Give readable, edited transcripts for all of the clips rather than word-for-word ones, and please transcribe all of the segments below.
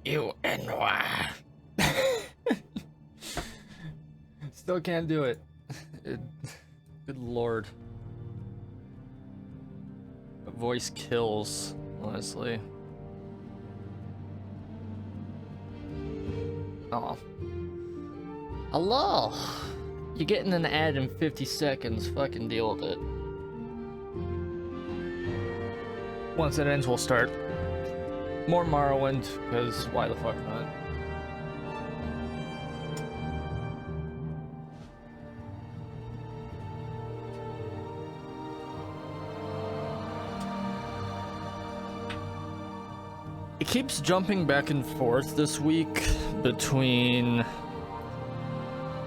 U-N-Y. Still can't do it. Good lord. The voice kills, honestly. Oh. Hello! You're getting an ad in 50 seconds. Fucking deal with it. Once it ends, we'll start. More Morrowind, because why the fuck not? It keeps jumping back and forth this week between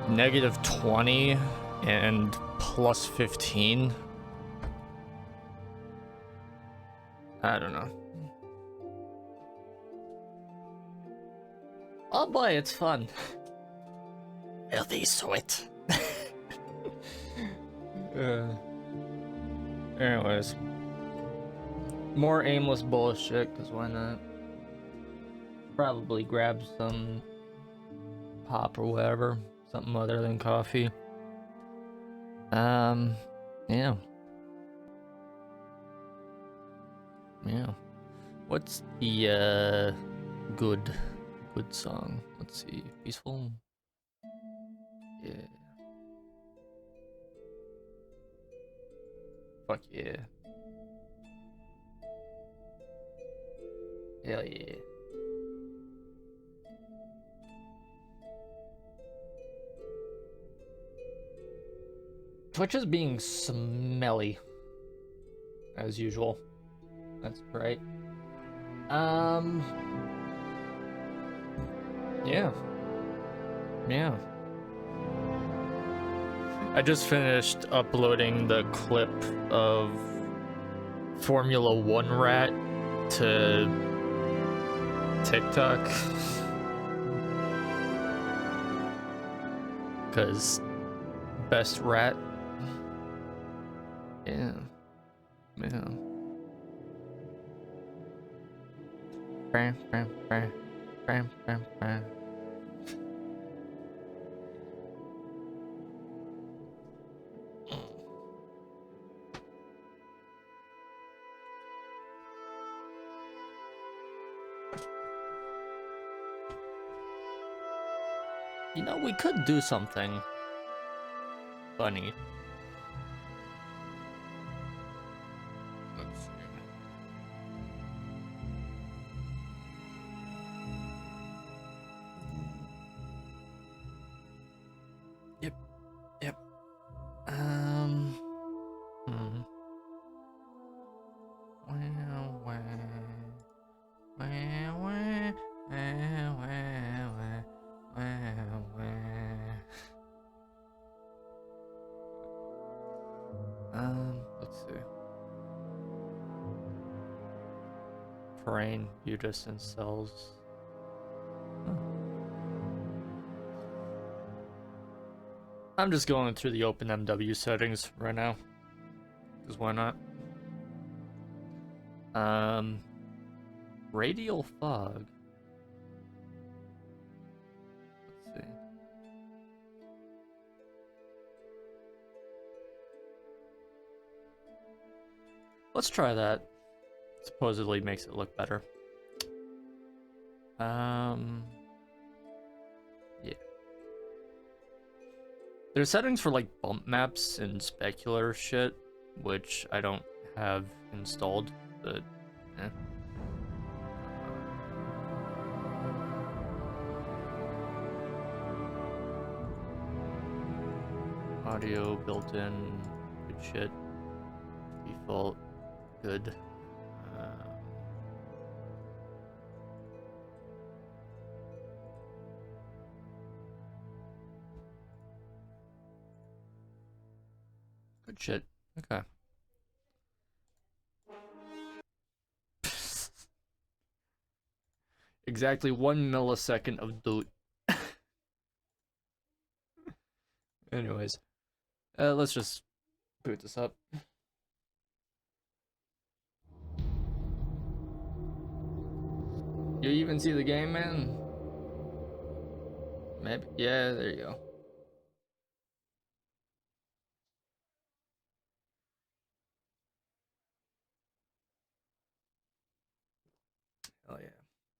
-20 and +15. I don't know. Oh boy, it's fun. Filthy sweat. Anyways. More aimless bullshit, because why not? Probably grab some pop or whatever. Something other than coffee. Yeah. Yeah. What's the good song? Let's see. Peaceful? Yeah. Fuck yeah. Hell yeah. Twitch is being smelly. As usual. That's right. Yeah. Yeah. I just finished uploading the clip of Formula 1 rat to TikTok. Cause best rat. Yeah. Yeah. Bam, bam, bam, bam, bam, bam. You know, we could do something funny. Let's see. Yep. Yep. Let's see. Terrain, view distance, cells. I'm just going through the OpenMW settings right now. Because why not? Radial fog. Let's see. Let's try that. Supposedly makes it look better. Yeah. There's settings for like bump maps and specular shit, which I don't have installed, but eh. Audio built in, good shit. Default, good. Good shit. Okay. Exactly 1 millisecond of delete. Anyways, let's just boot this up. You even see the game, man? Maybe. Yeah, there you go. Oh yeah.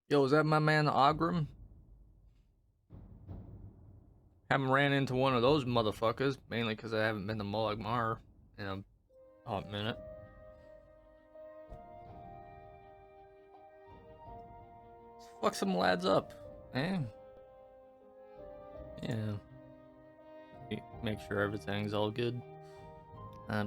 Yo, is that my man Ogram? Haven't ran into one of those motherfuckers, mainly because I haven't been to Molag Mar in a hot minute. Let's fuck some lads up, eh? Yeah. Make sure everything's all good. Uh,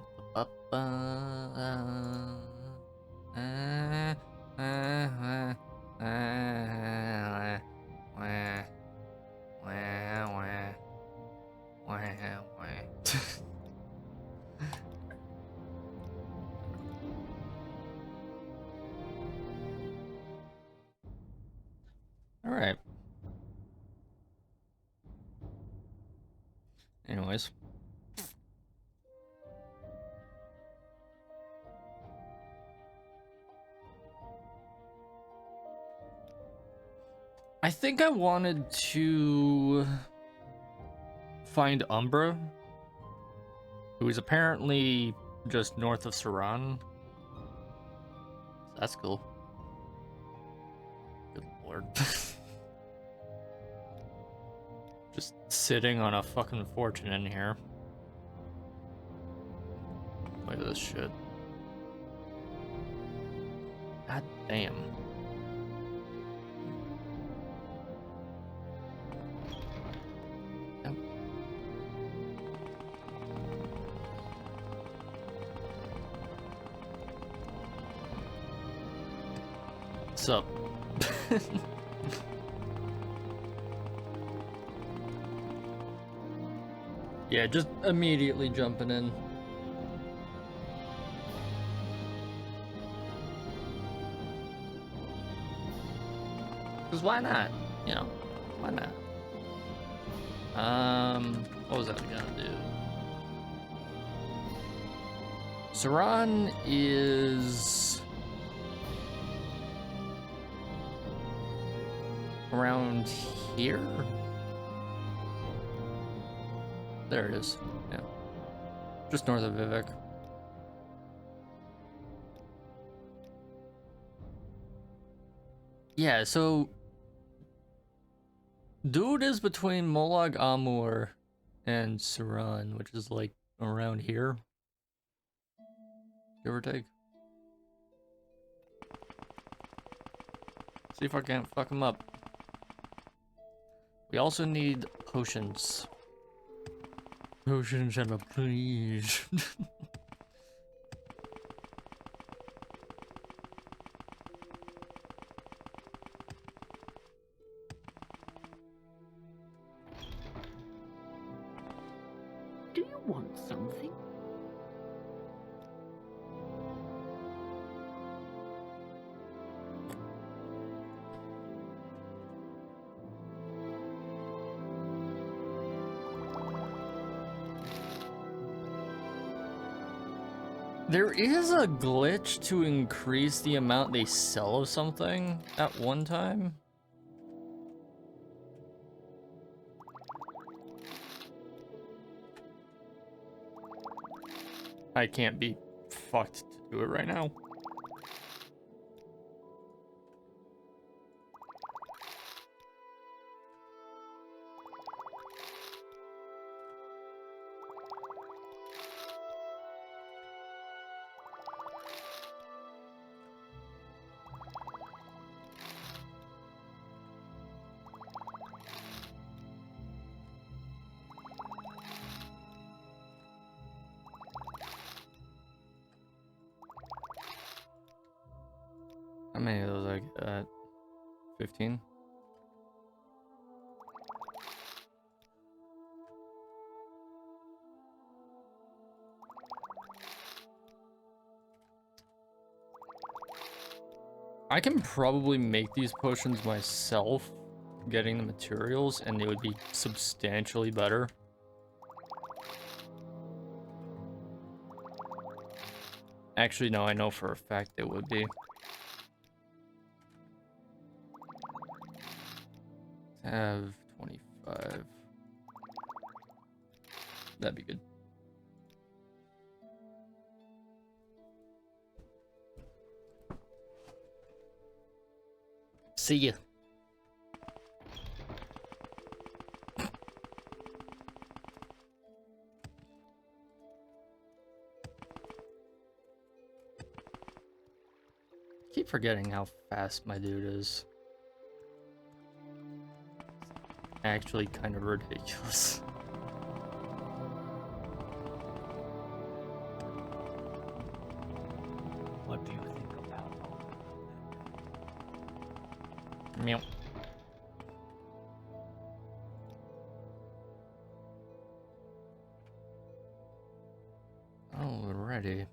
All right. Anyways. I think I wanted to find Umbra, who is apparently just north of Saran. That's cool. Good lord. Just sitting on a fucking fortune in here. Look at this shit. God damn. Yep. What's up? Yeah, just immediately jumping in. Because why not? You know, why not? What was that gonna do? Saran is around here? There it is. Yeah. Just north of Vivek. Yeah, so dude is between Molag Amur and Saran, which is like around here. Give or take. See if I can't fuck him up. We also need potions. Potions and a please. Do you want something? There is a glitch to increase the amount they sell of something at one time. I can't be fucked to do it right now. How many of those I got? 15? I can probably make these potions myself, getting the materials, and they would be substantially better. Actually, no, I know for a fact they would be. have 25. That'd be good. See ya. Keep forgetting how fast my dude is. Actually, kind of ridiculous. What do you think about Meow. Alrighty.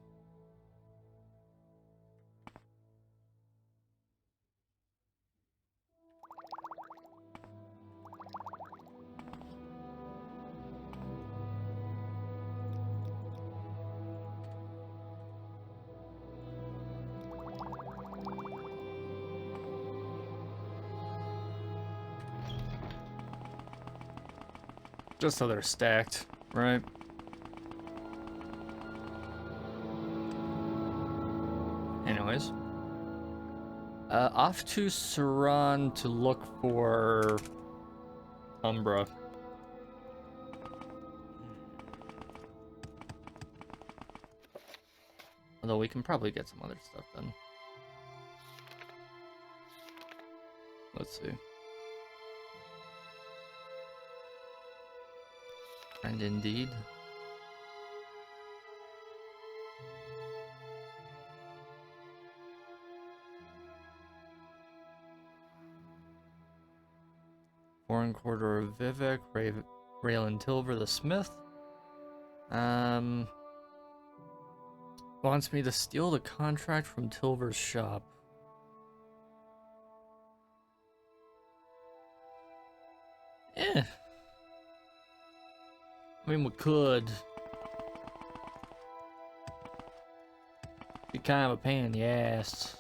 Just so they're stacked, right? Anyways. Off to Saran to look for Umbra. Although we can probably get some other stuff done. Let's see. And indeed. Foreign Quarter of Vivek, Raylan Tilver the Smith. Wants me to steal the contract from Tilver's shop. Eh. I mean, we could. Be kind of a pain in the ass.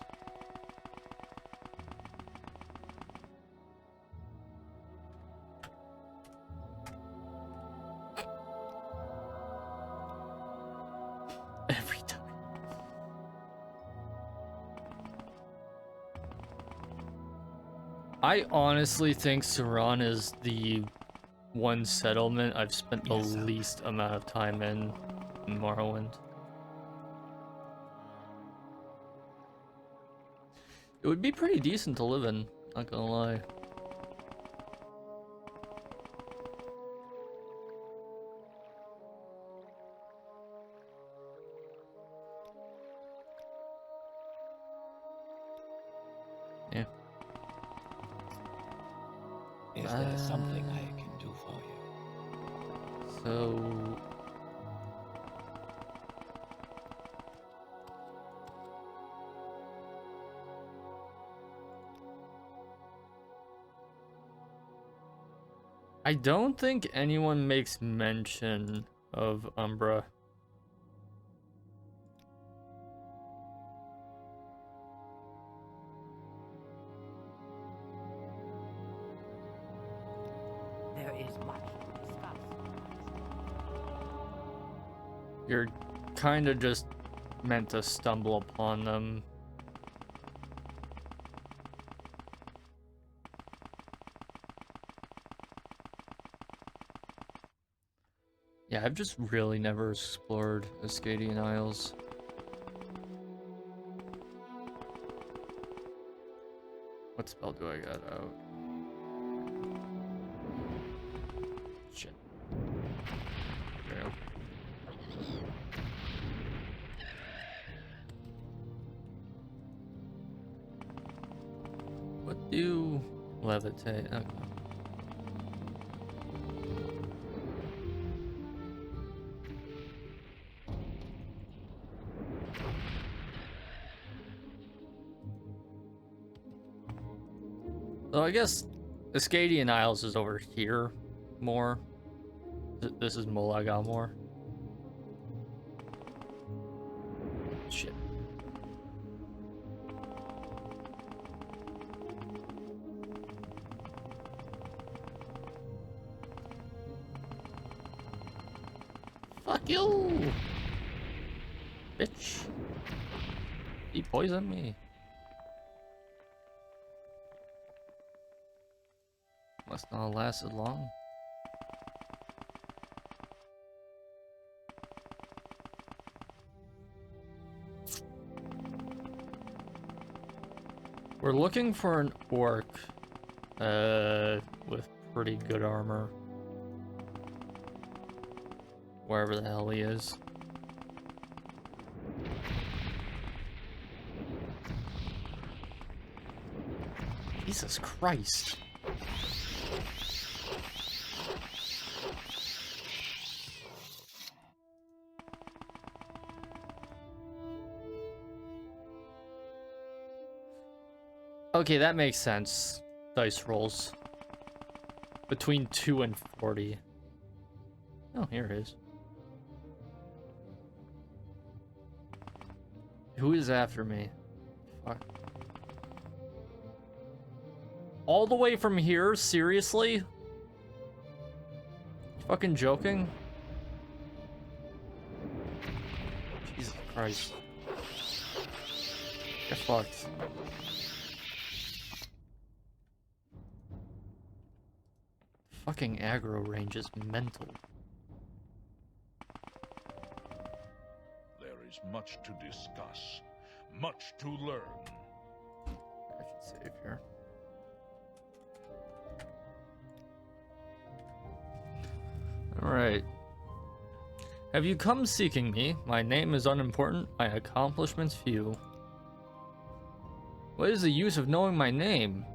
Every time. I honestly think Saran is the one settlement I've spent the least amount of time in Morrowind. It would be pretty decent to live in, not gonna lie. Yeah. Is there something I can do for you? So... I don't think anyone makes mention of Umbra. There is much to discuss. You're kind of just meant to stumble upon them. Yeah, I've just really never explored Ascadian Isles. What spell do I got out? Shit. There we go. What do levitate? Okay. So I guess Ascadian Isles is over here more. This is Molaga more. Shit. Fuck you! Bitch. He poisoned me. Must not have lasted long. We're looking for an orc with pretty good armor. Wherever the hell he is. Jesus Christ. Okay, that makes sense. Dice rolls. Between 2 and 40. Oh, here it is. Who is after me? Fuck. All the way from here? Seriously? You fucking joking? Jesus Christ. Get fucked. Fucking aggro range is mental. There is much to discuss, much to learn. I should save here. Alright. Have you come seeking me? My name is unimportant, my accomplishments few. What is the use of knowing my name?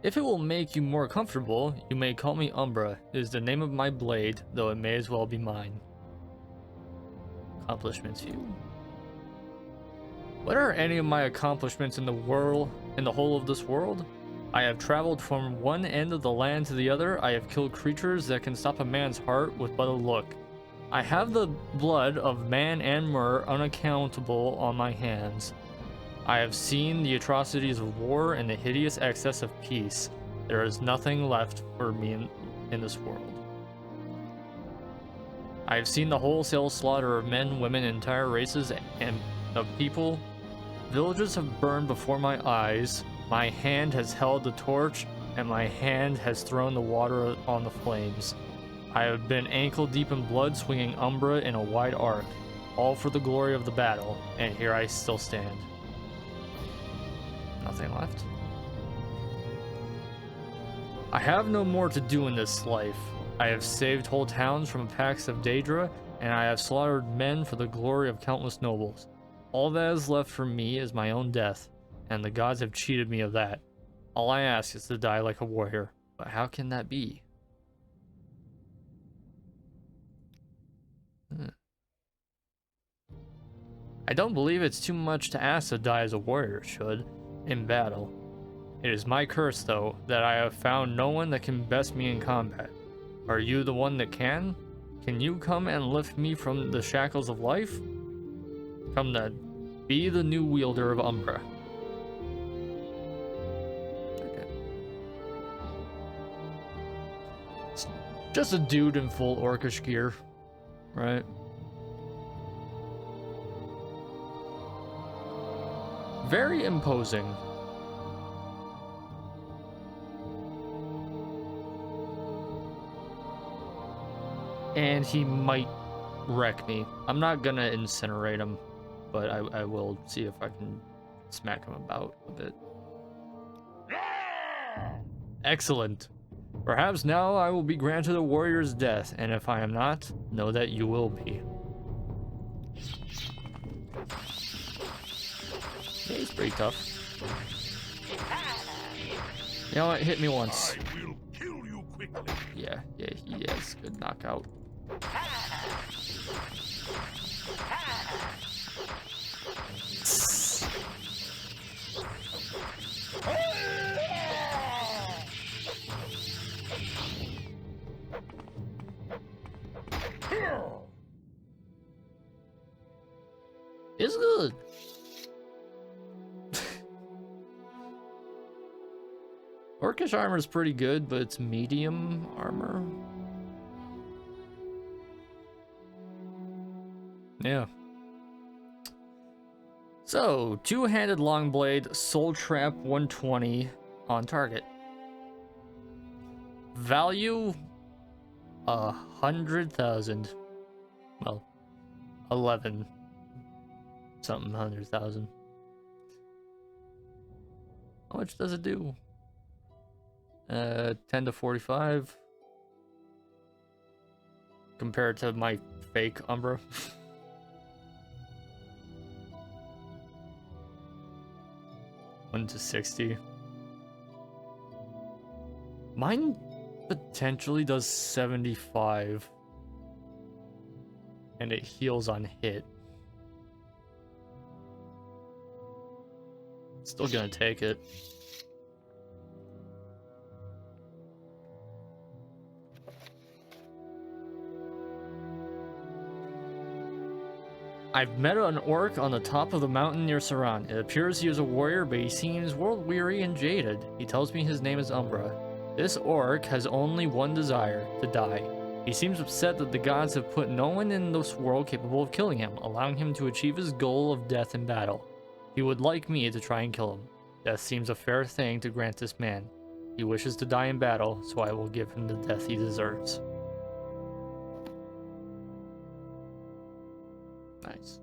If it will make you more comfortable, you may call me Umbra. It is the name of my blade, though it may as well be mine. Accomplishments few. What are any of my accomplishments in the world, in the whole of this world? I have traveled from one end of the land to the other. I have killed creatures that can stop a man's heart with but a look. I have the blood of man and mer unaccountable on my hands. I have seen the atrocities of war and the hideous excess of peace. There is nothing left for me in this world. I have seen the wholesale slaughter of men, women, entire races, and of people. Villages have burned before my eyes. My hand has held the torch, and my hand has thrown the water on the flames. I have been ankle deep in blood, swinging Umbra in a wide arc, all for the glory of the battle, and here I still stand. Nothing left. I have no more to do in this life. I have saved whole towns from attacks of Daedra, and I have slaughtered men for the glory of countless nobles. All that is left for me is my own death, and the gods have cheated me of that. All I ask is to die like a warrior, but how can that be? I don't believe it's too much to ask to die as a warrior should, in battle. It is my curse, though, that I have found no one that can best me in combat. Are you the one that can? Can you come and lift me from the shackles of life? Come then, be the new wielder of Umbra. Okay. It's just a dude in full orcish gear, right? Very imposing. And he might wreck me. I'm not gonna incinerate him, but I will see if I can smack him about a bit. Excellent. Perhaps now I will be granted a warrior's death, and if I am not, know that you will be. Yeah, he's pretty tough. You know what? Hit me once. I will kill you quickly. Yeah, he has good knockout. It's good. Orcish armor is pretty good, but it's medium armor. Yeah. So, two-handed long blade, soul trap 120 on target. Value 100,000. Well, 11 something 100,000. How much does it do? 10 to 45 compared to my fake Umbra. 1 to 60. Mine potentially does 75 and it heals on hit. Still gonna take it. I've met an orc on the top of the mountain near Saran. It appears he is a warrior, but he seems world-weary and jaded. He tells me his name is Umbra. This orc has only one desire, to die. He seems upset that the gods have put no one in this world capable of killing him, allowing him to achieve his goal of death in battle. He would like me to try and kill him. Death seems a fair thing to grant this man. He wishes to die in battle, so I will give him the death he deserves. Nice.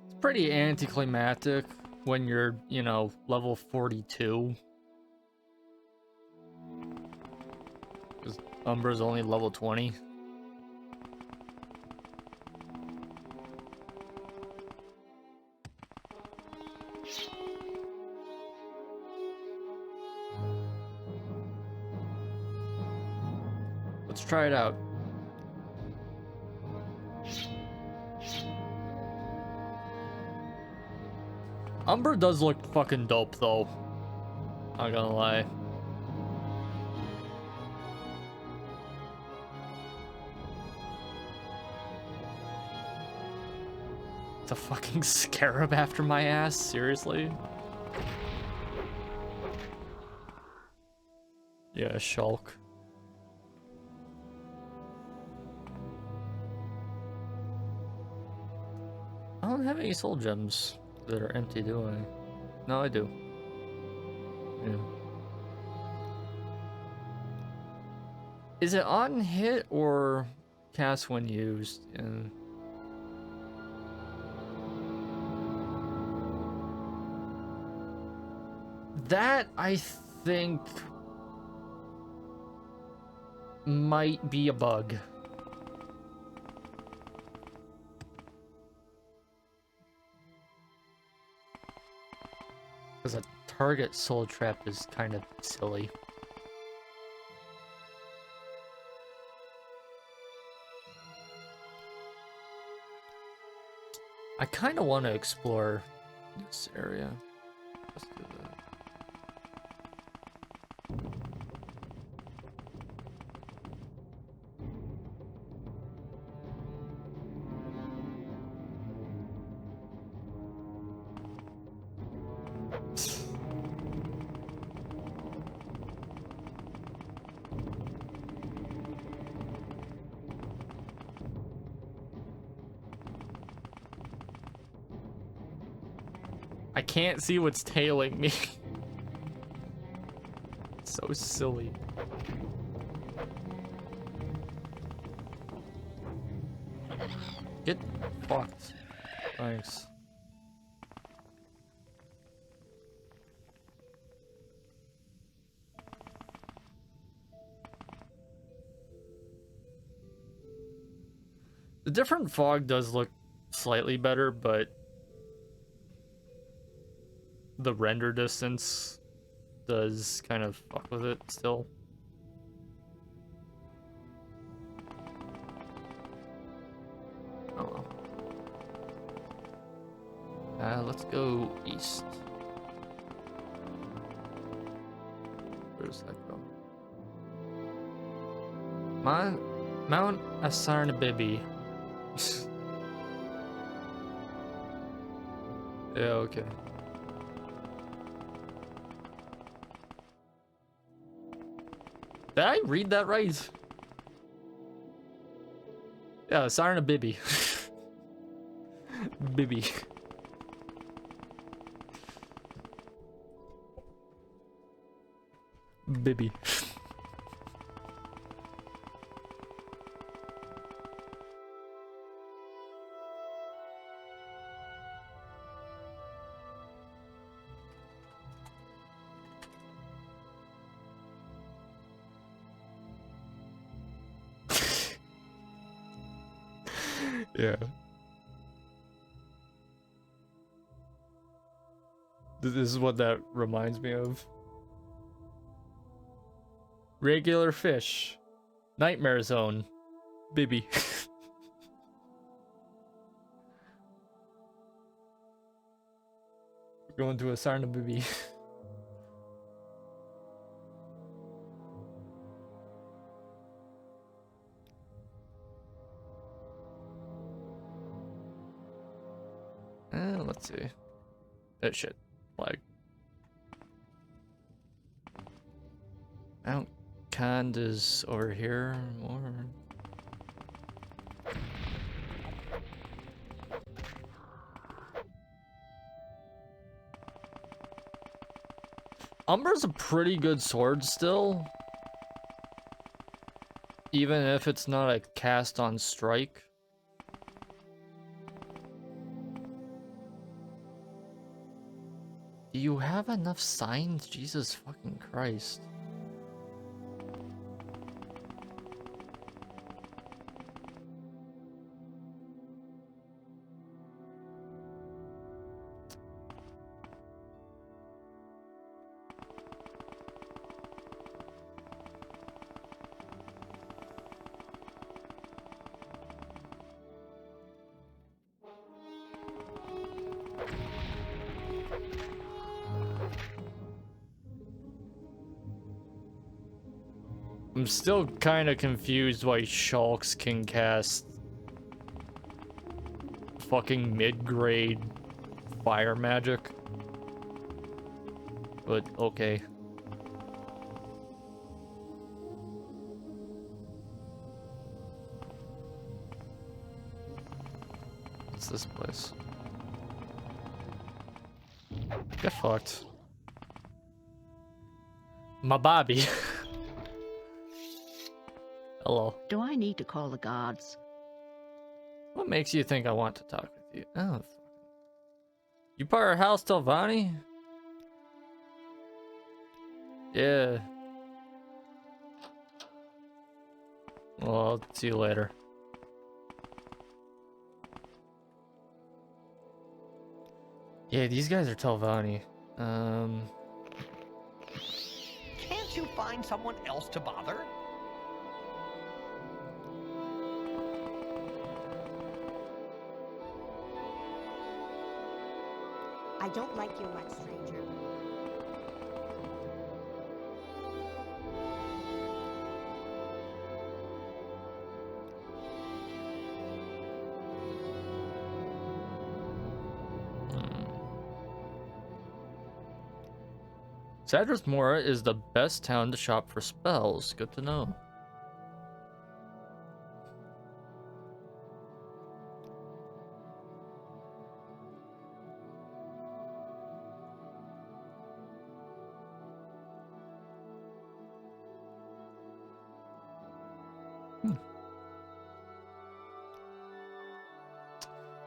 It's pretty anticlimactic when you're, you know, level 42. Because Umbra's only level 20. Let's try it out. Umbra does look fucking dope, though. Not gonna lie. It's a fucking scarab after my ass? Seriously? Yeah, Shulk. I don't have any soul gems that are empty, do I? No, I do. Yeah. Is it on hit or cast when used? And that, I think, might be a bug. Because a target soul trap is kind of silly. I kind of want to explore this area. Let's do that. I can't see what's tailing me. So silly. Get fucked. Thanks. The different fog does look slightly better, but the render distance does kind of fuck with it still. Oh well. Let's go east. Where does that go? Mount Asarnabibi. Yeah, okay. Did I read that right? Yeah, Siren of Bibby. Bibby. Bibby. Yeah. This is what that reminds me of. Regular fish. Nightmare zone. Bibby. We're going to a Sarna Bibby. Let's see. Oh shit. Flag. Mount Kand is over here more. Umber's a pretty good sword still. Even if it's not a cast on strike. Do you have enough signs? Jesus fucking Christ. I'm still kind of confused why Shulks can cast fucking mid-grade fire magic. But okay. What's this place? Get fucked. My Bobby. Hello. Do I need to call the guards? What makes you think I want to talk with you? Oh. You part of House Telvanni? Yeah. Well, I'll see you later. Yeah, these guys are Telvanni. Can't you find someone else to bother? I don't like your much, stranger. Sadras Mora is the best town to shop for spells. Good to know.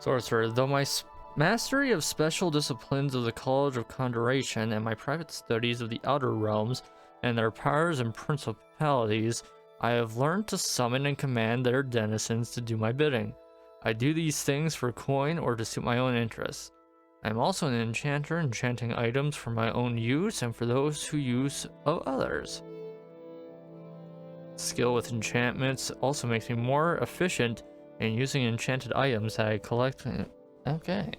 Sorcerer, though my mastery of special disciplines of the College of Conjuration and my private studies of the Outer Realms and their powers and principalities, I have learned to summon and command their denizens to do my bidding. I do these things for coin or to suit my own interests. I am also an enchanter, enchanting items for my own use and for those who use of others. Skill with enchantments also makes me more efficient in using enchanted items that I collect. Okay.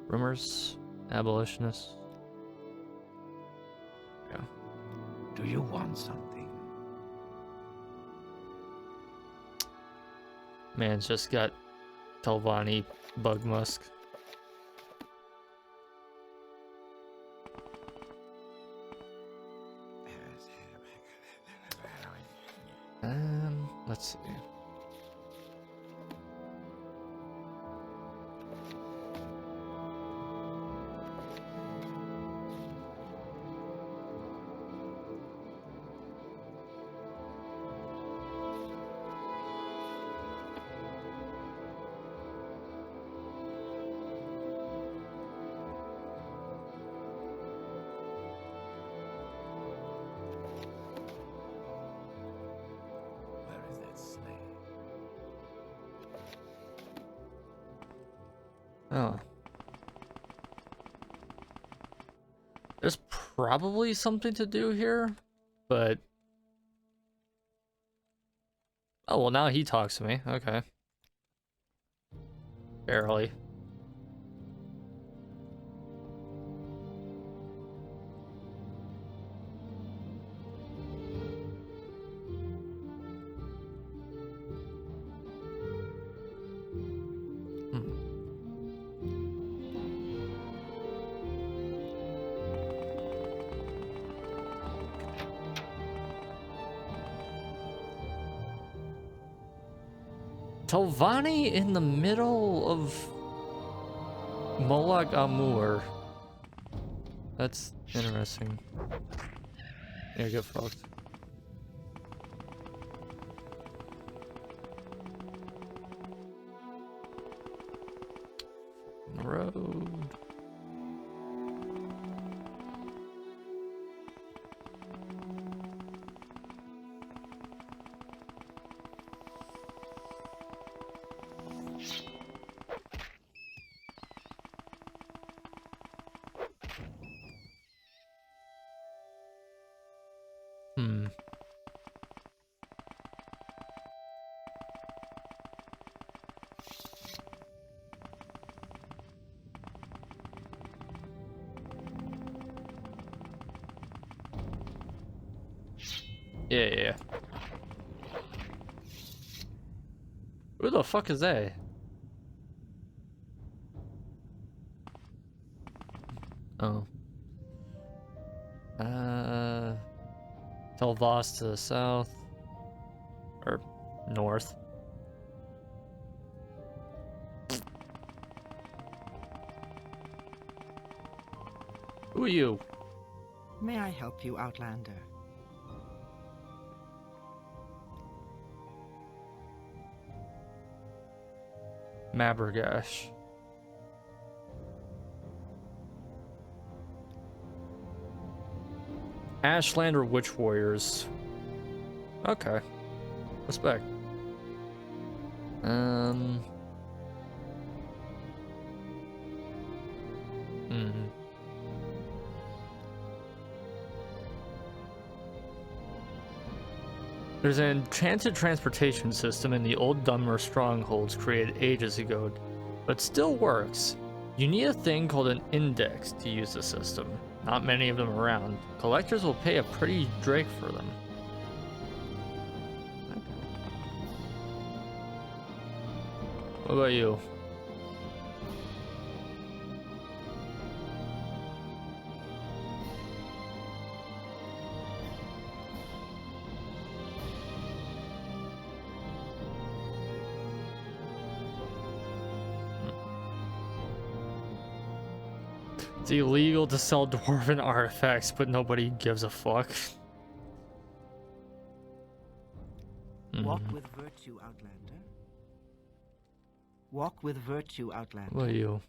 Rumors, abolitionists. Yeah. Do you want something? Man's just got Telvanni bug musk. Let's see. Where is that slave? Oh. There's probably something to do here, but... Oh, well, now he talks to me. Okay. Barely. Telvanni in the middle of Molag Amur. That's interesting. Yeah, get fucked. Road. Yeah. Who the fuck is they? Oh. Telvas to the south. Or north. Who are you? May I help you, Outlander? Mabragash. Ashlander Witch Warriors. Okay. Respect. There's an enchanted transportation system in the old Dunmer strongholds created ages ago, but still works. You need a thing called an index to use the system. Not many of them around. Collectors will pay a pretty drake for them. What about you? It's illegal to sell dwarven artifacts, but nobody gives a fuck. Walk with virtue, Outlander. Walk with virtue, Outlander. What are you?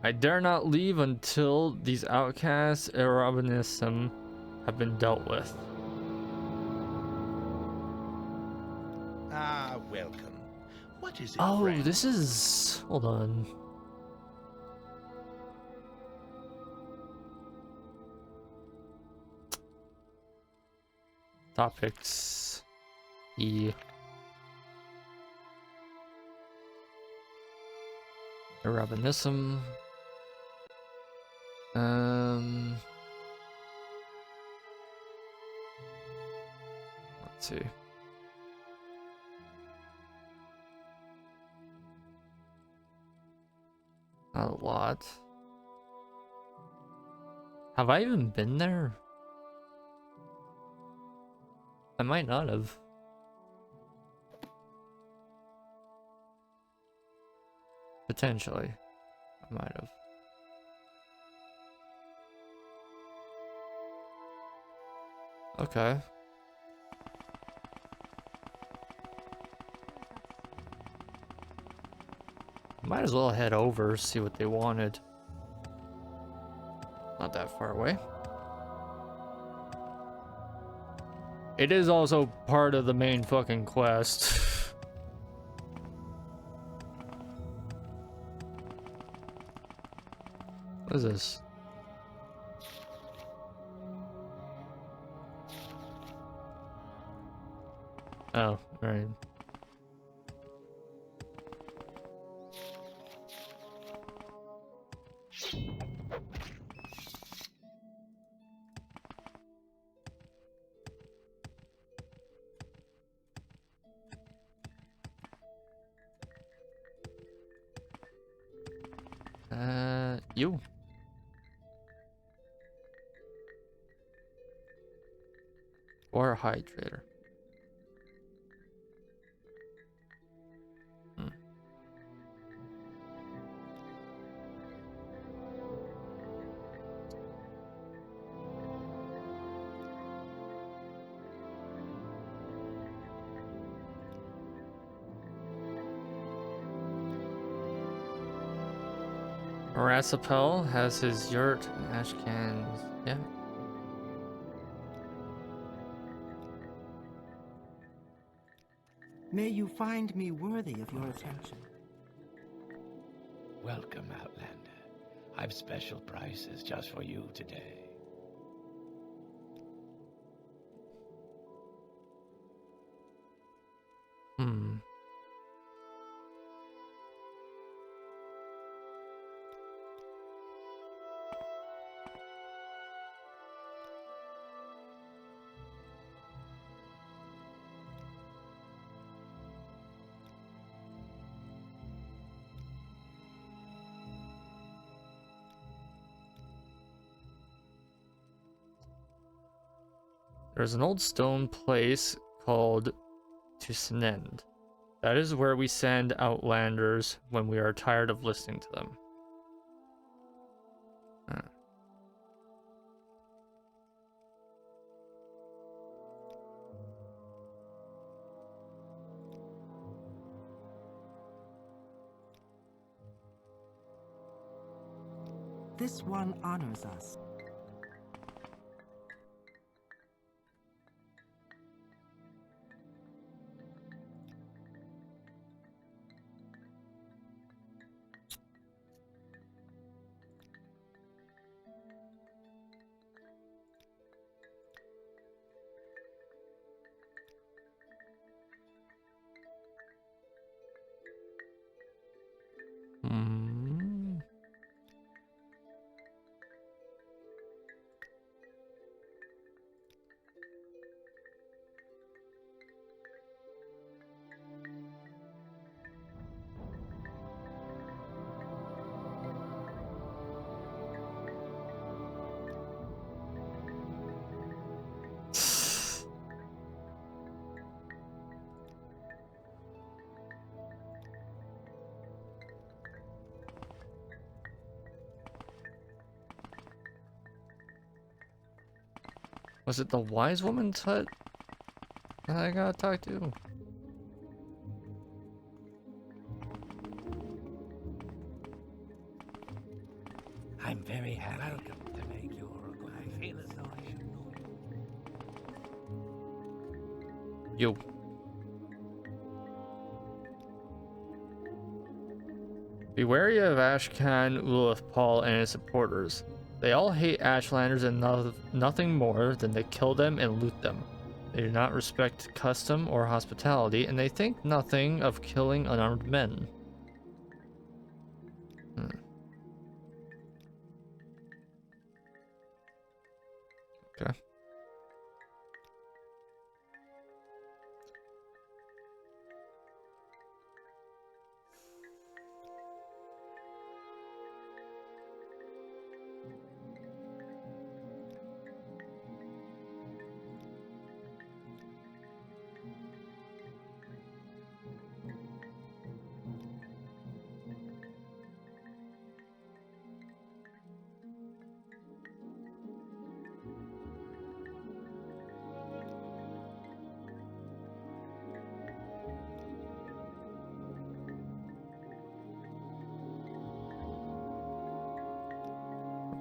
I dare not leave until these outcasts Erabinism have been dealt with. Ah, welcome. What is it, Oh, friend? this is... Hold on. Topics. Arabinism. Let's see. Not a lot. Have I even been there? I might not have. Potentially. I might have. Okay. Might as well head over, see what they wanted. Not that far away. It is also part of the main fucking quest. What is this? Oh, right. You. Or a hydrator. Rasapel has his yurt and ashcans. Yeah. May you find me worthy of your attention. Welcome, Outlander. I've special prices just for you today. There's an old stone place called Tusenend. That is where we send outlanders when we are tired of listening to them. This one honors us. Was it the wise woman's hut that I gotta talk to? I'm very happy. Welcome to make your acquaintance. I feel as though I should know you. Yo. Be wary of Ashcan, Ulif, Paul, and his supporters. They all hate Ashlanders and nothing more than to kill them and loot them. They do not respect custom or hospitality, and they think nothing of killing unarmed men. Okay.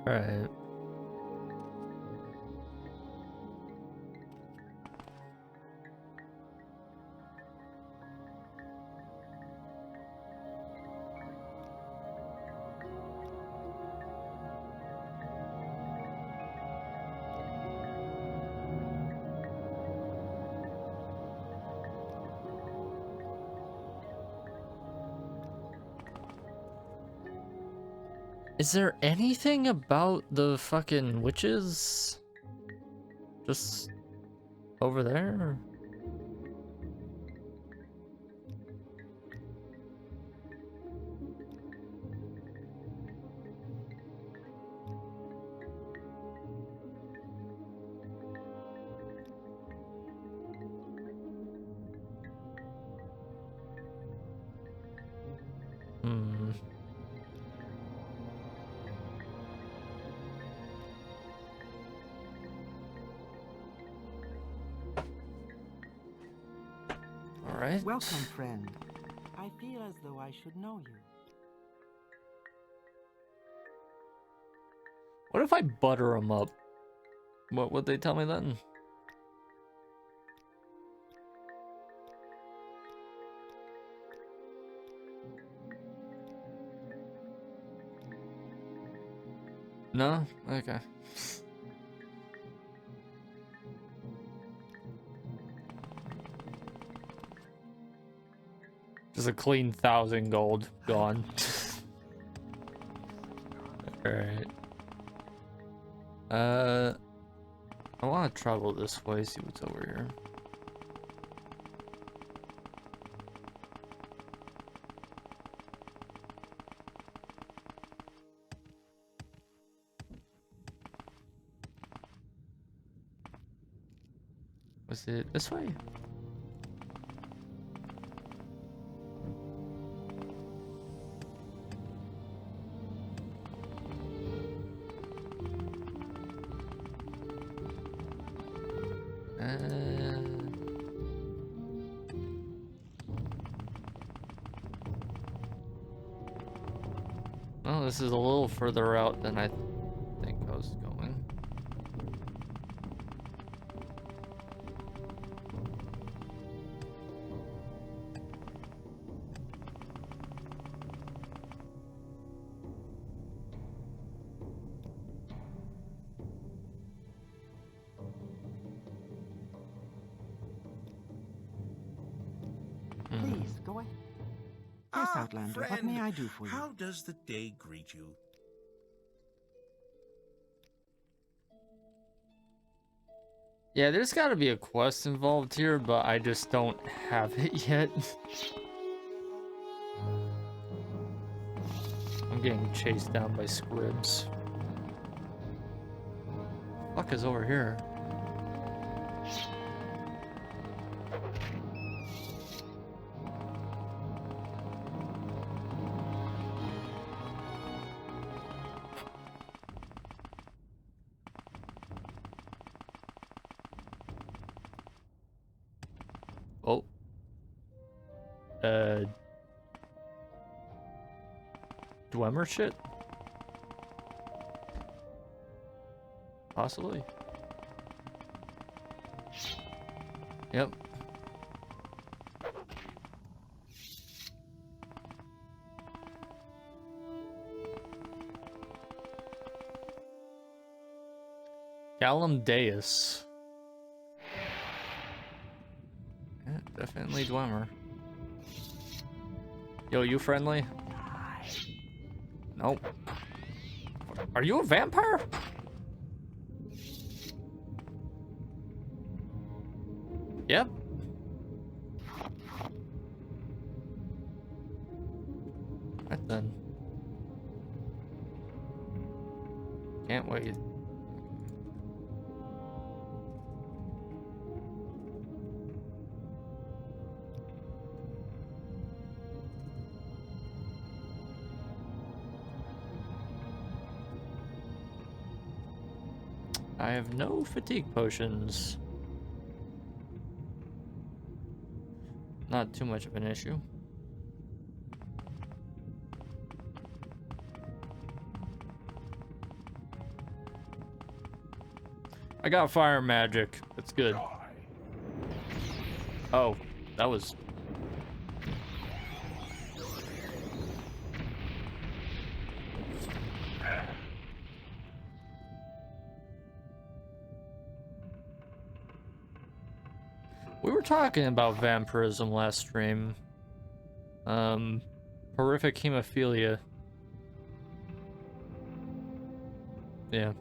Alright. Is there anything about the fucking witches? Just over there? Hmm. Alright. Welcome, friend. I feel as though I should know you. What if I butter them up? What would they tell me then? No? Okay. Just a clean 1,000 gold gone. Alright. I want to travel this way, see what's over here. Was it this way? Oh, this is a little further out than I think I was going. Please, go ahead. Yes, Outlander, what may I do for you? How does the day greet you? Yeah, there's got to be a quest involved here, but I just don't have it yet. I'm getting chased down by squibs. Fuck is over here? Oh. Dwemer shit? Possibly. Yep. Callum Deus. Friendly Dwemer. Yo, you friendly? Nope. Are you a vampire? Yep. Right then. Can't wait. I have no fatigue potions. Not too much of an issue. I got fire magic. That's good. Oh, that was... We were talking about vampirism last stream. Horrific hemophilia. Yeah.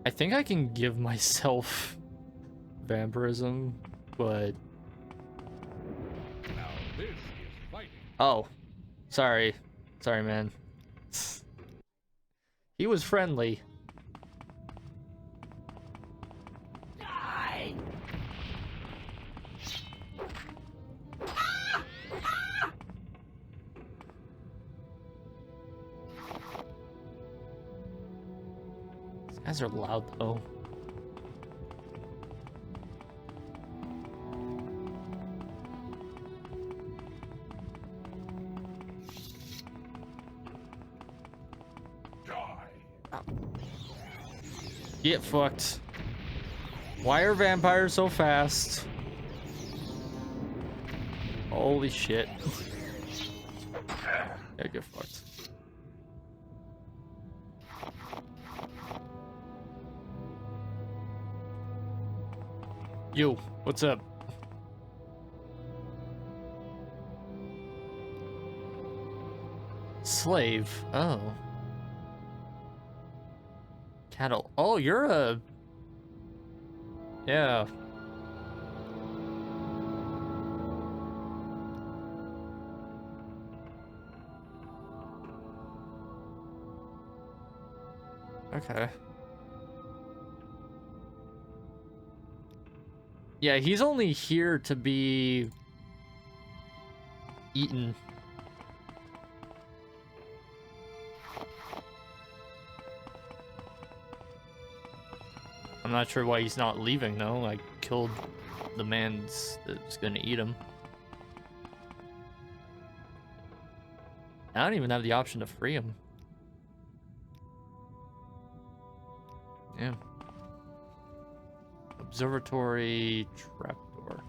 I think I can give myself vampirism, but... Now this is fighting. Oh. Sorry. Sorry, man. He was friendly. Die! These guys are loud, though. Get fucked. Why are vampires so fast? Holy shit. Yeah, get fucked. Yo, what's up? Slave. Oh. Cattle. Oh, you're a... Yeah. Okay. Yeah, he's only here to be eaten. I'm not sure why he's not leaving though. I killed the man that's gonna eat him. I don't even have the option to free him. Yeah. Observatory trapdoor.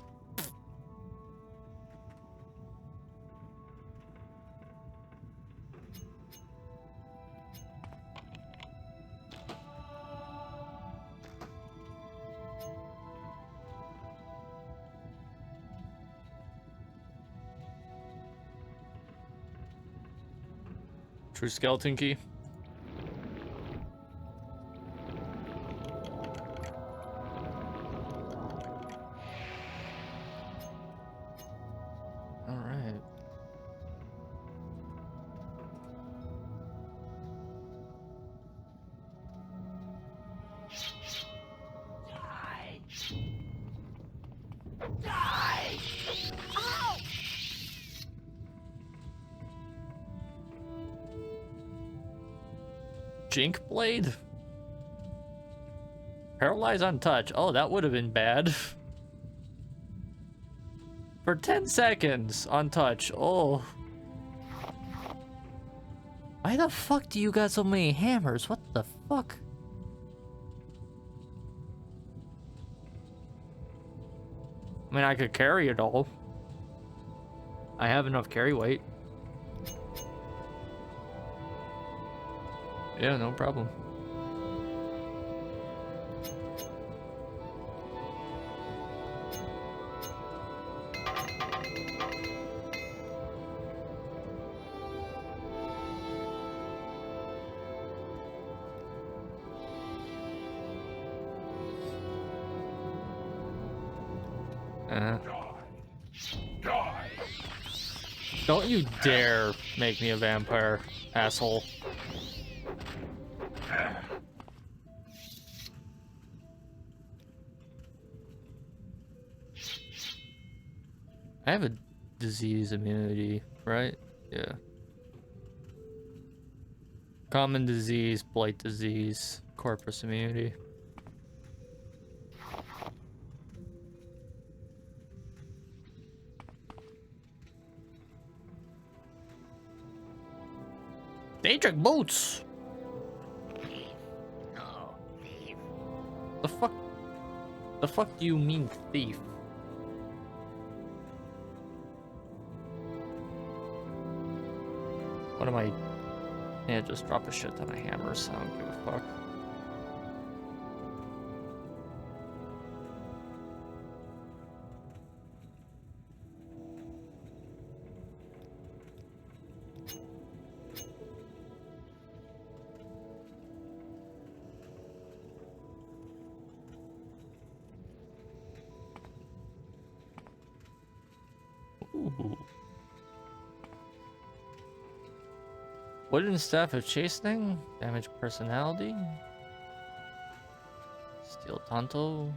True skeleton key. All right. Die! Die! Oh! Jink blade? Paralyze on touch. Oh, that would have been bad. For 10 seconds on touch. Oh. Why the fuck do you got so many hammers? What the fuck? I mean, I could carry it all. I have enough carry weight. Yeah, no problem. Die! Don't you dare make me a vampire, asshole. I have a disease immunity, right? Yeah. Common disease, blight disease, corpus immunity. Daedric boots! No, thief. The fuck do you mean thief? What am I? Yeah, just drop a shit ton of hammers. I don't give a fuck. Ooh. Wooden staff of chastening, damage personality, steel tanto.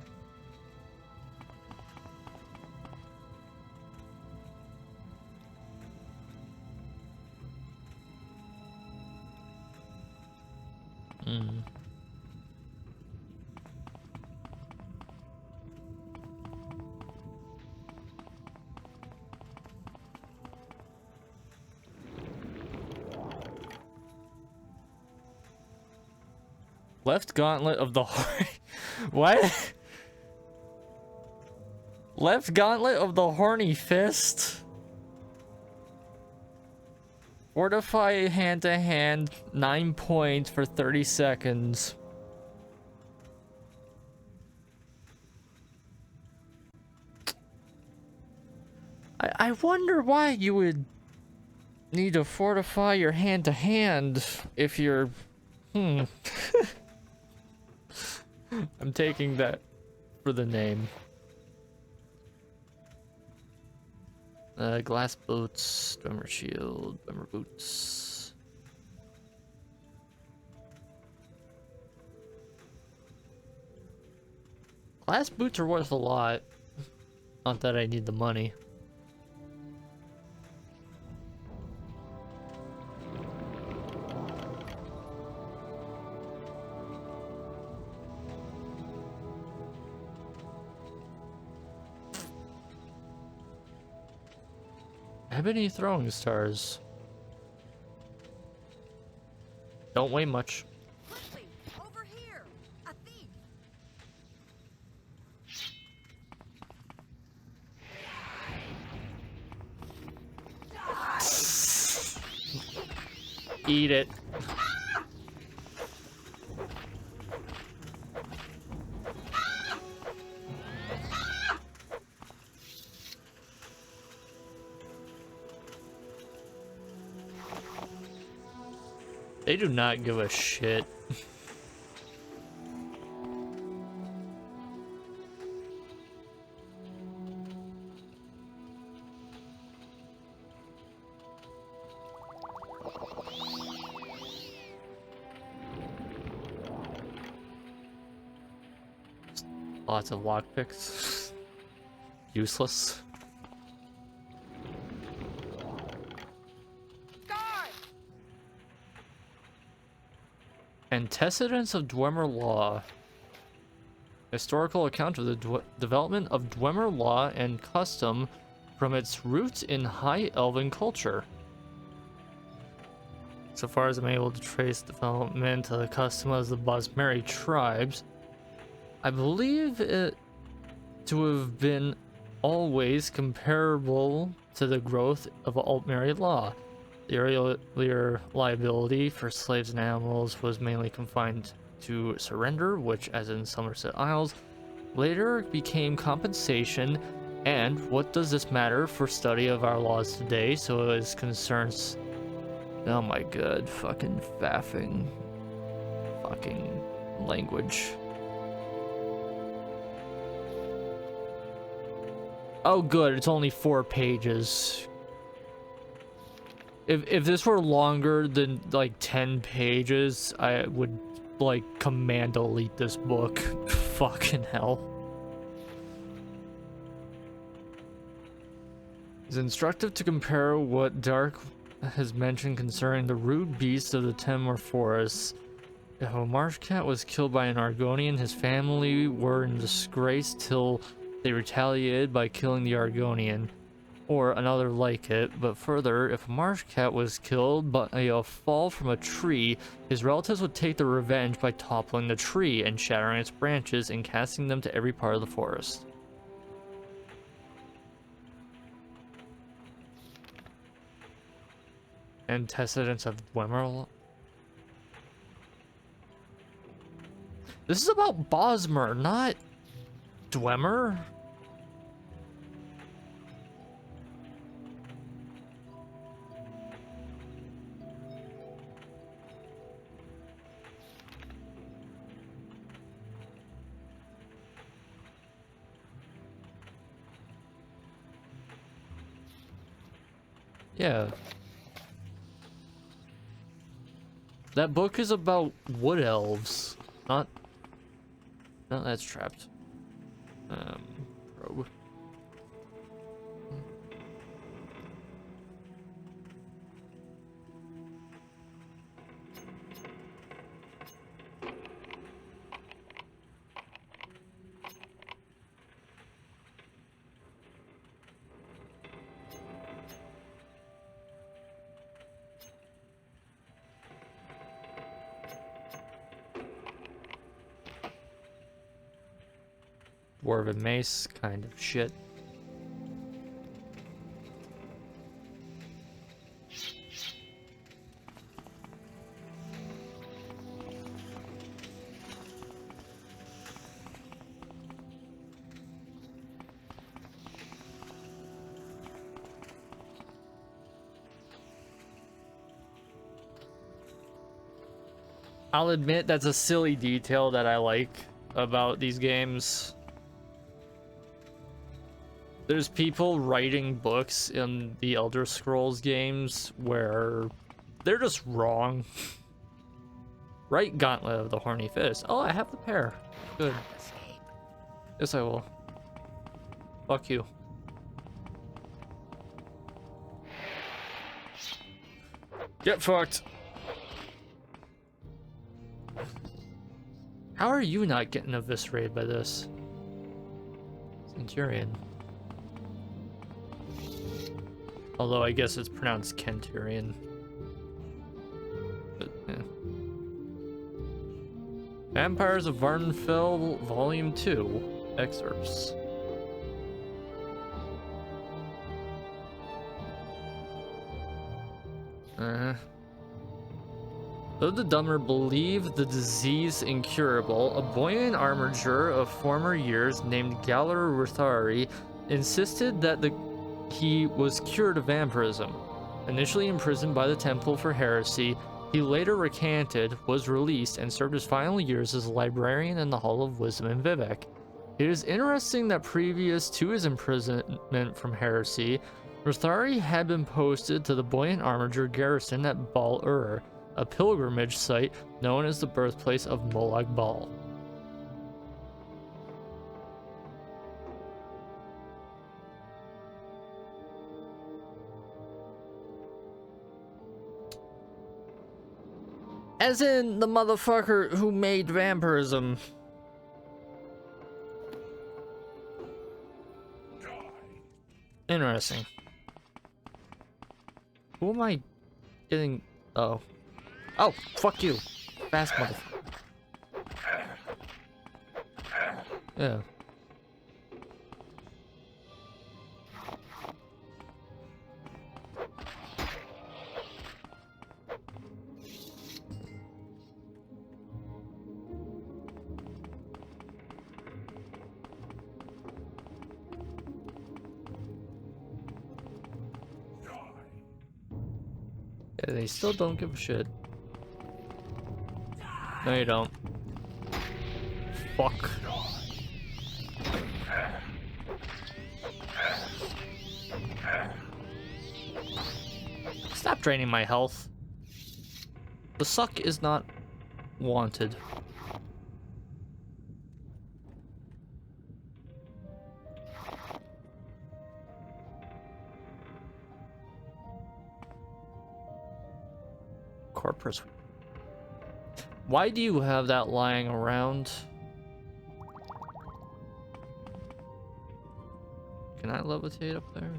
Left gauntlet of the what? Left gauntlet of the horny fist. Fortify hand to hand, 9 points for 30 seconds. I wonder why you would need to fortify your hand to hand if you're I'm taking that for the name. Glass boots, drummer shield, drummer boots. Glass boots are worth a lot. Not that I need the money. Ebony throwing stars. Don't weigh much. Quickly, over here! A thief! Eat it. They do not give a shit. Lots of lockpicks. Useless. Antecedents of Dwemer law. Historical account of the development of Dwemer law and custom from its roots in High Elven culture. So far as I'm able to trace development of the custom of the Bosmeri tribes, I believe it to have been always comparable to the growth of Altmeri law. The earlier liability for slaves and animals was mainly confined to surrender, which, as in Somerset Isles, later became compensation. And what does this matter for study of our laws today? So as concerns... Oh my god, fucking faffing. Fucking language. Oh, good. It's only 4 pages. If this were longer than like 10 pages, I would like command delete this book. Fucking hell. It's instructive to compare what Dark has mentioned concerning the rude beasts of the Temur forests. If a marsh cat was killed by an Argonian, his family were in disgrace till they retaliated by killing the Argonian, or another like it. But further, if a marsh cat was killed by a fall from a tree, his relatives would take their revenge by toppling the tree and shattering its branches and casting them to every part of the forest. Antecedents of Dwemer. This is about Bosmer, not Dwemer. Yeah. That book is about wood elves, not... No, that's trapped. Probe. Dwarven mace kind of shit. I'll admit that's a silly detail that I like about these games. There's people writing books in the Elder Scrolls games where they're just wrong. Right, Gauntlet of the Horny Fist. Oh, I have the pair. Good. Yes, I will. Fuck you. Get fucked. How are you not getting eviscerated by this? Centurion. Although I guess it's pronounced Kenturian. But, yeah. Vampires of Vardenfell, Volume 2. Excerpts. Though the Dumber believed the disease incurable, a boy in armature of former years named Galar Ruthari insisted that he was cured of vampirism. Initially imprisoned by the Temple for heresy, he later recanted, was released, and served his final years as a librarian in the Hall of Wisdom in Vivec. It is interesting that previous to his imprisonment from heresy, Ruthari had been posted to the Buoyant Armiger garrison at Bal-Ur, a pilgrimage site known as the birthplace of Molag Bal. As in the motherfucker who made vampirism. Interesting. Who am I getting? Oh. Oh, fuck you. Fast motherfucker. Yeah. Yeah, they still don't give a shit. No, you don't. Fuck. Stop draining my health. The suck is not wanted. Corpus. Why do you have that lying around? Can I levitate up there?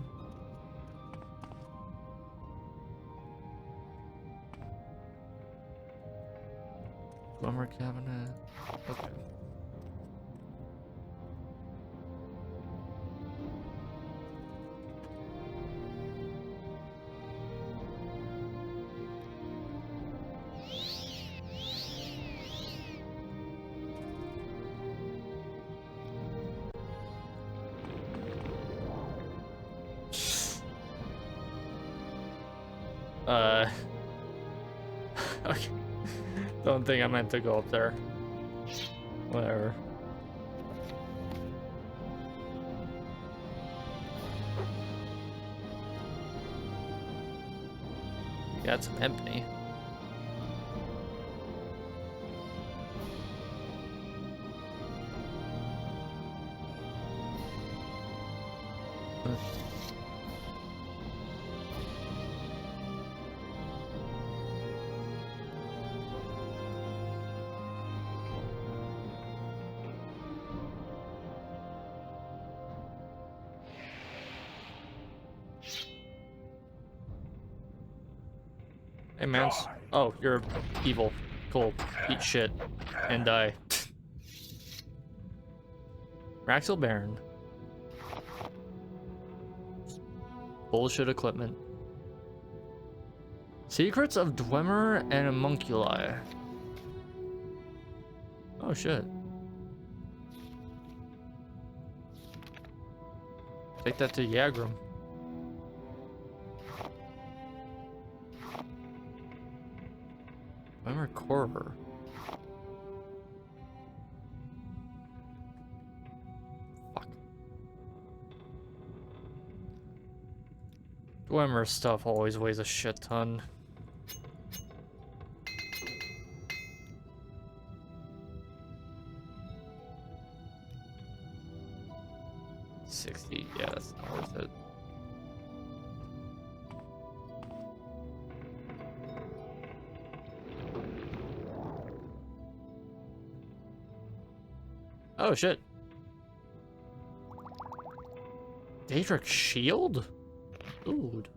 Plumber cabinet. Okay. Okay. Don't think I meant to go up there. Whatever. Yeah, it's empty. Hey, man. Oh, you're evil. Cool. Eat shit. And die. Raxel Baron. Bullshit equipment. Secrets of Dwemer and Homunculi. Oh, shit. Take that to Yagram. Dwemer Corver. Fuck. Dwemer stuff always weighs a shit ton. $60, yeah, that's not worth it. Oh shit. Daedric Shield? Dude.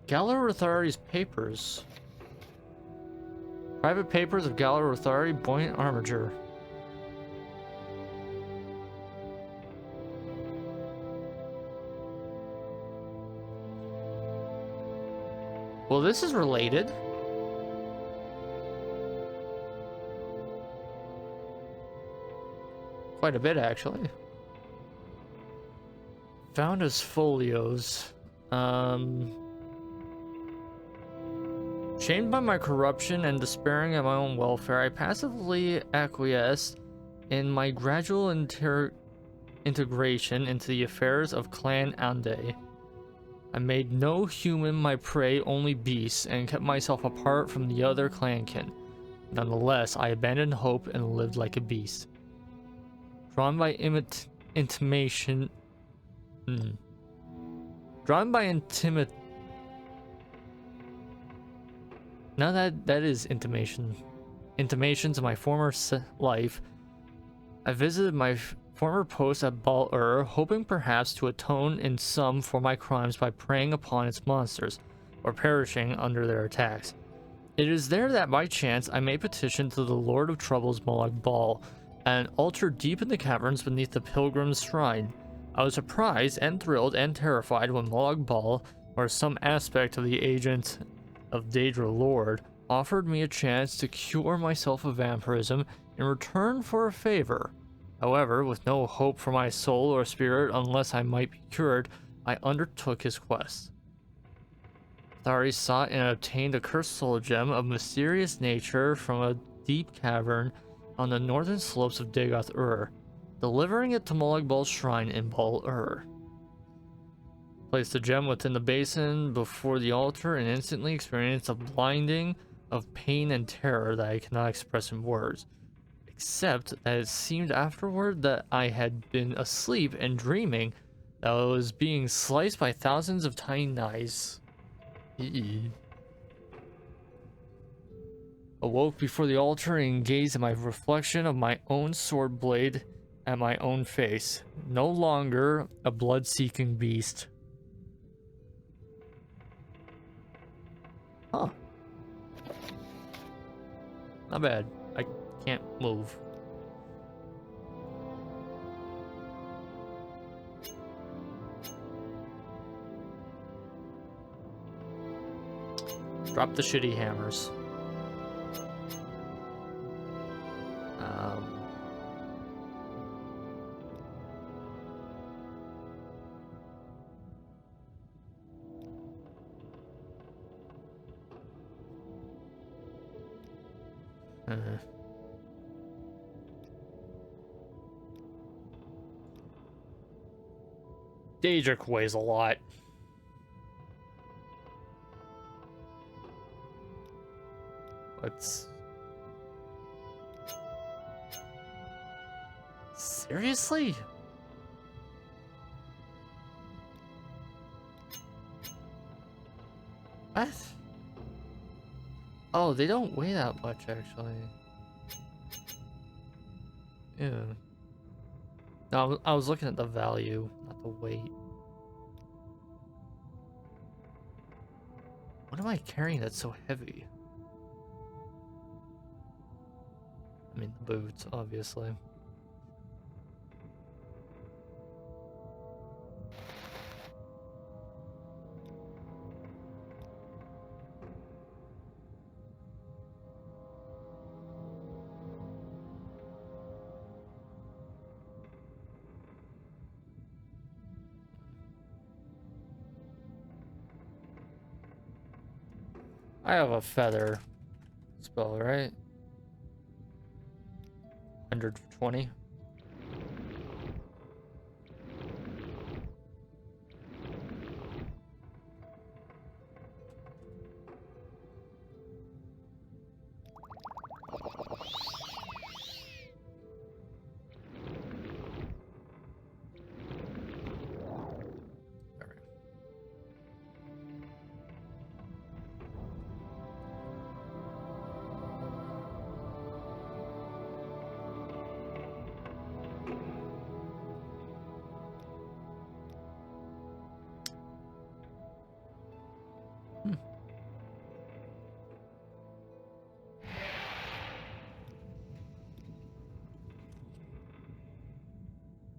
Galar Authority's papers. Private papers of Galar Authority, buoyant armature. Well, this is related. Quite a bit, actually. Found as folios. Shamed by my corruption and despairing of my own welfare, I passively acquiesced in my gradual integration into the affairs of Clan Ande. I made no human my prey, only beasts, and kept myself apart from the other clankin. Nonetheless, I abandoned hope and lived like a beast. Drawn by intimation... Drawn by Now that is intimation. Intimations of my former life, I visited my former post at Bal-Ur, hoping perhaps to atone in some for my crimes by preying upon its monsters, or perishing under their attacks. It is there that by chance I made petition to the Lord of Troubles Molag Bal, at an altar deep in the caverns beneath the pilgrim's shrine. I was surprised and thrilled and terrified when Molag Bal, or some aspect of the agent of Daedra Lord, offered me a chance to cure myself of vampirism in return for a favor. However, with no hope for my soul or spirit unless I might be cured, I undertook his quest. Thari sought and obtained a cursed soul gem of mysterious nature from a deep cavern on the northern slopes of Dagoth Ur, delivering it to Molag Bal's shrine in Bal-Ur. Place the gem within the basin before the altar and instantly experience a blinding of pain and terror that I cannot express in words. Except that it seemed afterward that I had been asleep and dreaming that I was being sliced by thousands of tiny knives. Eee. Awoke before the altar and gazed at my reflection of my own sword blade at my own face. No longer a blood-seeking beast. Huh. Not bad. I can't move. Drop the shitty hammers. Daedric weighs a lot. Let's... Seriously? What? Oh, they don't weigh that much, actually. Yeah. No, I was looking at the value, not the weight. What am I carrying that's so heavy? I mean, the boots, obviously. I have a feather spell, right? 120.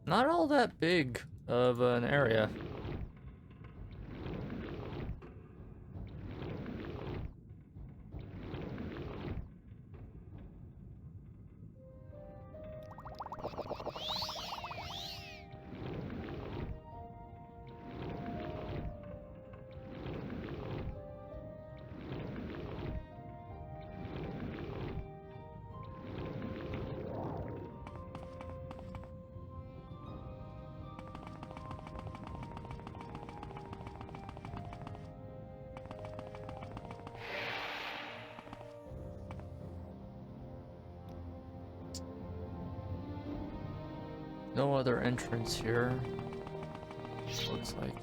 Not all that big of an area. No other entrance here. Looks like.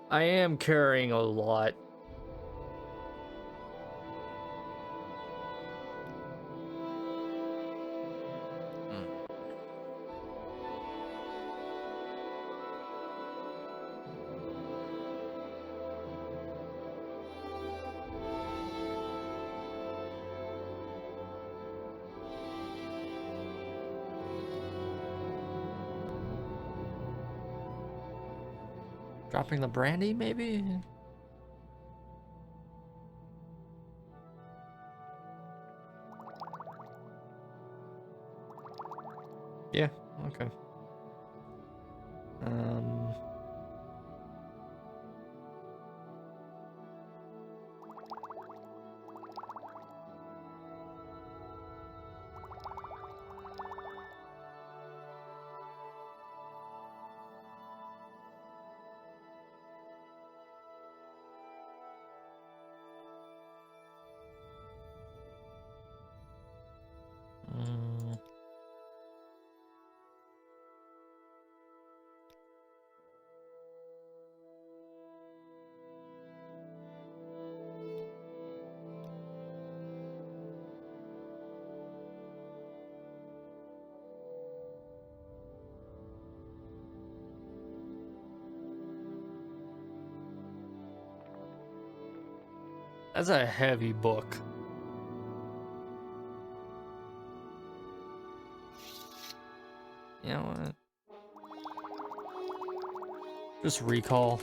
I am carrying a lot. Dropping the brandy, maybe? Yeah, okay. That's a heavy book. You know what? Just recall.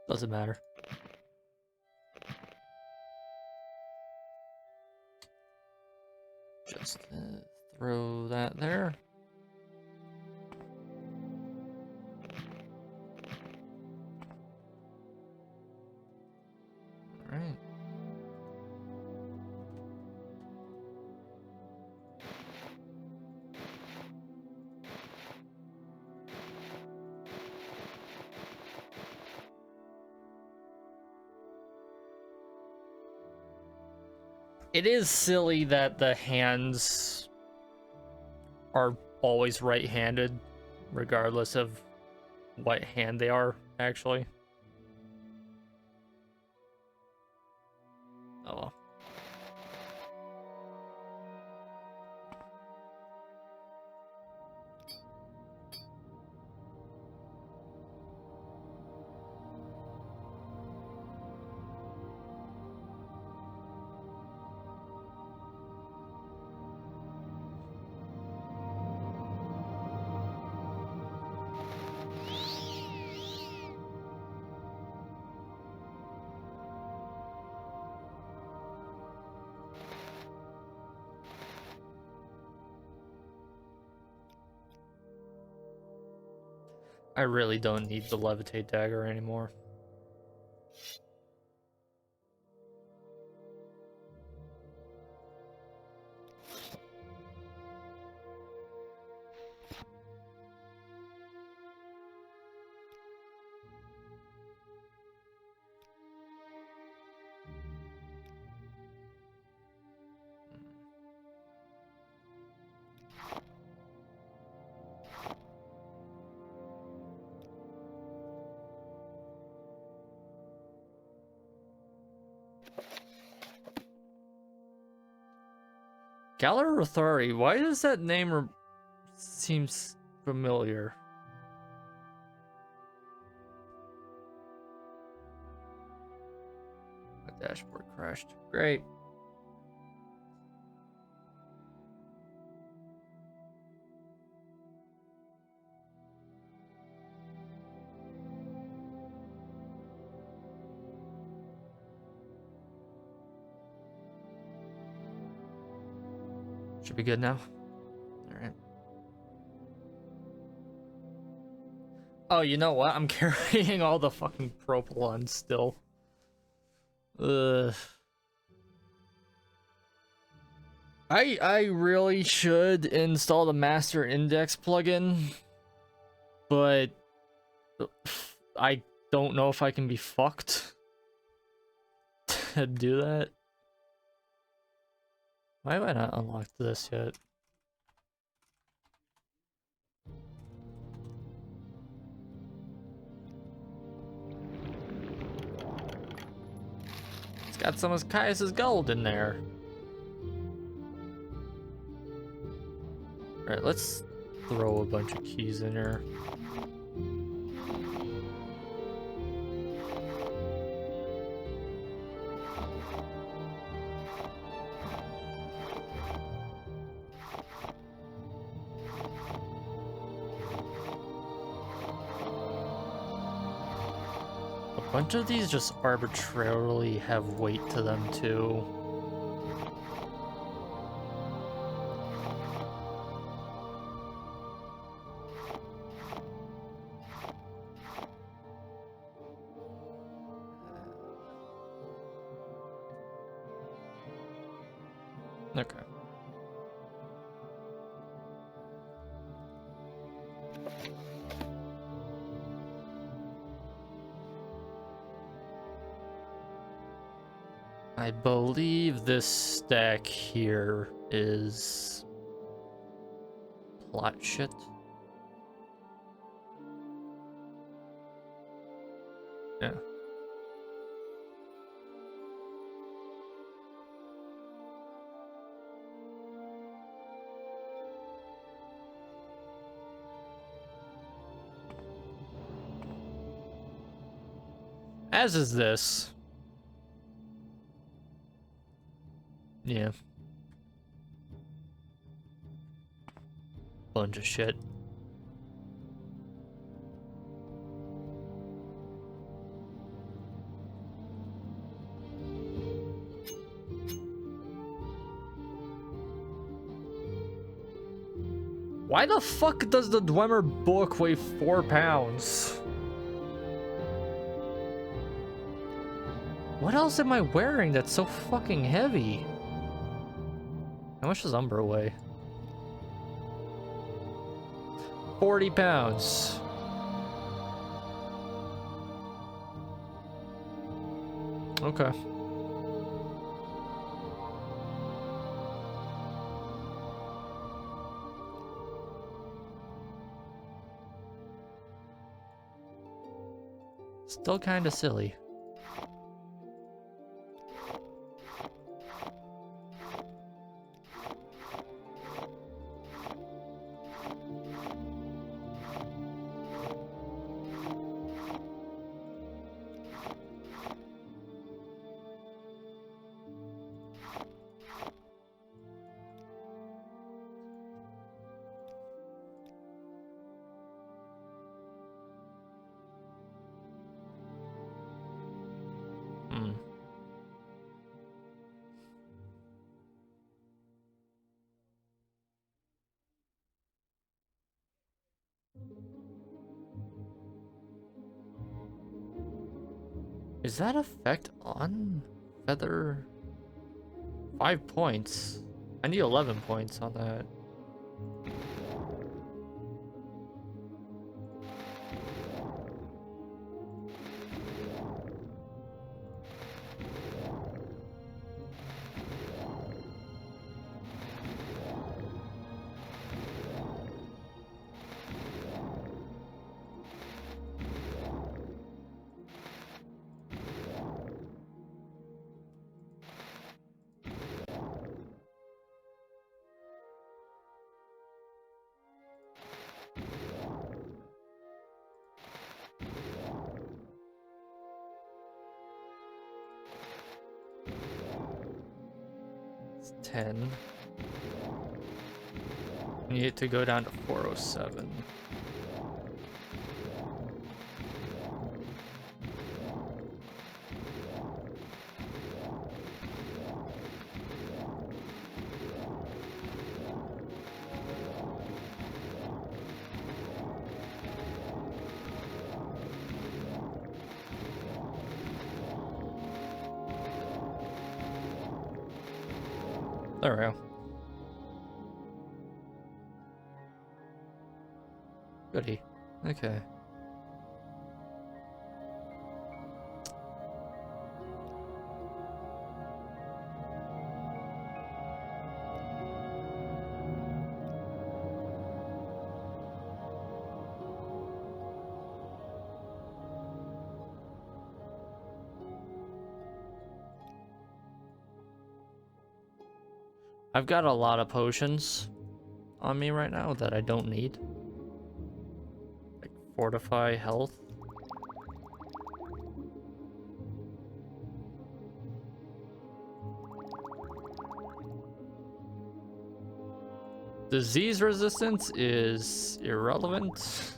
Doesn't matter. Just throw that there. Alright. It is silly that the hands are always right-handed, regardless of what hand they are, actually. Oh well. I really don't need the levitate dagger anymore. Galarathari, why does that name seems familiar? My dashboard crashed. Great. Should be good now. All right. Oh, you know what? I'm carrying all the fucking propylon still. Ugh. I really should install the master index plugin, but I don't know if I can be fucked to do that. Why have I not unlocked this yet? It's got some of Caius's gold in there. Alright, let's throw a bunch of keys in here. Bunch of these just arbitrarily have weight to them too. Okay. I believe this stack here is plot shit. Yeah. As is this. Yeah. Bunch of shit. Why the fuck does the Dwemer book weigh 4 pounds? What else am I wearing that's so fucking heavy? How much does Umbra weigh? 40 pounds. Okay. Still kind of silly. Is that effect on feather? 5 points. I need 11 points on that. It's 10. Need it to go down to 407. There we go. Goody. Okay. I've got a lot of potions on me right now that I don't need. Like fortify health. Disease resistance is irrelevant.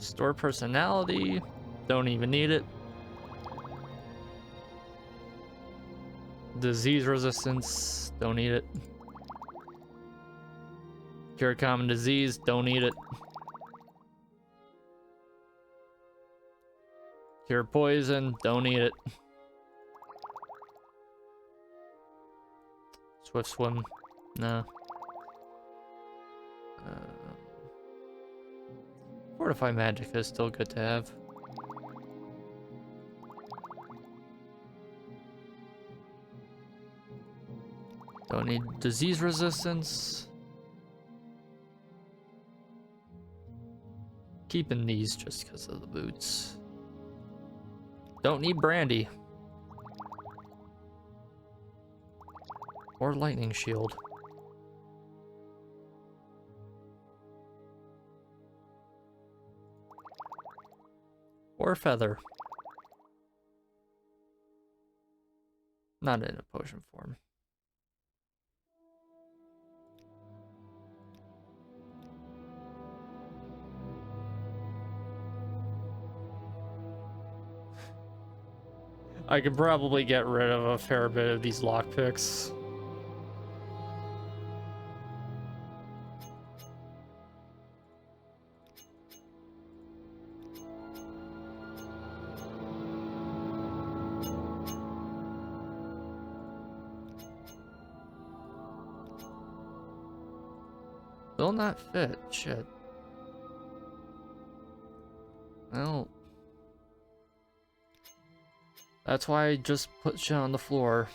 Store personality. Don't even need it. Disease resistance. Don't need it. Cure common disease. Don't need it. Cure poison. Don't need it. Swift swim. No. Fortify magic is still good to have. Don't need disease resistance. Keeping these just because of the boots. Don't need brandy. Or lightning shield. Or feather. Not in a potion form. I could probably get rid of a fair bit of these lockpicks. Will not fit. Shit. Well, that's why I just put shit on the floor.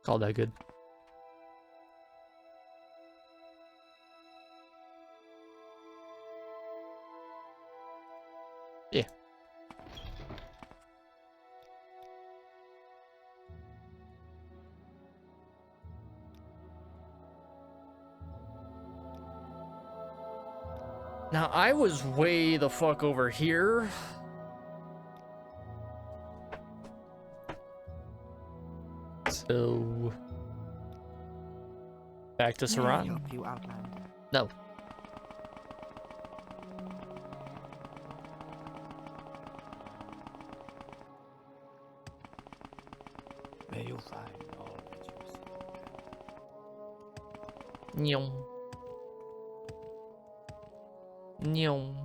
Call that good. Yeah. Now I was way the fuck over here. So back to May I Saran. help you, Outlander? No. May you find all that you seek. Nyong. Nyong.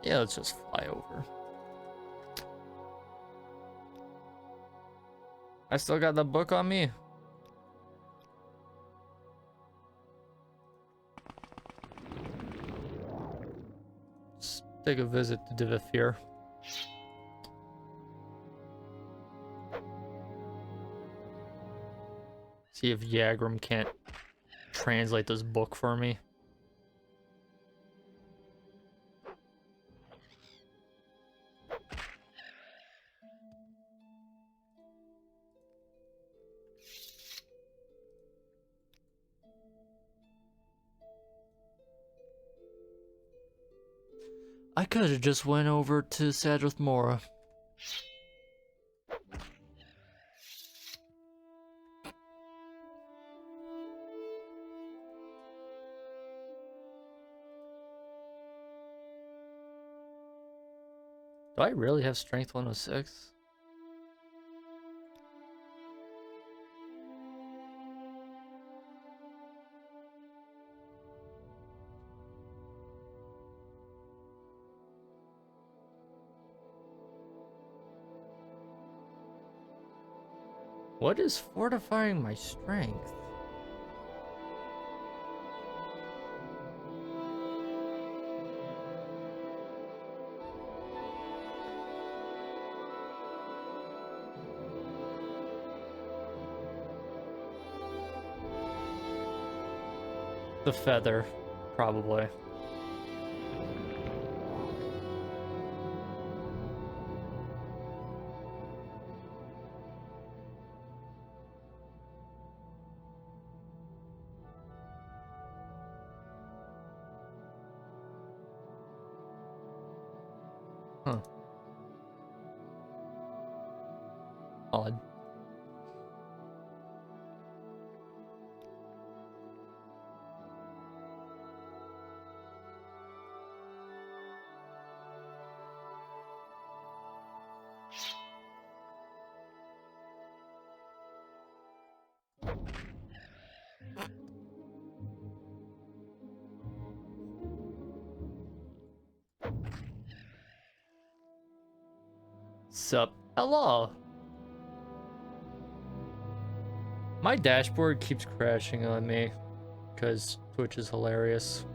Yeah, let's just fly over. I still got the book on me. Let's take a visit to Divifir. See if Yagram can't translate this book for me. I could have just went over to Sadrith Mora. Do I really have strength 106? What is fortifying my strength? The feather, probably. Huh. Odd. Sup? Hello. My dashboard keeps crashing on me because Twitch is hilarious.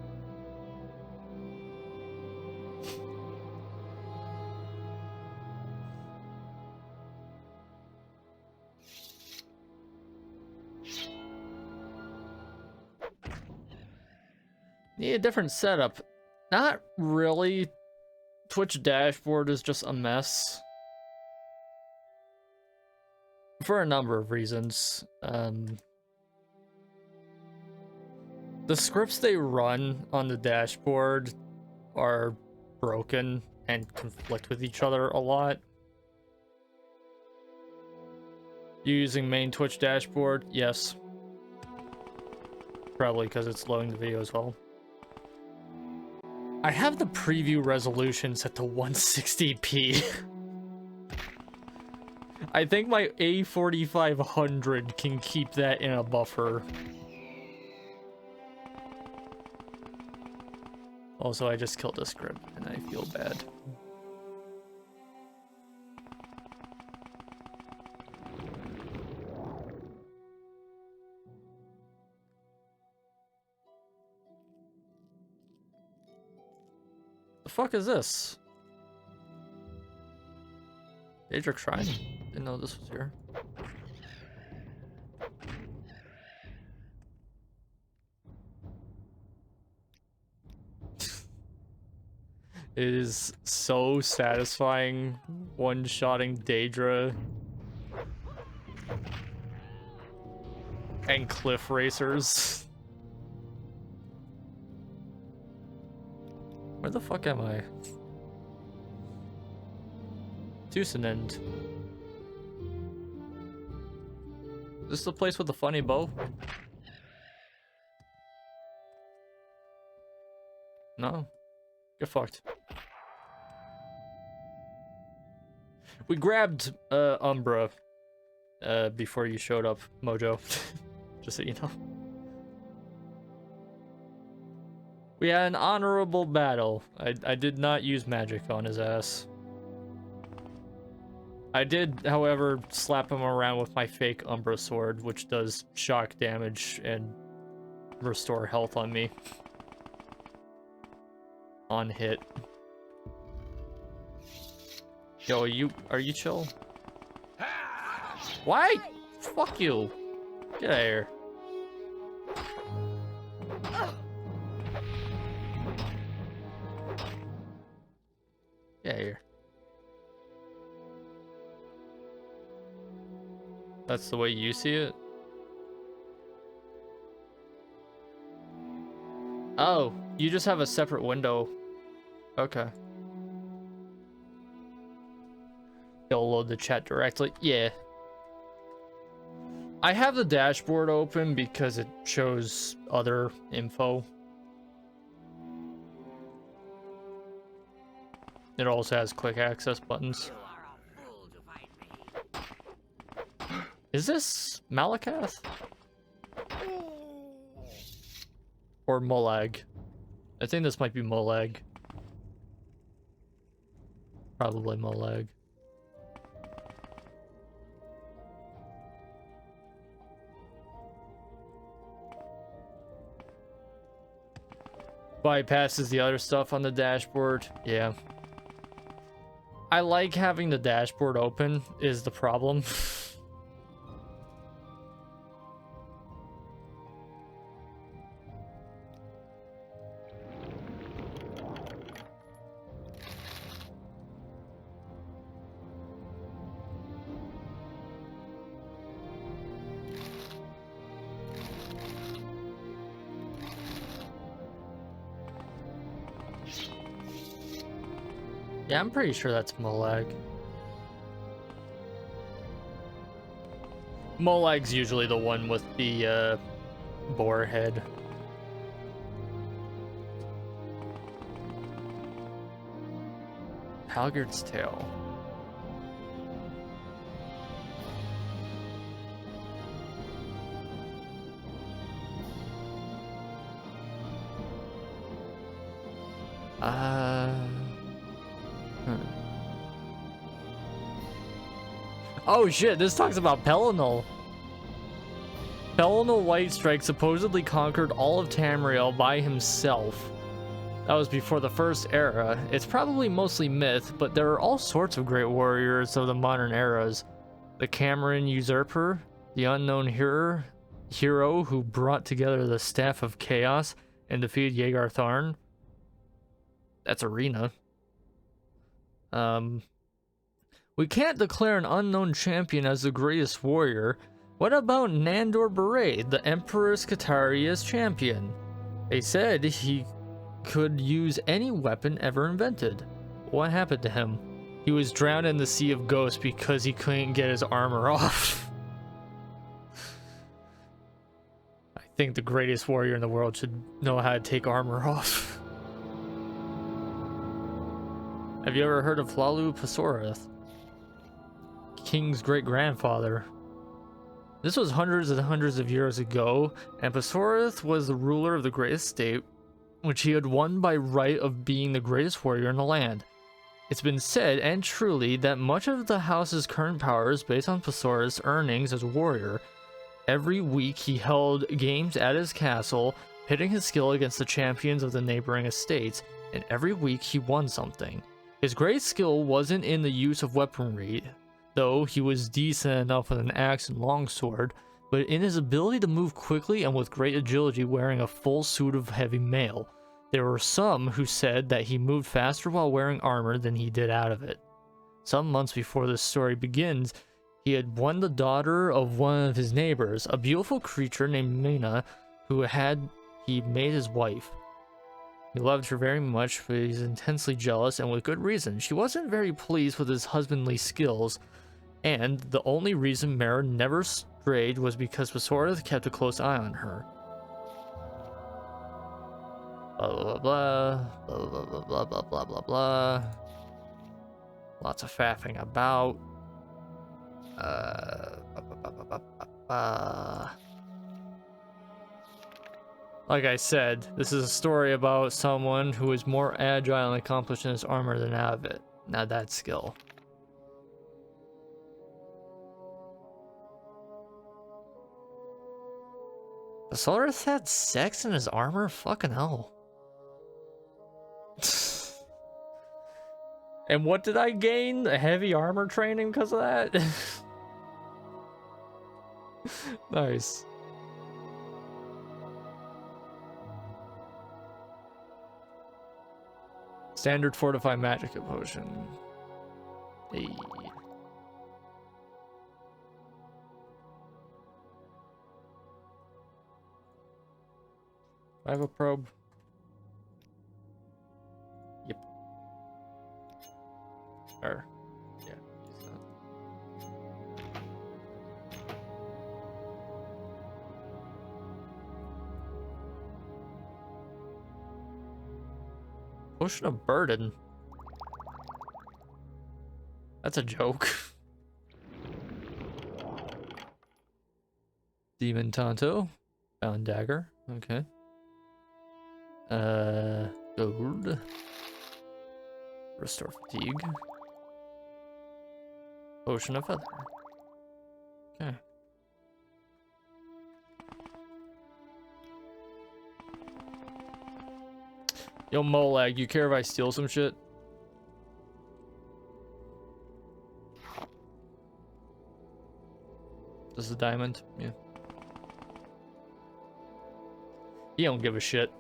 Need a different setup. Not really. Twitch dashboard is just a mess. For a number of reasons. The scripts they run on the dashboard are broken and conflict with each other a lot. You using main Twitch dashboard? Yes. Probably because it's loading the video as well. I have the preview resolution set to 160p. I think my A4500 can keep that in a buffer. Also, I just killed a script and I feel bad. The fuck is this? Daedric Shrine? Didn't know this was here. It is so satisfying one-shotting Daedra and cliff racers. Where the fuck am I? Tusenend. Is this the place with the funny bow? No. Get fucked. We grabbed Umbra before you showed up, Mojo. Just so you know. We had an honorable battle. I did not use magic on his ass. I did, however, slap him around with my fake Umbra sword, which does shock damage and restore health on me. On hit. Yo, are you chill? Why? Fuck you. Get out of here. Get out of here. That's the way you see it? Oh, you just have a separate window. Okay. They'll load the chat directly. Yeah. I have the dashboard open because it shows other info. It also has quick access buttons. Is this Malakath? Or Molag? I think this might be Molag. Probably Molag. Bypasses the other stuff on the dashboard. Yeah. I like having the dashboard open is the problem. Yeah, I'm pretty sure that's Molag. Molag's usually the one with the boar head. Halgard's tail. Oh shit, this talks about Pelennor. Pelennor Whitestrike supposedly conquered all of Tamriel by himself. That was before the First Era. It's probably mostly myth, but there are all sorts of great warriors of the modern eras. The Cameron Usurper, the Unknown Hero who brought together the Staff of Chaos and defeated Yeagar Tharn. That's Arena. We can't declare an unknown champion as the greatest warrior. What about Nandor Beret, the Emperor Skitaria's champion? They said he could use any weapon ever invented. What happened to him? He was drowned in the Sea of Ghosts because he couldn't get his armor off. I think the greatest warrior in the world should know how to take armor off. Have you ever heard of Hlalu Pasoreth? King's great-grandfather. This was hundreds and hundreds of years ago, and Pasoreth was the ruler of the greatest state, which he had won by right of being the greatest warrior in the land. It's been said, and truly, that much of the house's current power is based on Pasoreth's earnings as a warrior. Every week he held games at his castle, pitting his skill against the champions of the neighboring estates, and every week he won something. His great skill wasn't in the use of weaponry, though he was decent enough with an axe and longsword, but in his ability to move quickly and with great agility wearing a full suit of heavy mail. There were some who said that he moved faster while wearing armor than he did out of it. Some months before this story begins, he had won the daughter of one of his neighbors, a beautiful creature named Mina, who he made his wife. He loved her very much, but he's intensely jealous, and with good reason. She wasn't very pleased with his husbandly skills, and the only reason Mara never strayed was because Pasoreth kept a close eye on her. Blah blah blah blah blah blah blah blah blah blah. Lots of faffing about. Like I said, this is a story about someone who is more agile and accomplished in his armor than out of it. Now that's skill. Pasoreth had sex in his armor? Fucking hell. And what did I gain? A heavy armor training because of that? Nice. Standard fortified magic potion. Hey. I have a probe. Yep. Or, yeah. Use that. Potion of burden. That's a joke. Demon Tonto. Bound dagger. Okay. Gold. Restore fatigue. Potion of feather. Okay. Yo, Molag, you care if I steal some shit? This is a diamond? Yeah. He don't give a shit.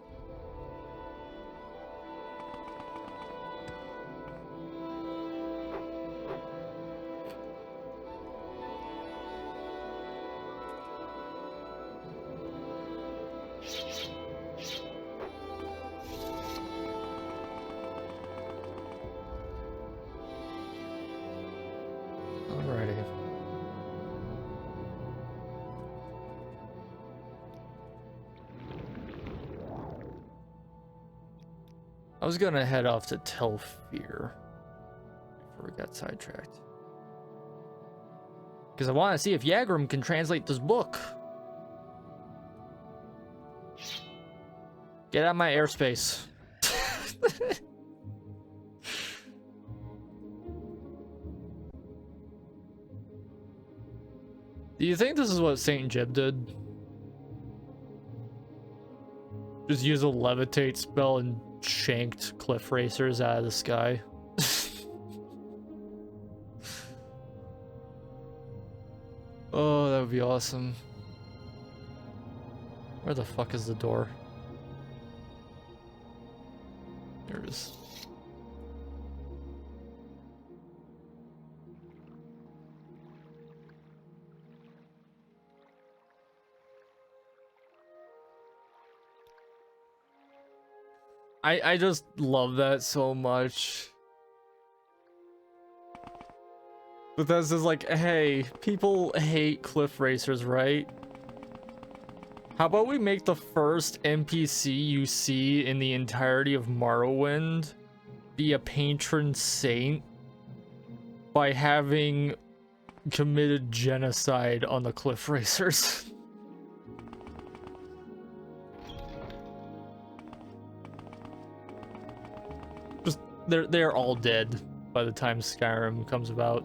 I was gonna head off to Telfear before we got sidetracked. Because I want to see if Yagram can translate this book. Get out of my airspace. Do you think this is what Saint Jib did? Just use a levitate spell and shanked cliff racers out of the sky? Oh, that would be awesome. Where the fuck is the door? There it is. I just love that so much. But that's just like, hey, people hate cliff racers, right? How about we make the first NPC you see in the entirety of Morrowind be a patron saint by having committed genocide on the cliff racers? Just they're all dead by the time Skyrim comes about.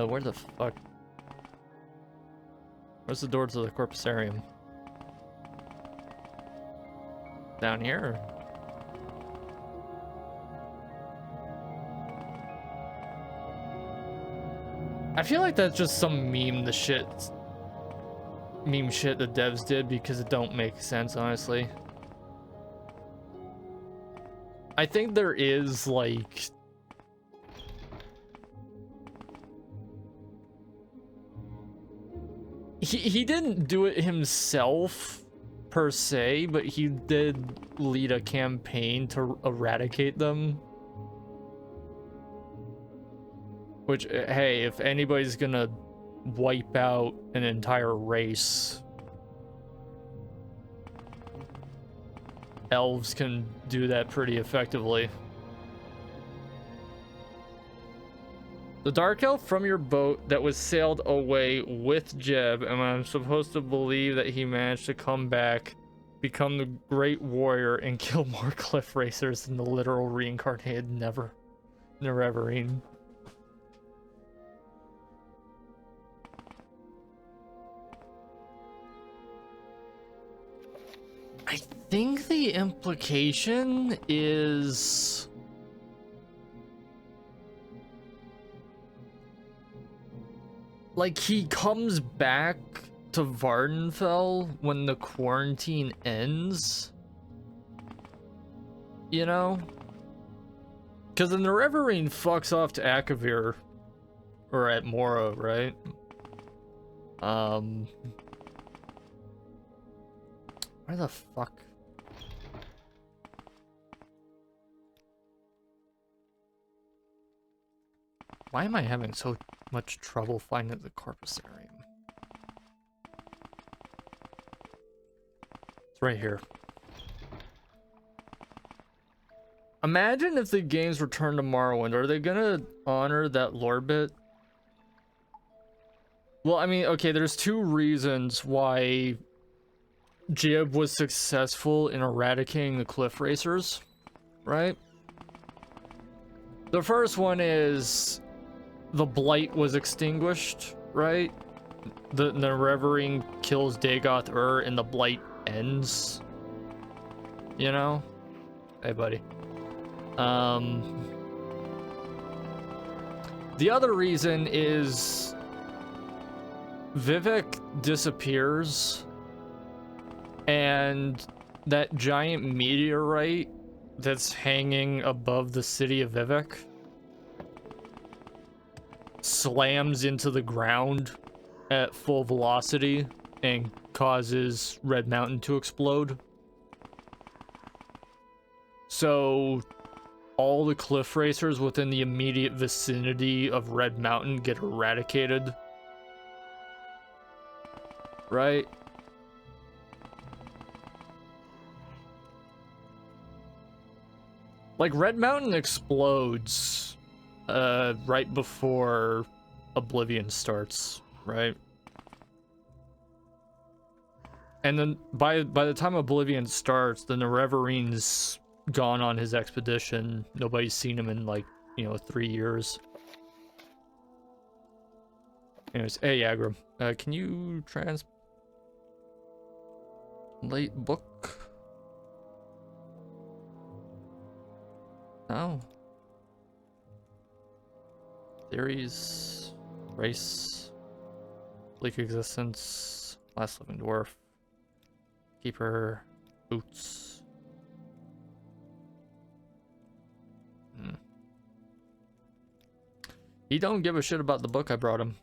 Where the fuck? Where's the door to the Corpusarium? Down here? I feel like that's just some meme shit the devs did because it don't make sense, honestly. I think there is like he didn't do it himself per se, but he did lead a campaign to eradicate them. Which, hey, if anybody's gonna wipe out an entire race, elves can do that pretty effectively. The Dark Elf from your boat that was sailed away with Jeb, and I'm supposed to believe that he managed to come back, become the great warrior, and kill more cliff racers than the literal reincarnated Nerevarine. I think the implication is like he comes back to Vardenfell when the quarantine ends, you know? Because the Nerevarine fucks off to Akavir, or at Morrowind, right? Where the fuck? Why am I having so much trouble finding the Corpusarium? It's right here. Imagine if the games return to Morrowind. Are they gonna honor that lore bit? Well, I mean, okay, there's two reasons why Jib was successful in eradicating the cliff racers, right? The first one is the blight was extinguished, right? The Nerevarine kills Dagoth and the blight ends. You know? Hey, buddy. The other reason is Vivek disappears, and that giant meteorite that's hanging above the city of Vivek slams into the ground at full velocity and causes Red Mountain to explode. So all the cliff racers within the immediate vicinity of Red Mountain get eradicated. right? Like, Red Mountain explodes right before Oblivion starts, right? And then by the time Oblivion starts, the Nerevarin's gone on his expedition. Nobody's seen him in, like, 3 years. Anyways, hey, Agram, can you translate book? No. Theories, race, bleak existence, last living dwarf, keeper, boots. He don't give a shit about the book I brought him.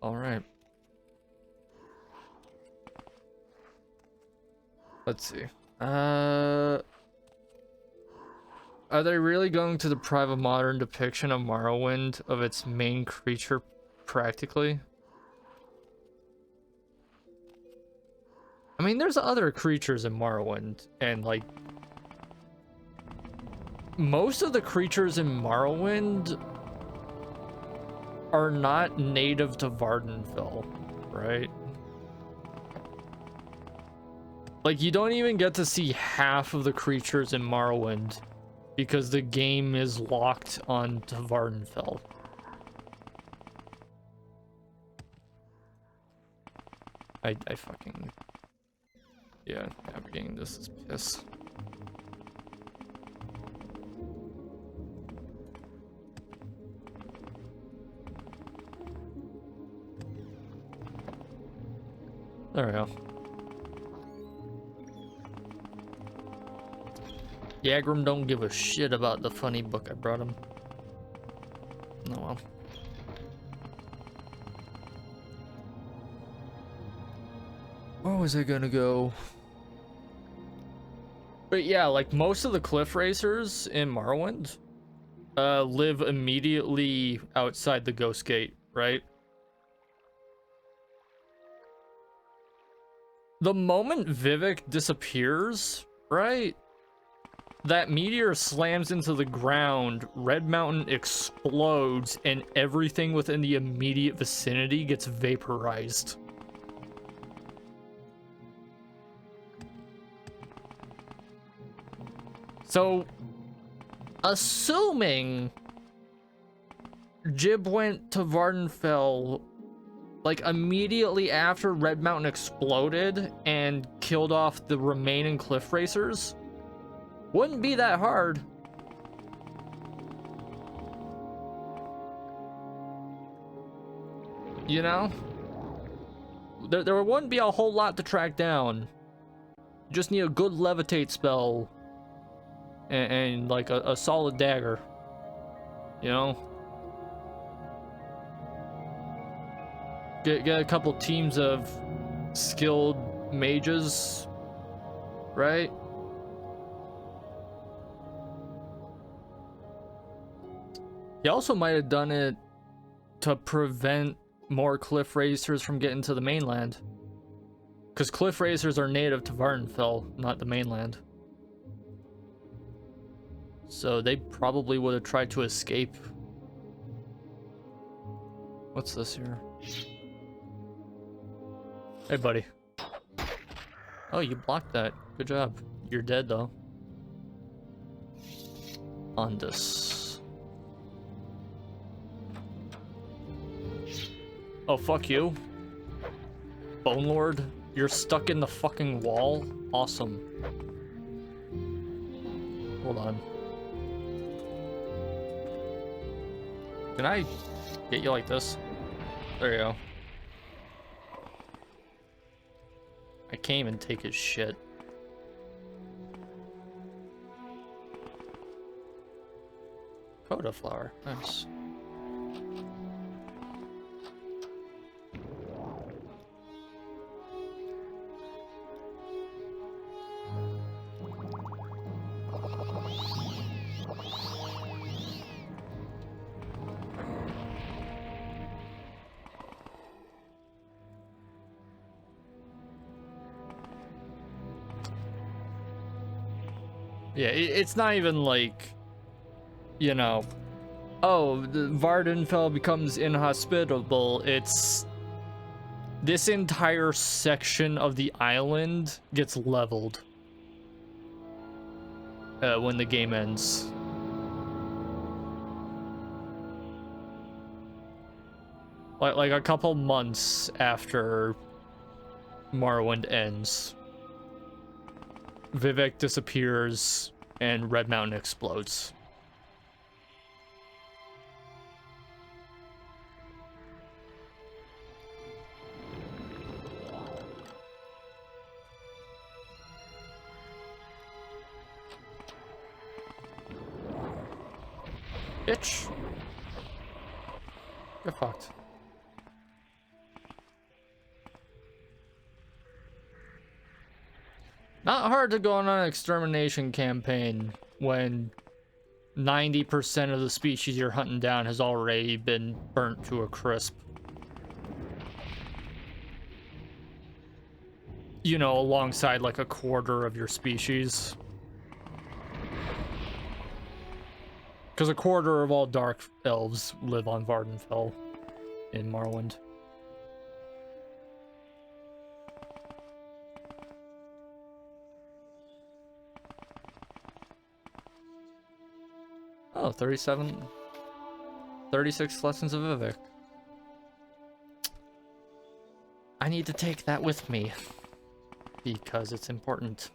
All right. Let's see. Are they really going to deprive a modern depiction of Morrowind of its main creature practically? I mean, there's other creatures in Morrowind, and like most of the creatures in Morrowind are not native to Vardenfell, right? Like, you don't even get to see half of the creatures in Morrowind because the game is locked onto Vardenfell. I fucking... Yeah, navigating this is piss. There we go. Yagram don't give a shit about the funny book I brought him. Oh well. Where was I gonna go? But yeah, like most of the cliff racers in Morrowind live immediately outside the Ghost Gate, right? The moment Vivek disappears, right? That meteor slams into the ground, Red Mountain explodes, and everything within the immediate vicinity gets vaporized. So, assuming Jib went to Vardenfell like immediately after Red Mountain exploded and killed off the remaining cliff racers, wouldn't be that hard. You know? There wouldn't be a whole lot to track down. You just need a good levitate spell and like a solid dagger. You know? Get a couple teams of skilled mages, right? He also might have done it to prevent more cliff racers from getting to the mainland. Because cliff racers are native to Vardenfell, not the mainland. So they probably would have tried to escape. What's this here? Hey, buddy. Oh, you blocked that. Good job. You're dead, though. On this. Oh, fuck you. Bone Lord, you're stuck in the fucking wall? Awesome. Hold on. Can I get you like this? There you go. I can't even take his shit. Coda flower. Nice. Yeah, it's not even like, you know, oh, the Vardenfell becomes inhospitable. It's this entire section of the island gets leveled when the game ends. Like a couple months after Morrowind ends, Vivek disappears and Red Mountain explodes. Bitch. Get fucked. Not hard to go on an extermination campaign when 90% of the species you're hunting down has already been burnt to a crisp. You know, alongside like a quarter of your species. Because a quarter of all dark elves live on Vardenfell in Morrowind. Oh, 36 lessons of Vivek. I need to take that with me because it's important.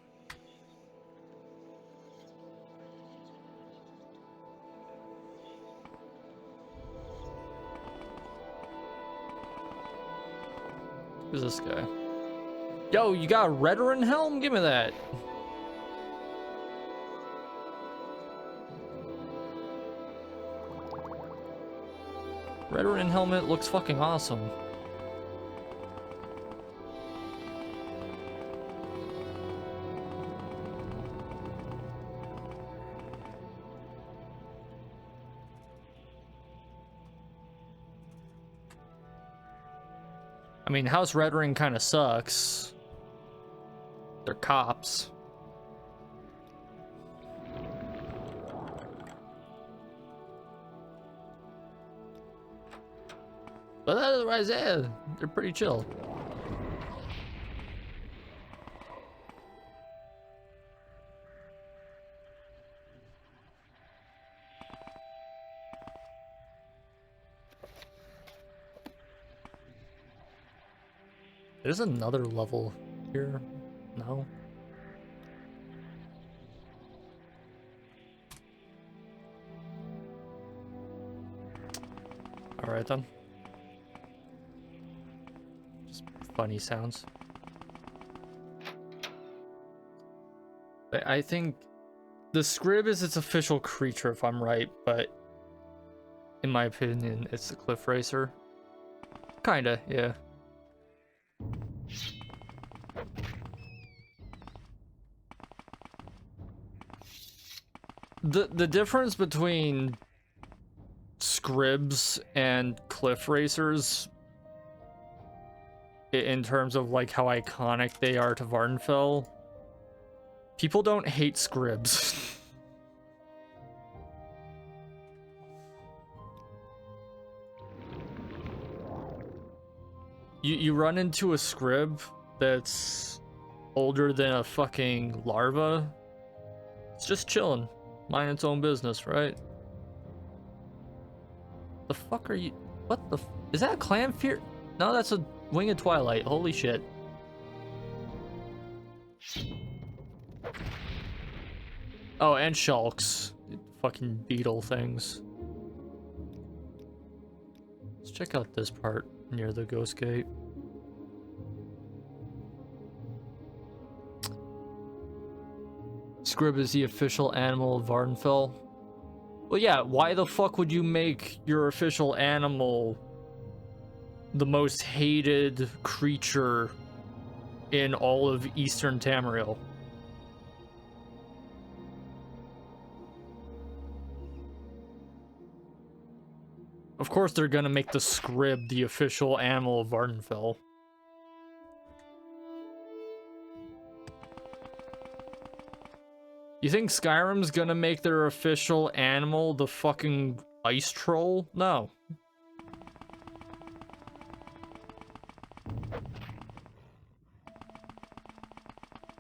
Who's this guy? Yo, you got a Redoran helm? Give me that. Redoran helmet looks fucking awesome. I mean, House Redoran kind of sucks. They're cops. But otherwise, yeah, they're pretty chill. There's another level here. No? Alright then. Just funny sounds. I think the Scrib is its official creature, if I'm right, but in my opinion, it's the Cliff Racer. Kinda, yeah. The difference between Scribs and Cliff Racers in terms of like how iconic they are to Vardenfell, people don't hate Scribs. You run into a Scrib that's older than a fucking larva, it's just chilling. Mind its own business, right? The fuck are you? What the? Is that a Clamfear? No, that's a Wing of Twilight. Holy shit. Oh, and Shulks. Fucking beetle things. Let's check out this part near the Ghost Gate. Scrib is the official animal of Vardenfell. Well, yeah, why the fuck would you make your official animal the most hated creature in all of Eastern Tamriel? Of course they're gonna make the Scrib the official animal of Vardenfell. You think Skyrim's gonna make their official animal the fucking ice troll? No.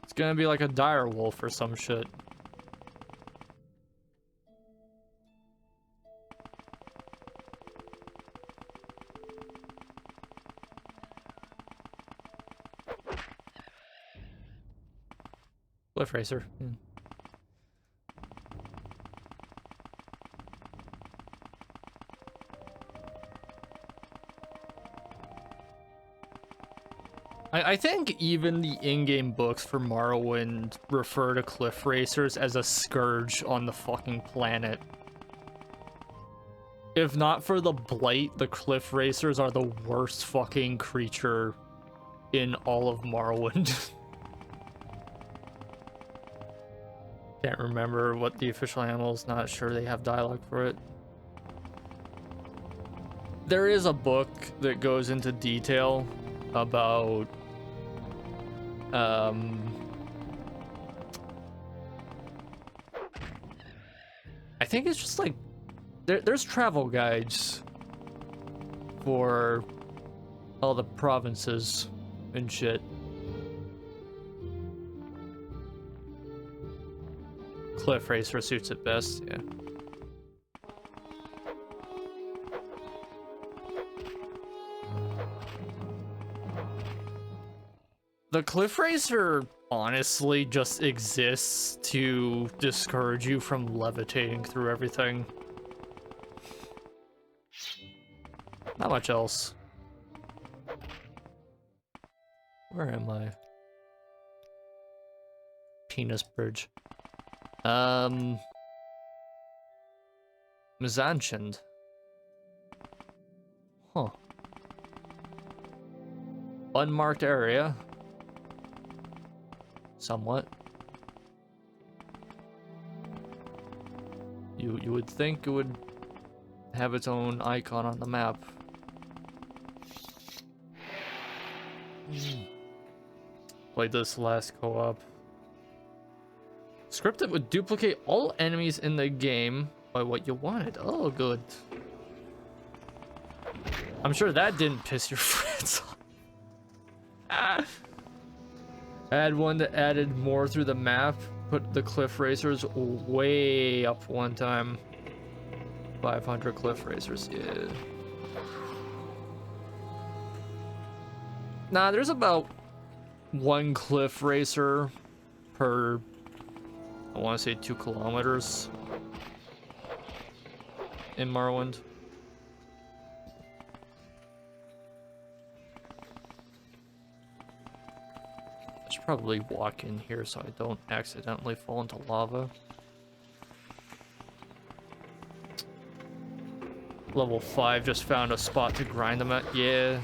It's gonna be like a dire wolf or some shit. Cliff Racer. I think even the in-game books for Morrowind refer to cliff racers as a scourge on the fucking planet. If not for the blight, the cliff racers are the worst fucking creature in all of Morrowind. Can't remember what the official animal is, not sure they have dialogue for it. There is a book that goes into detail about I think it's just like there's travel guides for all the provinces and shit. Cliff Racer suits it best, yeah. The Cliff Racer honestly just exists to discourage you from levitating through everything. Not much else. Where am I? Penis Bridge. Mizanchand. Huh. Unmarked area. Somewhat. You would think it would have its own icon on the map. Played this last co-op. Script that would duplicate all enemies in the game by what you wanted. Oh, good. I'm sure that didn't piss your friends off. Add one that added more through the map. Put the cliff racers way up one time. 500 cliff racers, yeah. Nah, there's about one cliff racer per, I want to say 2 kilometers in Morrowind. I should probably walk in here so I don't accidentally fall into lava. Level 5 just found a spot to grind them at. Yeah.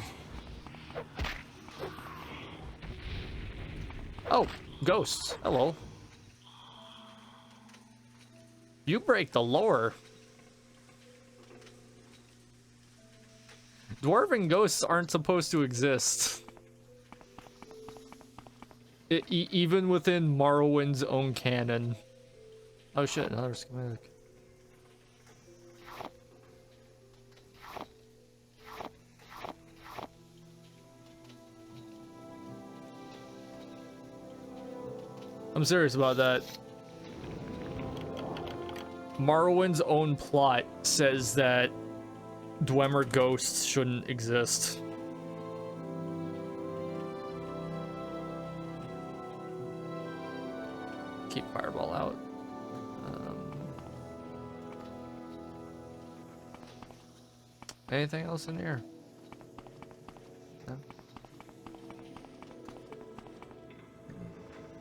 Oh, ghosts. Hello. You break the lore. Dwarven ghosts aren't supposed to exist. Even within Morrowind's own canon. Oh shit, another schematic. I'm serious about that. Morrowind's own plot says that Dwemer ghosts shouldn't exist. Keep fireball out. Anything else in here? No?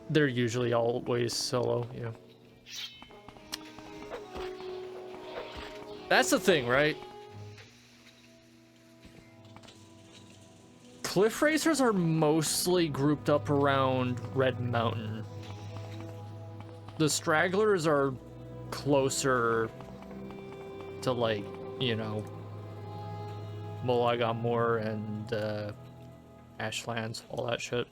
They're usually always solo, yeah. That's the thing, right? Cliff racers are mostly grouped up around Red Mountain. The stragglers are closer to, like, you know, Molag Amur and Ashlands, all that shit.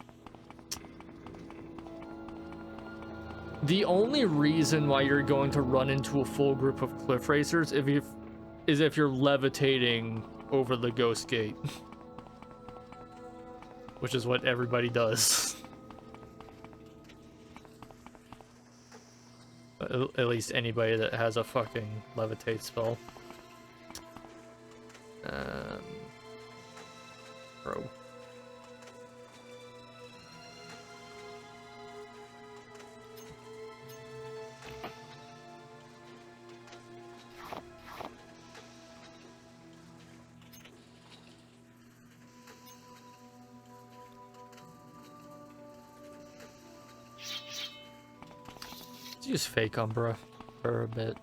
The only reason why you're going to run into a full group of cliff racers is if you're levitating over the ghost gate. Which is what everybody does. At least anybody that has a fucking levitate spell. Bro. Let's use fake Umbra for a bit.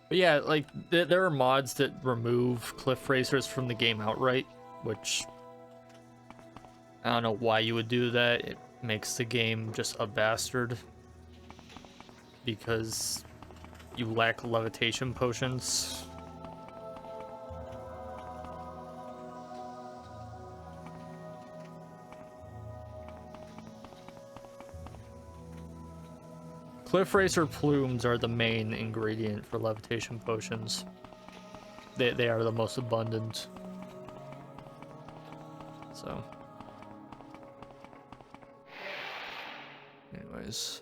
But yeah, like, there are mods that remove cliff racers from the game outright, which I don't know why you would do that. It makes the game just a bastard because you lack levitation potions. Cliff Racer plumes are the main ingredient for levitation potions. They are the most abundant. So. Anyways.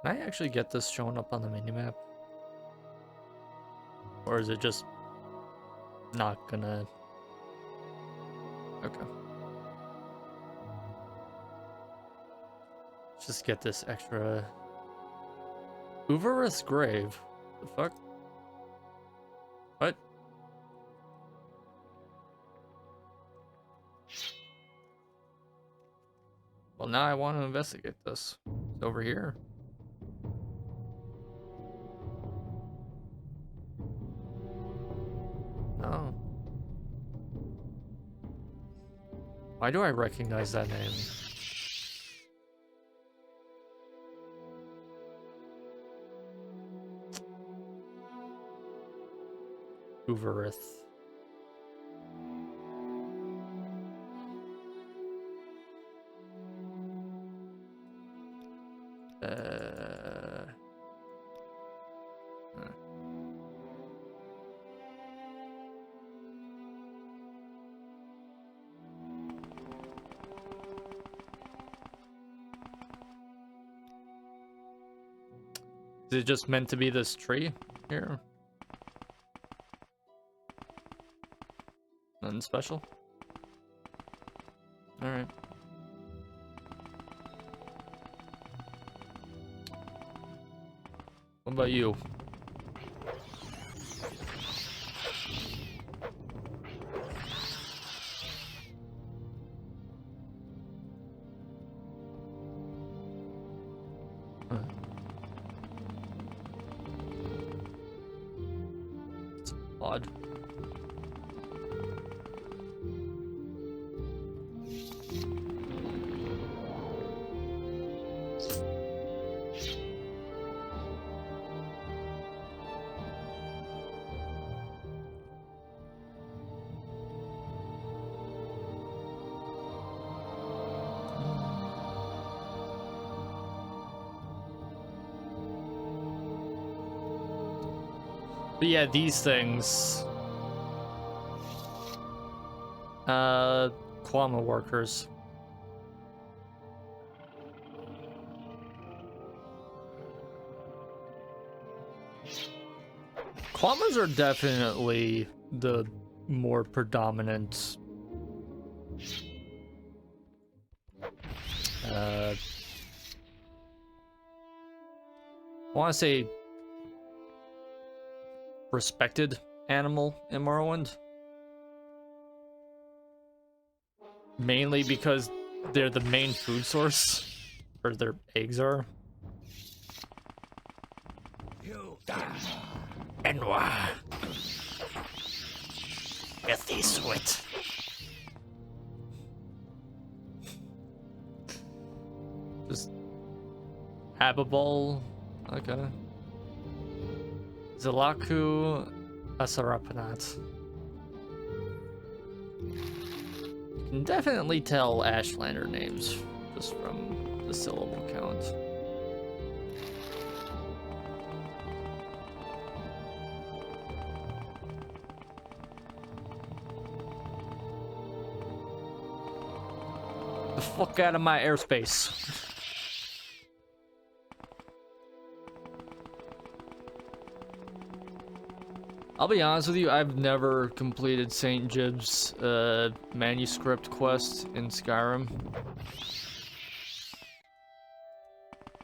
Can I actually get this showing up on the minimap? Or is it just not gonna... Okay. Let's just get this extra... Uvarith's grave? The fuck? What? Well, now I want to investigate this. It's over here. Oh. Why do I recognize that name? Uvarith. Is it just meant to be this tree here? Nothing special? Alright. What about you? It's odd. But yeah, these things. Kwama workers. Kwamas are definitely the more predominant I want to say respected animal in Morrowind. Mainly because they're the main food source, or their eggs are. Enwa. Filthy sweat. Ababol. Okay. Zalaku Asarapanat. You can definitely tell Ashlander names just from the syllable count. The fuck out of my airspace. I'll be honest with you, I've never completed St. Jib's manuscript quest in Skyrim.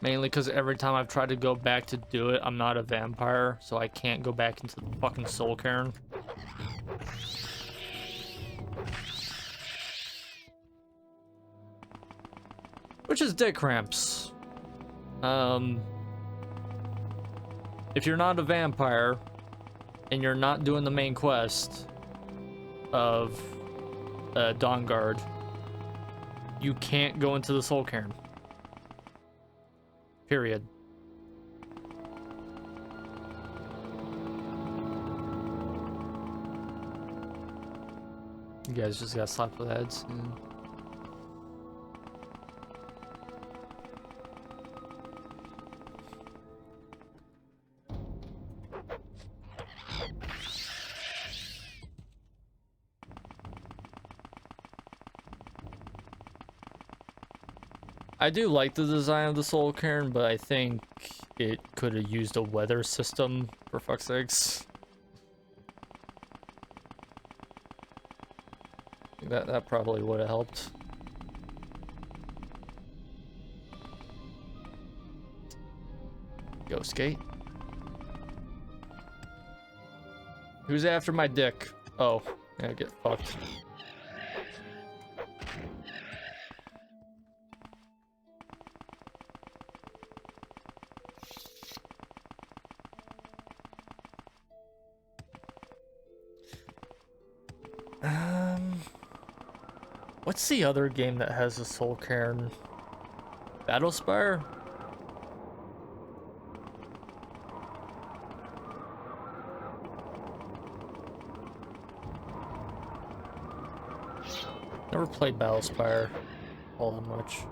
Mainly because every time I've tried to go back to do it, I'm not a vampire, so I can't go back into the fucking soul cairn. Which is dick cramps. If you're not a vampire, and you're not doing the main quest of Dawnguard, you can't go into the soul cairn. Period. You guys just got slapped with heads. Yeah. I do like the design of the soul cairn, but I think it could have used a weather system, for fuck's sakes. That probably would have helped. Go skate. Who's after my dick? Oh, yeah, get fucked. What's the other game that has a soul cairn? Battlespire? Never played Battlespire all that much.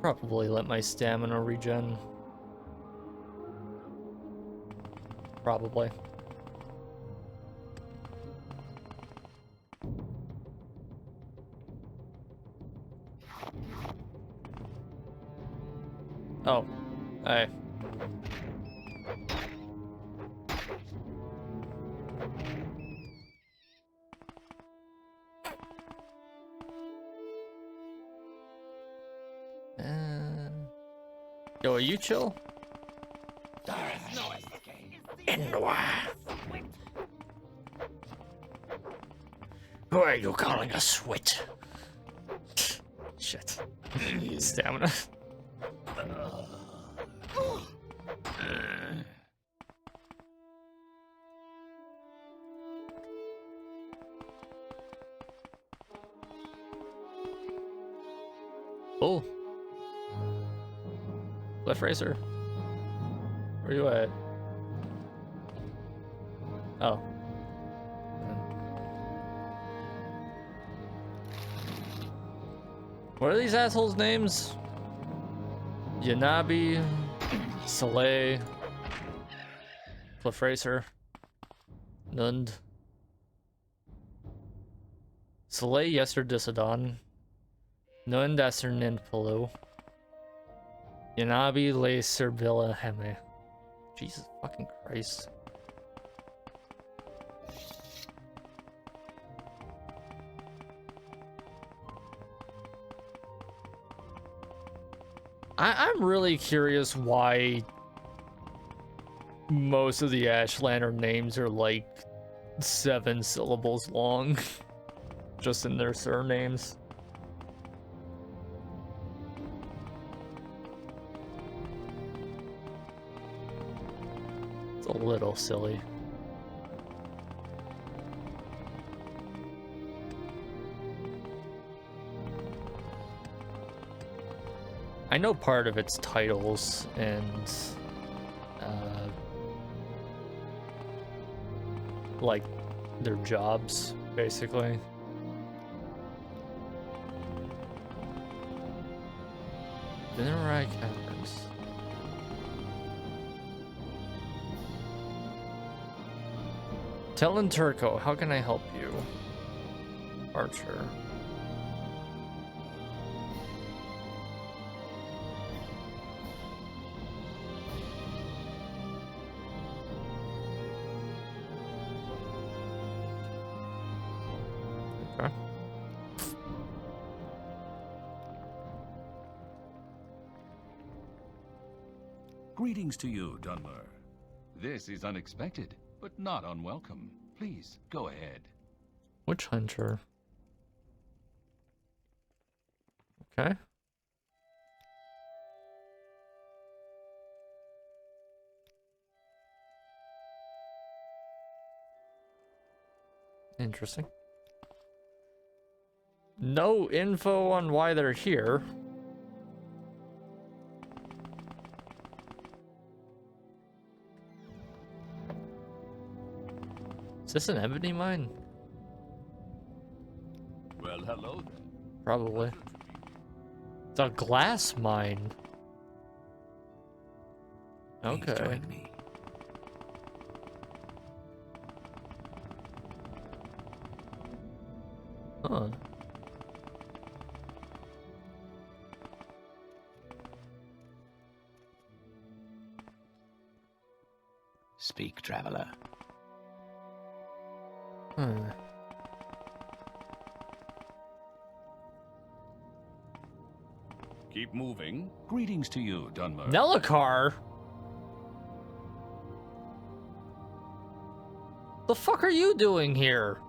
Probably let my stamina regen. Probably. Oh, hey. Yo, are you chill? There is no escape. Who are you calling a swit? Shit. Stamina. Oh. Cliff Racer. Where you at? Oh. What are these assholes' names? Yanabi, Soleil, Cliff Racer, Nund, Soleil Yester Disadon, Nund Esser Ninpalu, Yanabi Le Servilla Heme. Jesus fucking Christ. I'm really curious why most of the Ashlander names are like 7 syllables long, just in their surnames. little silly. I know part of it's titles and like their jobs, basically. Dinnerai Caverns. Tellin Turco, how can I help you? Archer. Okay. Greetings to you, Dunmer. This is unexpected, but not unwelcome. Please, go ahead. Witch Hunter. Okay. Interesting. No info on why they're here. Is this an ebony mine? Well, hello there. Probably. It's a glass mine. Please Okay. join me. Huh. Speak, traveler. Keep moving. Greetings to you, Dunmer. Nellikar? The fuck are you doing here?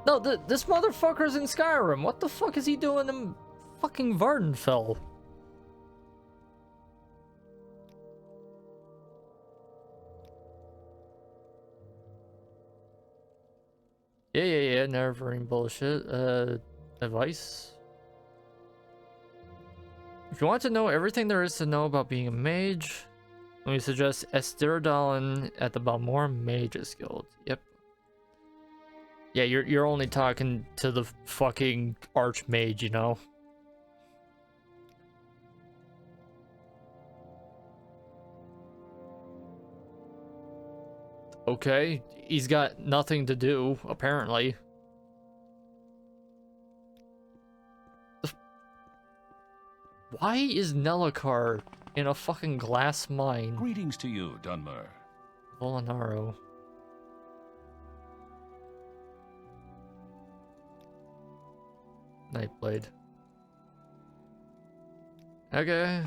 No, this motherfucker's in Skyrim. What the fuck is he doing in fucking Vardenfell? Yeah, Neverending bullshit. Advice? If you want to know everything there is to know about being a mage, let me suggest Esteradalin at the Balmora Mages Guild. Yep. Yeah, you're only talking to the fucking archmage, you know? Okay, he's got nothing to do, apparently. Why is Nellikar in a fucking glass mine? Greetings to you, Dunmer. Volinaro. Nightblade. Okay.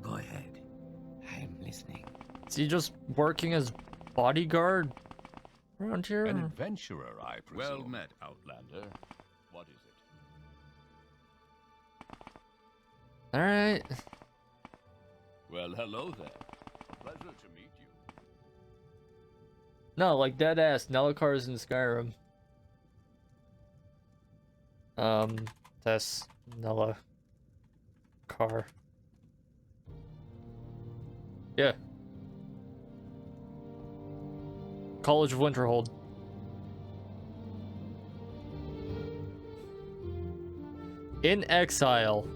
Go ahead. I'm listening. Is he just working as bodyguard around here? An adventurer, I presume. Well met, Outlander. What is it? Alright. Well, hello there. A pleasure to meet you. No, like dead ass. Nellikar's in Skyrim. That's Nellikar. Yeah. College of Winterhold. In exile.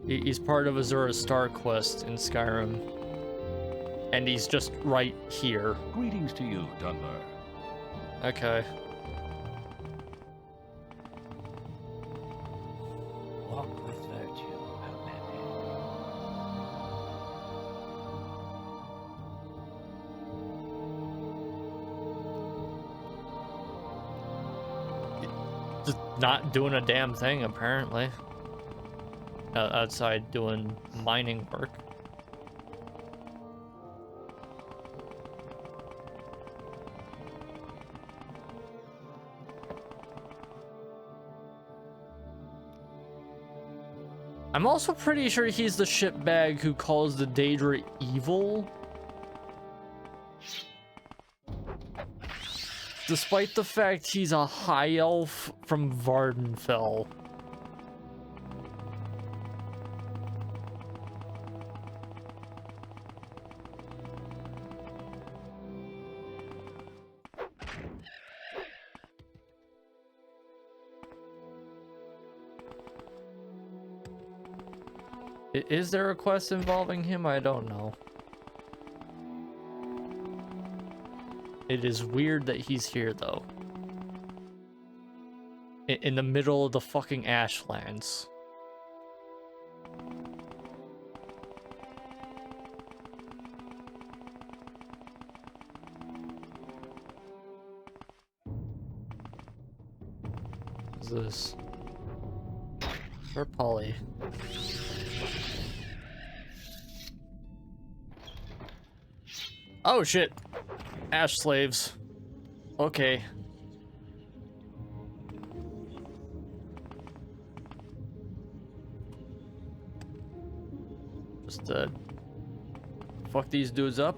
He's part of Azura's Star Quest in Skyrim. And he's just right here. Greetings to you, Dunmer. Okay. Walk with virtue, Outlander. Just not doing a damn thing, apparently. Outside doing mining work. I'm also pretty sure he's the shitbag who calls the Daedra evil. Despite the fact he's a high elf from Vardenfell. Is there a quest involving him? I don't know. It is weird that he's here, though. In the middle of the fucking Ashlands. What's this? Or Polly. Oh shit. Ash slaves. Okay. Just fuck these dudes up.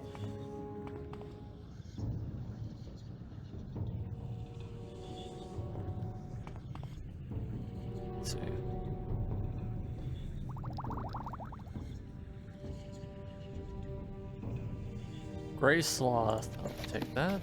Let's see. Gray sloth. I'll take that.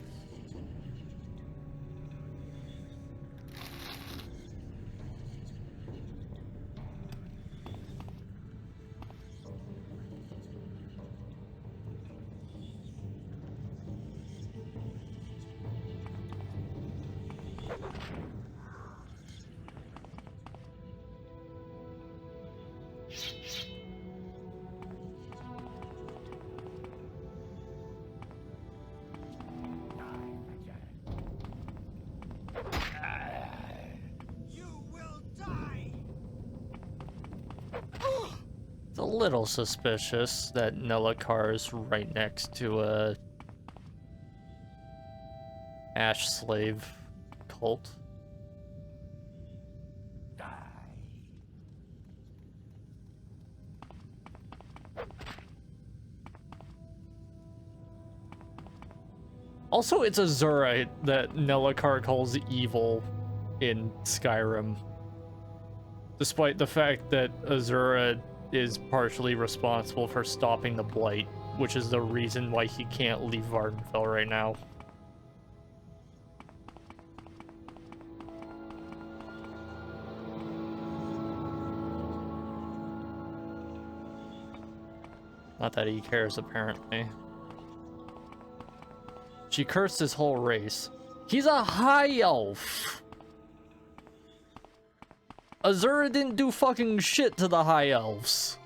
It's a little suspicious that Nelakar is right next to a Ash slave cult. Also, it's Azura that Nelakar calls evil in Skyrim. Despite the fact that Azura is partially responsible for stopping the Blight, which is the reason why he can't leave Vardenfell right now. Not that he cares, apparently. She cursed his whole race. He's a high elf! Azura didn't do fucking shit to the high elves.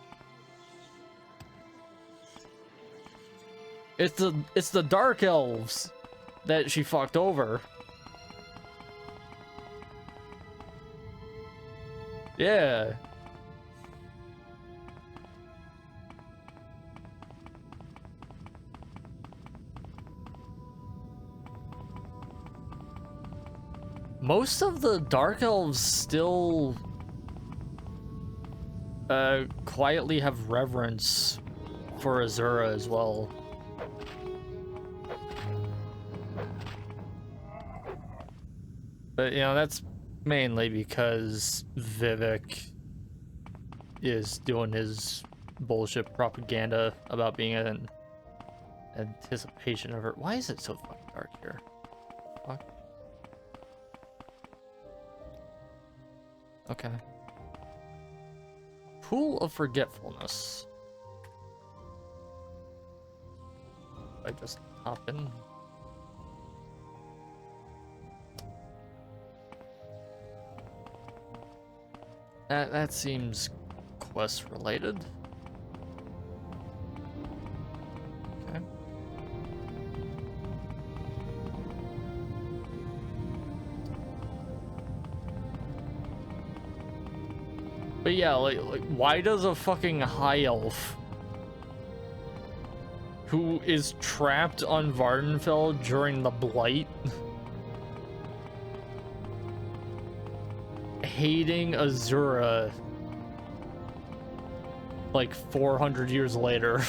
It's the dark elves that she fucked over. Yeah. Most of the Dark Elves still quietly have reverence for Azura as well. But, you know, that's mainly because Vivek is doing his bullshit propaganda about being an anticipation of her. Why is it so fucking dark here? Fuck. Okay. Pool of Forgetfulness. I just hop in. That seems quest related. Okay. But yeah, like why does a fucking high elf who is trapped on Vardenfell during the Blight hating Azura like 400 years later?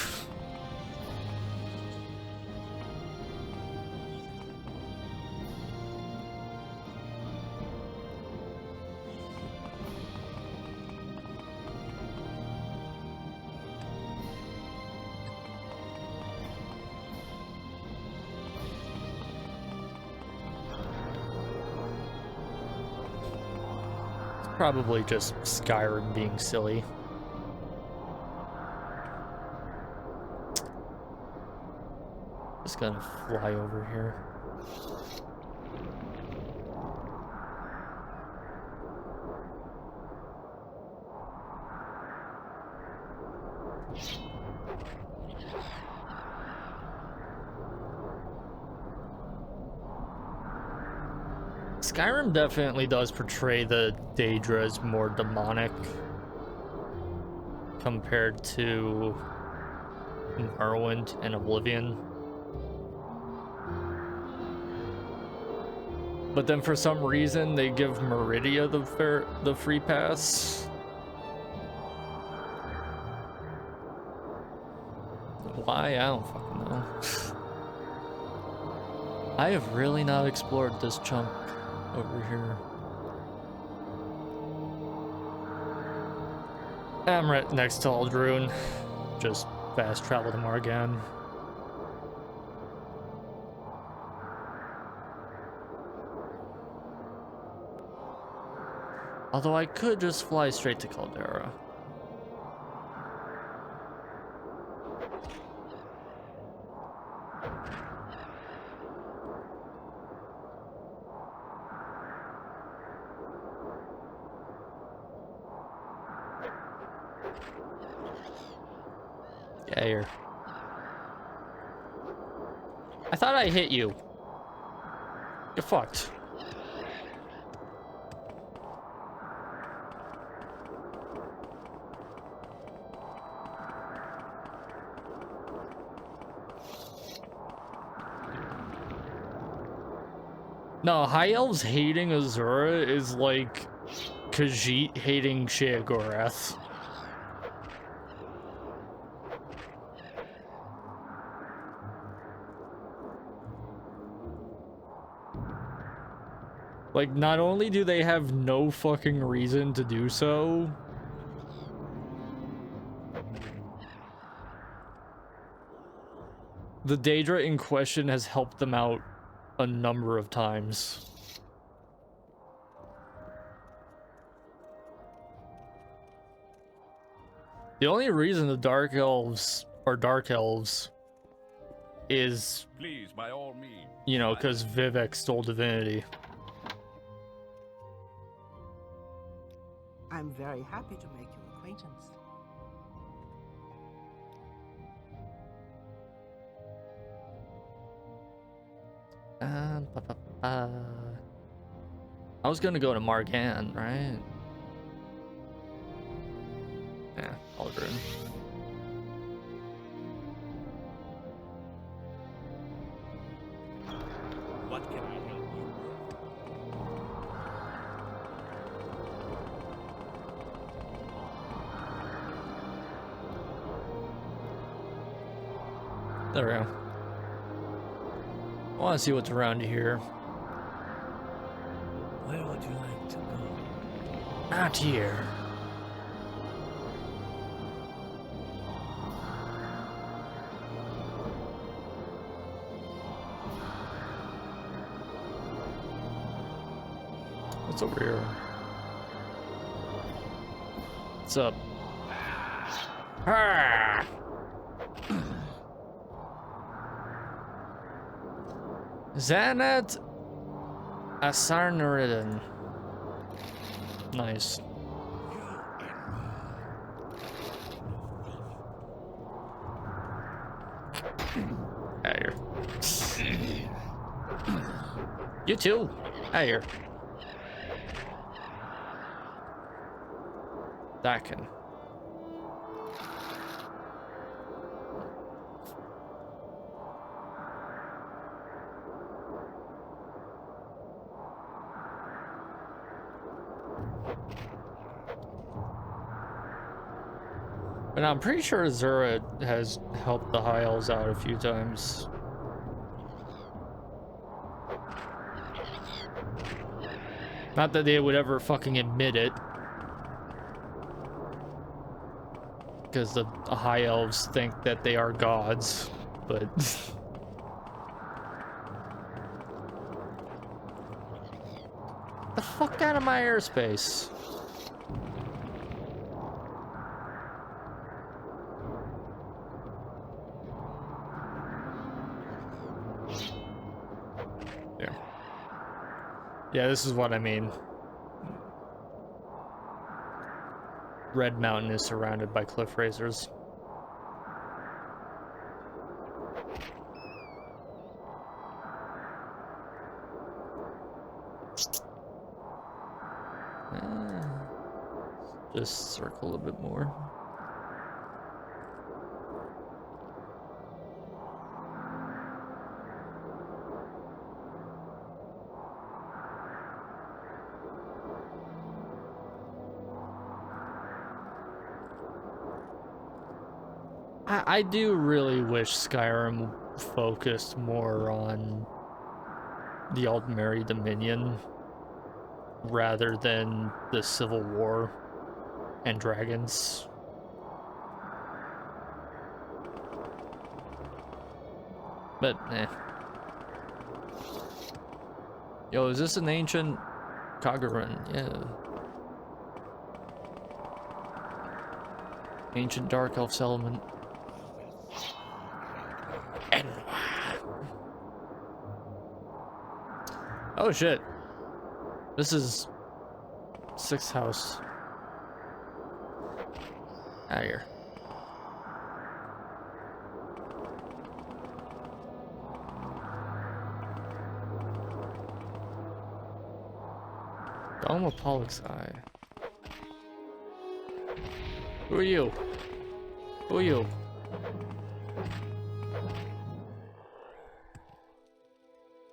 Probably just Skyrim being silly. Just gonna fly over here. Skyrim definitely does portray the Daedra as more demonic compared to Morrowind and Oblivion. But then for some reason they give Meridia the free pass. Why? I don't fucking know. I have really not explored this chunk over here. I'm right next to Aldrune. Just fast travel to Morgan. Although I could just fly straight to Caldera. Yeah, here. I thought I hit you. You're fucked. No, High Elves hating Azura is like Khajiit hating Sheogorath. Like, not only do they have no fucking reason to do so, the Daedra in question has helped them out a number of times. The only reason the Dark Elves are Dark Elves is, Please, by all means. you know, because Vivek stole divinity. I'm very happy to make your acquaintance. I was gonna go to Margan, right? Yeah, Aldrin. What can I help you with? There we go. I want to see what's around here. Where would you like to go? Not here. What's over here? What's up? Ah! Xanath Asarnaridin. Nice. Out here. You too. Out here. That can. But I'm pretty sure Zura has helped the High Elves out a few times. Not that they would ever fucking admit it. Because the High Elves think that they are gods, but... the fuck out of my airspace. Yeah, this is what I mean. Red Mountain is surrounded by cliff razors. Just circle a bit more. I do really wish Skyrim focused more on the Aldmeri Dominion rather than the Civil War and dragons. But, eh. Yo, is this an ancient Kagurun? Yeah. Ancient Dark Elf settlement. Oh shit. This is 6th house. Out of here. Dome of Pollux Eye. Who are you? Who are you?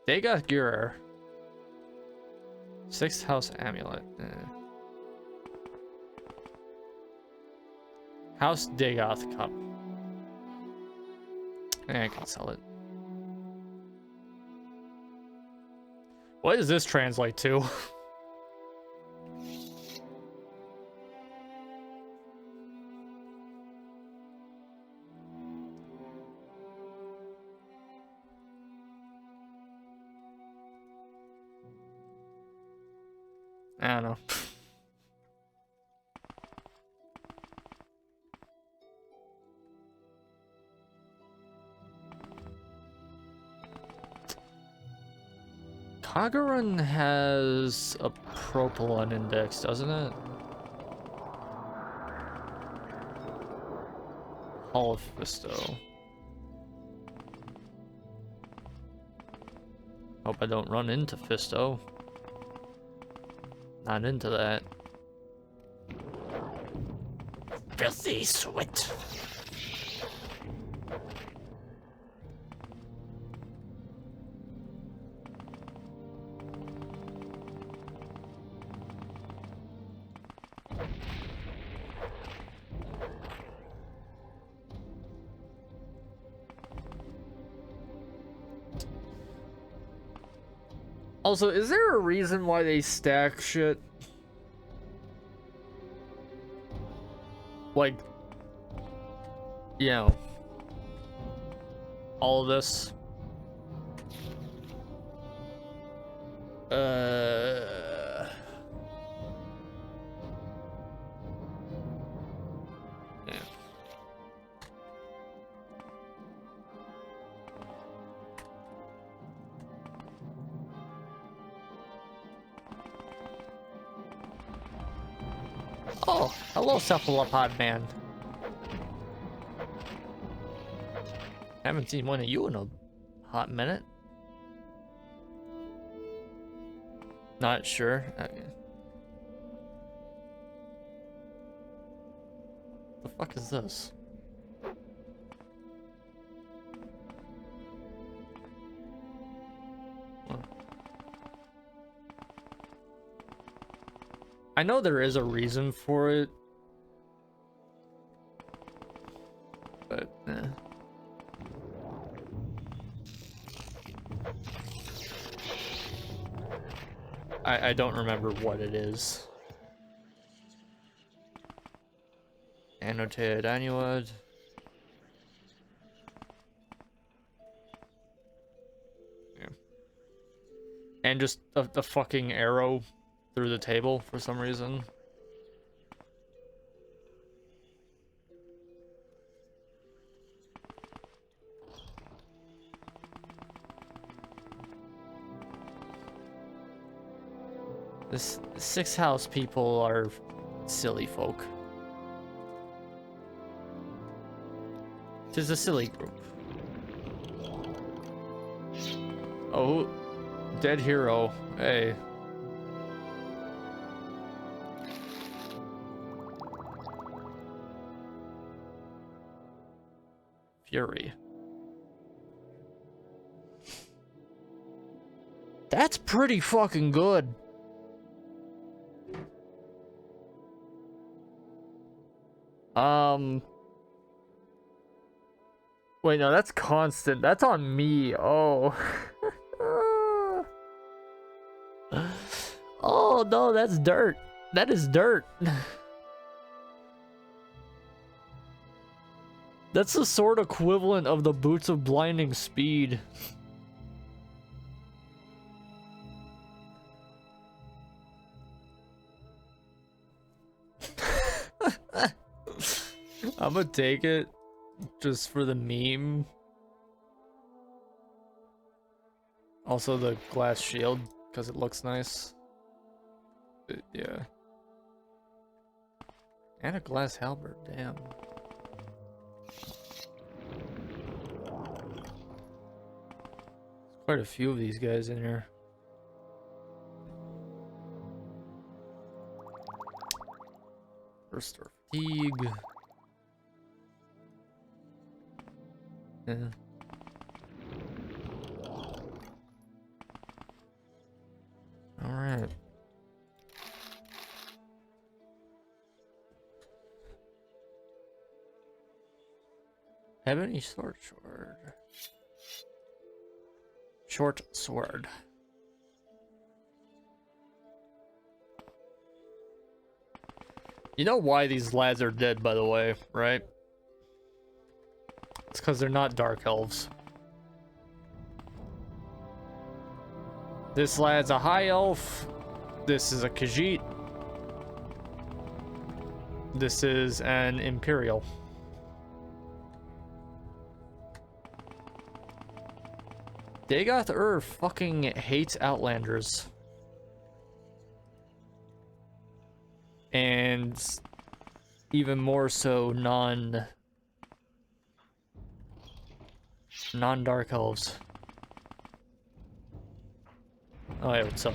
Dagoth Gurer. 6th house amulet. House Dagoth cup. I can sell it. What does this translate to? I don't know. Kagurun has a propylon index, doesn't it? Hall of Fisto. Hope I don't run into Fisto. Not into that. Filthy sweat. Also, is there a reason why they stack shit? Like, you know, all of this. Yeah. Oh, hello, cephalopod man. Haven't seen one of you in a hot minute. Not sure. Okay. fuck is this? I know there is a reason for it, but I don't remember what it is. Annotated annuad. Yeah. And just the fucking arrow through the table for some reason. This six house people are silly folk. Tis a silly group. Oh, dead hero. Hey. Fury. That's pretty fucking good. Wait, no, that's constant. That's on me. Oh. Oh, no, that's dirt. That is dirt. That's the sword equivalent of the boots of blinding speed. I'm gonna take it just for the meme. Also the glass shield because it looks nice. But, yeah. And a glass halberd, damn. Quite a few of these guys in here. Restore fatigue. Yeah. All right. Ebony sword. Short sword. You know why these lads are dead, by the way, right? It's because they're not dark elves. This lad's a high elf. This is a Khajiit. This is an Imperial. Dagoth fucking hates Outlanders. And even more so non-dark elves. Oh yeah, what's up?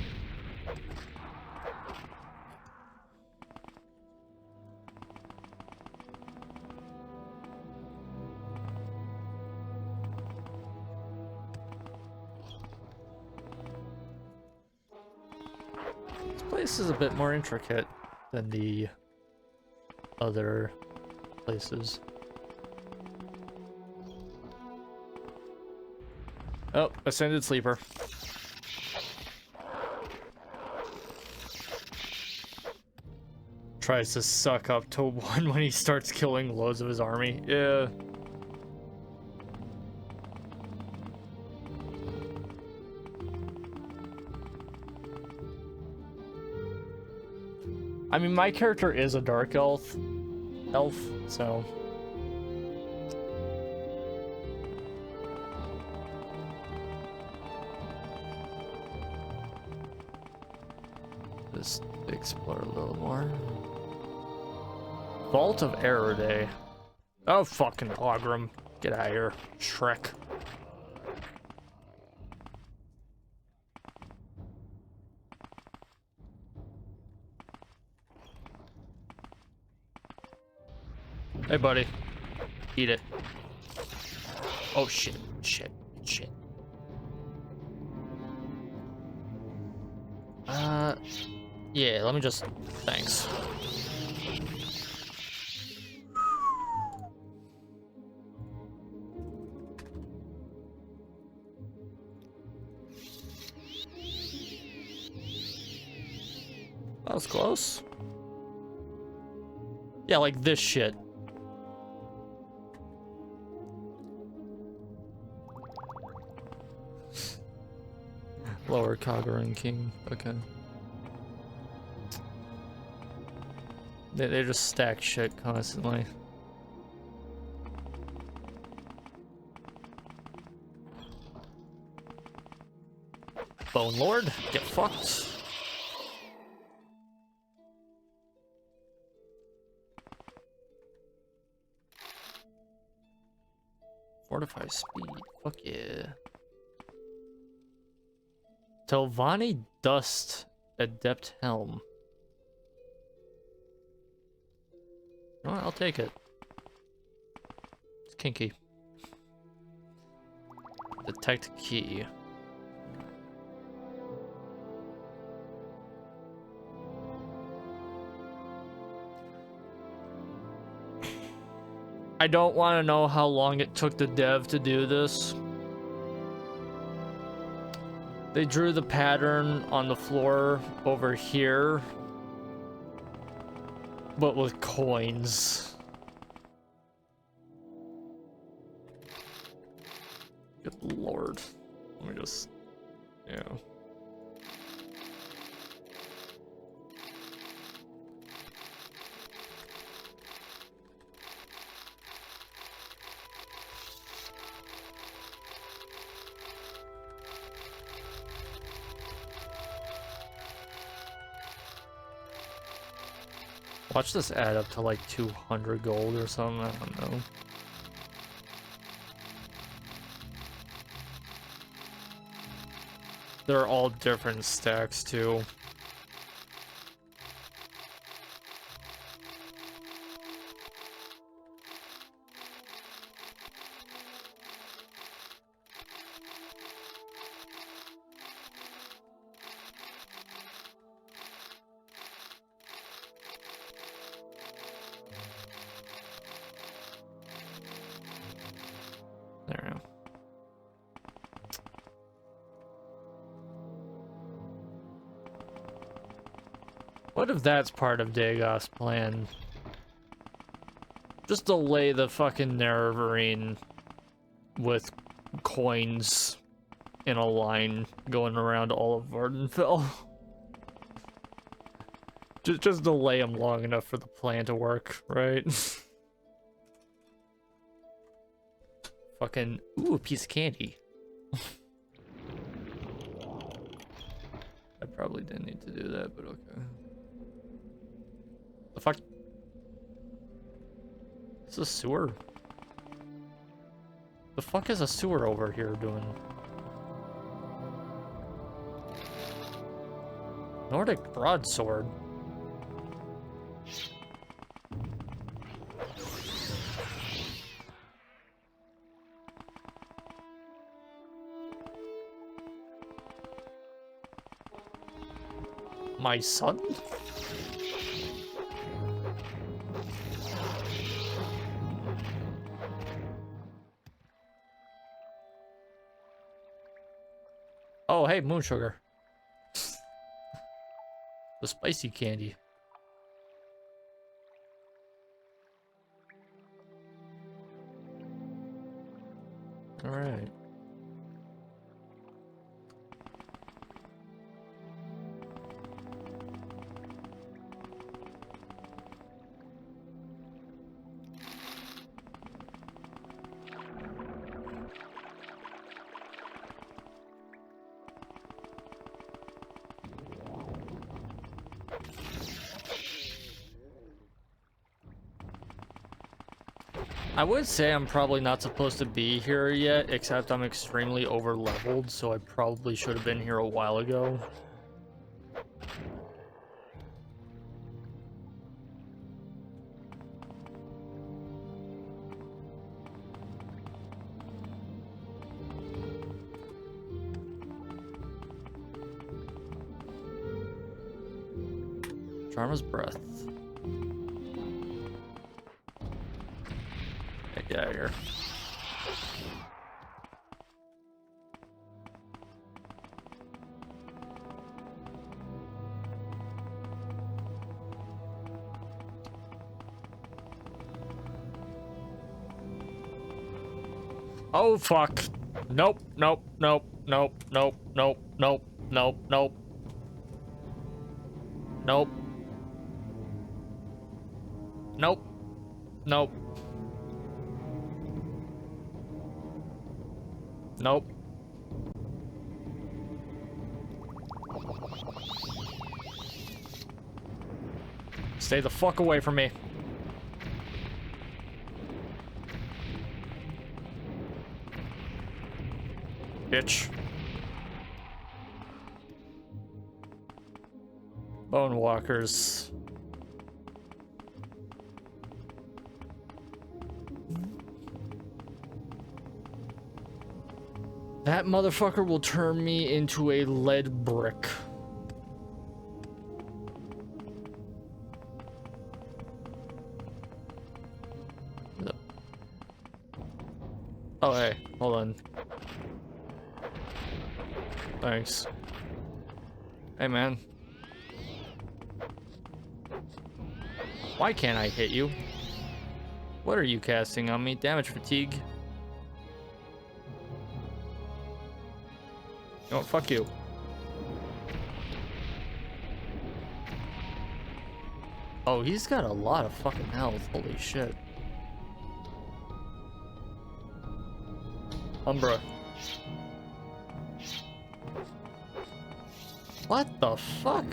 This place is a bit more intricate than the other places. Oh, Ascended Sleeper. Tries to suck up to one when he starts killing loads of his army. Yeah. I mean, my character is a dark elf, so just explore a little more. Vault of Error Day. Oh, fucking Ogram. Get out of here, Shrek. Hey, buddy. Eat it. Oh, shit. Shit. Shit. Yeah, let me just... Thanks. That was close. Yeah, like this shit. Lower Kagura King. Okay. They just stack shit constantly. Bone Lord, get fucked. Fortify speed. Fuck yeah. Telvanni Dust Adept Helm. You know what? I'll take it. It's kinky. Detect key. I don't want to know how long it took the dev to do this. They drew the pattern on the floor over here, but with coins. Good lord. Let me just... Yeah. Watch this add up to like 200 gold or something, I don't know. They're all different stacks too. There we go. What if that's part of Dagos' plan? Just delay the fucking Nerevarine with coins in a line going around all of Vardenfell. just delay them long enough for the plan to work, right? Fucking, ooh, a piece of candy. I probably didn't need to do that, but okay. The fuck? It's a sewer. The fuck is a sewer over here doing? Nordic broadsword. My son? Oh, hey, moon sugar. The spicy candy. All right. I would say I'm probably not supposed to be here yet, except I'm extremely over-leveled, so I probably should have been here a while ago. Charmer's breath. Hey, get out of here. Oh fuck. Nope, nope, nope, nope, nope, nope, nope, nope, nope. Nope. Nope. Nope. Nope. Stay the fuck away from me. Bitch. Bone walkers. That motherfucker will turn me into a lead brick. Oh, hey, hold on. Thanks. Hey, man. Why can't I hit you? What are you casting on me? Damage fatigue. Oh, fuck you. Oh, he's got a lot of fucking health. Holy shit. Umbra. What the fuck?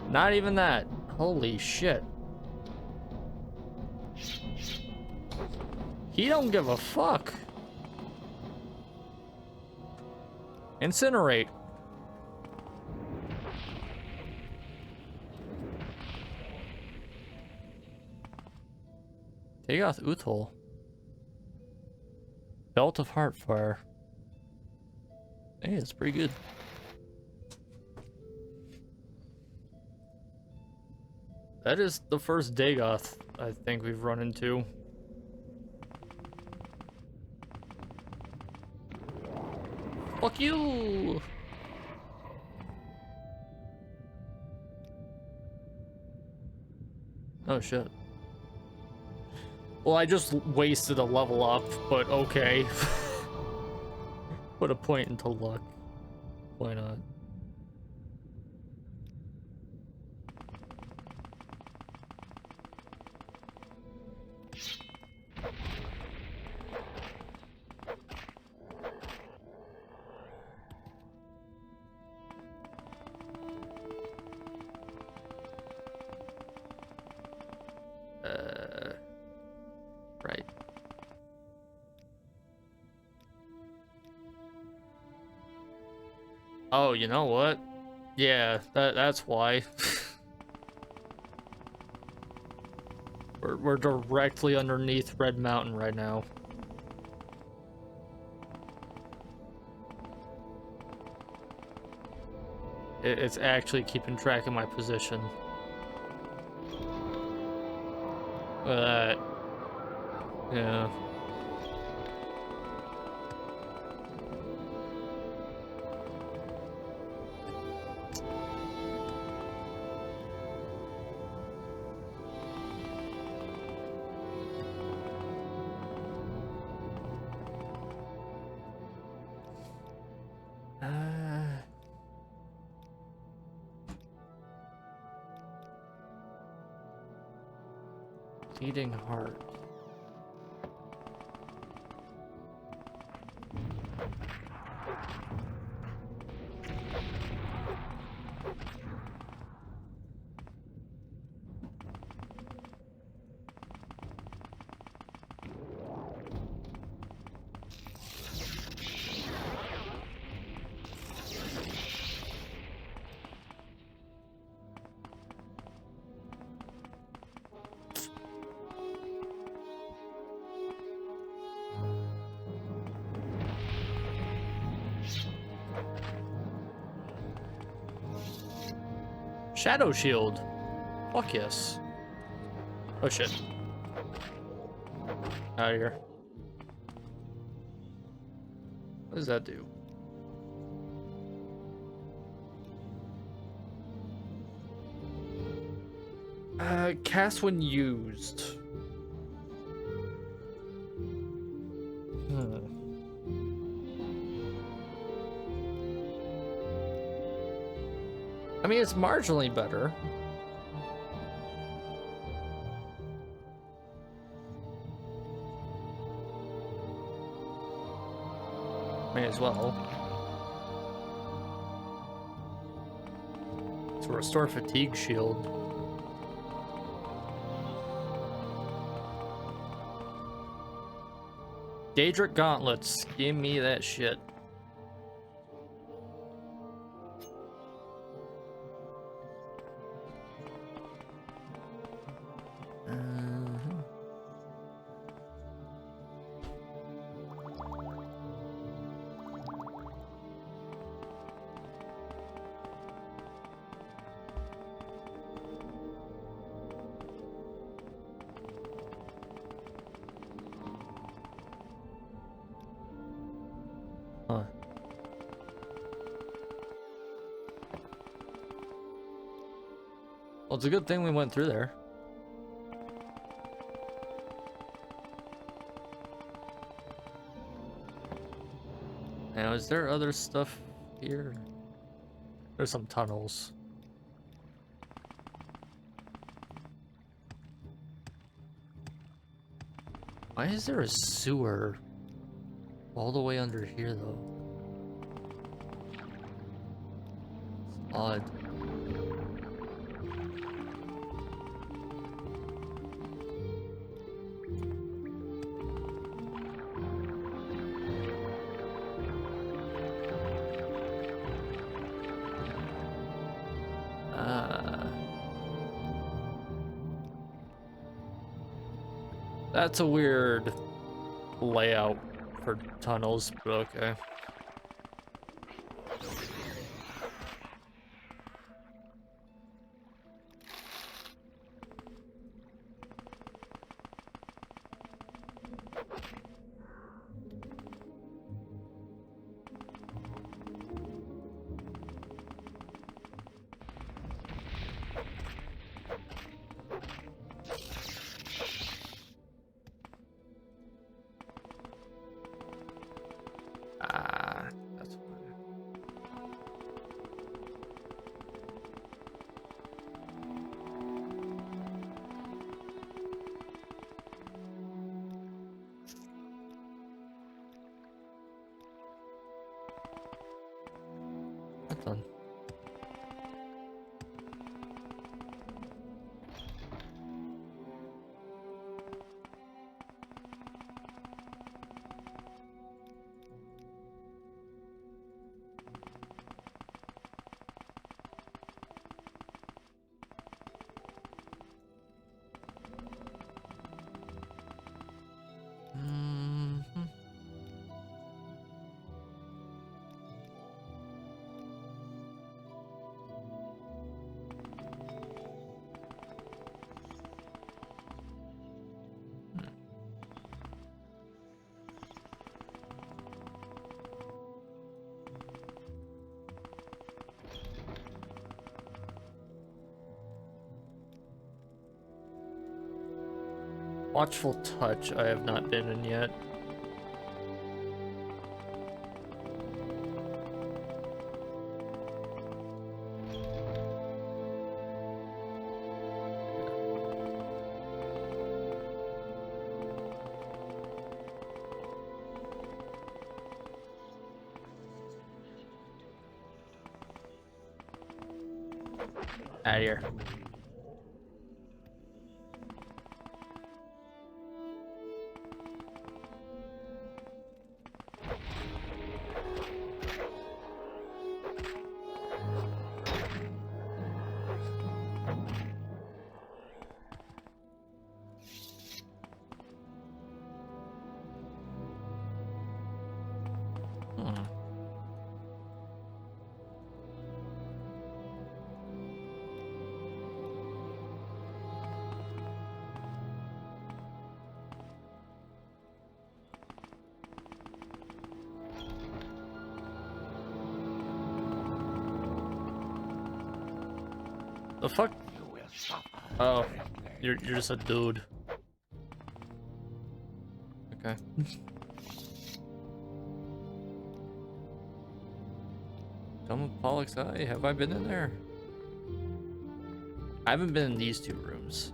Not even that. Holy shit. He don't give a fuck. Incinerate. Take off Uthol. Belt of Heartfire. Hey, it's pretty good. That is the first Dagoth I think we've run into. Fuck you! Oh shit. Well, I just wasted a level up, but okay. Put a point into luck. Why not? Right. Oh, you know what? Yeah, that's why. We're directly underneath Red Mountain right now. It's actually keeping track of my position. Look at that. Yeah. Beating heart. Shadow shield. Fuck yes. Oh shit. Out of here. What does that do? Cast when used. I mean, it's marginally better. May as well. To restore fatigue shield. Daedric gauntlets. Give me that shit. Huh. Well, it's a good thing we went through there. Now, is there other stuff here? There's some tunnels. Why is there a sewer all the way under here, though? It's odd. That's a weird layout for tunnels, but okay. That's fine. That's done. Watchful Touch, I have not been in yet. Out of here. The fuck? You will suffer. Oh, you're just a dude. Okay. Come with Pollock's Eye. Have I been in there? I haven't been in these two rooms.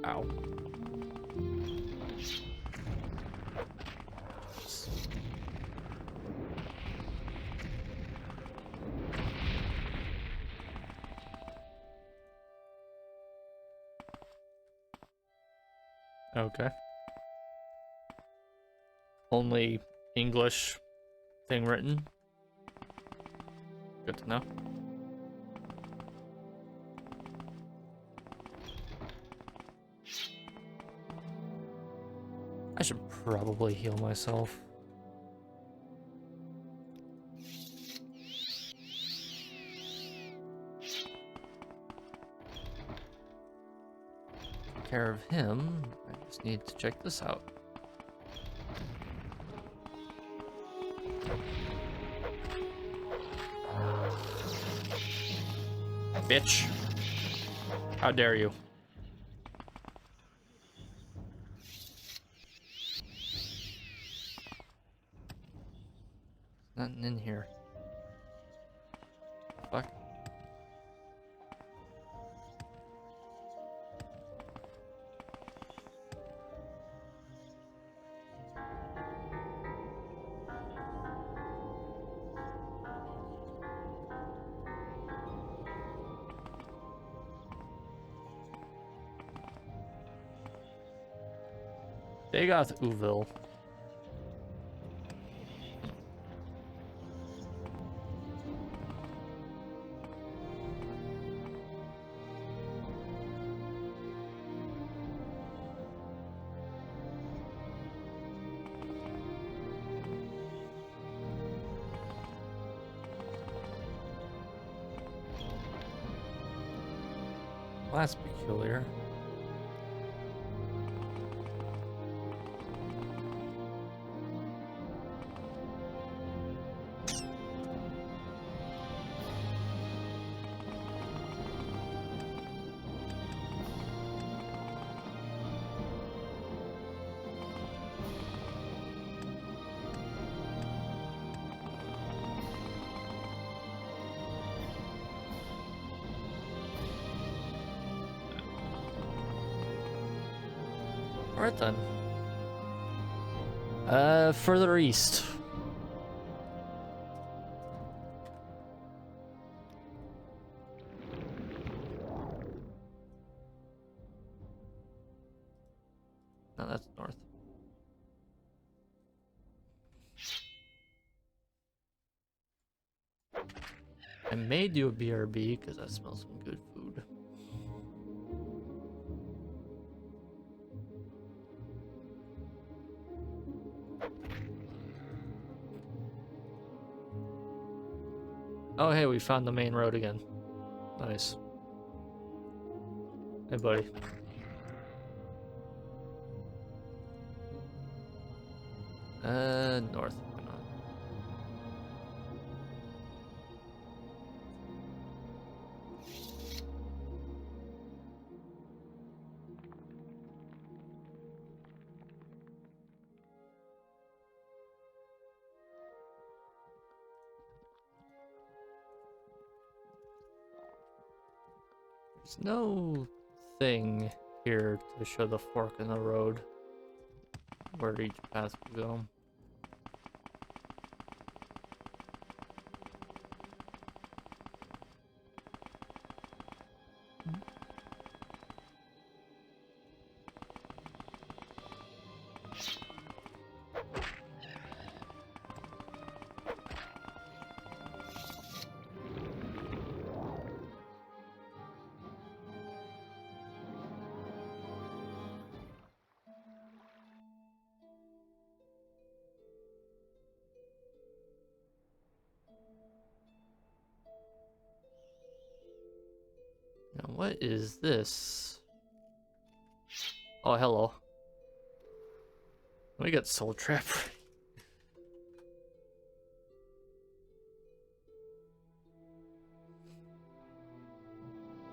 Ow. Okay. Only English thing written. Good to know. I should probably heal myself. Take care of him. I just need to check this out. Bitch. How dare you? Nothing in here. Fuck. They got Uville. Well, that's peculiar. Alright then. Further east. No, that's north. I may do a BRB because I smell some good food. Oh, hey, we found the main road again. Nice. Hey, buddy. North. Why not? There's no thing here to show the fork in the road where each path will go. Now, what is this? Oh, hello. We got Soul Trap.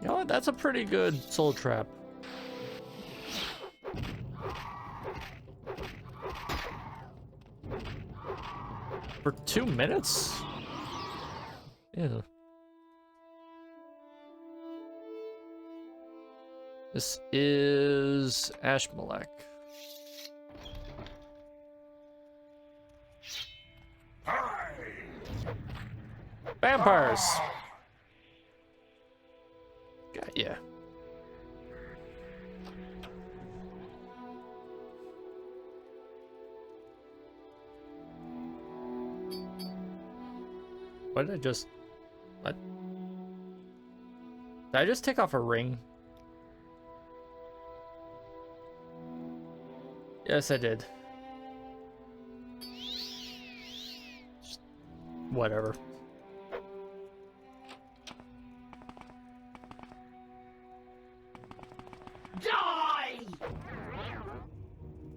You know what? That's a pretty good soul trap. For 2 minutes? Yeah. This is Ashmalek. Vampires! God, yeah. What did I just... What? Did I just take off a ring? Yes, I did. Just whatever. Die!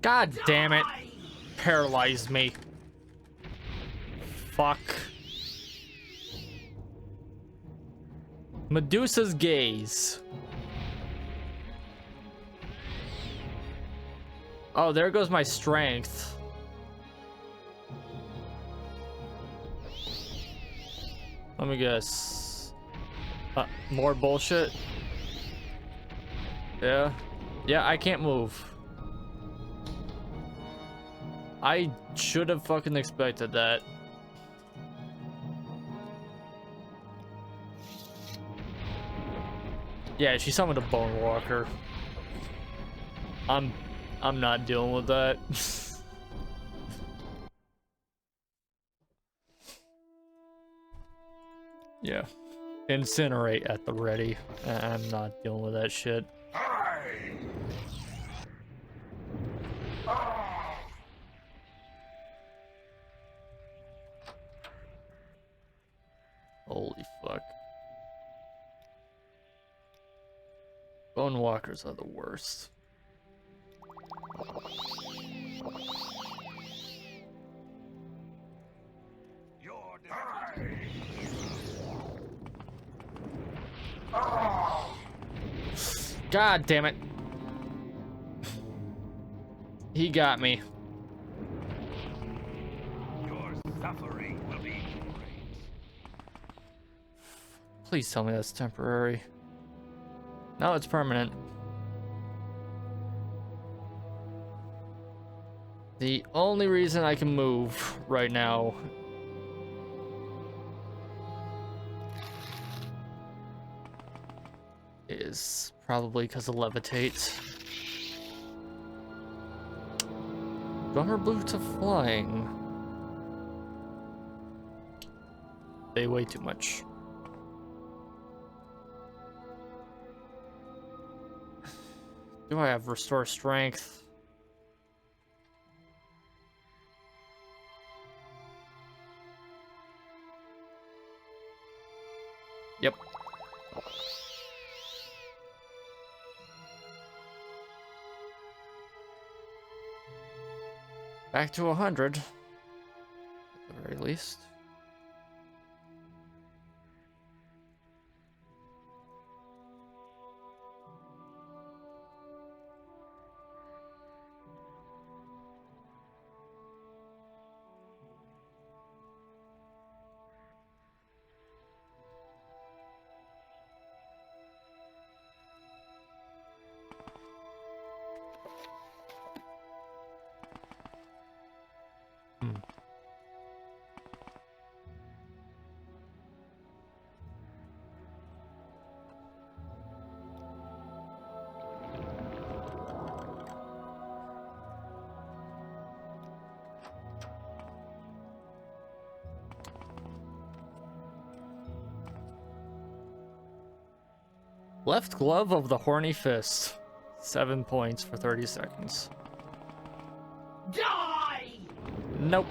God damn it. Paralyzed me. Fuck. Medusa's gaze. Oh, there goes my strength. Let me guess. More bullshit? Yeah. Yeah, I can't move. I should have fucking expected that. Yeah, she summoned a bone walker. I'm not dealing with that. Yeah. Incinerate at the ready. I'm not dealing with that shit. Holy fuck. Bone walkers are the worst. God damn it. He got me. Your suffering will be great. Please tell me that's temporary. No, it's permanent. The only reason I can move right now is probably because of levitate. Drummer blew to flying. They weigh too much. Do I have restore strength? Yep. Back to 100, at the very least. Left glove of the horny fist. 7 points for 30 seconds. Die! Nope.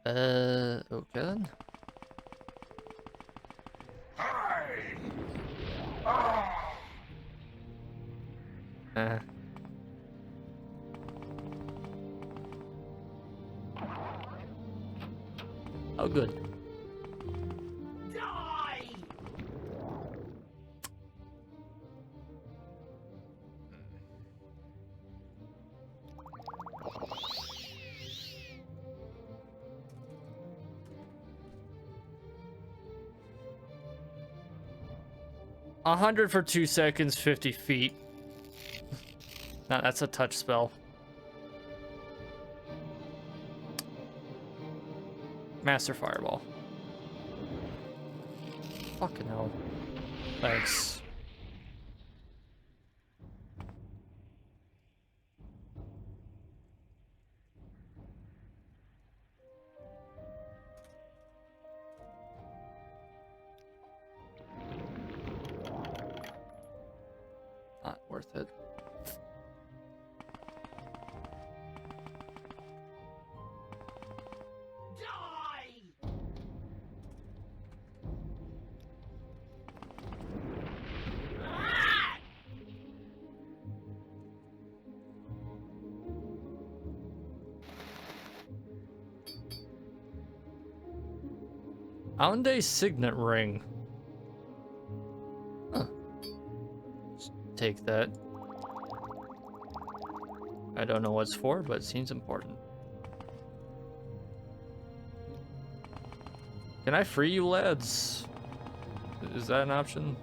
Okay then. Eh. Oh, good. Die! 100 for 2 seconds, 50 feet. Nah, that's a touch spell. Master Fireball. Fucking hell. Thanks. Not worth it. Die! Aunde's signet ring. Huh. Just take that. I don't know what it's for, but it seems important. Can I free you lads? Is that an option?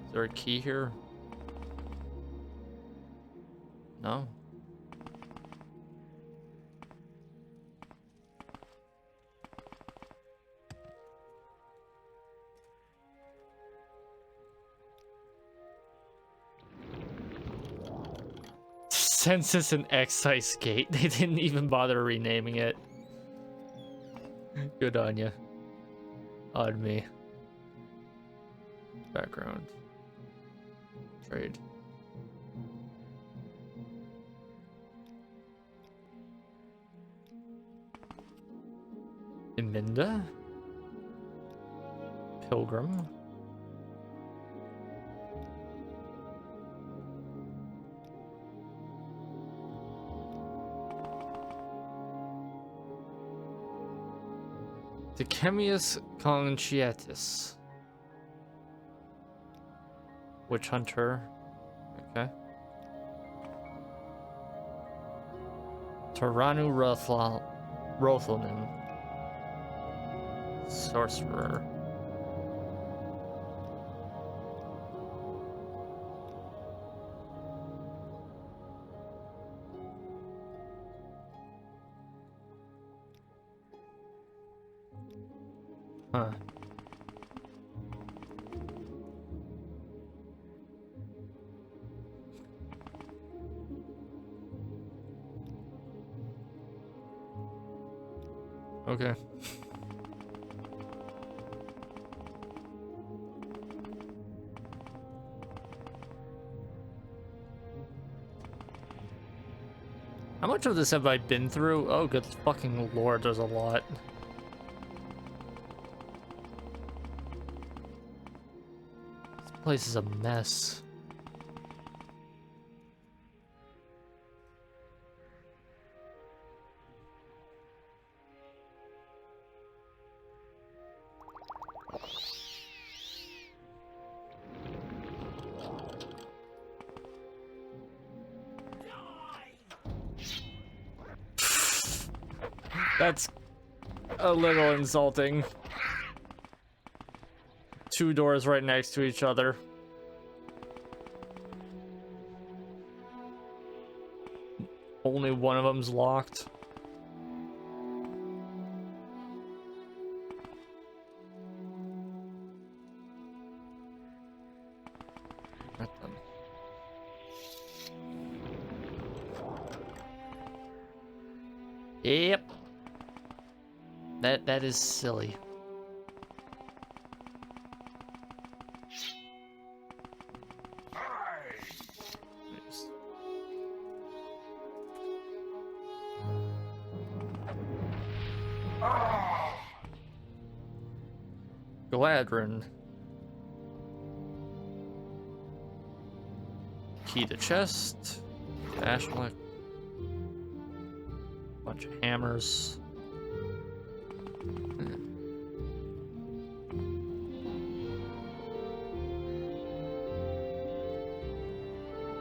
Is there a key here? No? Census and excise gate. They didn't even bother renaming it. Good on you. On me. Background. Trade. Eminda? Pilgrim? Dechemius Conchiatus. Witch Hunter. Okay. Taranu Rothelman. Sorcerer. Huh. Okay. How much of this have I been through? Oh, good fucking lord, there's a lot. This place is a mess. That's a little insulting. Two doors right next to each other. Only one of them's locked. Yep. That is silly. Galadrin. Key the chest. Ashlick. Bunch of hammers.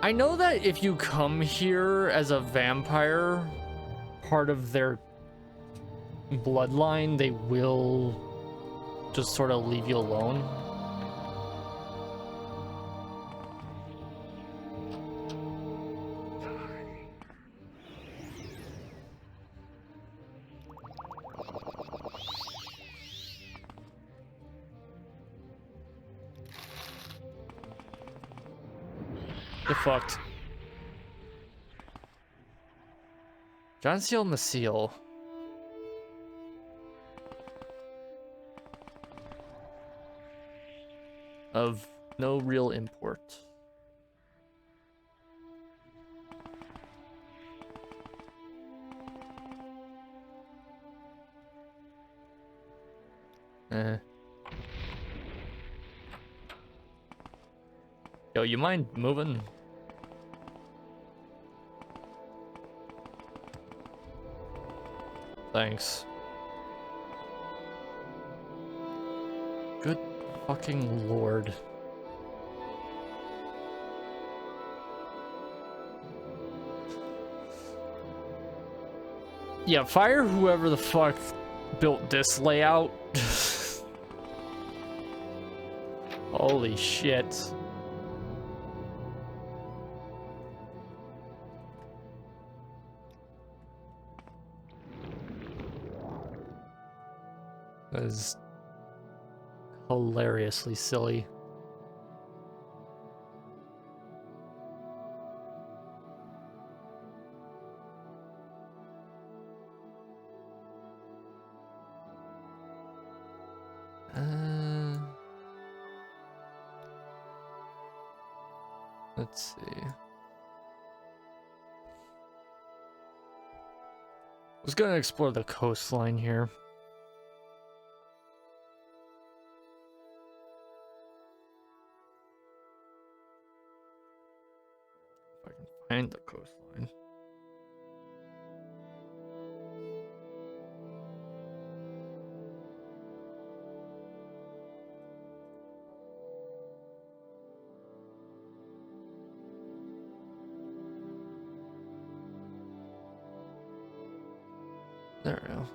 I know that if you come here as a vampire, part of their bloodline, they will just sort of leave you alone. You're fucked. John Seal Maciel. Of no real import. Yo, you mind moving? Thanks. Good fucking lord. Yeah, fire whoever the fuck built this layout. Holy shit. That is hilariously silly. Let's see. I was gonna explore the coastline here. If I can find the coastline. There we go.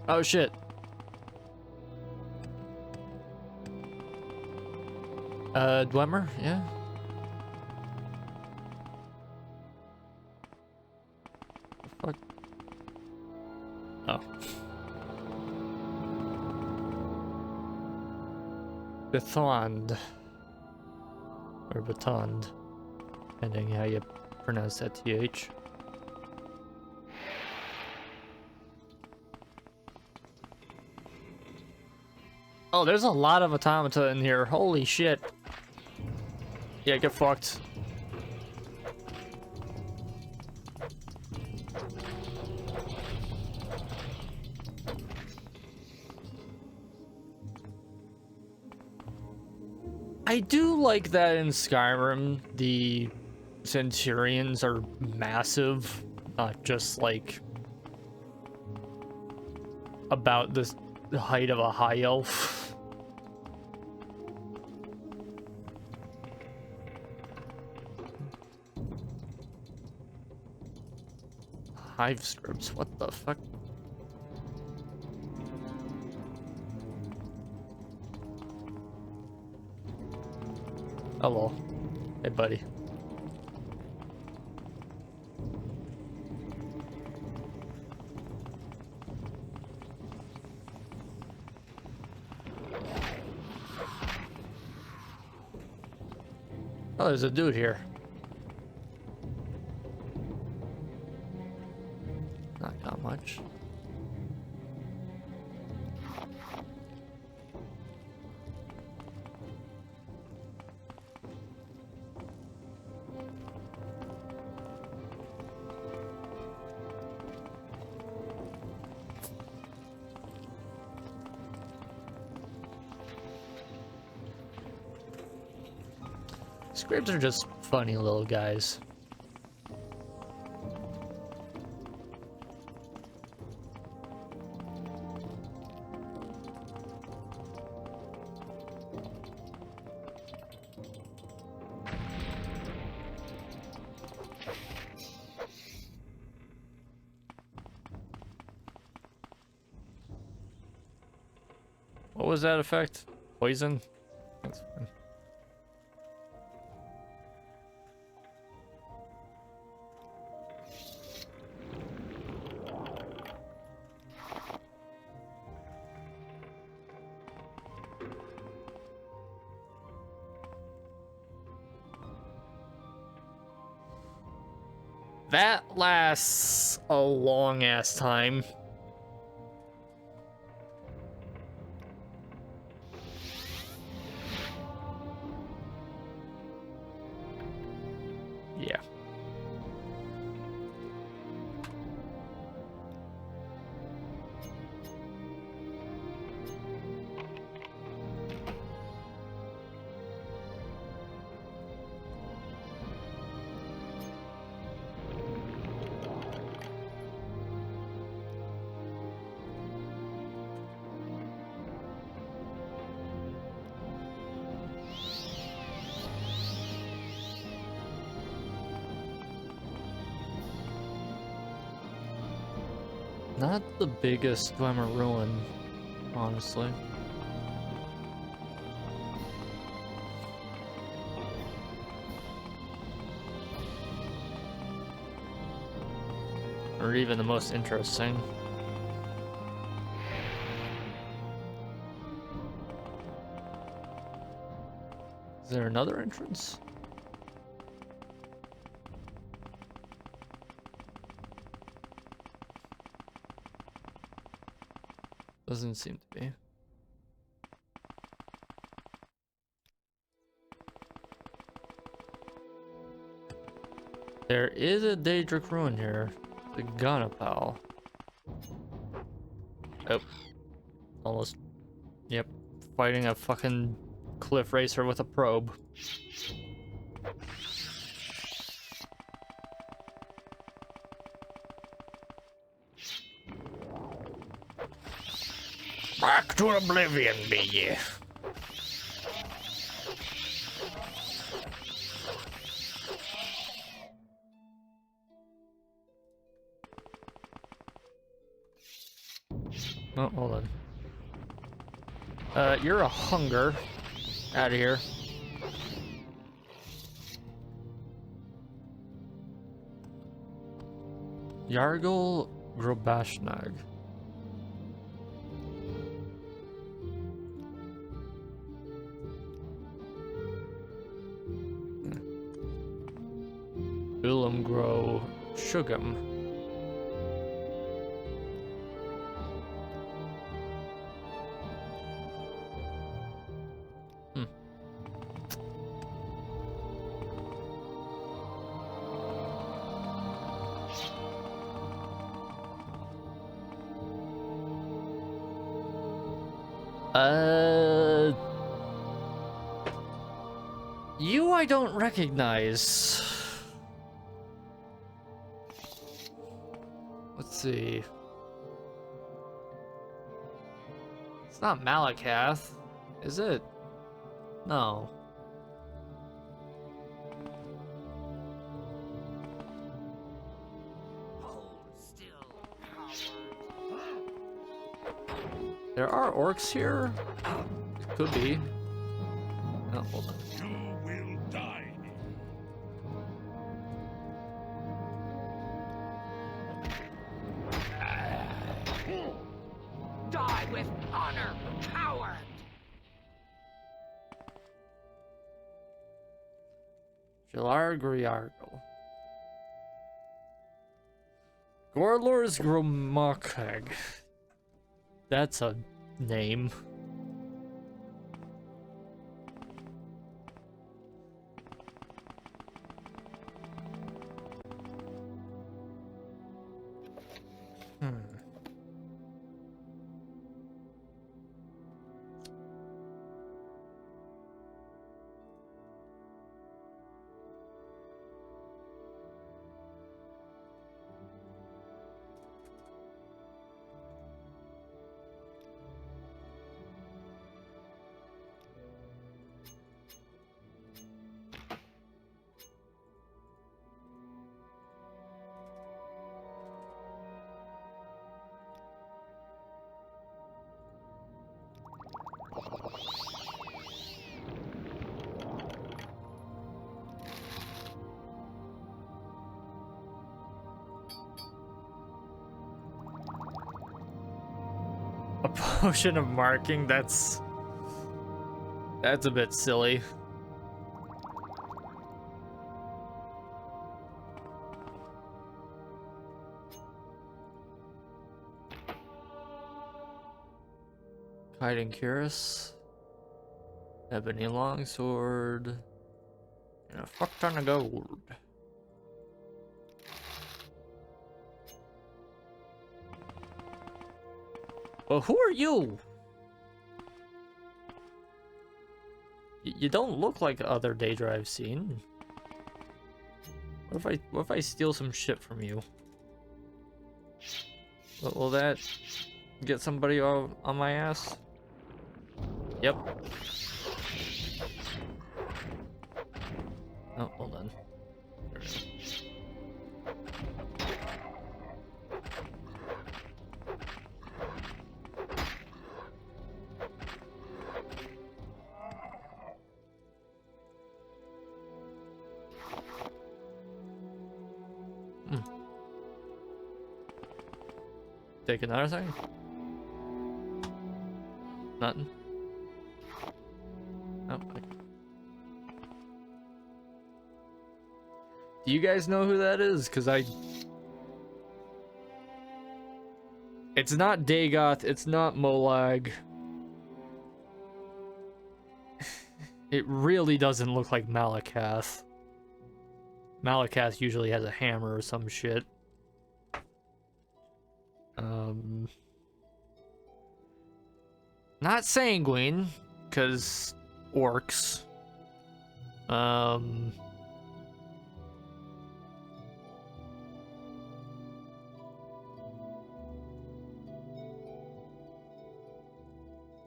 Oh shit. Dwemer, yeah. What the fuck? Oh. Bethond. Or Betond. Depending how you pronounce that TH. Oh, there's a lot of automata in here. Holy shit. Yeah, get fucked. I do like that in Skyrim, the Centurions are massive, not just like about the height of a high elf. Hive scripts, what the fuck? Hello. Hey, buddy. Oh, there's a dude here. Not got much. Scribs are just funny little guys. What was that effect? Poison? That's fine. That lasts a long ass time. Yeah. Not the biggest Dwemer ruin, honestly. Or even the most interesting. Is there another entrance? Doesn't seem to be. There is a Daedric ruin here. The Gunapal. Oh. Almost. Yep. Fighting a fucking cliff racer with a probe. Back to oblivion, be ye. Oh, hold on. You're a hunger. Out of here. Yargul Grobashnag. Ulamgro Shugam. You I don't recognize. Let's see. It's not Malakath, is it? No. There are orcs here? It could be. Oh, hold on. You will die. Die with honor, coward! Jalar Griargo. Gorlor's Gromakag. That's a name. A potion of marking, that's a bit silly. Hiding Cuirass, Ebony Longsword, and a fuck ton of gold. Well, who are you? You don't look like other Daedra I've seen. What if I steal some shit from you? Will that get somebody on my ass? Yep. Oh, hold on. There we go. Take another thing? Nothing? Oh, okay. Do you guys know who that is? Because it's not Dagoth, it's not Molag. It really doesn't look like Malakath. Malakath usually has a hammer or some shit. Not Sanguine, because orcs.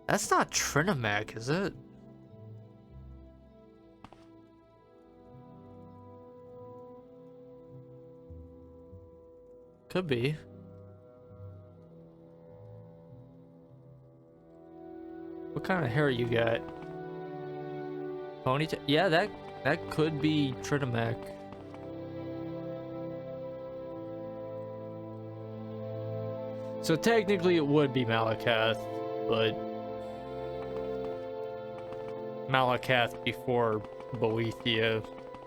That's not Trinimac, is it? Could be. What kind of hair you got? Ponytail? Yeah, that could be Trinimac. So technically it would be Malakath, but Malakath before Boethia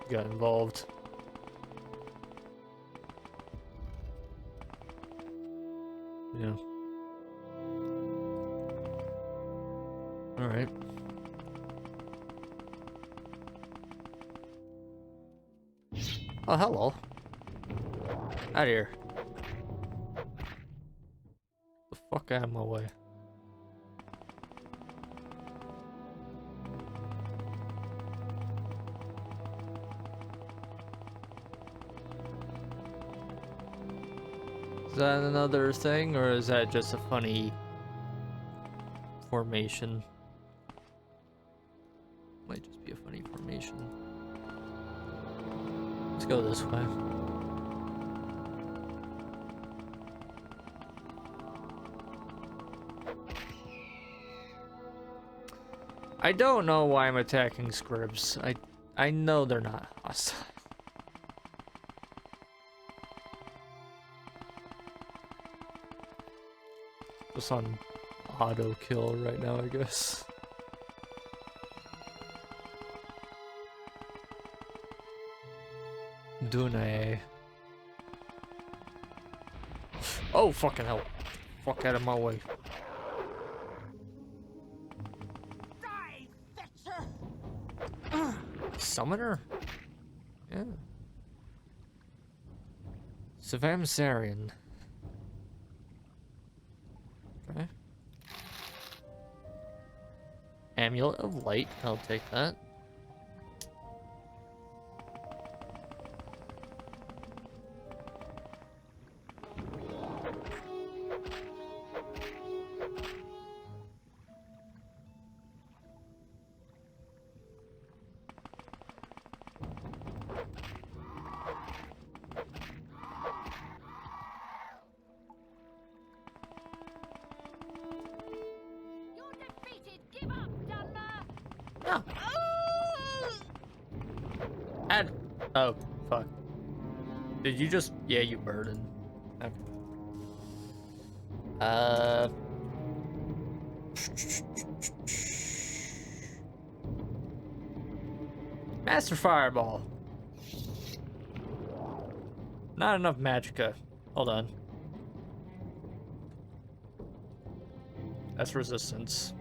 got involved. Yeah. Alright. Oh, hello. Out of here. The fuck out of my way. Is that another thing, or is that just a funny formation? Might just be a funny formation. Let's go this way. I don't know why I'm attacking scribs. I know they're not hostile. Just on auto kill right now, I guess. Dune. Oh, fucking hell. Fuck out of my way. Summoner? Yeah. Savamsarian. Okay. Amulet of Light. I'll take that. Oh, fuck. Did you just... Yeah, you burdened. Okay. Master Fireball. Not enough magicka. Hold on. That's resistance.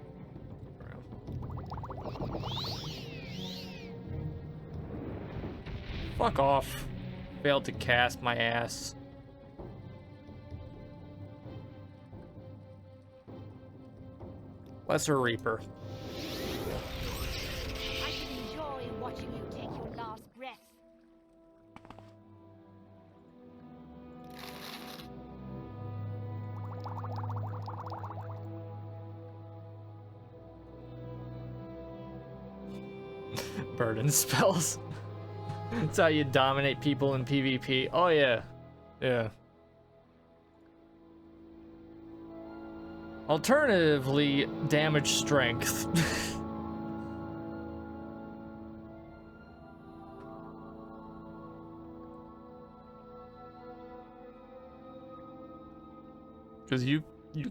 Fuck off. Failed to cast my ass. Lesser Reaper. I can enjoy watching you take your last breath. Burden spells. That's how you dominate people in PvP. Oh yeah. Yeah. Alternatively, damage strength. Because you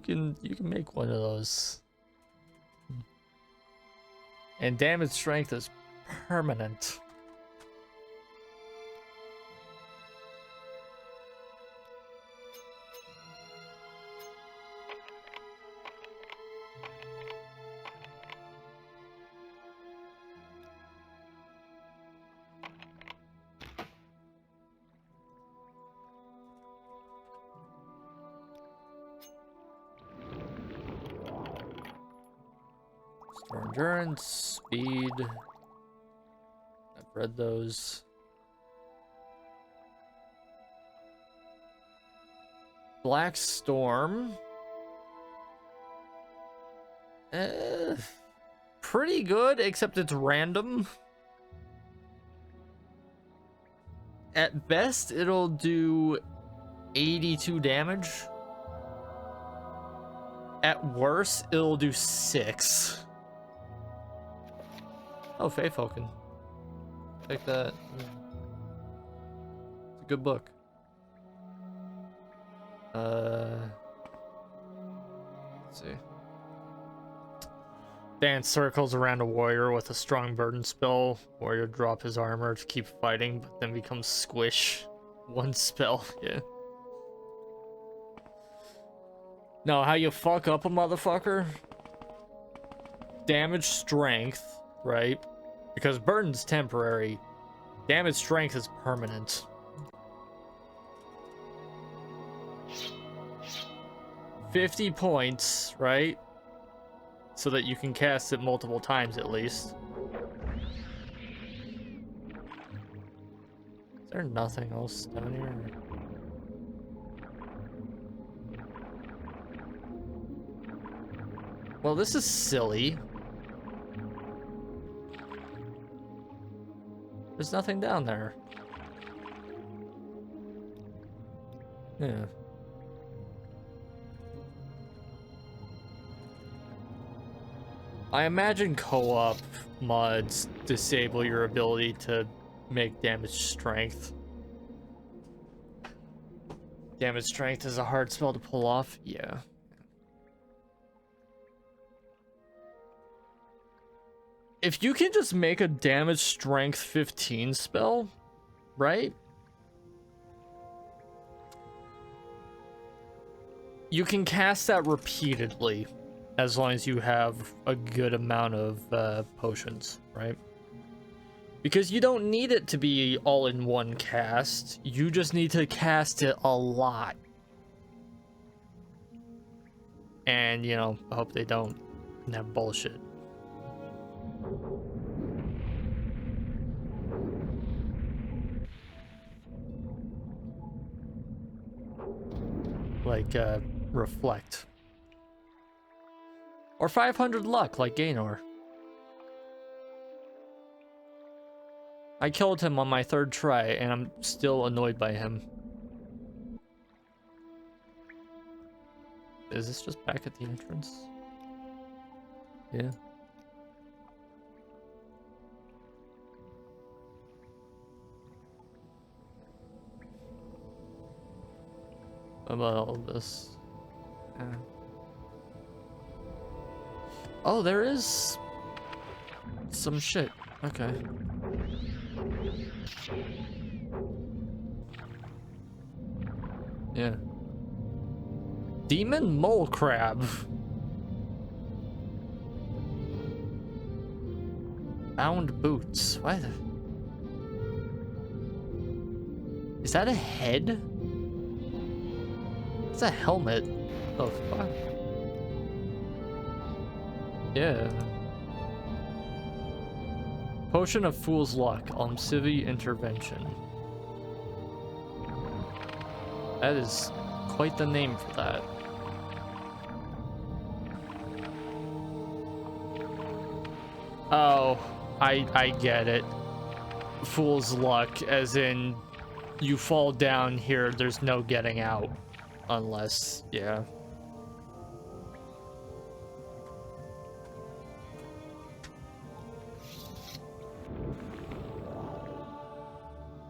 can make one of those. And damage strength is permanent. Store endurance, speed. I've read those. Black Storm. Pretty good, except it's random. At best, it'll do 82 damage. At worst, it'll do 6. Oh, Feyfolken. Take that. It's a good book. Let's see. Dance circles around a warrior with a strong burden spell. Warrior drop his armor to keep fighting, but then becomes squish. One spell, yeah. No, how you fuck up a motherfucker? Damage strength, right? Because burden's temporary. Damage strength is permanent. $50 points, right? So that you can cast it multiple times at least. Is there nothing else down here? Well, this is silly. There's nothing down there. Yeah. I imagine co-op mods disable your ability to make damage strength. Damage strength is a hard spell to pull off. Yeah. If you can just make a damage strength 15 spell, right? You can cast that repeatedly as long as you have a good amount of potions, right? Because you don't need it to be all in one cast. You just need to cast it a lot. And, you know, I hope they don't have bullshit. Like, reflect. Or 500 luck, like Gaynor. I killed him on my 3rd try, and I'm still annoyed by him. Is this just back at the entrance? Yeah. What about all this? Oh, there is some shit. Okay. Yeah. Demon mole crab. Bound boots. What? Is that a head? It's a helmet. Oh fuck. Yeah. Potion of Fool's Luck, Almcivi Intervention. That is quite the name for that. Oh, I get it. Fool's Luck, as in you fall down here, there's no getting out. Unless, yeah.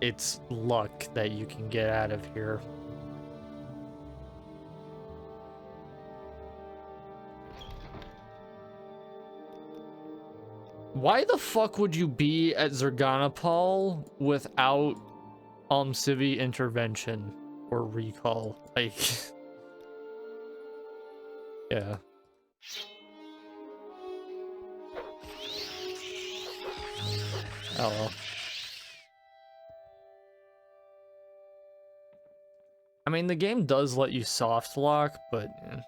It's luck that you can get out of here. Why the fuck would you be at Zerganopal without Almcivi Intervention or Recall? Like, yeah. Oh well. I mean, the game does let you soft lock, but yeah.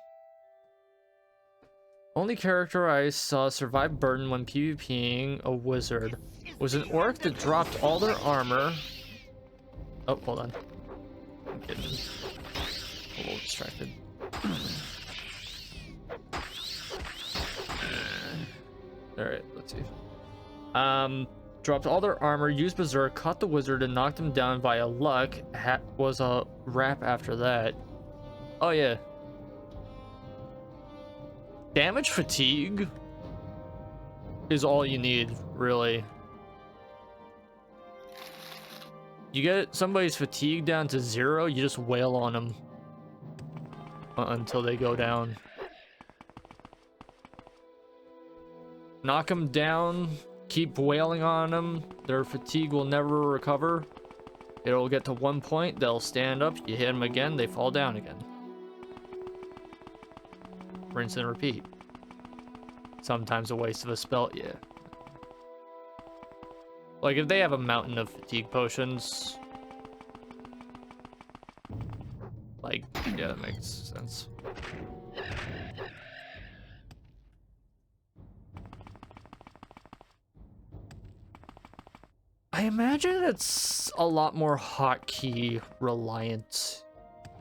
Only character I saw survive burden when PvPing a wizard was an orc that dropped all their armor. Oh, hold on. I'm getting a little distracted. Alright, let's see. Dropped all their armor, used Berserk, caught the wizard, and knocked him down via luck. Was a wrap after that. Oh, yeah. Damage fatigue is all you need, really. You get somebody's fatigue down to 0, you just wail on them until they go down. Knock them down, keep wailing on them, their fatigue will never recover. It'll get to 1 point, they'll stand up, you hit them again, they fall down again. Rinse and repeat. Sometimes a waste of a spell, yeah. Like, if they have a mountain of fatigue potions, like, yeah, that makes sense. I imagine it's a lot more hotkey reliant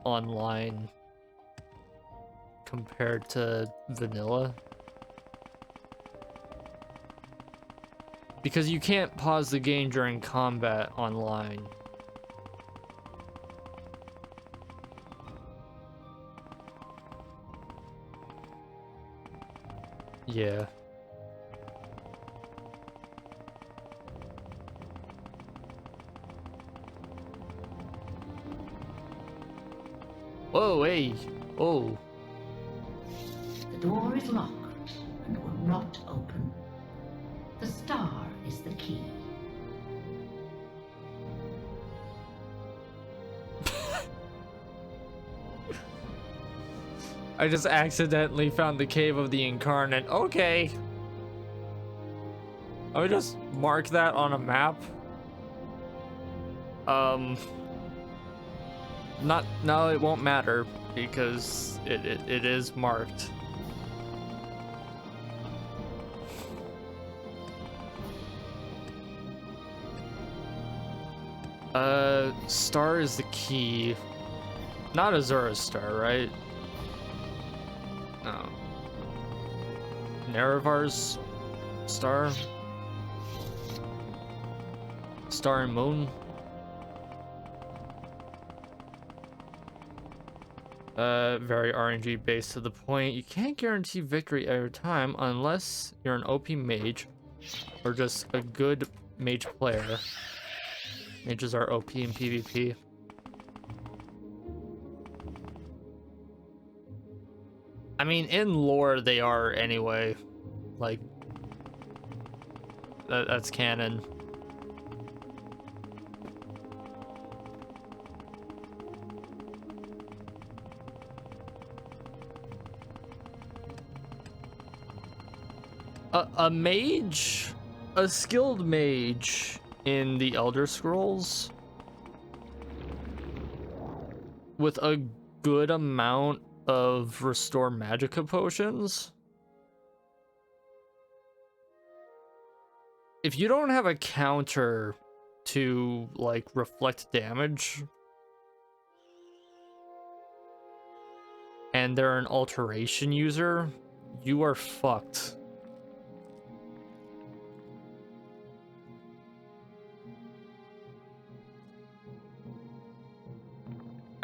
online compared to vanilla. Because you can't pause the game during combat online. Yeah. Whoa, hey. Oh. The door is locked and will not open. The star is the key. I just accidentally found the cave of the incarnate. Okay. I would just mark that on a map. No, it won't matter because it is marked. Star is the key. Not Azura's star, right? No. Nerevar's star? Star and moon? Very RNG based to the point. You can't guarantee victory every time unless you're an OP mage or just a good mage player. Mages are OP in PvP. I mean, in lore they are anyway. Like, that's canon. A mage, a skilled mage in the Elder Scrolls with a good amount of restore magicka potions. If you don't have a counter to like reflect damage and they're an alteration user, you are fucked.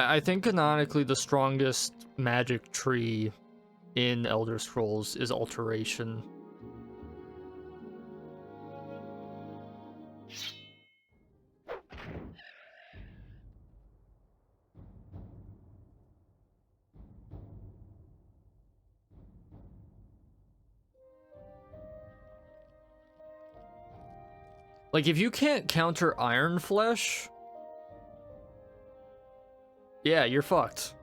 I think canonically the strongest magic tree in Elder Scrolls is alteration. Like, if you can't counter Iron Flesh, yeah, you're fucked.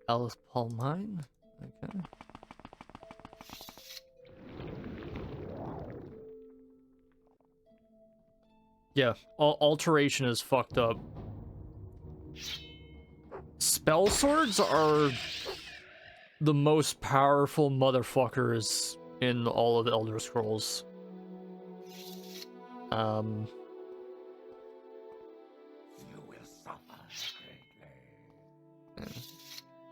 Alice Paul Mine? Okay. Yeah, alteration is fucked up. Spell swords are the most powerful motherfuckers in all of the Elder Scrolls. You will suffer greatly.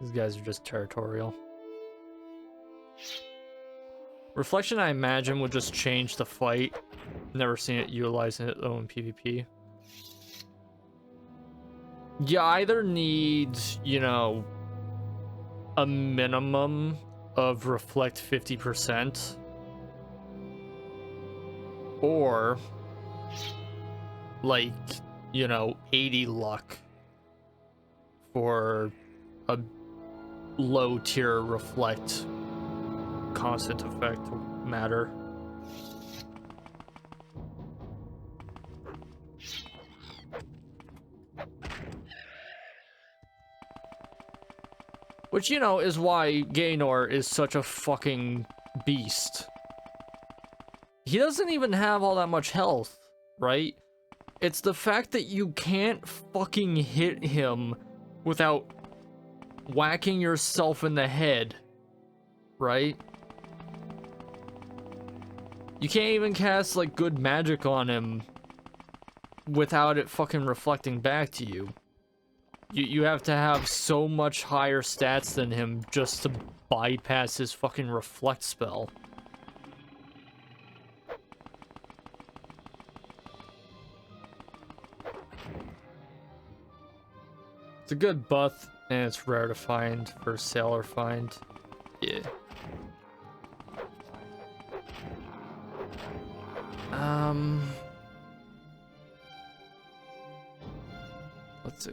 These guys are just territorial. Reflection, I imagine, would just change the fight. Never seen it utilized in its own PvP. You either need, you know, a minimum of reflect 50%, or like, you know, 80 luck for a low tier reflect constant effect matter. Which, you know, is why Gaynor is such a fucking beast. He doesn't even have all that much health, right? It's the fact that you can't fucking hit him without whacking yourself in the head, right? You can't even cast, like, good magic on him without it fucking reflecting back to you. You have to have so much higher stats than him just to bypass his fucking reflect spell. It's a good buff, and it's rare to find for sailor find. Yeah. Let's see.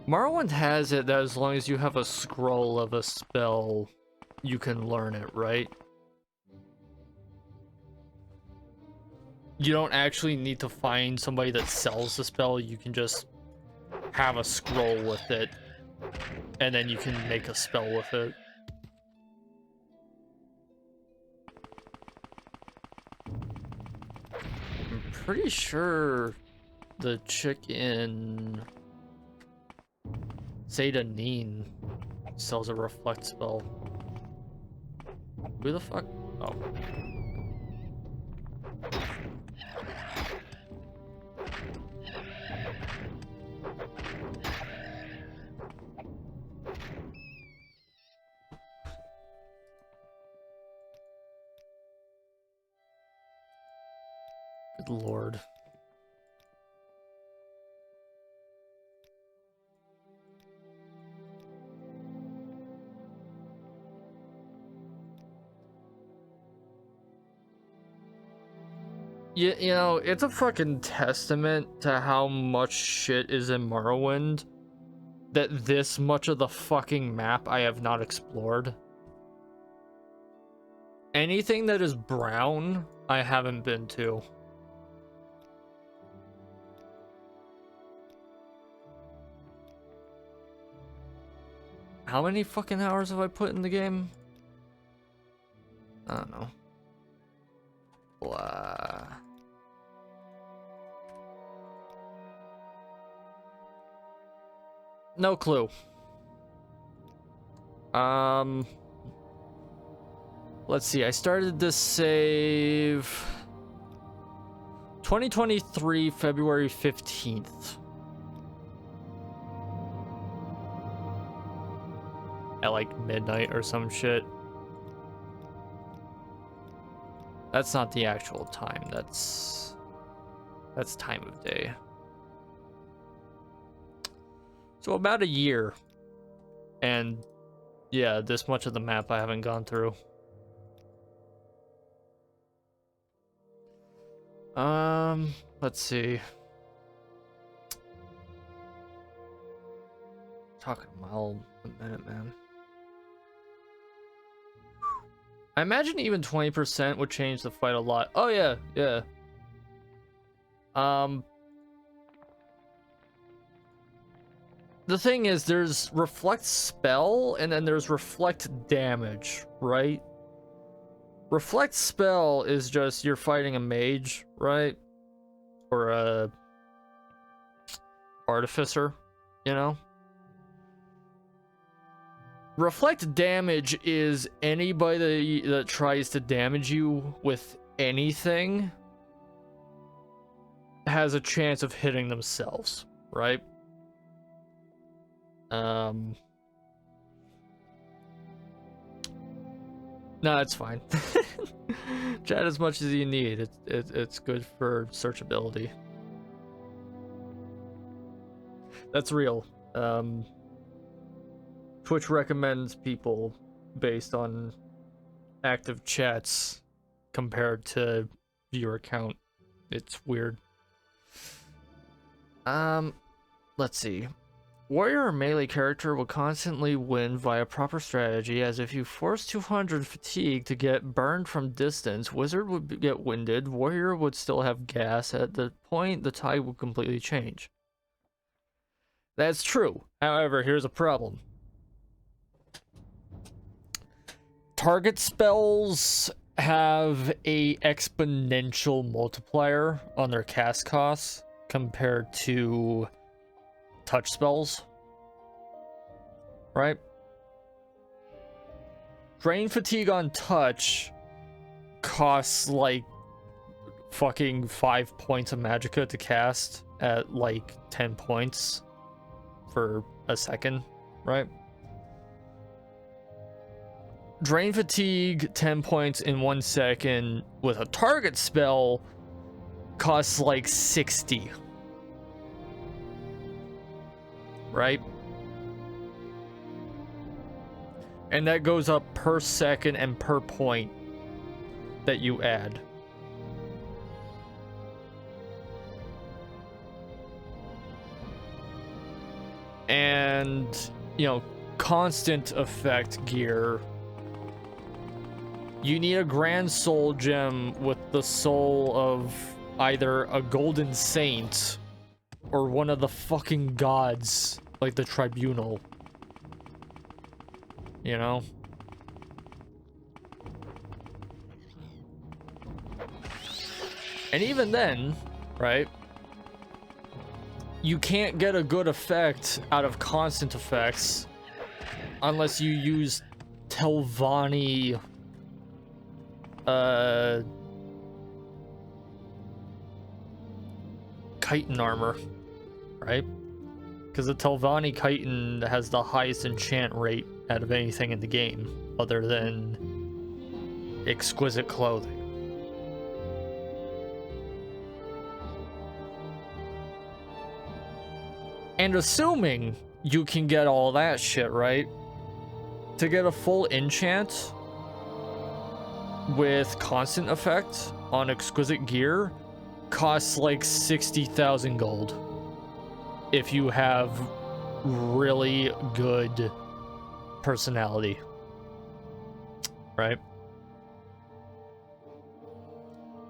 Morrowind has it that as long as you have a scroll of a spell, you can learn it, right? You don't actually need to find somebody that sells the spell, you can just have a scroll with it, and then you can make a spell with it. I'm pretty sure the chick in Zeta Neen sells a reflect spell. Who the fuck? Oh. Good lord. You know, it's a fucking testament to how much shit is in Morrowind that this much of the fucking map I have not explored. Anything that is brown, I haven't been to. How many fucking hours have I put in the game? I don't know. Blah. No clue. Let's see. I started this save 2023 February 15th. At like midnight or some shit. That's not the actual time. That's time of day. So about a year. And yeah, this much of the map I haven't gone through. Let's see. Talking a mile a minute, man. I imagine even 20% would change the fight a lot. Oh yeah, yeah. The thing is, there's reflect spell and then there's reflect damage, right? Reflect spell is just you're fighting a mage, right? Or a artificer, you know? Reflect damage is anybody that tries to damage you with anything has a chance of hitting themselves, right? No, it's fine. Chat as much as you need. It's good for searchability. That's real. Twitch recommends people based on active chats compared to viewer count. It's weird. Let's see. Warrior or melee character will constantly win via proper strategy, as if you force 200 fatigue to get burned from distance, wizard would get winded, warrior would still have gas. At the point, the tide will completely change. That's true. However, here's a problem. Target spells have a exponential multiplier on their cast costs compared to touch spells, right? Drain fatigue on touch costs like fucking 5 points of magicka to cast at like 10 points for a second, right? Drain fatigue 10 points in 1 second with a target spell costs like 60. Right? And that goes up per second and per point that you add. And, you know, constant effect gear. You need a Grand Soul Gem with the soul of either a Golden Saint or one of the fucking gods, like the Tribunal. You know? And even then, right? You can't get a good effect out of constant effects unless you use Telvanni chitin armor, right? Because the Telvanni chitin has the highest enchant rate out of anything in the game, other than exquisite clothing. And assuming you can get all that shit, right? To get a full enchant with constant effect on exquisite gear, costs like 60,000 gold if you have really good personality, right?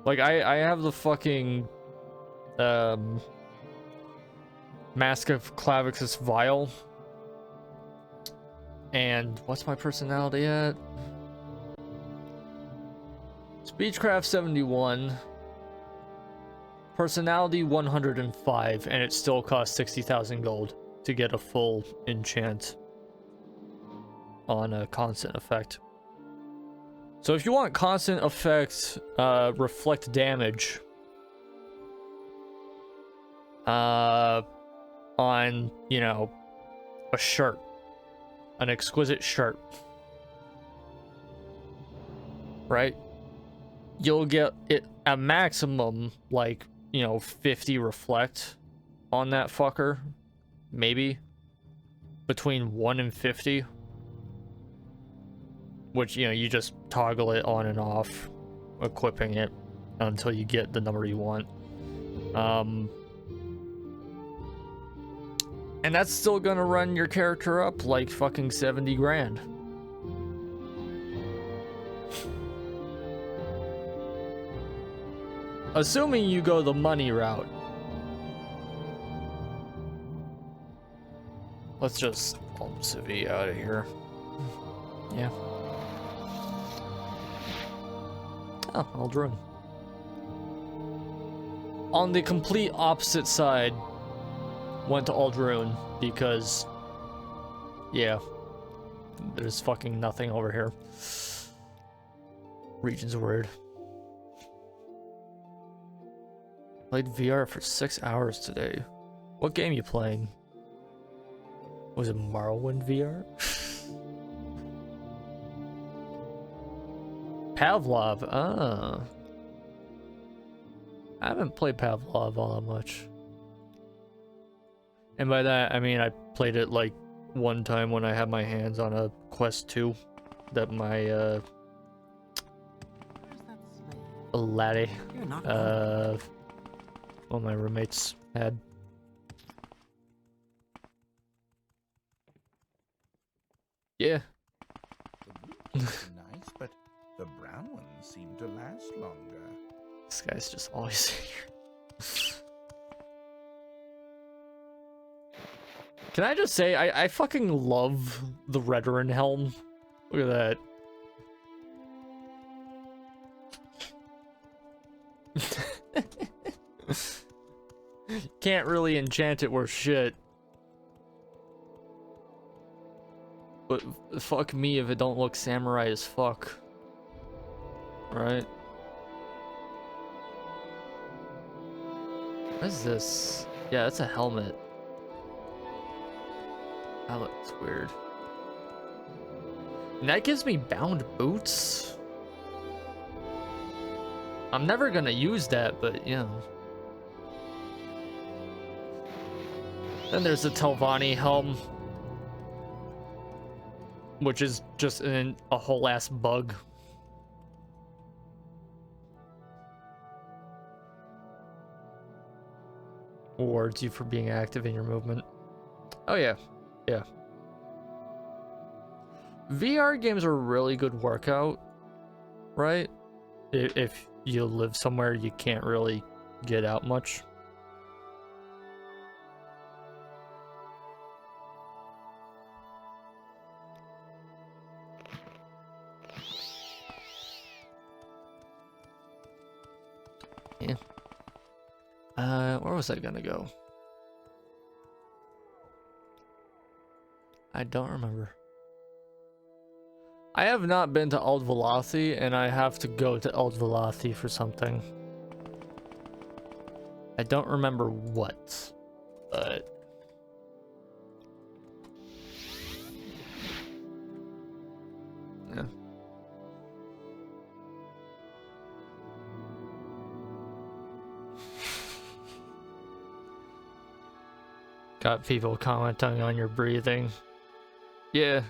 Like I have the fucking Mask of Clavixus Vial, and what's my personality at? Speechcraft 71, personality 105, and it still costs 60,000 gold to get a full enchant on a constant effect. So if you want constant effect, reflect damage on, you know, a shirt, an exquisite shirt, right? You'll get it a maximum, like, you know, 50 reflect on that fucker, maybe between 1 and 50, which, you know, you just toggle it on and off, equipping it until you get the number you want. And that's still gonna run your character up like fucking 70 grand. Assuming you go the money route. Let's just Civi out of here. Yeah. Oh, Aldruin. On the complete opposite side, went to Aldruin because, yeah, there's fucking nothing over here. Region's weird. Played VR for 6 hours today. What game you playing? Was it Morrowind VR? Pavlov, I haven't played Pavlov all that much. And by that, I mean I played it like one time when I had my hands on a Quest 2 that my, laddie, one of my roommates had. Yeah. The blue are nice, but the brown ones seem to last longer. This guy's just always here. Can I just say, I fucking love the Redoran helm. Look at that. Can't really enchant it worth shit. But fuck me if it don't look samurai as fuck. Right? What is this? Yeah, that's a helmet. That looks weird. And that gives me bound boots? I'm never gonna use that, but you know. Then there's the Telvanni helm, which is just a whole ass bug. Rewards you for being active in your movement. Oh yeah, yeah. VR games are a really good workout, right? If you live somewhere you can't really get out much. Yeah. Where was I gonna go? I don't remember. I have not been to Eld-Valathi, and I have to go to Eld-Valathi for something. I don't remember what, but... yeah. Got people commenting on your breathing. Yeah.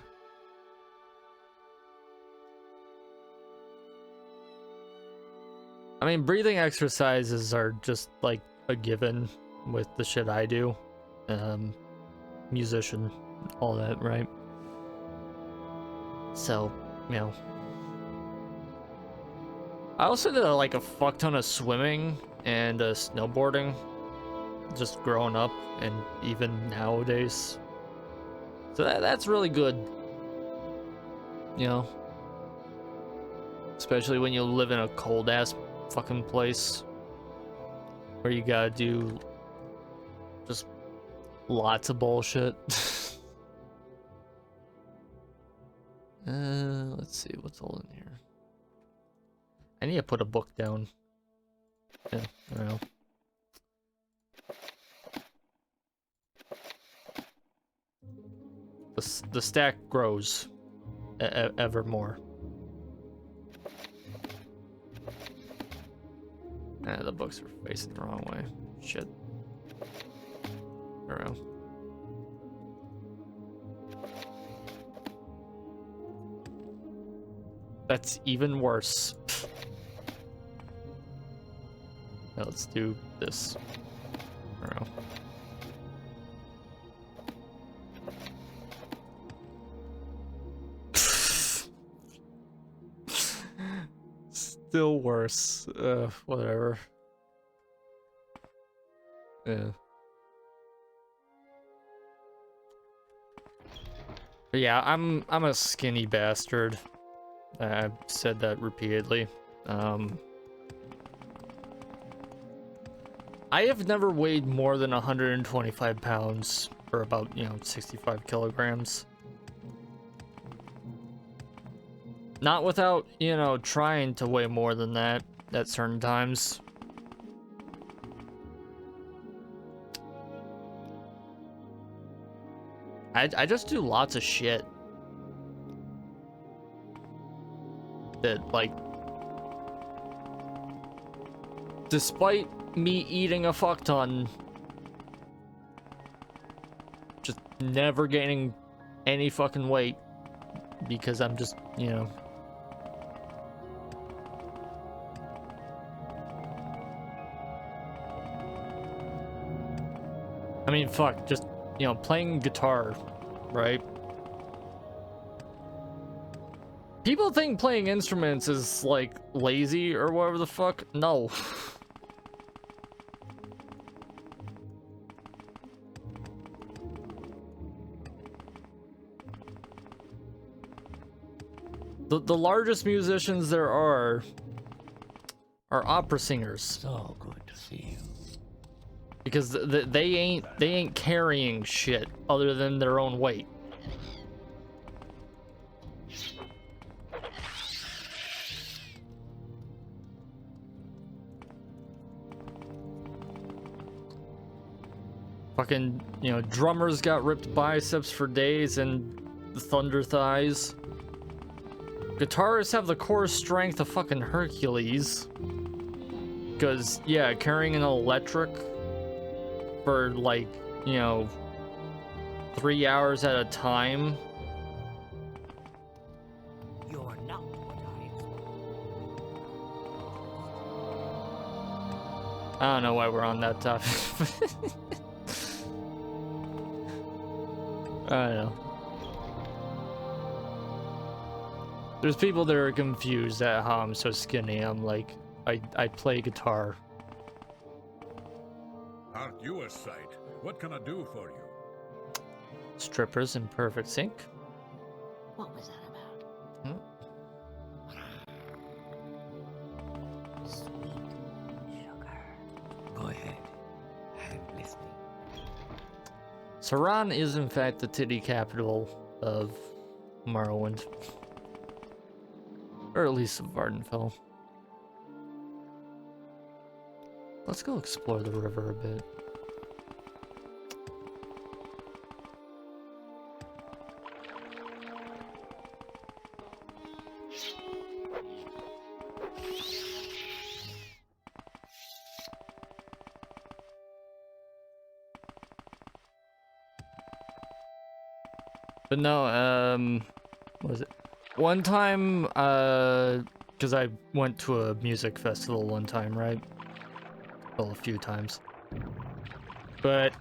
I mean, breathing exercises are just like a given with the shit I do. Musician, all that, right? So, you know. I also did like a fuck ton of swimming and snowboarding just growing up and even nowadays. So that's really good. You know? Especially when you live in a cold ass fucking place where you gotta do just lots of bullshit. Let's see what's all in here. I need to put a book down. Yeah, I don't know. The stack grows ever more. The books are facing the wrong way. Shit. I don't know. That's even worse. Now let's do this. I don't know. Still worse. Whatever. Yeah. But yeah, I'm a skinny bastard. I've said that repeatedly. I have never weighed more than 125 pounds, or about, 65 kilograms. Not without, trying to weigh more than that at certain times. I just do lots of shit that, like, despite me eating a fuck ton, just never gaining any fucking weight because I'm just, I mean, fuck, just, playing guitar, right? People think playing instruments is, like, lazy or whatever the fuck. No. The largest musicians there are opera singers. So good to see you. Because they ain't carrying shit other than their own weight. Fucking, drummers got ripped biceps for days and thunder thighs. Guitarists have the core strength of fucking Hercules. Because, yeah, carrying an electric for, like, 3 hours at a time. You're not what I don't know why we're on that topic. I don't know. There's people that are confused at how I'm so skinny. I'm like, I play guitar. Aren't you a sight? What can I do for you? Strippers in perfect sync. What was that about? Sweet sugar. Go ahead. I'm listening. Saran is in fact the titty capital of Morrowind. Or at least of Vardenfell. Let's go explore the river a bit. But no, what was it? One time, because I went to a music festival one time, right? Well, a few times. But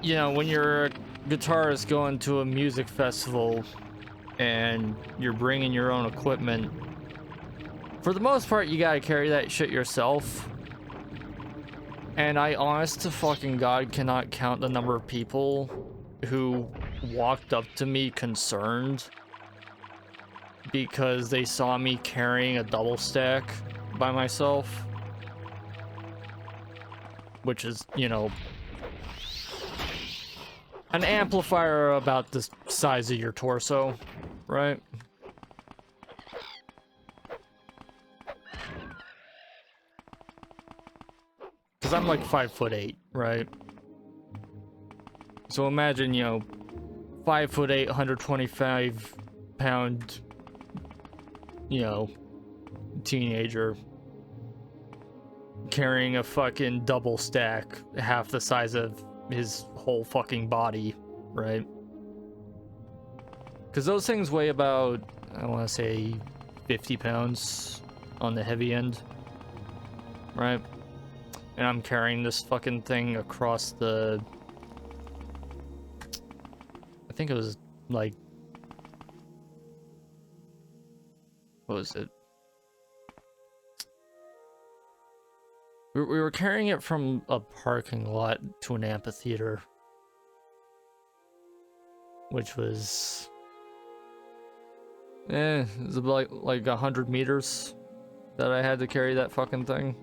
you know, when you're a guitarist going to a music festival and you're bringing your own equipment, for the most part, you gotta carry that shit yourself. And I honest to fucking God cannot count the number of people who walked up to me concerned because they saw me carrying a double stack by myself. Which is, you know, an amplifier about the size of your torso, right? Because I'm like 5'8", right? So imagine, you know, 5'8", 125-pound, you know, teenager carrying a fucking double stack, half the size of his whole fucking body, right? Because those things weigh about, I want to say, 50 pounds on the heavy end, right? And I'm carrying this fucking thing across the... I think it was, like... What was it? We were carrying it from a parking lot to an amphitheater. Which was... it was about like 100 meters that I had to carry that fucking thing.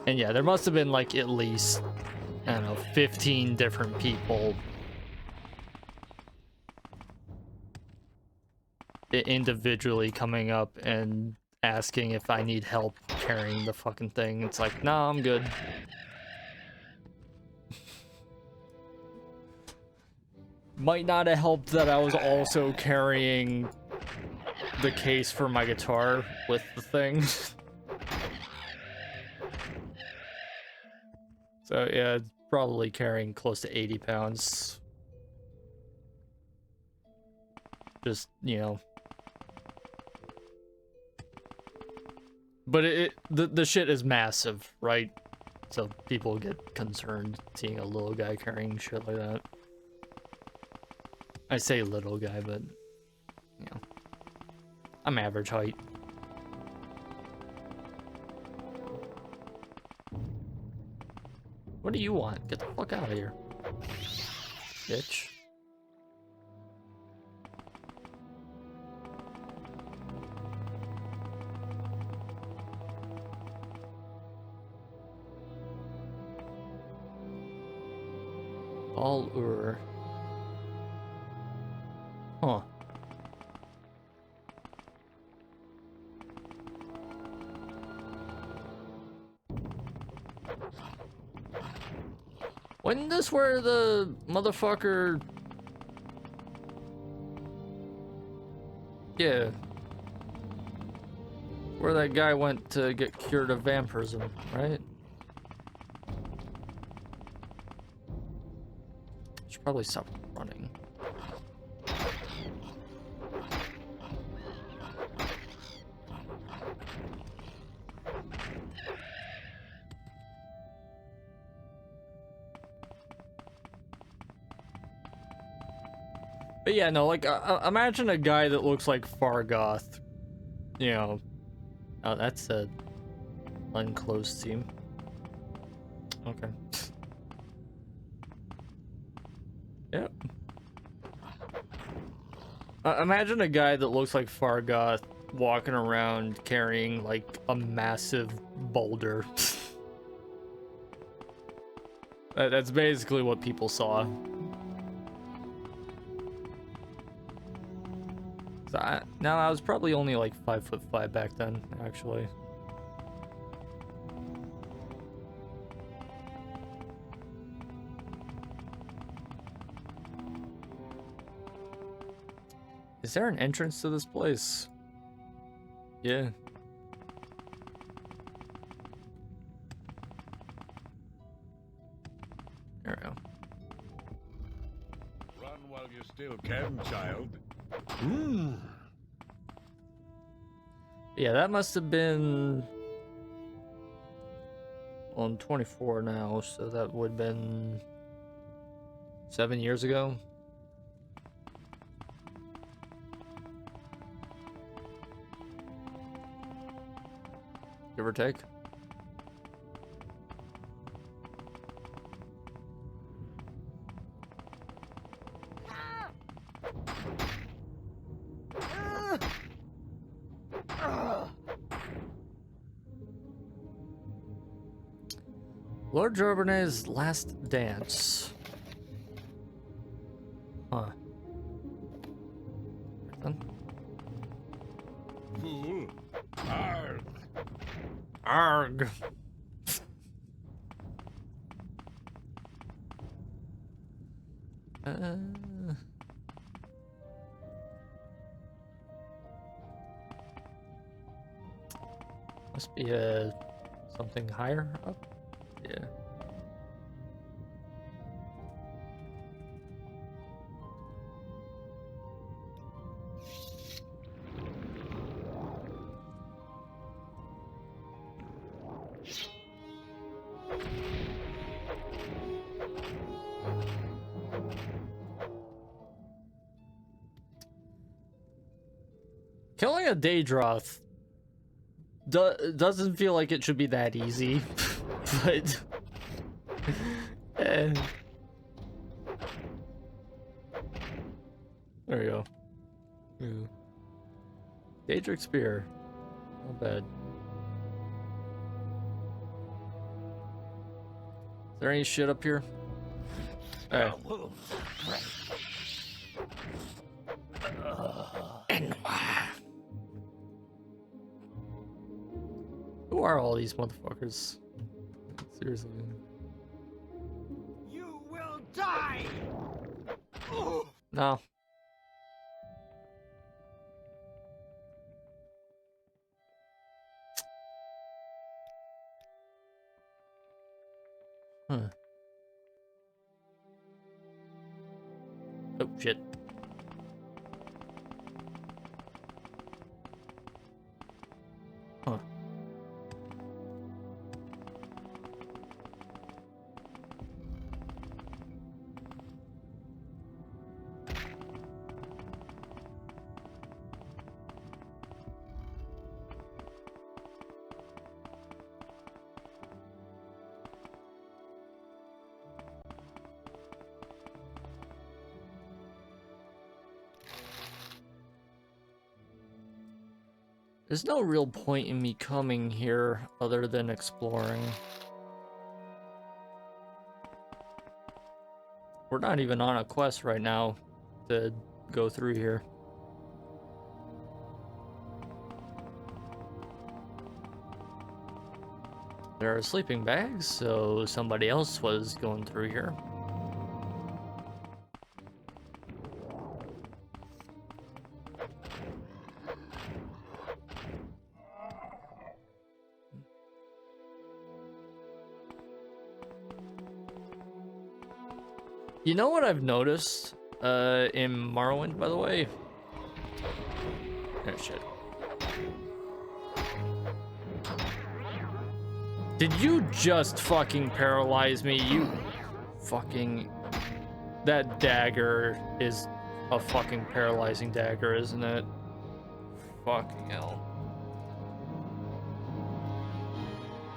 And yeah, there must have been like at least, I don't know, 15 different people individually coming up and asking if I need help carrying the fucking thing. It's like, nah, I'm good. Might not have helped that I was also carrying the case for my guitar with the thing. So yeah, probably carrying close to 80 pounds. Just, you know. But the shit is massive, right? So people get concerned seeing a little guy carrying shit like that. I say little guy, but, you know, I'm average height. What do you want? Get the fuck out of here, bitch. All-ur. Huh. Wasn't this where the motherfucker... Yeah. Where that guy went to get cured of vampirism, right? Should probably stop running. But yeah, no, like, imagine a guy that looks like Fargoth. You know. Oh, that's a unclosed team. Okay. Yep. Imagine a guy that looks like Fargoth walking around carrying, like, a massive boulder. That's basically what people saw. So I was probably only like 5'5" back then, actually. Is there an entrance to this place? Yeah. There we go. Run while you still can, child. Yeah, that must have been on 24 now, so that would have been 7 years ago. Give or take. Lord Jorbernet's last dance. Huh. Fool. Arg. Arg. Must be something higher up. Yeah. Killing a Daedroth doesn't feel like it should be that easy, but there you go. Daedric Spear, not bad. Is there any shit up here? Hey. Who are all these motherfuckers? Seriously. You will die! No. Huh. Oh, shit. Huh. There's no real point in me coming here other than exploring. We're not even on a quest right now to go through here. There are sleeping bags, so somebody else was going through here. You know what I've noticed in Morrowind, by the way? Oh, shit. Did you just fucking paralyze me? You fucking... That dagger is a fucking paralyzing dagger, isn't it? Fucking hell.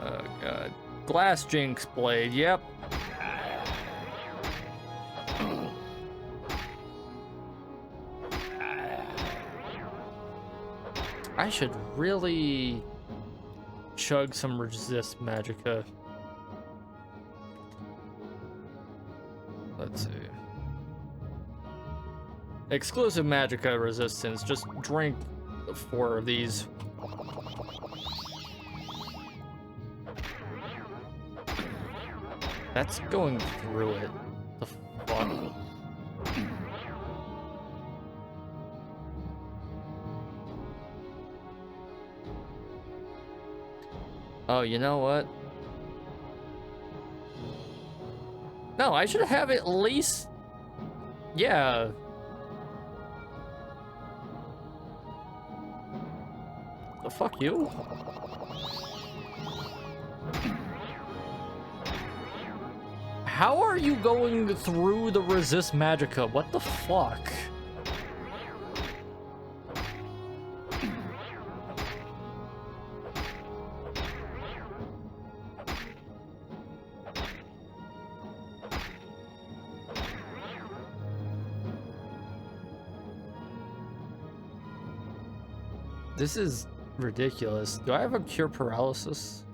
Oh, God. Glass Jinx Blade, yep. I should really chug some resist magicka. Let's see. Exclusive magicka resistance. Just drink 4 of these. That's going through it. The fuck? Oh, you know what? No, I should have at least... Yeah. The fuck you? How are you going through the resist magicka? What the fuck? This is ridiculous. Do I have a cure paralysis?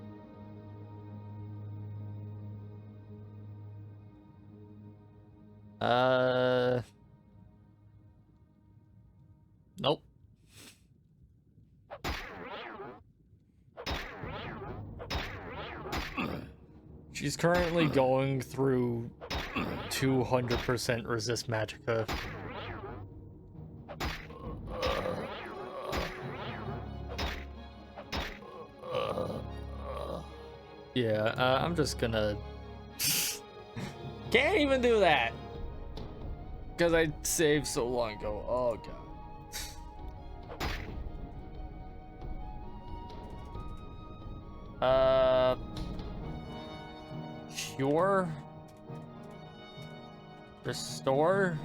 Nope. She's currently going through 200% resist magicka. Yeah, I'm just gonna... Can't even do that! Because I saved so long ago. Oh, God. Cure? Restore?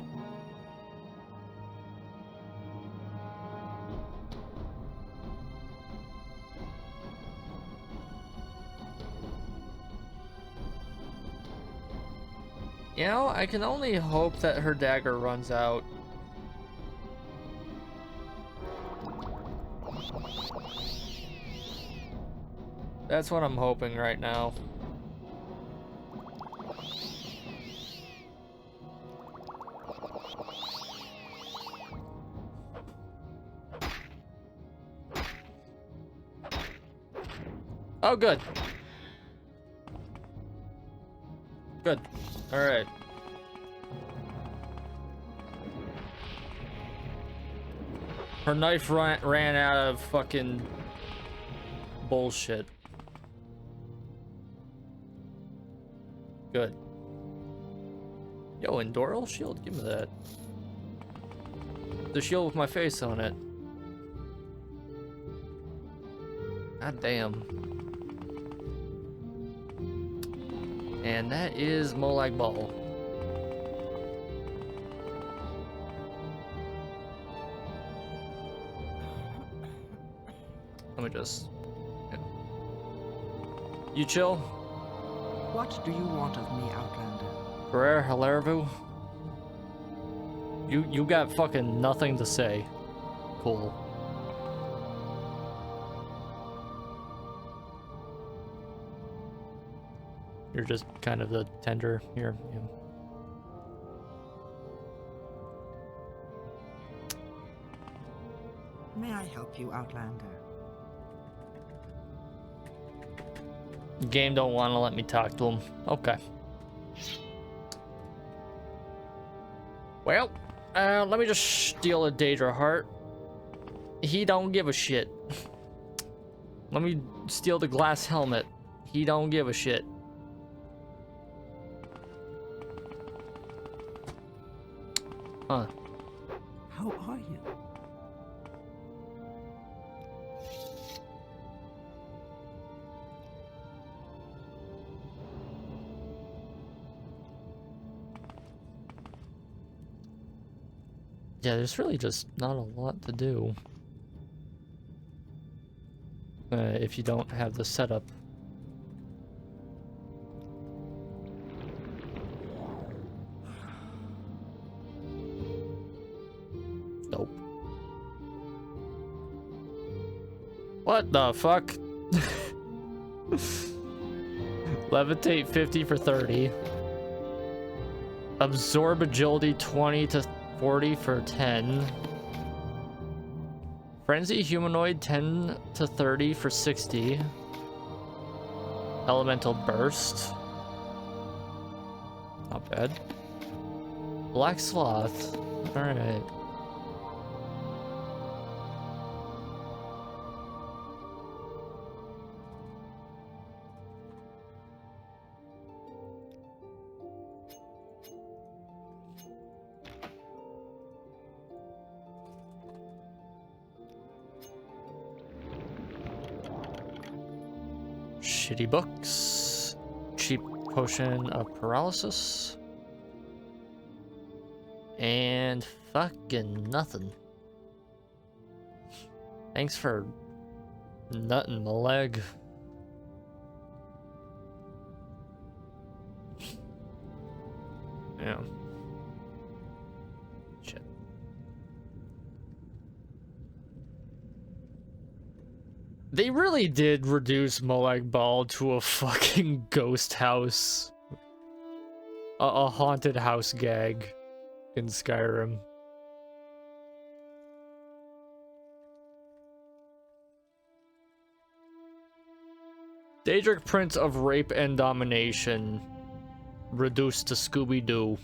You know, I can only hope that her dagger runs out. That's what I'm hoping right now. Oh, good. Good. All right. Her knife ran out of fucking bullshit. Good. Yo, Endoral shield, give me that. The shield with my face on it. God damn. And that is Molag Ball. Let me just... Yeah. You chill? What do you want of me, Outlander? Ferrer Hilarvu? You got fucking nothing to say. Cool. You're just kind of the tender here. Yeah. May I help you, Outlander? Game don't want to let me talk to him. Okay. Well, let me just steal a Daedra heart. He don't give a shit. Let me steal the glass helmet. He don't give a shit. Huh. How are you? Yeah, there's really just not a lot to do. If you don't have the setup. Nope. What the fuck? Levitate 50 for 30. Absorb agility 20 to 40 for 10. Frenzy humanoid 10 to 30 for 60. Elemental burst. Not bad. Black sloth. Alright. Shitty books. Cheap potion of paralysis. And fucking nothing. Thanks for nutting my leg. Yeah. Shit. They really did reduce Molag Bal to a fucking ghost house. A haunted house gag in Skyrim. Daedric Prince of Rape and Domination reduced to Scooby-Doo.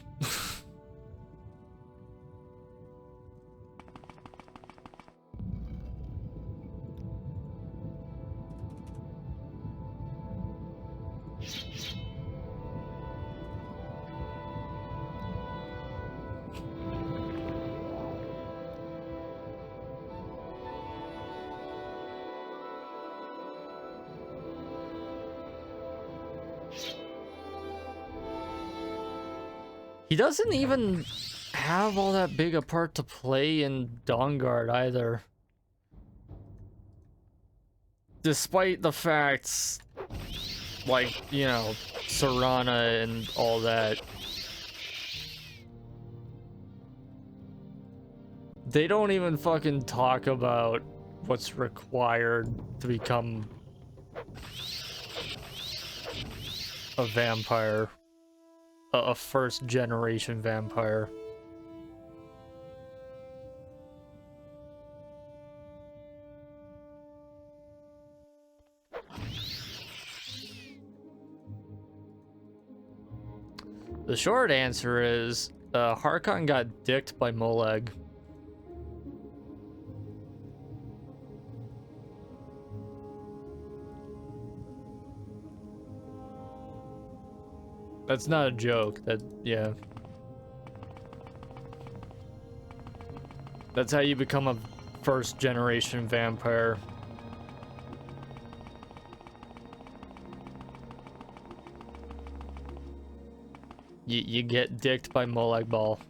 He doesn't even have all that big a part to play in Dawnguard either. Despite the facts, like, you know, Serana and all that. They don't even fucking talk about what's required to become a vampire. A first generation vampire. The short answer is Harkon got dicked by Molag. That's not a joke. That, yeah. That's how you become a first generation vampire. You get dicked by Molag Bal.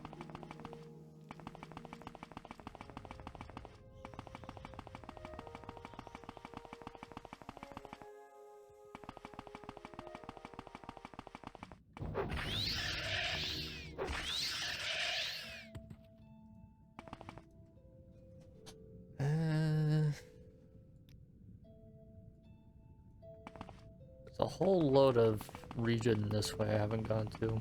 There's a whole load of region this way I haven't gone to.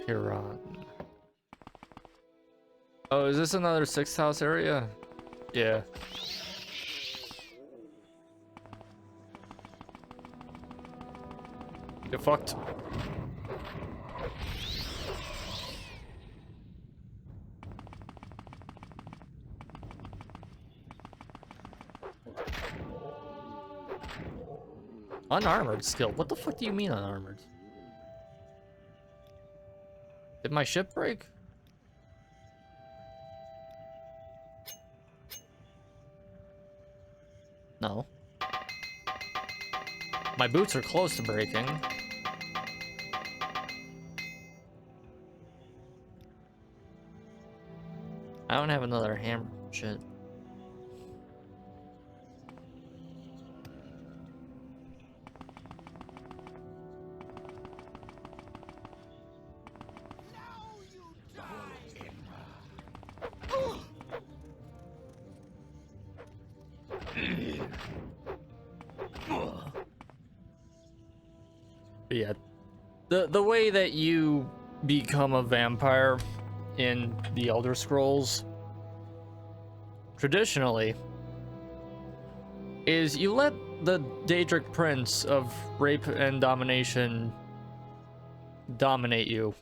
Piran. Oh, is this another 6th house area? Yeah. Get fucked. Unarmored skill? What the fuck do you mean unarmored? Did my ship break? No. My boots are close to breaking. I don't have another hammer. Shit. But yeah, the way that you become a vampire in the Elder Scrolls traditionally is you let the Daedric Prince of Rape and Domination dominate you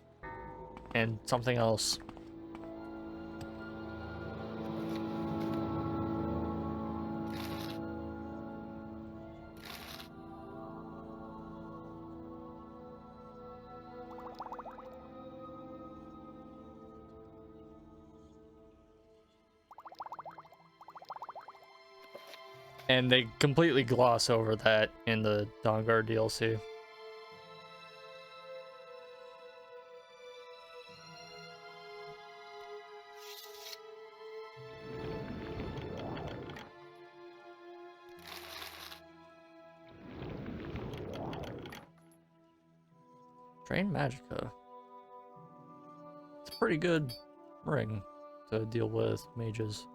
and something else. And they completely gloss over that in the Dawnguard DLC. Train Magica. It's a pretty good ring to deal with mages.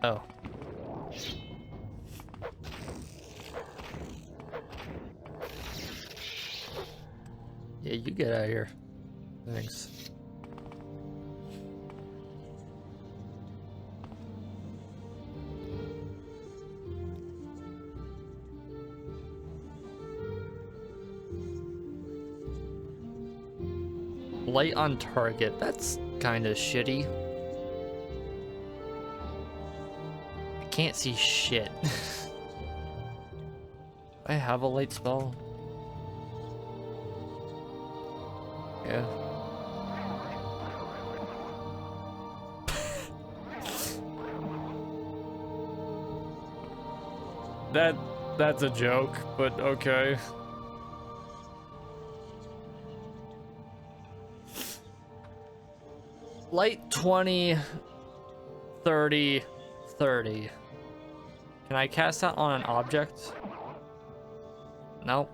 Oh. Yeah, you get out of here. Thanks. Light on target. That's kind of shitty. I can't see shit. I have a light spell. Yeah. That's a joke, but okay. Light 20, 30, 30. Can I cast that on an object? No.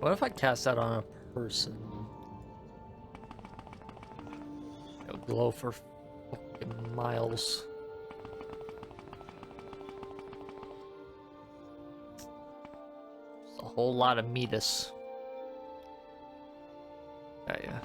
What if I cast that on a person? It'll glow for fucking miles. It's a whole lot of meatus. Yeah.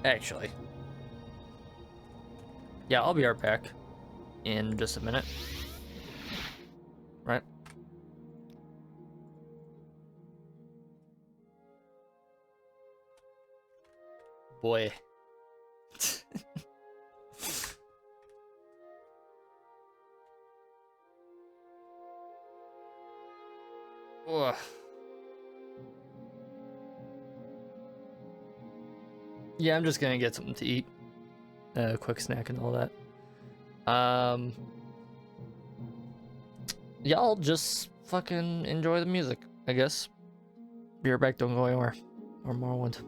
Actually. Yeah, I'll be right back in just a minute. Right? Boy. Ugh. Yeah, I'm just gonna get something to eat. A quick snack and all that. Yeah, I'll just fucking enjoy the music, I guess. Be right back, don't go anywhere. Or Morrowind.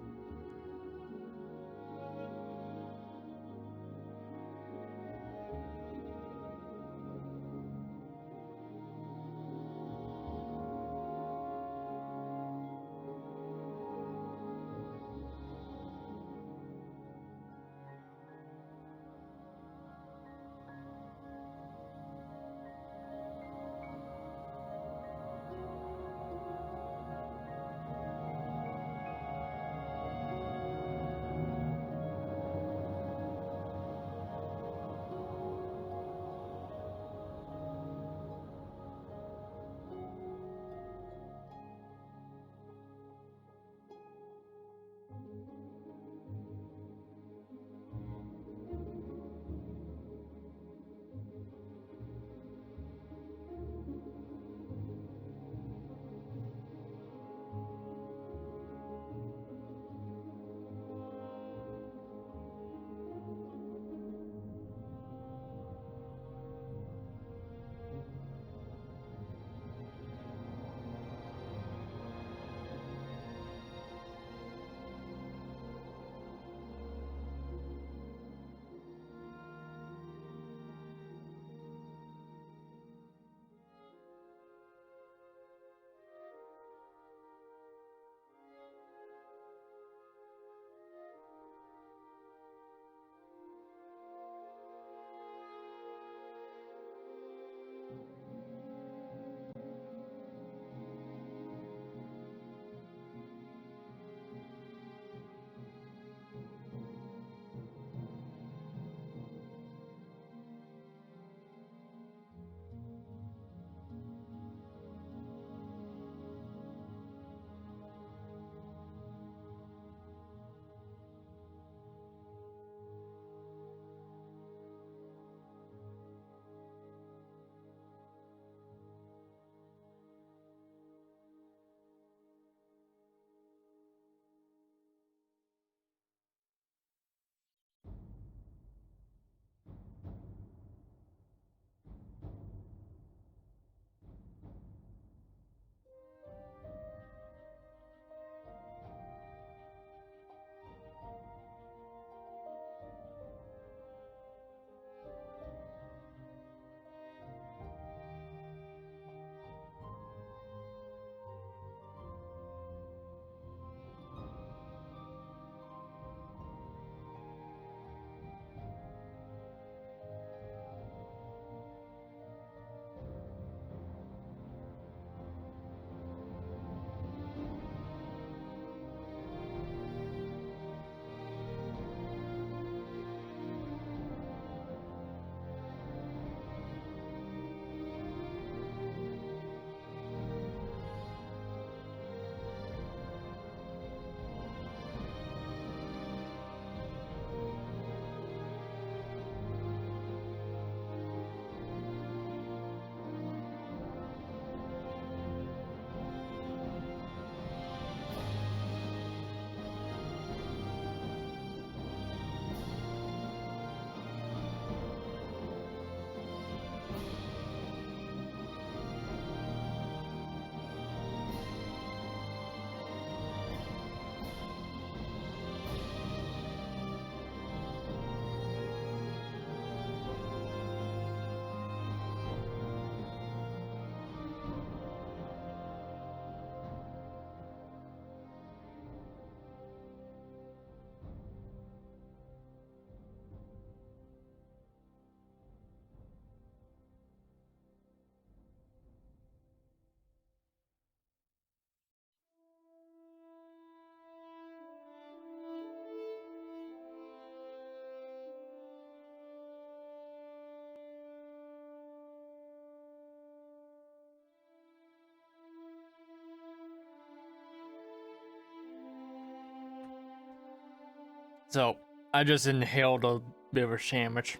So I just inhaled a bit of a sandwich.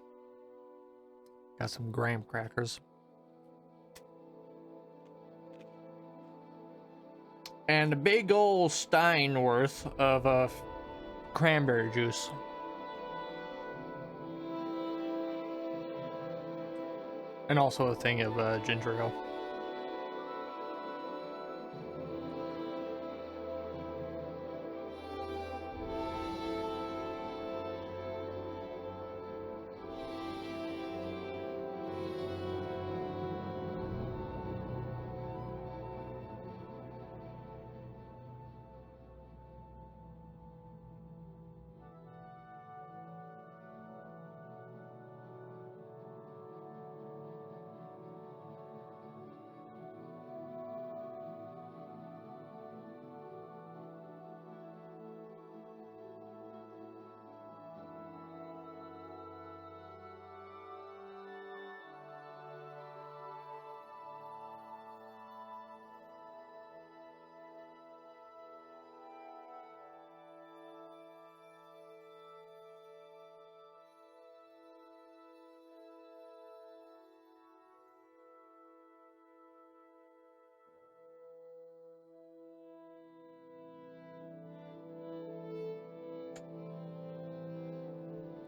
Got some graham crackers. And a big old stein worth of cranberry juice. And also a thing of ginger ale.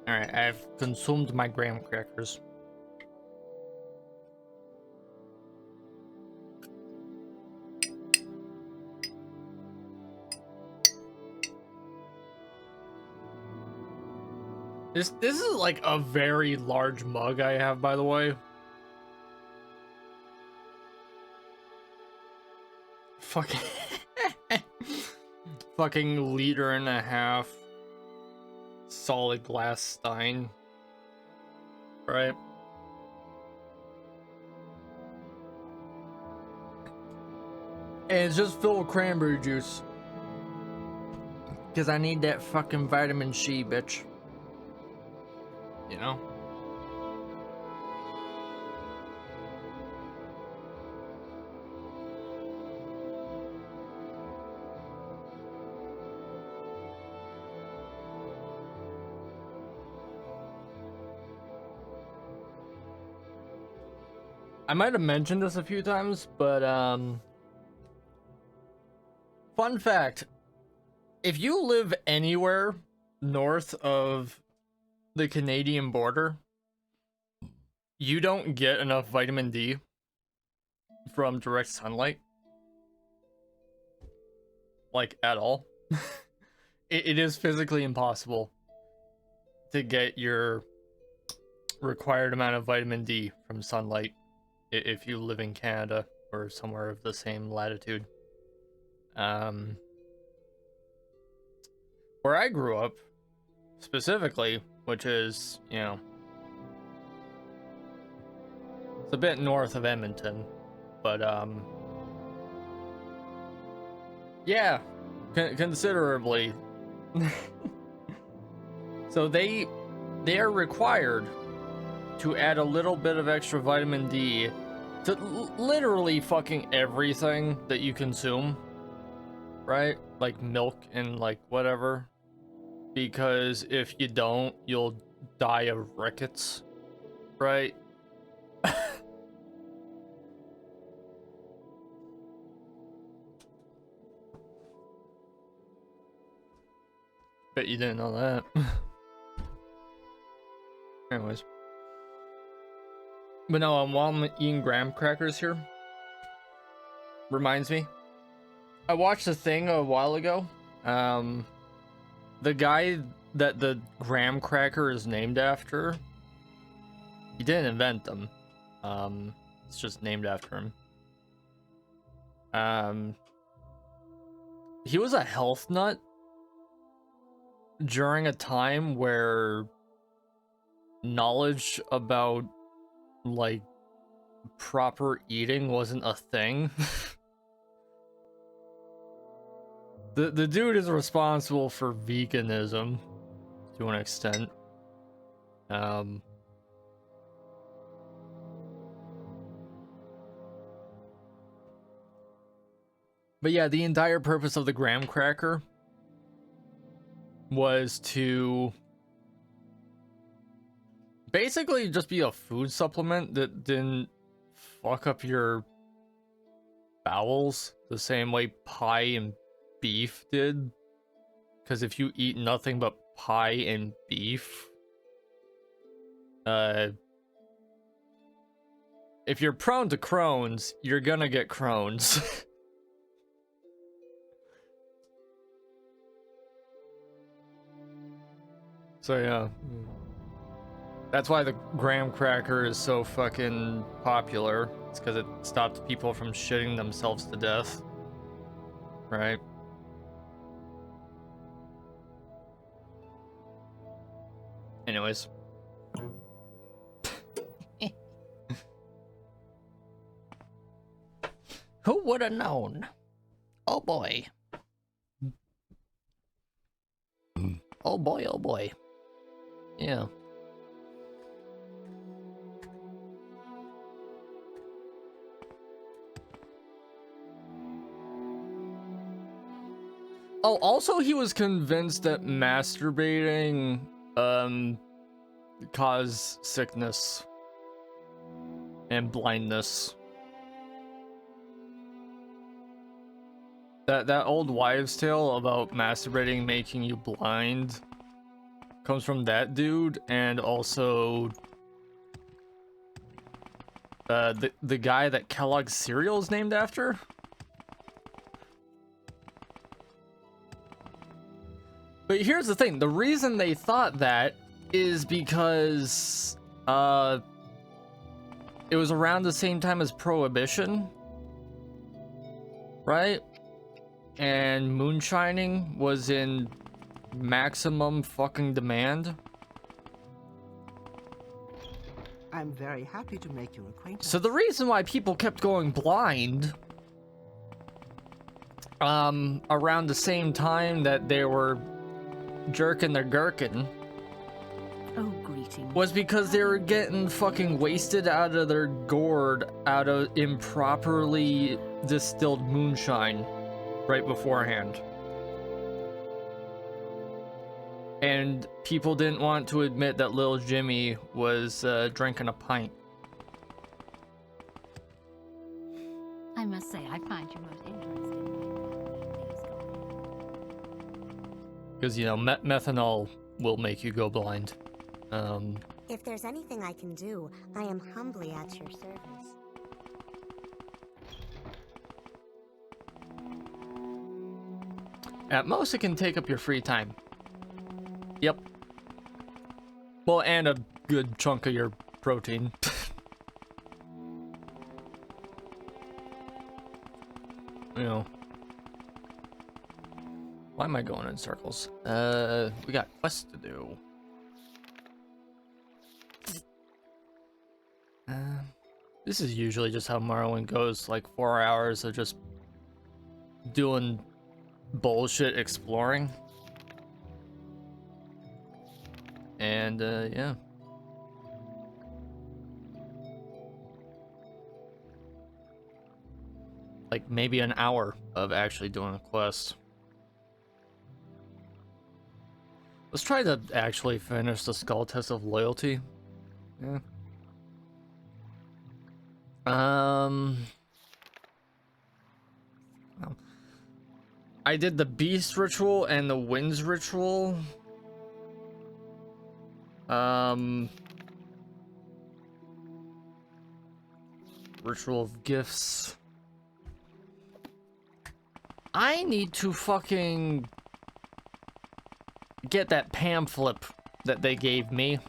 Alright, I've consumed my graham crackers. This is like a very large mug I have, by the way. Fucking fucking liter and a half solid glass stein. Right? And it's just filled with cranberry juice. Because I need that fucking vitamin C, bitch. You know? I might have mentioned this a few times, but fun fact, if you live anywhere north of the Canadian border, you don't get enough vitamin D from direct sunlight. Like, at all. It is physically impossible to get your required amount of vitamin D from sunlight if you live in Canada or somewhere of the same latitude. Where I grew up, specifically, which is, you know, it's a bit north of Edmonton, but, yeah, considerably. So they are required to add a little bit of extra vitamin D to literally fucking everything that you consume, right? Like milk and like whatever. Because if you don't, you'll die of rickets, right? Bet you didn't know that. Anyways. But no, while I'm eating graham crackers here, reminds me, I watched a thing a while ago. The guy that the graham cracker is named after, he didn't invent them. It's just named after him. He was a health nut during a time where knowledge about like proper eating wasn't a thing. The dude is responsible for veganism to an extent. But yeah, the entire purpose of the graham cracker was to basically just be a food supplement that didn't fuck up your bowels the same way pie and beef did. Because if you eat nothing but pie and beef, if you're prone to Crohn's, you're gonna get Crohn's. So yeah, that's why the graham cracker is so fucking popular. It's because it stopped people from shitting themselves to death, right? Anyways. Who would have known? Oh boy. Oh boy, oh boy. Yeah. Oh, also he was convinced that masturbating caused sickness and blindness. That old wives' tale about masturbating making you blind comes from that dude, and also the guy that Kellogg's cereal is named after. But here's the thing, the reason they thought that is because it was around the same time as Prohibition, right? And moonshining was in maximum fucking demand. I'm very happy to make your acquaintance. So the reason why people kept going blind around the same time that they were jerking their gherkin Oh, greetings. was because they were getting fucking wasted out of their gourd out of improperly distilled moonshine right beforehand. And people didn't want to admit that Lil Jimmy was drinking a pint. I must say, I find you most interesting Because, you know, methanol will make you go blind. If there's anything I can do, I am humbly at your service. At most, it can take up your free time. Yep. Well, and a good chunk of your protein. You know. Why am I going in circles? We got quests to do. This is usually just how Morrowind goes, like 4 hours of just doing bullshit exploring. And, yeah. Like, maybe an hour of actually doing a quest. Let's try to actually finish the Skull Test of Loyalty. Yeah. I did the Beast Ritual and the Winds Ritual. Ritual of Gifts. I need to fucking get that pamphlet that they gave me.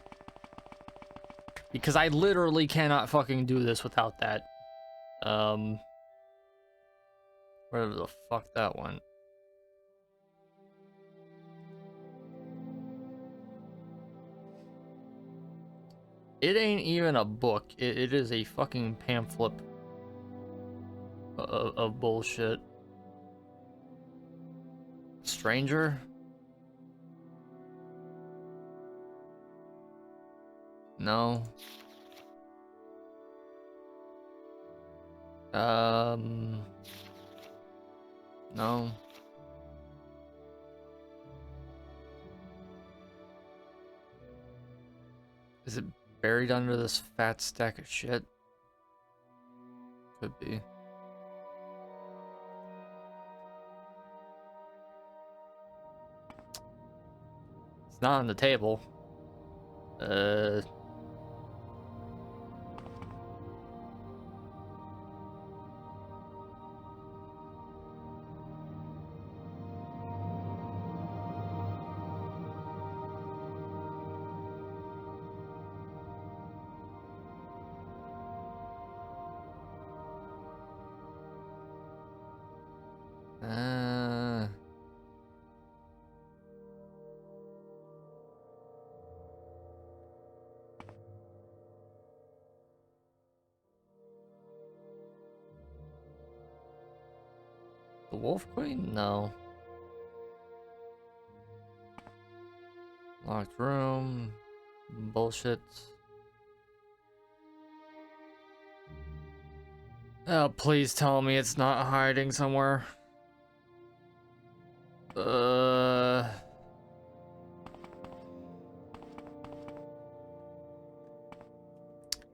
Because I literally cannot fucking do this without that. Where the fuck that went? It ain't even a book. It is a fucking pamphlet of bullshit. Stranger? No. No. Is it buried under this fat stack of shit? Could be. It's not on the table. The Wolf Queen? No. Locked room. Bullshit. Oh, please tell me it's not hiding somewhere.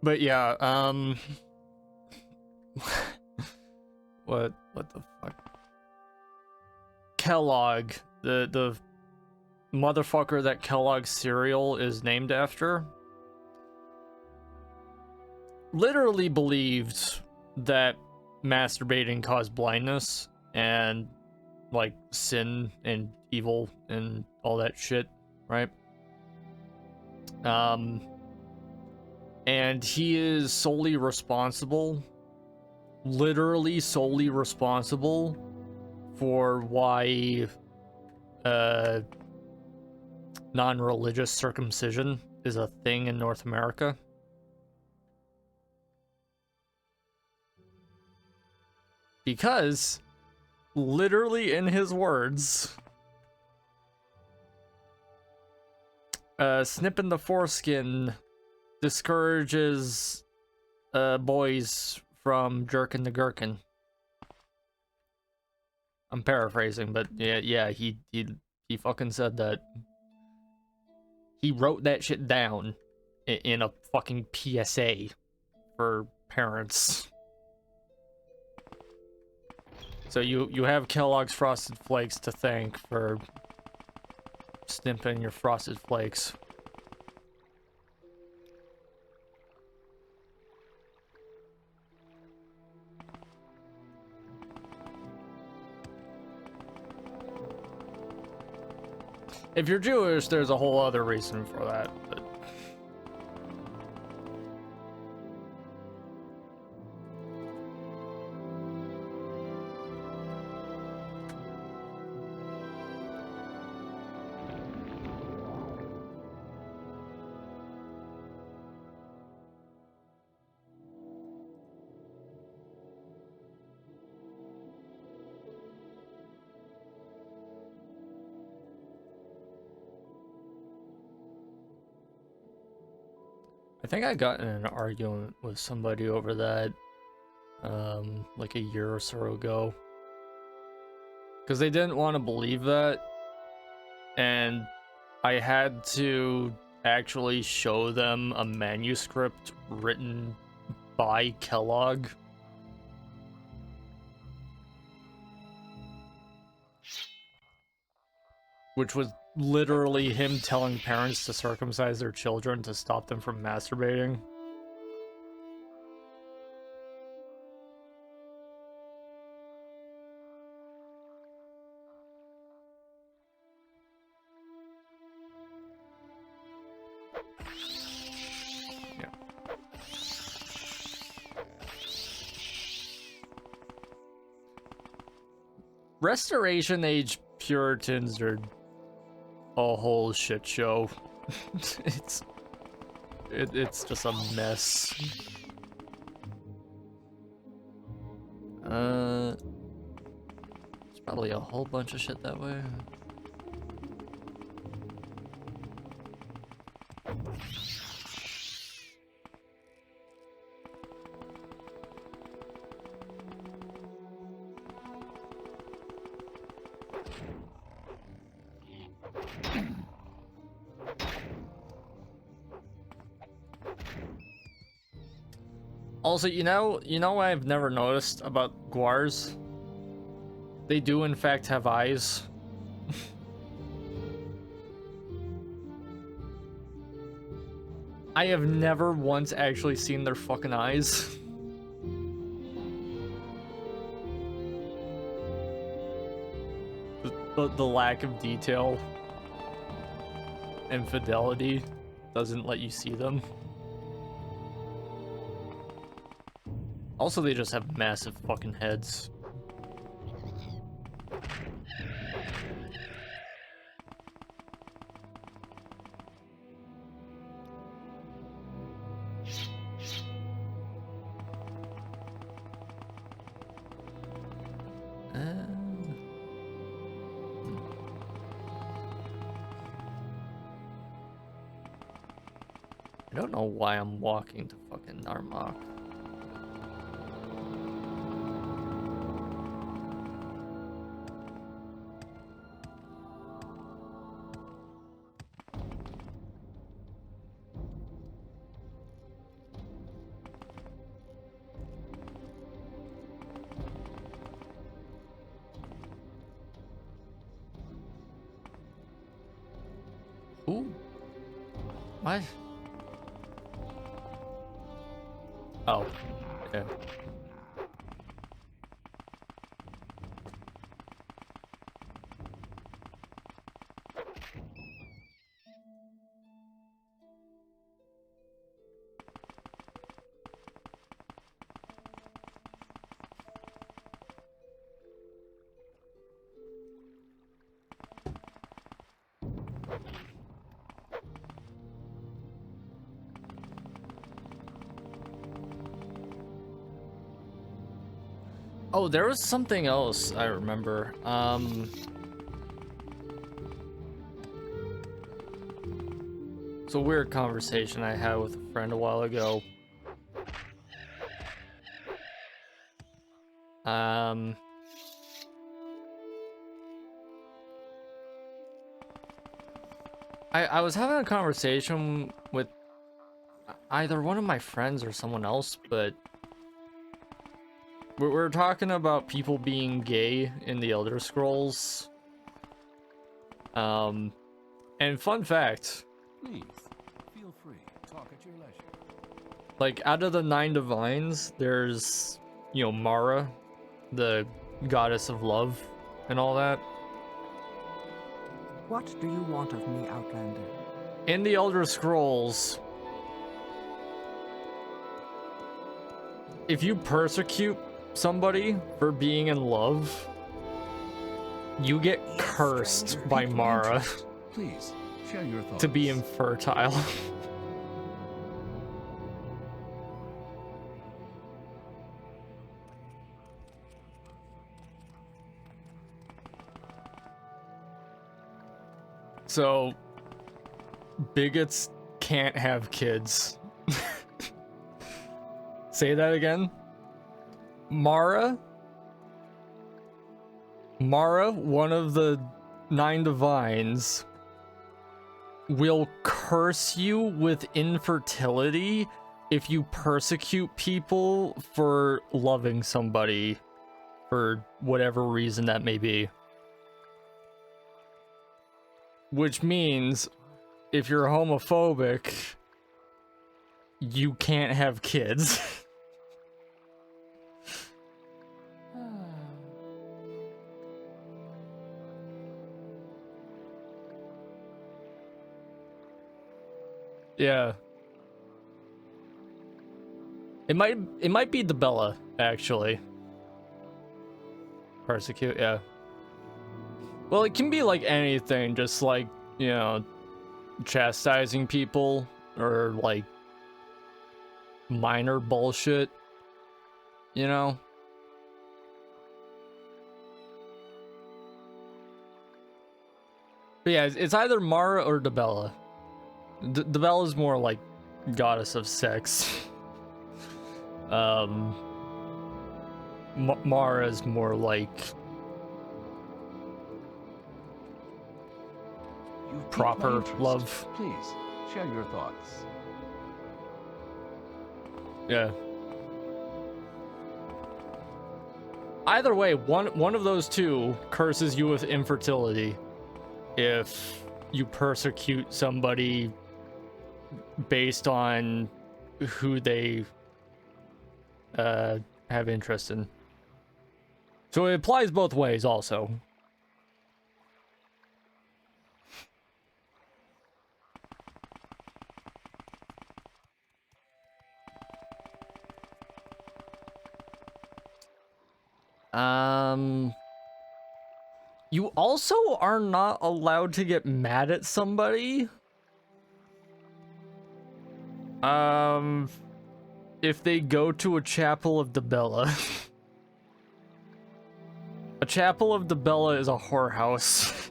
But yeah, what the fuck? Kellogg, the motherfucker that Kellogg's cereal is named after, literally believed that masturbating caused blindness and like sin and evil and all that shit, right? And he is solely responsible, literally solely responsible for why non-religious circumcision is a thing in North America. Because, literally in his words, snipping the foreskin discourages boys from jerking the gherkin. I'm paraphrasing, but yeah, he fucking said that. He wrote that shit down in a fucking PSA for parents. So you have Kellogg's Frosted Flakes to thank for snipping your Frosted Flakes. If you're Jewish, there's a whole other reason for that, but... I think I got in an argument with somebody over that, like a year or so ago. Because they didn't want to believe that, and I had to actually show them a manuscript written by Kellogg. Which was literally him telling parents to circumcise their children to stop them from masturbating. Yeah. Restoration Age Puritans are a whole shit show. It's just a mess. There's probably a whole bunch of shit that way. Also, you know what I've never noticed about Guars? They do in fact have eyes. I have never once actually seen their fucking eyes. The lack of detail and fidelity doesn't let you see them. Also, they just have massive fucking heads. I don't know why I'm walking to fucking Narmak. Ooh. What? Oh, yeah. Oh, there was something else I remember. It's a weird conversation I had with a friend a while ago. I was having a conversation with either one of my friends or someone else, but we're talking about people being gay in the Elder Scrolls. And fun fact. Please, feel free. Talk at your leisure. Like, out of the 9 divines, there's, you know, Mara, the goddess of love, and all that. What do you want of me, Outlander? In the Elder Scrolls, if you persecute somebody for being in love, you get cursed by Mara Please, share your thoughts. to be infertile. So, bigots can't have kids. Say that again. Mara, one of the 9 divines, will curse you with infertility if you persecute people for loving somebody for whatever reason that may be. Which means, if you're homophobic, you can't have kids. Yeah. It might be Debella, actually. Persecute, yeah. Well, it can be like anything, just like, you know, chastising people or like minor bullshit, you know? But yeah, it's either Mara or Debella. Debella's more like goddess of sex. Mara's more like proper love. Please, share your thoughts. Yeah. Either way, one of those two curses you with infertility if you persecute somebody based on who they have interest in. So it applies both ways also. You also are not allowed to get mad at somebody. If they go to a chapel of Dibella. A chapel of Dibella is a whorehouse.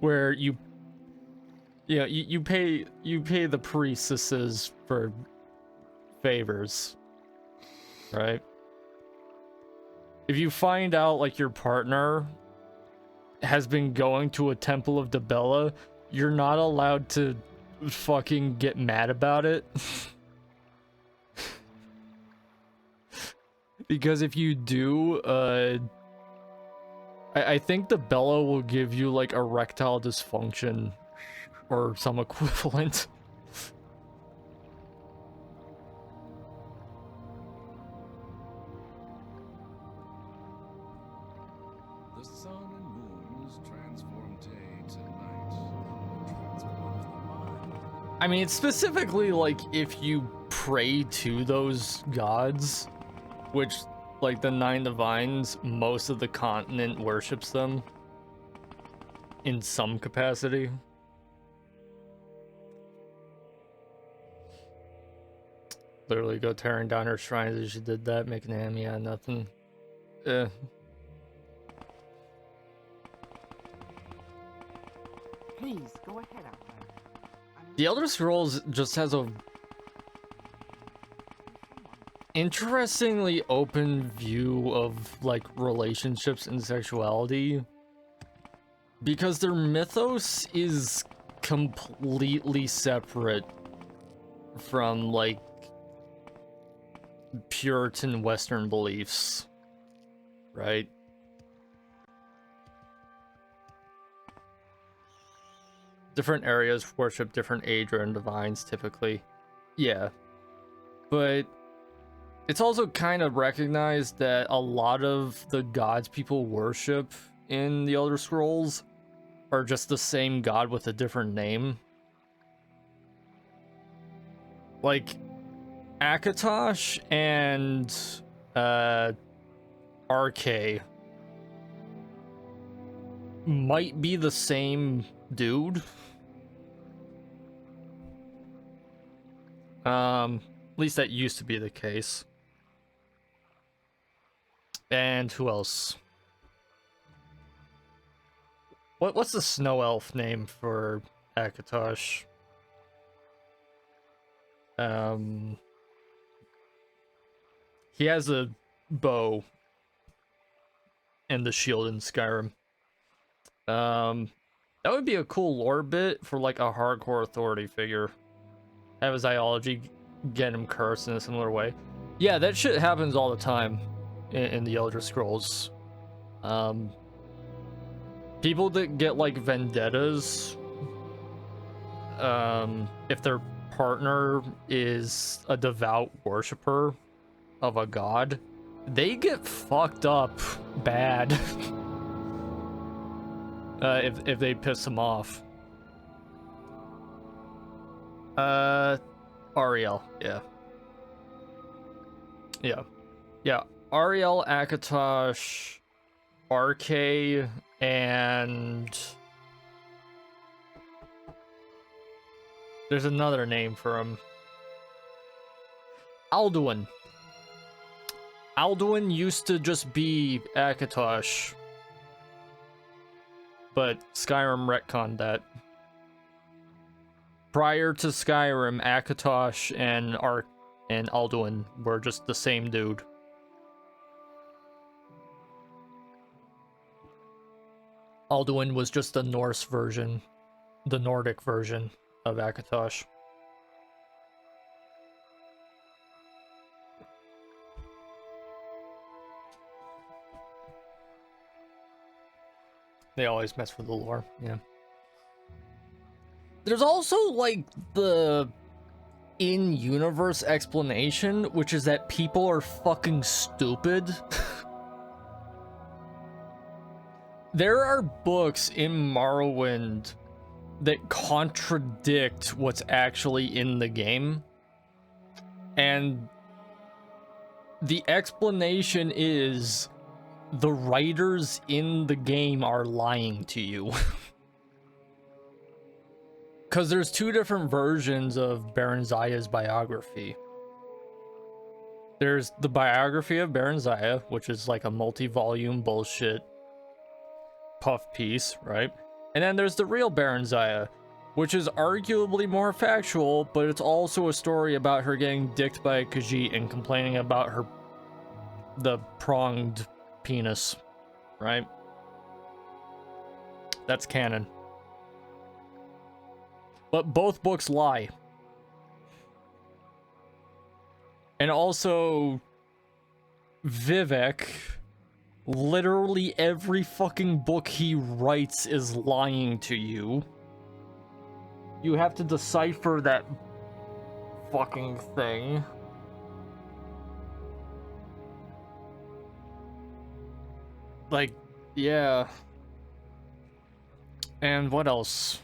Where you pay the priestesses for favors. Right? If you find out like your partner has been going to a temple of Dibella, you're not allowed to fucking get mad about it. Because if you do, I think Dibella will give you like erectile dysfunction or some equivalent. The sun and moons transform day to night, transforms the mind. I mean, it's specifically like if you pray to those gods, which, like the Nine Divines, most of the continent worships them in some capacity. Literally go tearing down her shrines as she did that, making Amy out of nothing. Please, go ahead, Outlander. The Elder Scrolls just has a interestingly open view of like relationships and sexuality, because their mythos is completely separate from like Puritan Western beliefs, right? Different areas worship different Adrian divines typically. Yeah. But it's also kind of recognized that a lot of the gods people worship in the Elder Scrolls are just the same god with a different name. Like Akatosh and RK might be the same dude. At least that used to be the case. And who else? What's the snow elf name for Akatosh? He has a bow and the shield in Skyrim. That would be a cool lore bit for like a hardcore authority figure. Have his ideology get him cursed in a similar way. Yeah, that shit happens all the time in the Elder Scrolls. People that get like vendettas, if their partner is a devout worshiper of a god, they get fucked up bad. If they piss him off. Ariel, yeah. Ariel, Akatosh, RK, and there's another name for him. Alduin. Alduin used to just be Akatosh, but Skyrim retconned that. Prior to Skyrim, Akatosh and Alduin were just the same dude. Alduin was just the Norse version, the Nordic version of Akatosh. They always mess with the lore, yeah. There's also, like, the in-universe explanation, which is that people are fucking stupid. There are books in Morrowind that contradict what's actually in the game. And the explanation is the writers in the game are lying to you. Because there's two different versions of Baron Zaya's biography. There's the biography of Baron Zaya, which is like a multi-volume bullshit puff piece, right? And then there's the real Baron Zaya, which is arguably more factual, but it's also a story about her getting dicked by a Khajiit and complaining about the pronged penis, right? That's canon. But both books lie. And also, Vivek, literally every fucking book he writes is lying to you. You have to decipher that fucking thing. Like, yeah. And what else?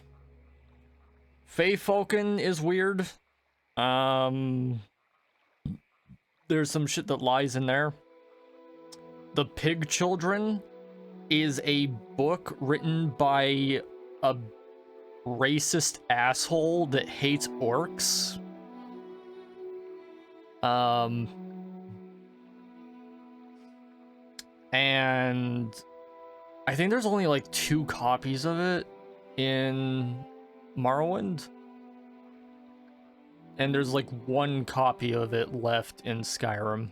Feyfolken is weird. There's some shit that lies in there. The Pig Children is a book written by a racist asshole that hates orcs. And I think there's only like 2 copies of it in Morrowind. And there's like 1 copy of it left in Skyrim.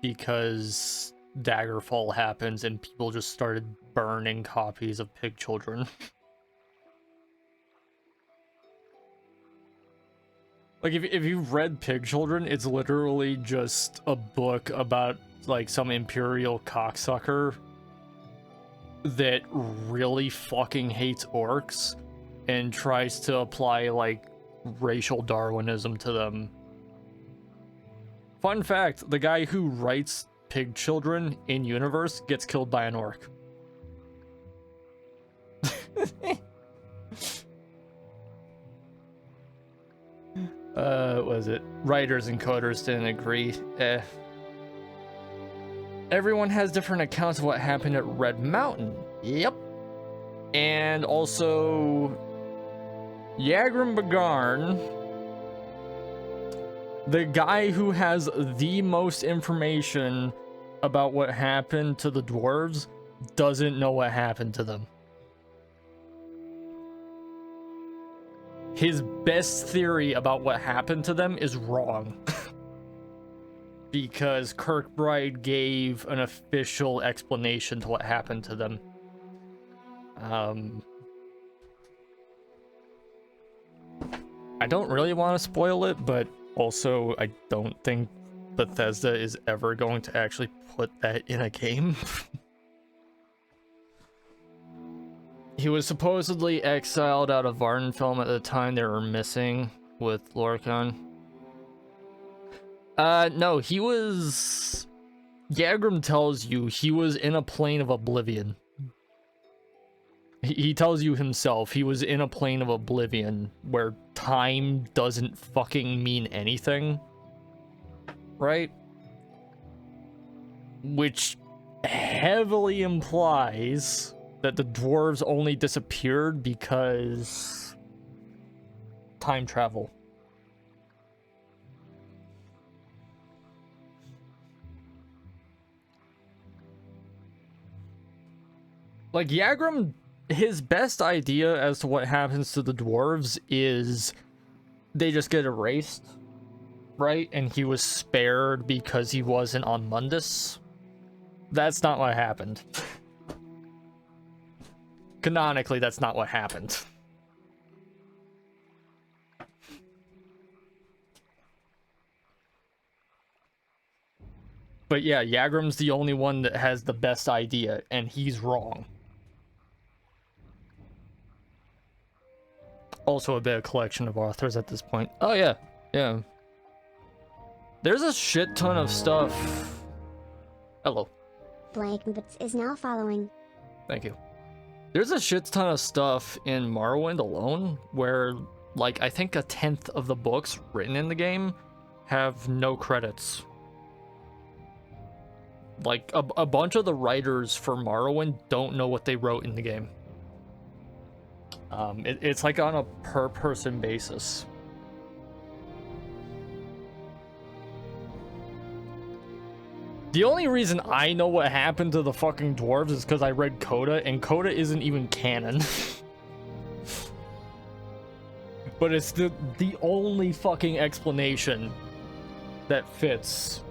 Because Daggerfall happens and people just started burning copies of Pig Children. Like, if you've read Pig Children, it's literally just a book about, like, some Imperial cocksucker that really fucking hates orcs and tries to apply, like, racial Darwinism to them. Fun fact, the guy who writes Pig Children in universe gets killed by an orc. What was it? Writers and coders didn't agree. Everyone has different accounts of what happened at Red Mountain. Yep. And also, Yagrim Bagarn, the guy who has the most information about what happened to the dwarves, doesn't know what happened to them. His best theory about what happened to them is wrong. Because Kirkbride gave an official explanation to what happened to them. I don't really want to spoil it, but also I don't think Bethesda is ever going to actually put that in a game. He was supposedly exiled out of Vardenfell at the time they were missing with Lorkhan. No, he was... Yagrim tells you he was in a plane of oblivion. He tells you himself he was in a plane of oblivion where time doesn't fucking mean anything. Right? Which heavily implies that the dwarves only disappeared because time travel. Like, Yagrim, his best idea as to what happens to the dwarves is they just get erased, right? And he was spared because he wasn't on Mundus. That's not what happened. Canonically, that's not what happened. But yeah, Yagrim's the only one that has the best idea, and he's wrong. also a bit of collection of authors at this point. Oh yeah, yeah. There's a shit ton of stuff. Hello. Blank is now following. Thank you. There's a shit ton of stuff in Morrowind alone where, like, I think 1/10 of the books written in the game have no credits. Like, a bunch of the writers for Morrowind don't know what they wrote in the game. It's like on a per-person basis. The only reason I know what happened to the fucking dwarves is because I read Coda, and Coda isn't even canon. But it's the only fucking explanation that fits.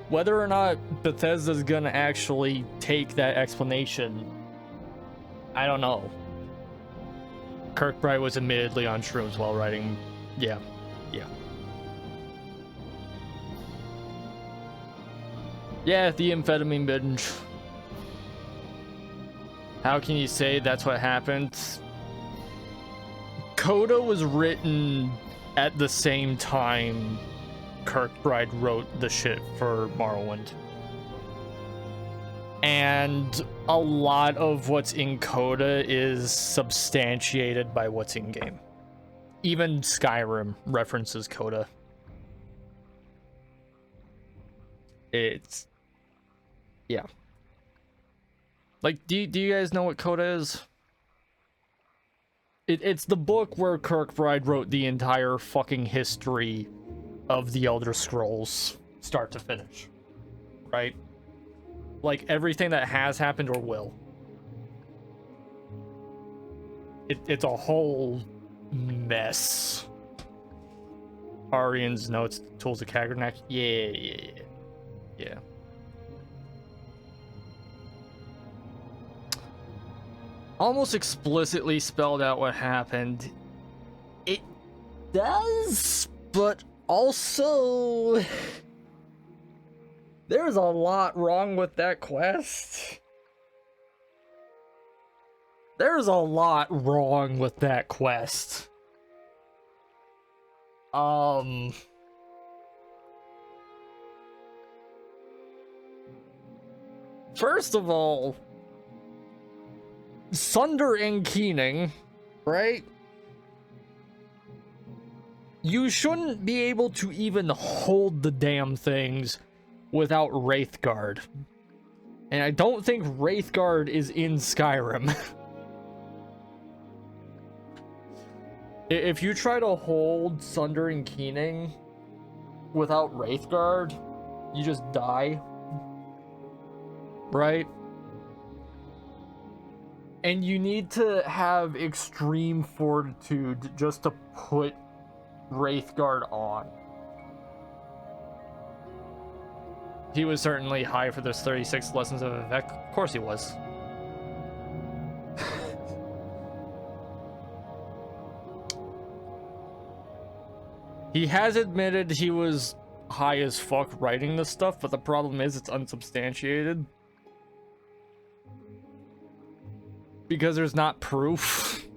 Whether or not Bethesda's gonna actually take that explanation, I don't know. Kirkbride was admittedly on shrooms while writing. Yeah. Yeah, the amphetamine binge. How can you say that's what happened? Coda was written at the same time Kirkbride wrote the shit for Morrowind. And a lot of what's in Coda is substantiated by what's in game. Even Skyrim references Coda. Yeah. Like, do you guys know what Coda is? It's the book where Kirkbride wrote the entire fucking history of the Elder Scrolls, start to finish. Right? Like, everything that has happened or will. It's a whole mess. Arian's Notes, Tools of Kagernak. Yeah. Almost explicitly spelled out what happened. It does, but also there's a lot wrong with that quest. There's a lot wrong with that quest. First of all, Sunder and Keening, right? You shouldn't be able to even hold the damn things without Wraithguard. And I don't think Wraithguard is in Skyrim. If you try to hold Sunder and Keening without Wraithguard, you just die. Right? And you need to have extreme fortitude just to put Wraithguard on. He was certainly high for those 36 lessons of effect. Of course he was. He has admitted he was high as fuck writing this stuff, but the problem is it's unsubstantiated. Because there's not proof.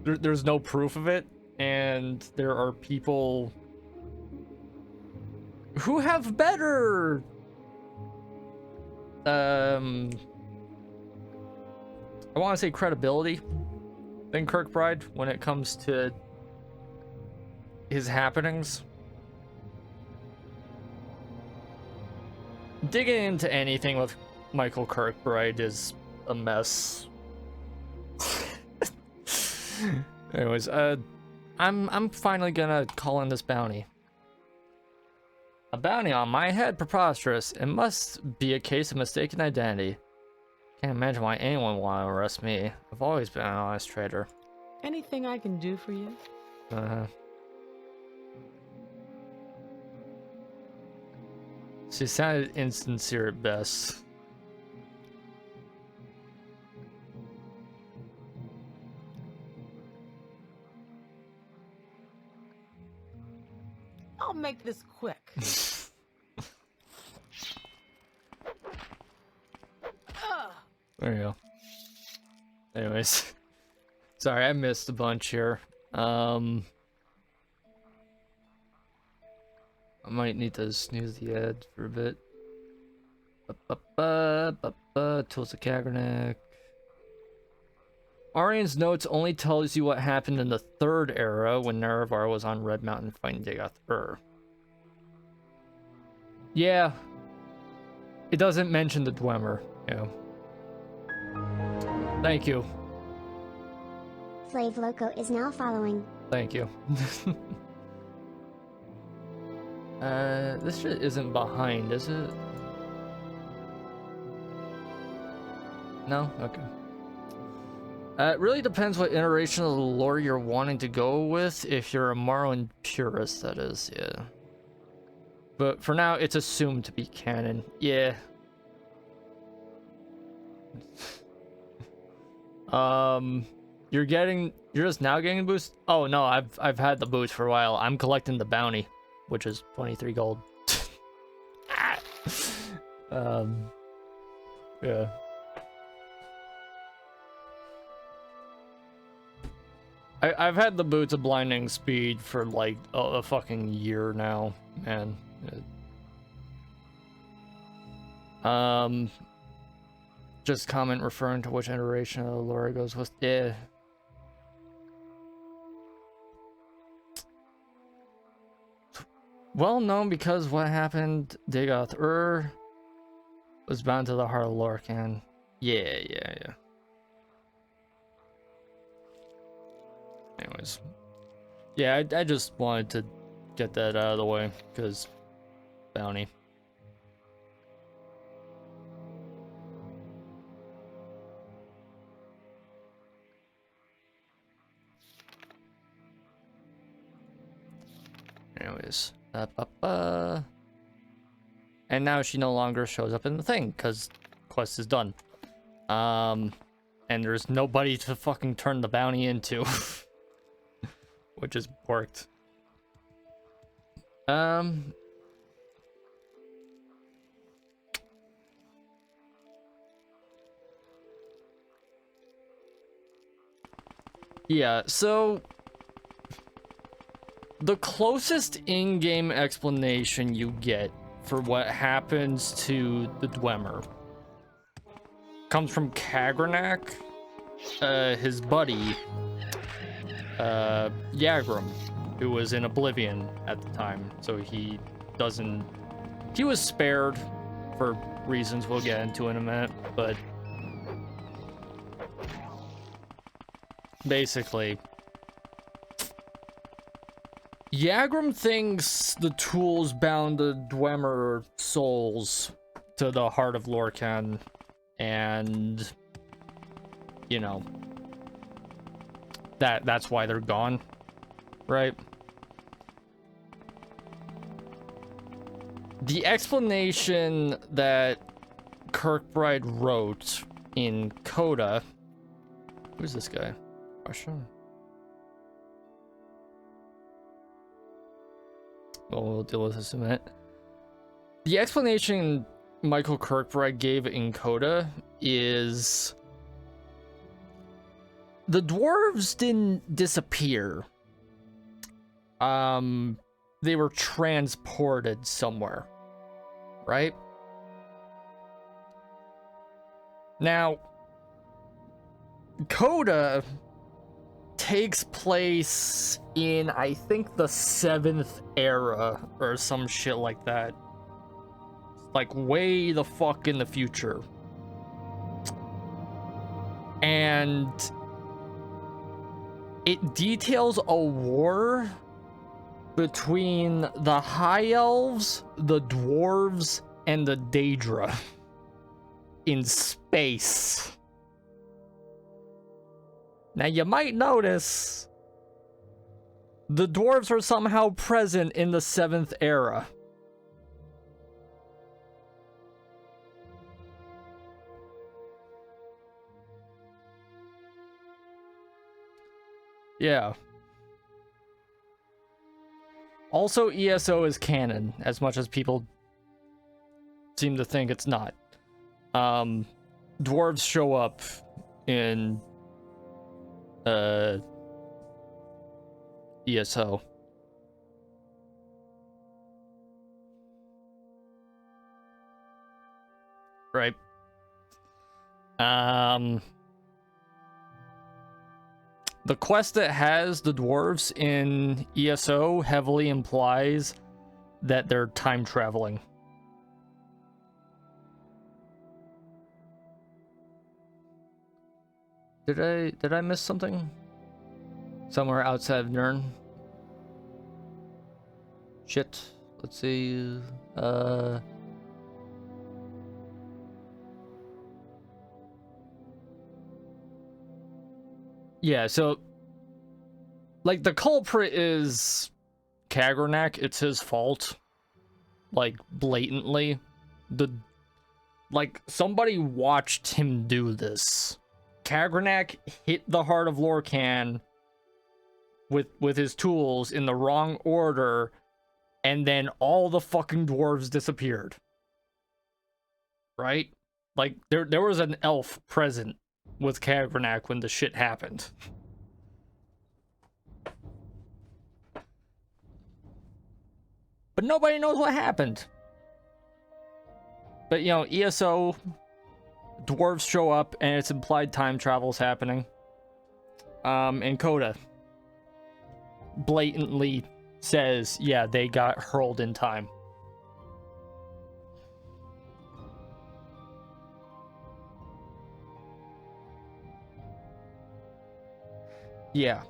There's no proof of it, and there are people who have better I want to say credibility than Kirkbride when it comes to his happenings. Digging into anything with Michael Kirkbride is a mess. Anyways, I'm finally gonna call in this bounty. A bounty on my head? Preposterous. It must be a case of mistaken identity. Can't imagine why anyone would want to arrest me. I've always been an honest trader. Anything I can do for you? She sounded insincere at best. I'll make this quick. There you go. Anyways, Sorry, I missed a bunch here. I might need to snooze the ad for a bit. Tools of Kagernak. Arian's notes only tells you what happened in the Third Era when Nerevar was on Red Mountain fighting Dagoth-Ur. Yeah. It doesn't mention the Dwemer. Yeah. Thank you. Flave Loco is now following. Thank you. This shit isn't behind, is it? No? Okay. It really depends what iteration of the lore you're wanting to go with. If you're a Morrowind purist, that is, yeah. But for now, it's assumed to be canon. Yeah. You're just now getting a boost? Oh no, I've had the boost for a while. I'm collecting the bounty, which is 23 gold. Yeah. I've had the Boots of Blinding Speed for like a fucking year now, man. Just comment referring to which iteration of the lore goes with. Yeah. Well known because what happened, Dagoth-Ur was bound to the heart of Lorkhan. Yeah. Anyways. Yeah, I just wanted to get that out of the way, because bounty. Anyways. And now she no longer shows up in the thing, because quest is done. And there's nobody to fucking turn the bounty into. Which is worked. Yeah, so the closest in-game explanation you get for what happens to the Dwemer comes from Kagernak, his buddy, Yagrum, who was in Oblivion at the time, so he was spared for reasons we'll get into in a minute, but basically, Yagrum thinks the tools bound the Dwemer souls to the heart of Lorkhan, and, you know, that's why they're gone, right? The explanation that Kirkbride wrote in Coda... Who's this guy? Russian? Well, we'll deal with this in a minute. The explanation Michael Kirkbride gave in Coda is... the dwarves didn't disappear. They were transported somewhere, right? Now, Coda takes place in, I think, the 7th era or some shit like that. Like, way the fuck in the future. And it details a war between the High Elves, the Dwarves, and the Daedra in space. Now, you might notice the Dwarves are somehow present in the 7th era. Yeah. Also, ESO is canon, as much as people seem to think it's not. Dwarves show up in ESO. Right. The quest that has the dwarves in ESO heavily implies that they're time traveling. Did I miss something? Somewhere outside of Nern? Shit. Let's see. Yeah, so like the culprit is Kagranak. It's his fault. Like blatantly. Like somebody watched him do this. Kagranak hit the heart of Lorcan with his tools in the wrong order, and then all the fucking dwarves disappeared. Right? Like there was an elf present with Kagranak when the shit happened. But nobody knows what happened. But you know, ESO dwarves show up and it's implied time travel's happening. And Coda blatantly says, yeah, they got hurled in time. Yeah.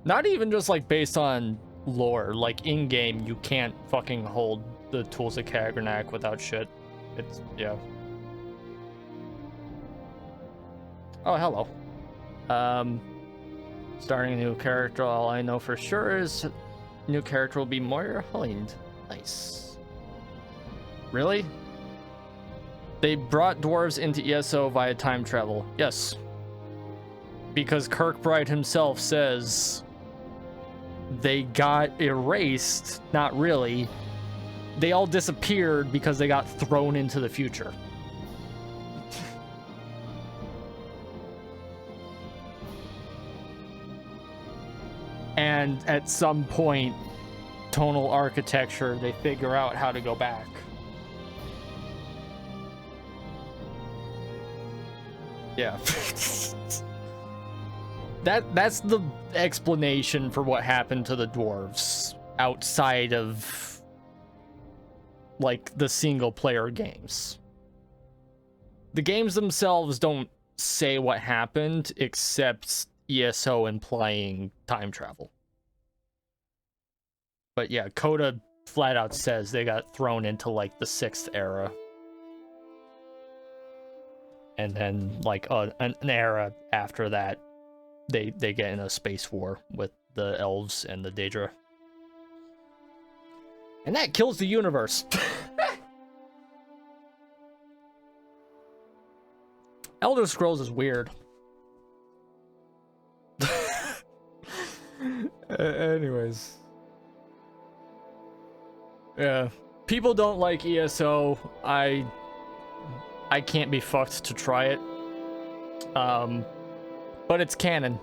Not even just like based on lore, like in game you can't fucking hold the tools of Kagranak without shit. It's yeah. Oh, hello. Starting a new character, all I know for sure is new character will be Moira Hind. Nice. Really? They brought dwarves into ESO via time travel. Yes. Because Kirkbride himself says they got erased. Not really. They all disappeared because they got thrown into the future. And at some point, tonal architecture, they figure out how to go back. Yeah. That's the explanation for what happened to the dwarves outside of like the single player games. The games themselves don't say what happened except ESO implying time travel. But yeah, Coda flat out says they got thrown into like the 6th era. And then like an era after that, they get in a space war with the elves and the Daedra. And that kills the universe. Elder Scrolls is weird. Anyways. Yeah. People don't like ESO. I can't be fucked to try it. But it's canon.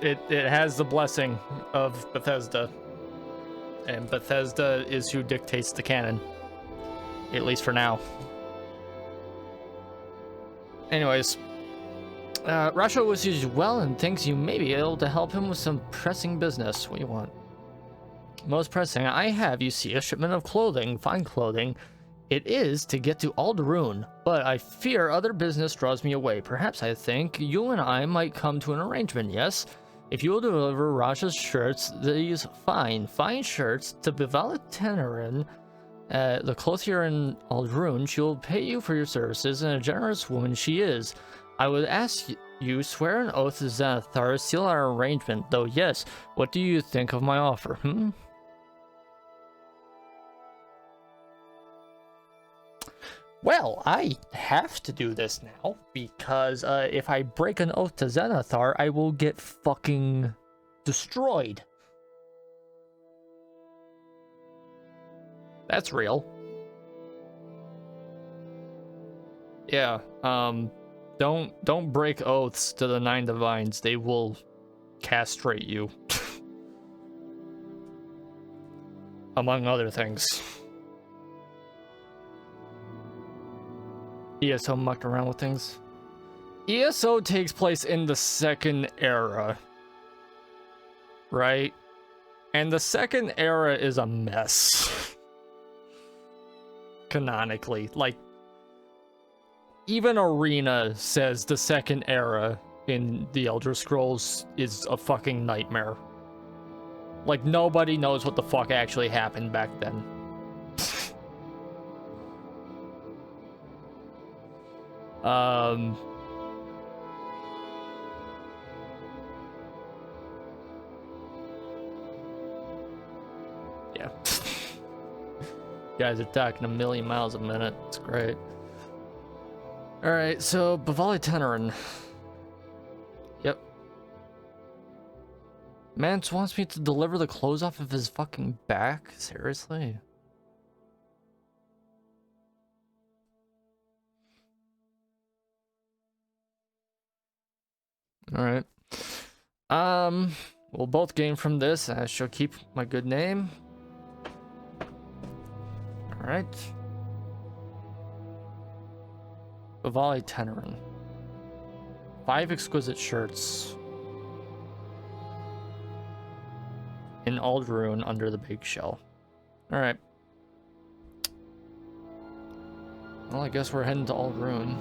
It has the blessing of Bethesda. And Bethesda is who dictates the canon. At least for now. Anyways. Rasha wishes you well and thinks you may be able to help him with some pressing business. What do you want? Most pressing, I have, you see, a shipment of clothing, fine clothing. It is to get to Alderun, but I fear other business draws me away. Perhaps I think you and I might come to an arrangement, yes? If you will deliver Rasha's shirts, these fine shirts, to Bivala Tenerin, the clothier in Alderun, she will pay you for your services, and a generous woman she is. I would ask you swear an oath to Xanathar, seal our arrangement, though yes, what do you think of my offer, Well, I have to do this now, because if I break an oath to Xanathar, I will get fucking destroyed. That's real. Yeah, Don't break oaths to the 9 divines. They will castrate you. Among other things. ESO mucked around with things. ESO takes place in the second era. Right? And the second era is a mess. Canonically. Like, even Arena says the second era in the Elder Scrolls is a fucking nightmare. Like, nobody knows what the fuck actually happened back then. Yeah. Guys are talking a million miles a minute. It's great. Alright, so Bavali Tenerin. Yep. Mance wants me to deliver the clothes off of his fucking back? Seriously? Alright. We'll both gain from this. I shall keep my good name. Alright. Bavali Tenerin. 5 exquisite shirts. In Aldruin under the big shell. Alright. Well, I guess we're heading to Aldruin.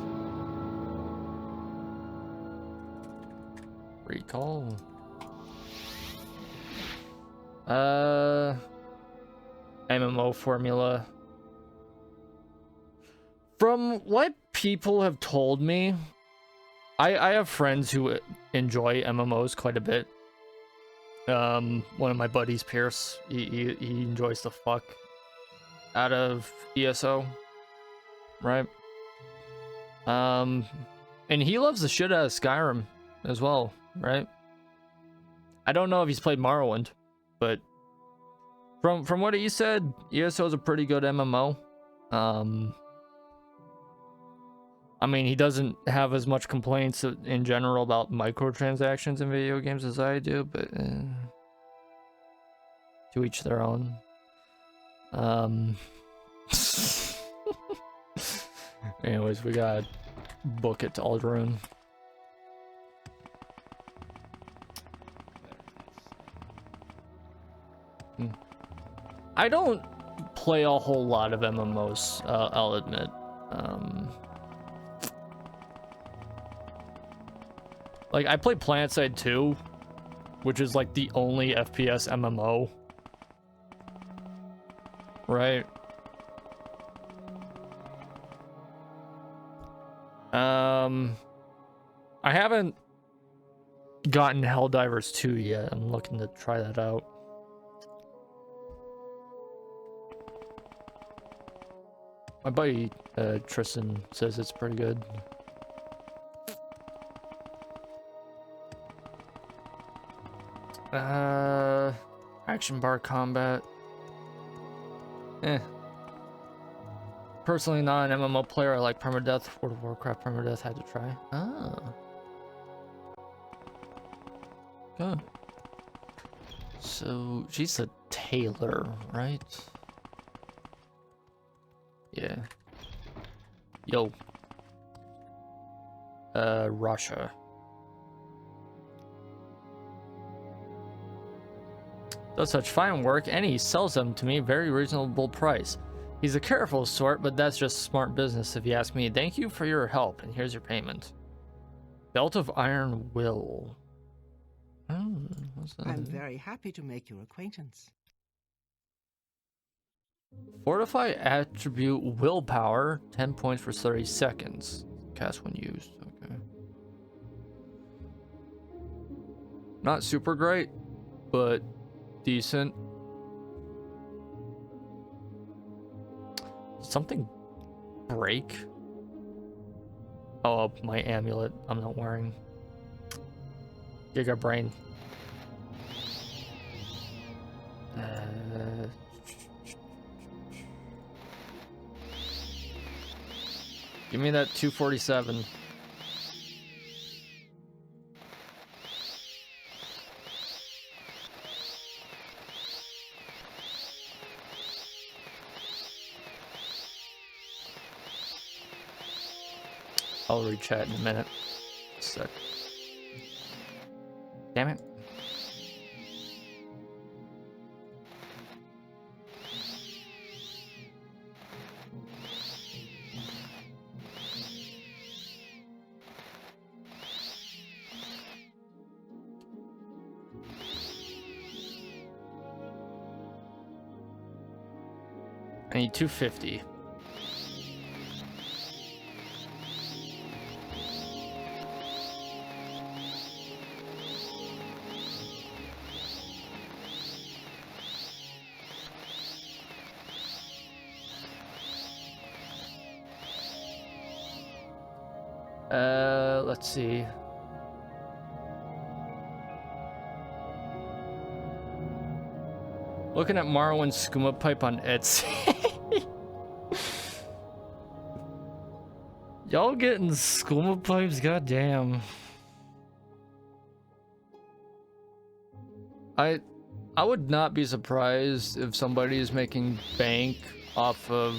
Recall. MMO formula. From what people have told me, I have friends who enjoy MMOs quite a bit. One of my buddies, Pierce, he enjoys the fuck out of ESO, right? And he loves the shit out of Skyrim as well, right? I don't know if he's played Morrowind, but from what he said, ESO is a pretty good MMO. I mean, he doesn't have as much complaints in general about microtransactions in video games as I do, but to each their own. Anyways, we gotta book it to Aldruin. I don't play a whole lot of MMOs, I'll admit. Like, I play PlanetSide 2, which is like the only FPS MMO. Right? I haven't gotten Helldivers 2 yet. I'm looking to try that out. My buddy Tristan says it's pretty good. Action bar combat. Personally not an MMO player. I like permadeath. World of Warcraft permadeath had to try. Ah. Good. So she's a tailor, right? Yeah. Yo. Russia. Does such fine work, and he sells them to me very reasonable price. He's a careful sort, but that's just smart business if you ask me. Thank you for your help, and here's your payment. Belt of Iron Will. Oh, what's that? I'm very happy to make your acquaintance. Fortify attribute willpower, 10 points for 30 seconds. Cast when used. Okay. Not super great, but decent. Something break? Oh, my amulet I'm not wearing. Giga brain. Give me that 247. I'll re-chat in a minute. Sec. Damn it. I need 250. Let's see. Looking at Morrowind's skooma pipe on Etsy. Y'all getting skooma pipes? Goddamn. I would not be surprised if somebody is making bank off of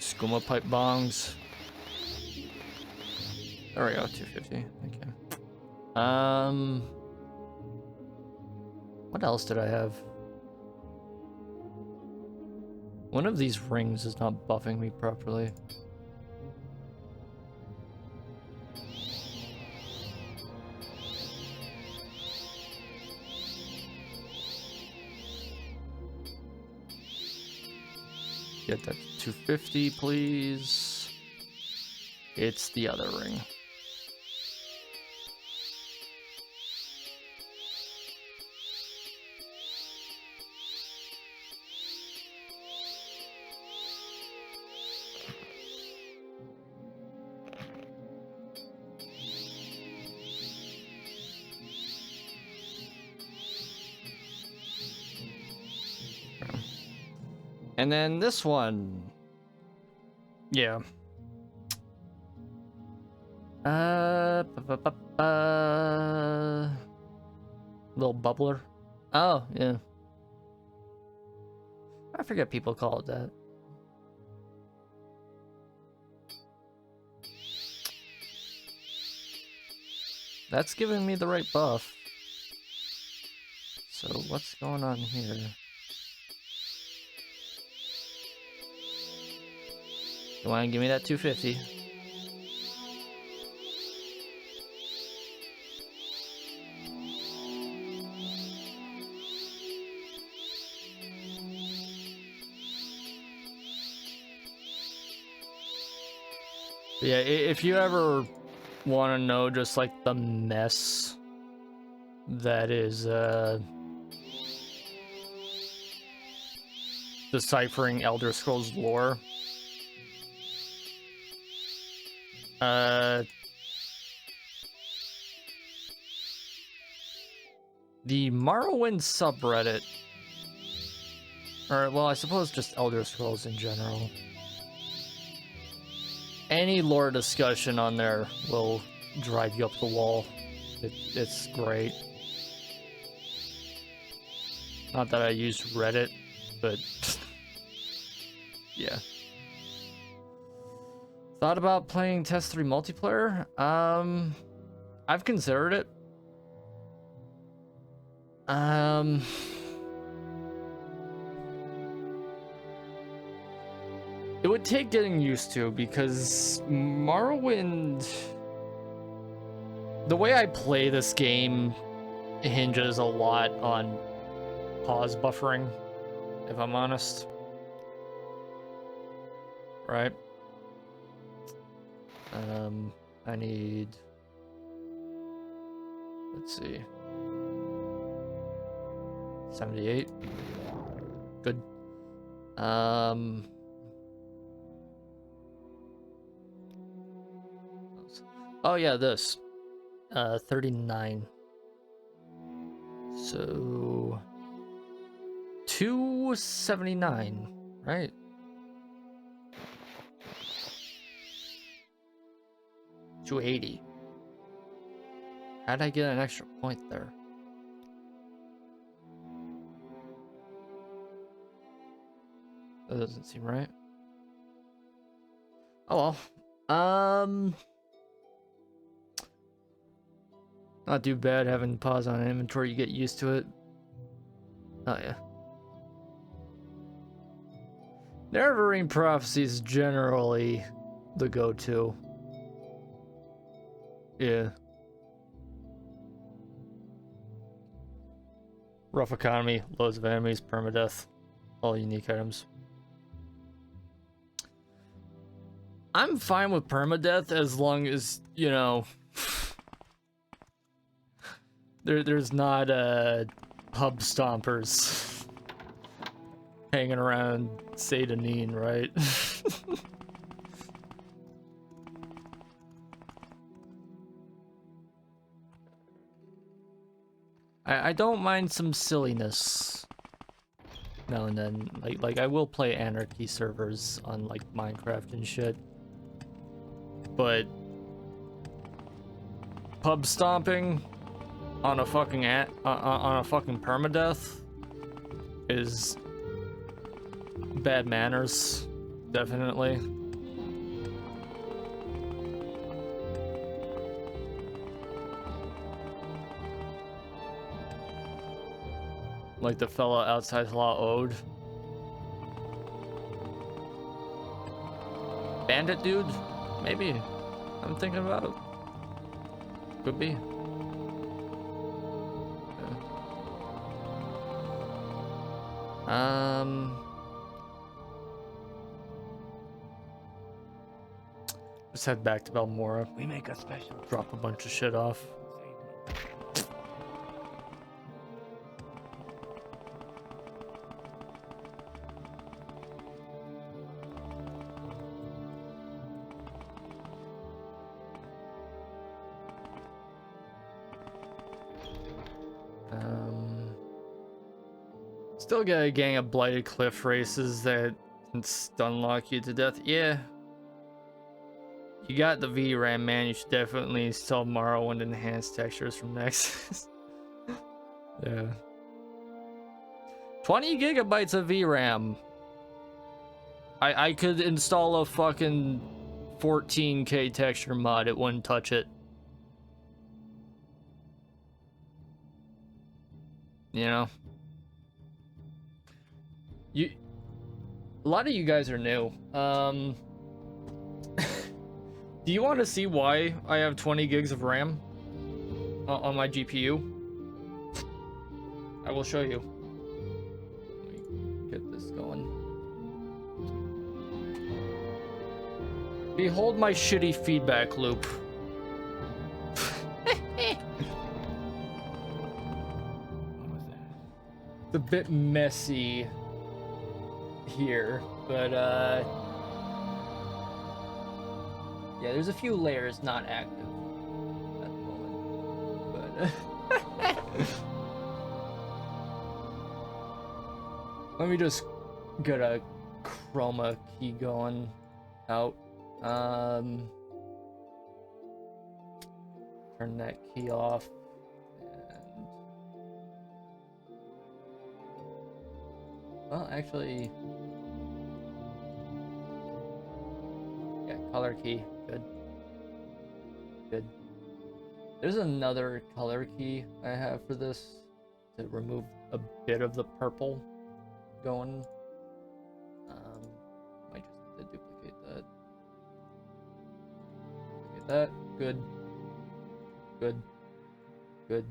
skooma pipe bongs. There we go, 250. Okay. What else did I have? One of these rings is not buffing me properly. Get that to 250, please. It's the other ring. And then this one. Yeah. Little bubbler. Oh, yeah. I forget people call it that. That's giving me the right buff. So what's going on here? You want to give me that 250? Yeah, if you ever want to know just like the mess that is deciphering Elder Scrolls lore, the Morrowind subreddit, or well, I suppose just Elder Scrolls in general. Any lore discussion on there will drive you up the wall. It's great. Not that I use Reddit, but yeah. Thought about playing Test 3 multiplayer? I've considered it. It would take getting used to, because Morrowind... The way I play this game hinges a lot on pause buffering, if I'm honest. Right? I need... Let's see. 78. Good. Oh yeah, this. 39. So 279, right? $280. How'd I get an extra point there? That doesn't seem right. Oh well. Not too bad having pause on inventory, you get used to it. Oh yeah. Neverending Prophecy is generally the go-to. Yeah. Rough economy, loads of enemies, permadeath, all unique items. I'm fine with permadeath as long as, you know, there's not hub stompers hanging around Satanine, right? I don't mind some silliness now and then. Like I will play anarchy servers on like Minecraft and shit. But pub stomping on a fucking on a fucking permadeath is bad manners, definitely. Like the fella outside Law Ode. Bandit dude? Maybe. I'm thinking about it. Could be. Yeah. Let's head back to Balmora. We make a special. Drop a bunch of shit off. Still got a gang of blighted cliff races that can stun lock you to death. Yeah. You got the VRAM, man. You should definitely install Morrowind enhanced textures from Nexus. Yeah. 20 gigabytes of VRAM. I could install a fucking 14K texture mod. It wouldn't touch it. You know? A lot of you guys are new. Do you want to see why I have 20 gigs of RAM on my GPU? I will show you. Let me get this going. Behold my shitty feedback loop. It's a bit messy here, but yeah, there's a few layers not active at the moment, but let me just get a chroma key going out. Turn that key off. Well, actually, yeah, color key, good. Good. There's another color key I have for this to remove a bit of the purple going. Might just have to duplicate that. Duplicate that, good. Good. Good.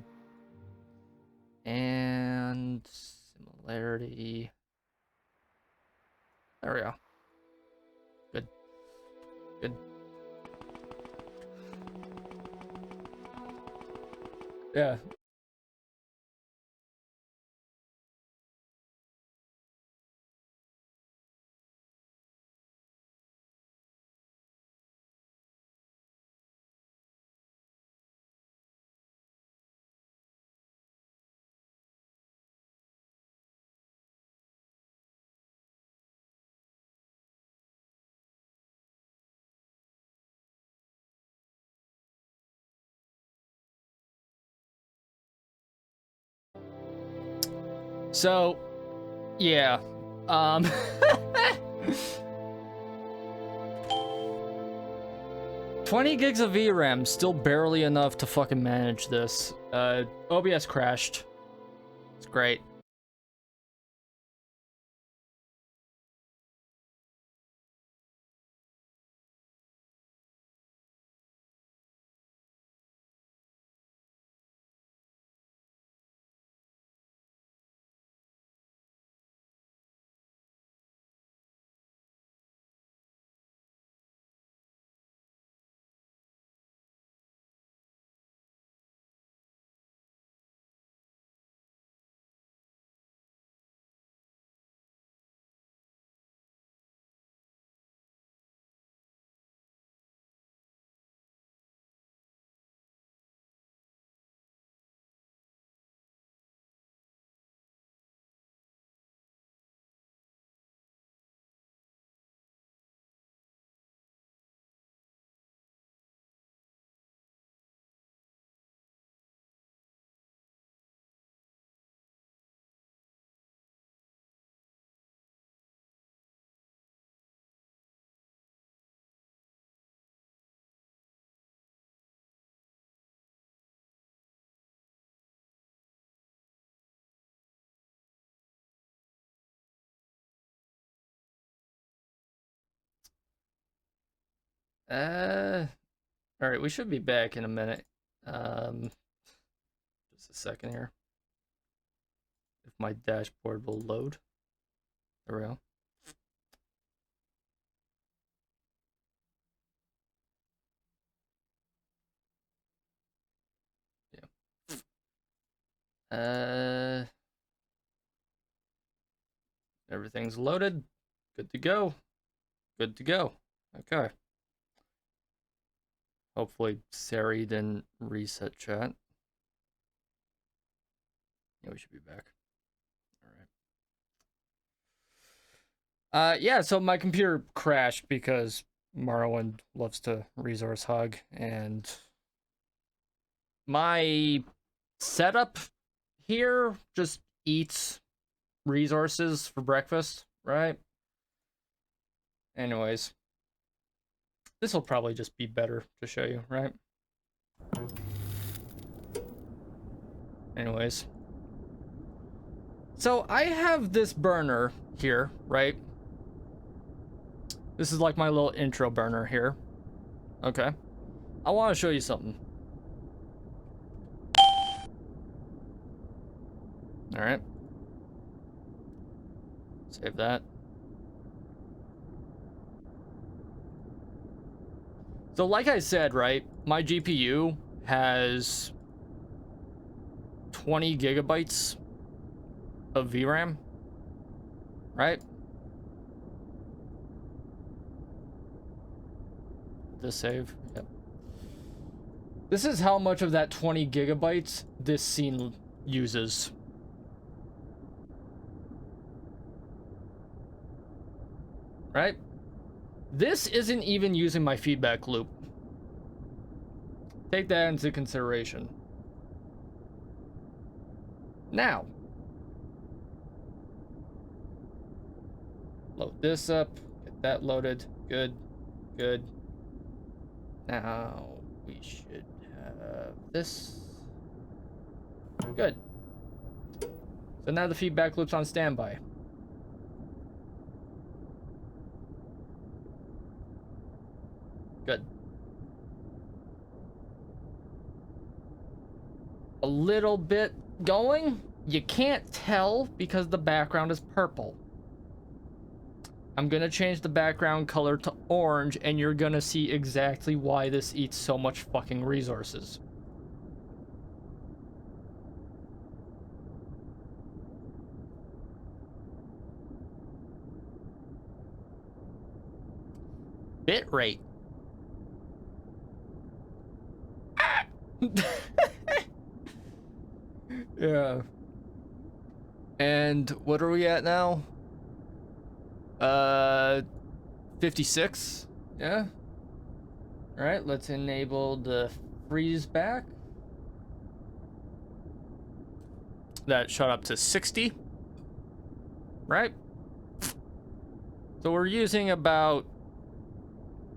And similarity. There we go. Good. Good. Yeah. So, yeah, 20 gigs of VRAM, still barely enough to fucking manage this. OBS crashed. It's great. All right, we should be back in a minute. Just a second here. If my dashboard will load. There we go. Yeah. Everything's loaded. Good to go. Good to go. Okay. Hopefully Sari didn't reset chat. Yeah, we should be back. All right. Yeah, so my computer crashed because Morrowind loves to resource hog, and my setup here just eats resources for breakfast, right? Anyways, this will probably just be better to show you, right? Anyways, so I have this burner here, right? This is like my little intro burner here. Okay. I want to show you something. All right. Save that. So like I said, right, my GPU has 20 gigabytes of VRAM, right? This save, yep. This is how much of that 20 gigabytes this scene uses. Right? This isn't even using my feedback loop. Take that into consideration. Now, load this up, get that loaded. Good, good. Now we should have this. Good. So now the feedback loop's on standby. Good. A little bit going. You can't tell because the background is purple. I'm gonna change the background color to orange, and you're gonna see exactly why this eats so much fucking resources. Bitrate. Yeah. And what are we at now? 56. Yeah. All right, let's enable the freeze back. That shot up to 60. Right? So we're using about,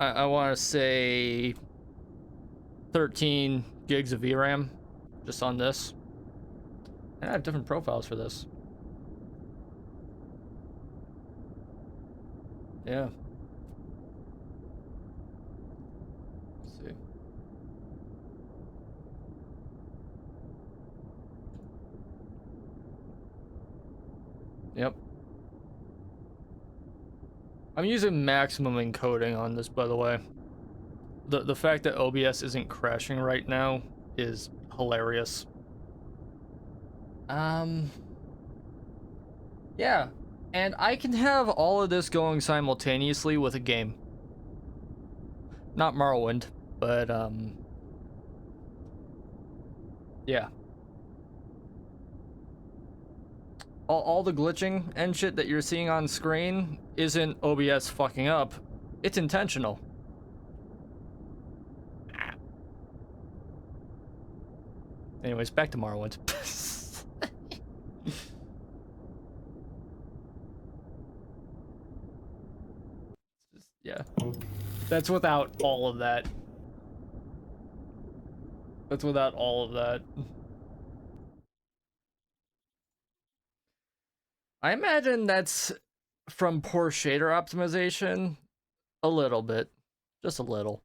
I want to say 13 gigs of VRAM just on this. And I have different profiles for this. Yeah. Let's see. Yep. I'm using maximum encoding on this, by the way. The fact that OBS isn't crashing right now is hilarious. Yeah. And I can have all of this going simultaneously with a game. Not Morrowind, but yeah. All the glitching and shit that you're seeing on screen isn't OBS fucking up. It's intentional. Anyways, back to Morrowind. Yeah. That's without all of that. That's without all of that. I imagine that's from poor shader optimization. A little bit. Just a little.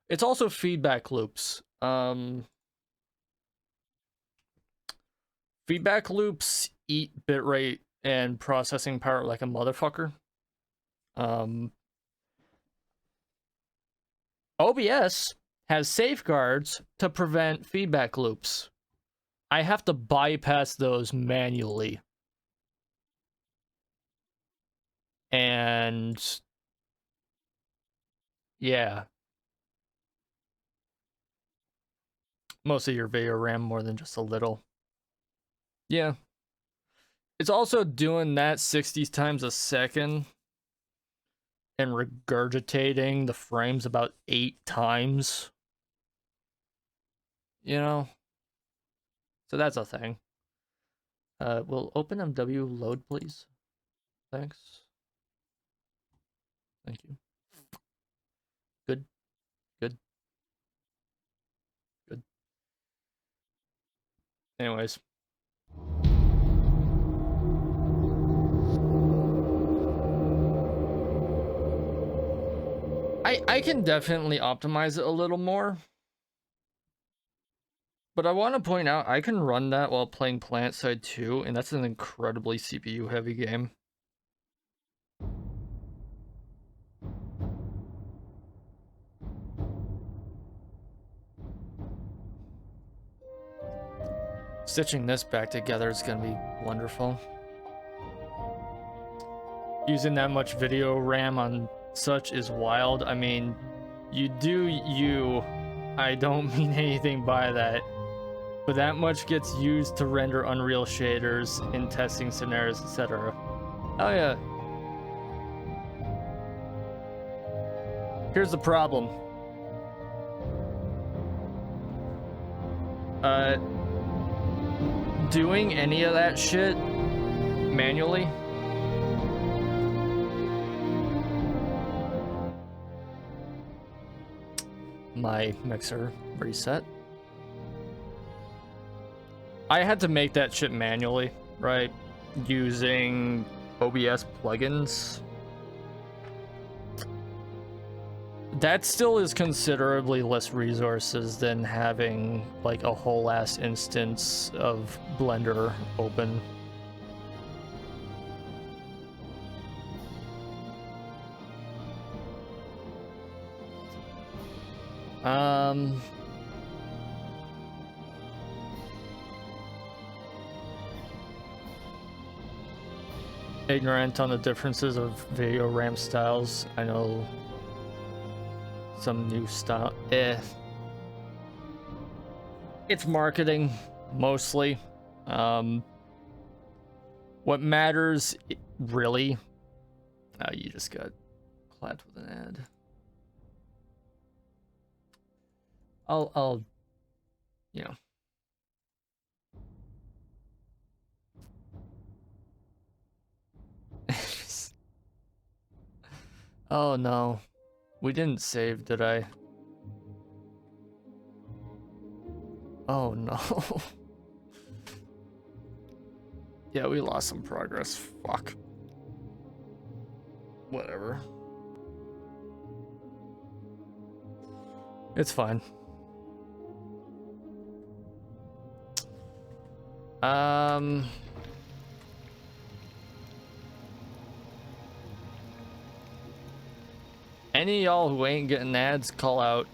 It's also feedback loops. Feedback loops eat bitrate and processing power like a motherfucker. OBS has safeguards to prevent feedback loops. I have to bypass those manually. And yeah. Most of your video RAM more than just a little. Yeah. It's also doing that 60 times a second and regurgitating the frames about 8 times. You know? So that's a thing. Will OpenMW load, please? Thanks. Thank you. Good. Good. Good. Anyways. I can definitely optimize it a little more. But I want to point out, I can run that while playing PlanetSide 2, and that's an incredibly CPU-heavy game. Stitching this back together is going to be wonderful. Using that much video RAM on such is wild. I mean, you do you. I don't mean anything by that. But that much gets used to render Unreal shaders in testing scenarios, etc. Oh yeah. Here's the problem. Doing any of that shit manually my mixer reset. I had to make that shit manually, right? Using OBS plugins. That still is considerably less resources than having like a whole ass instance of Blender open. Ignorant on the differences of video RAM styles. I know some new style. It's marketing mostly. What matters really? You just got clapped with an ad. I'll, you know. Oh no, we didn't save, did I? Oh no. Yeah, we lost some progress. Fuck. Whatever. It's fine. Any of y'all who ain't getting ads, call out.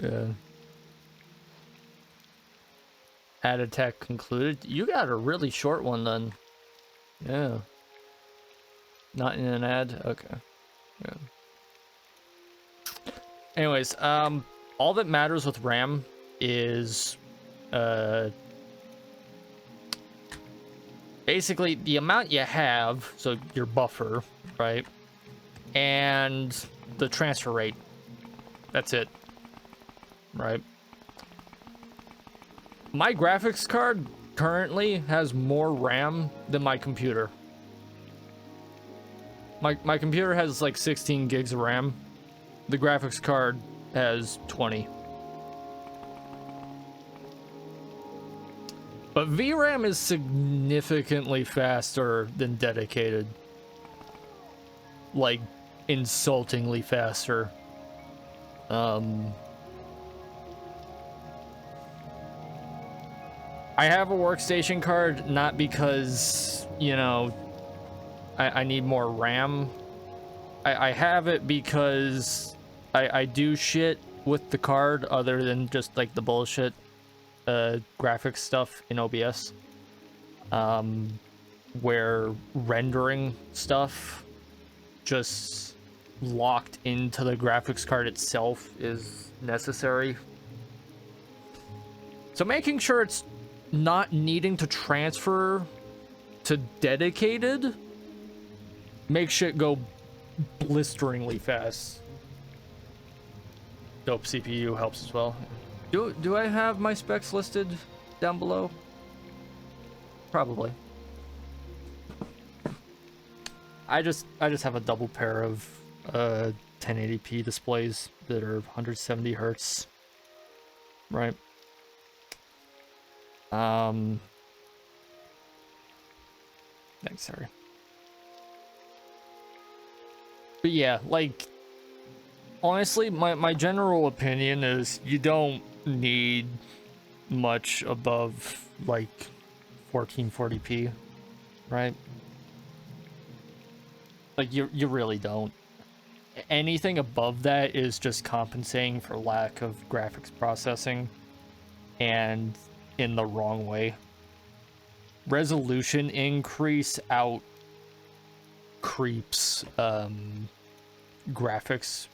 Yeah. Ad attack concluded. You got a really short one then. Yeah. Not in an ad? Okay. Yeah. Anyways, all that matters with RAM is basically the amount you have, so your buffer, right? And the transfer rate. That's it. Right? My graphics card currently has more RAM than my computer. My computer has like 16 gigs of RAM. The graphics card has 20. But VRAM is significantly faster than dedicated. Like, insultingly faster. I have a workstation card, not because, you know, I need more RAM. I have it because I do shit with the card other than just like the bullshit graphics stuff in OBS. Where rendering stuff just locked into the graphics card itself is necessary. So making sure it's not needing to transfer to dedicated makes shit go blisteringly fast. Dope CPU helps as well. Do I have my specs listed down below? Probably. I just have a double pair of 1080p displays that are 170 hertz. Right. Thanks, Harry. But yeah, like, honestly, my general opinion is you don't need much above, like, 1440p, right? Like, you really don't. Anything above that is just compensating for lack of graphics processing, and in the wrong way. Resolution increase out creeps graphics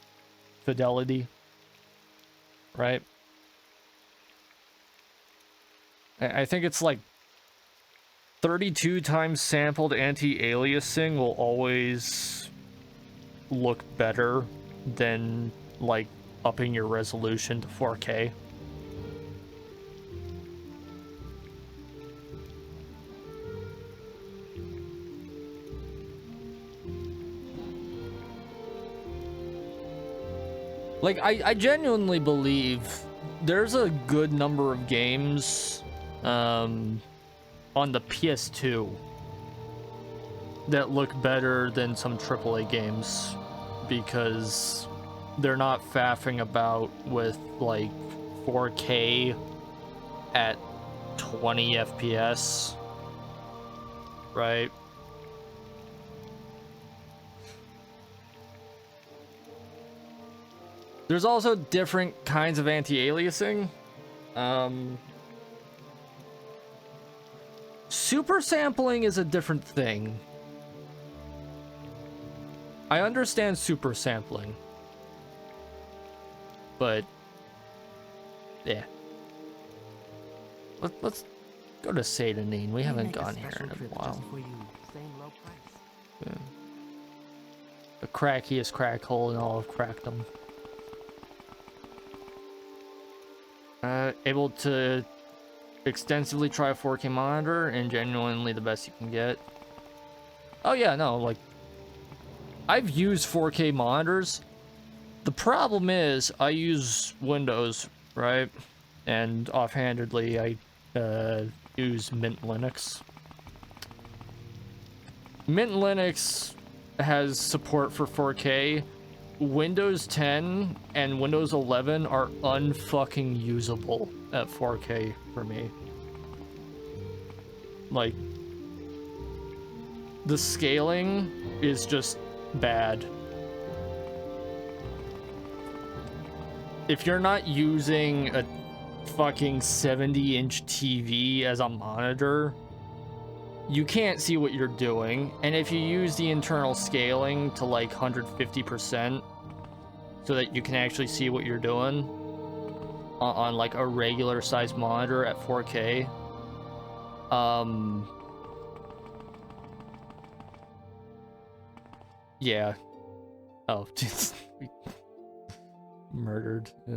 fidelity, right? I think it's like 32 times sampled anti-aliasing will always look better than like upping your resolution to 4K. Like, I genuinely believe there's a good number of games on the PS2 that look better than some AAA games because they're not faffing about with, like, 4K at 20 FPS, right? There's also different kinds of anti-aliasing. Super sampling is a different thing. I understand super sampling, but yeah. Let's go to Satanine. We haven't gone here in a while. Yeah. The crackiest crack hole in all of crackdom. Able to extensively try a 4K monitor and genuinely the best you can get. Oh yeah, no, like, I've used 4K monitors The problem is I use Windows, right? And offhandedly I use Mint Linux. Mint Linux has support for 4K. Windows 10 and Windows 11 are unfucking usable at 4K for me. Like, the scaling is just bad. If you're not using a fucking 70-inch TV as a monitor, you can't see what you're doing. And if you use the internal scaling to like 150% so that you can actually see what you're doing on like a regular size monitor at 4K, yeah. Oh, just murdered. Yeah.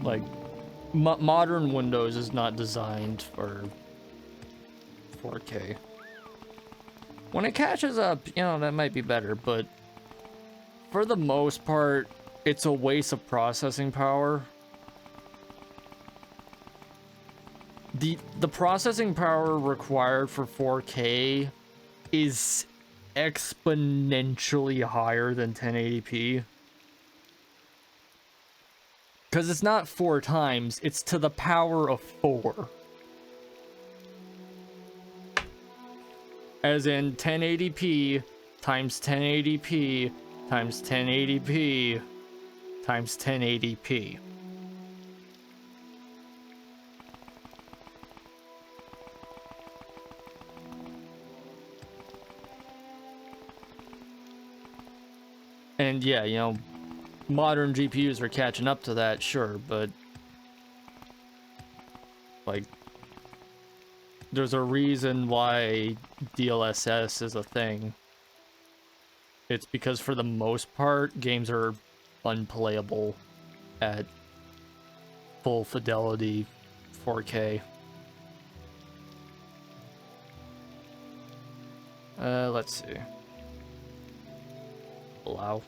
Like, modern Windows is not designed for 4K. When it catches up, you know, that might be better, but for the most part, it's a waste of processing power. The processing power required for 4K is exponentially higher than 1080p. Because it's not 4 times, it's to the power of 4. As in 1080p times 1080p times 1080p times 1080p. And yeah, you know, modern GPUs are catching up to that, sure, but like, there's a reason why DLSS is a thing. It's because for the most part, games are unplayable at full fidelity 4K. Let's see. Allow.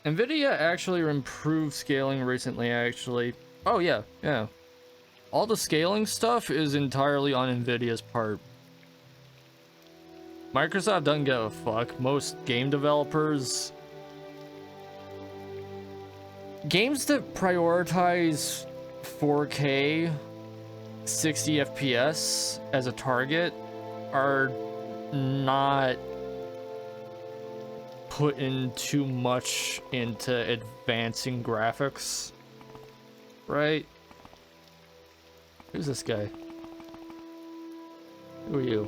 NVIDIA actually improved scaling recently, actually. Oh, yeah, yeah. All the scaling stuff is entirely on NVIDIA's part. Microsoft doesn't give a fuck. Most game developers... Games that prioritize 4K 60 FPS as a target are not putting too much into advancing graphics, right? Who's this guy? Who are you?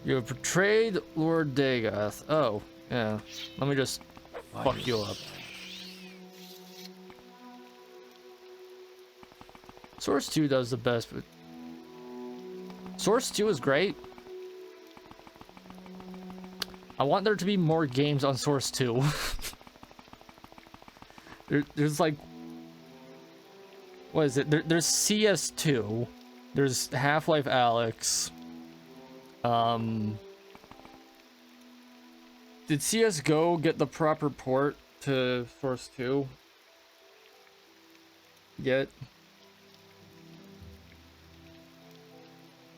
You have betrayed Lord Dagoth. Oh, yeah. Let me just fuck you up. Source 2 does the best, but Source 2 is great. I want there to be more games on Source 2. There's like... What is it? There's CS2. There's Half-Life Alyx. Did CSGO get the proper port to Source 2 yet?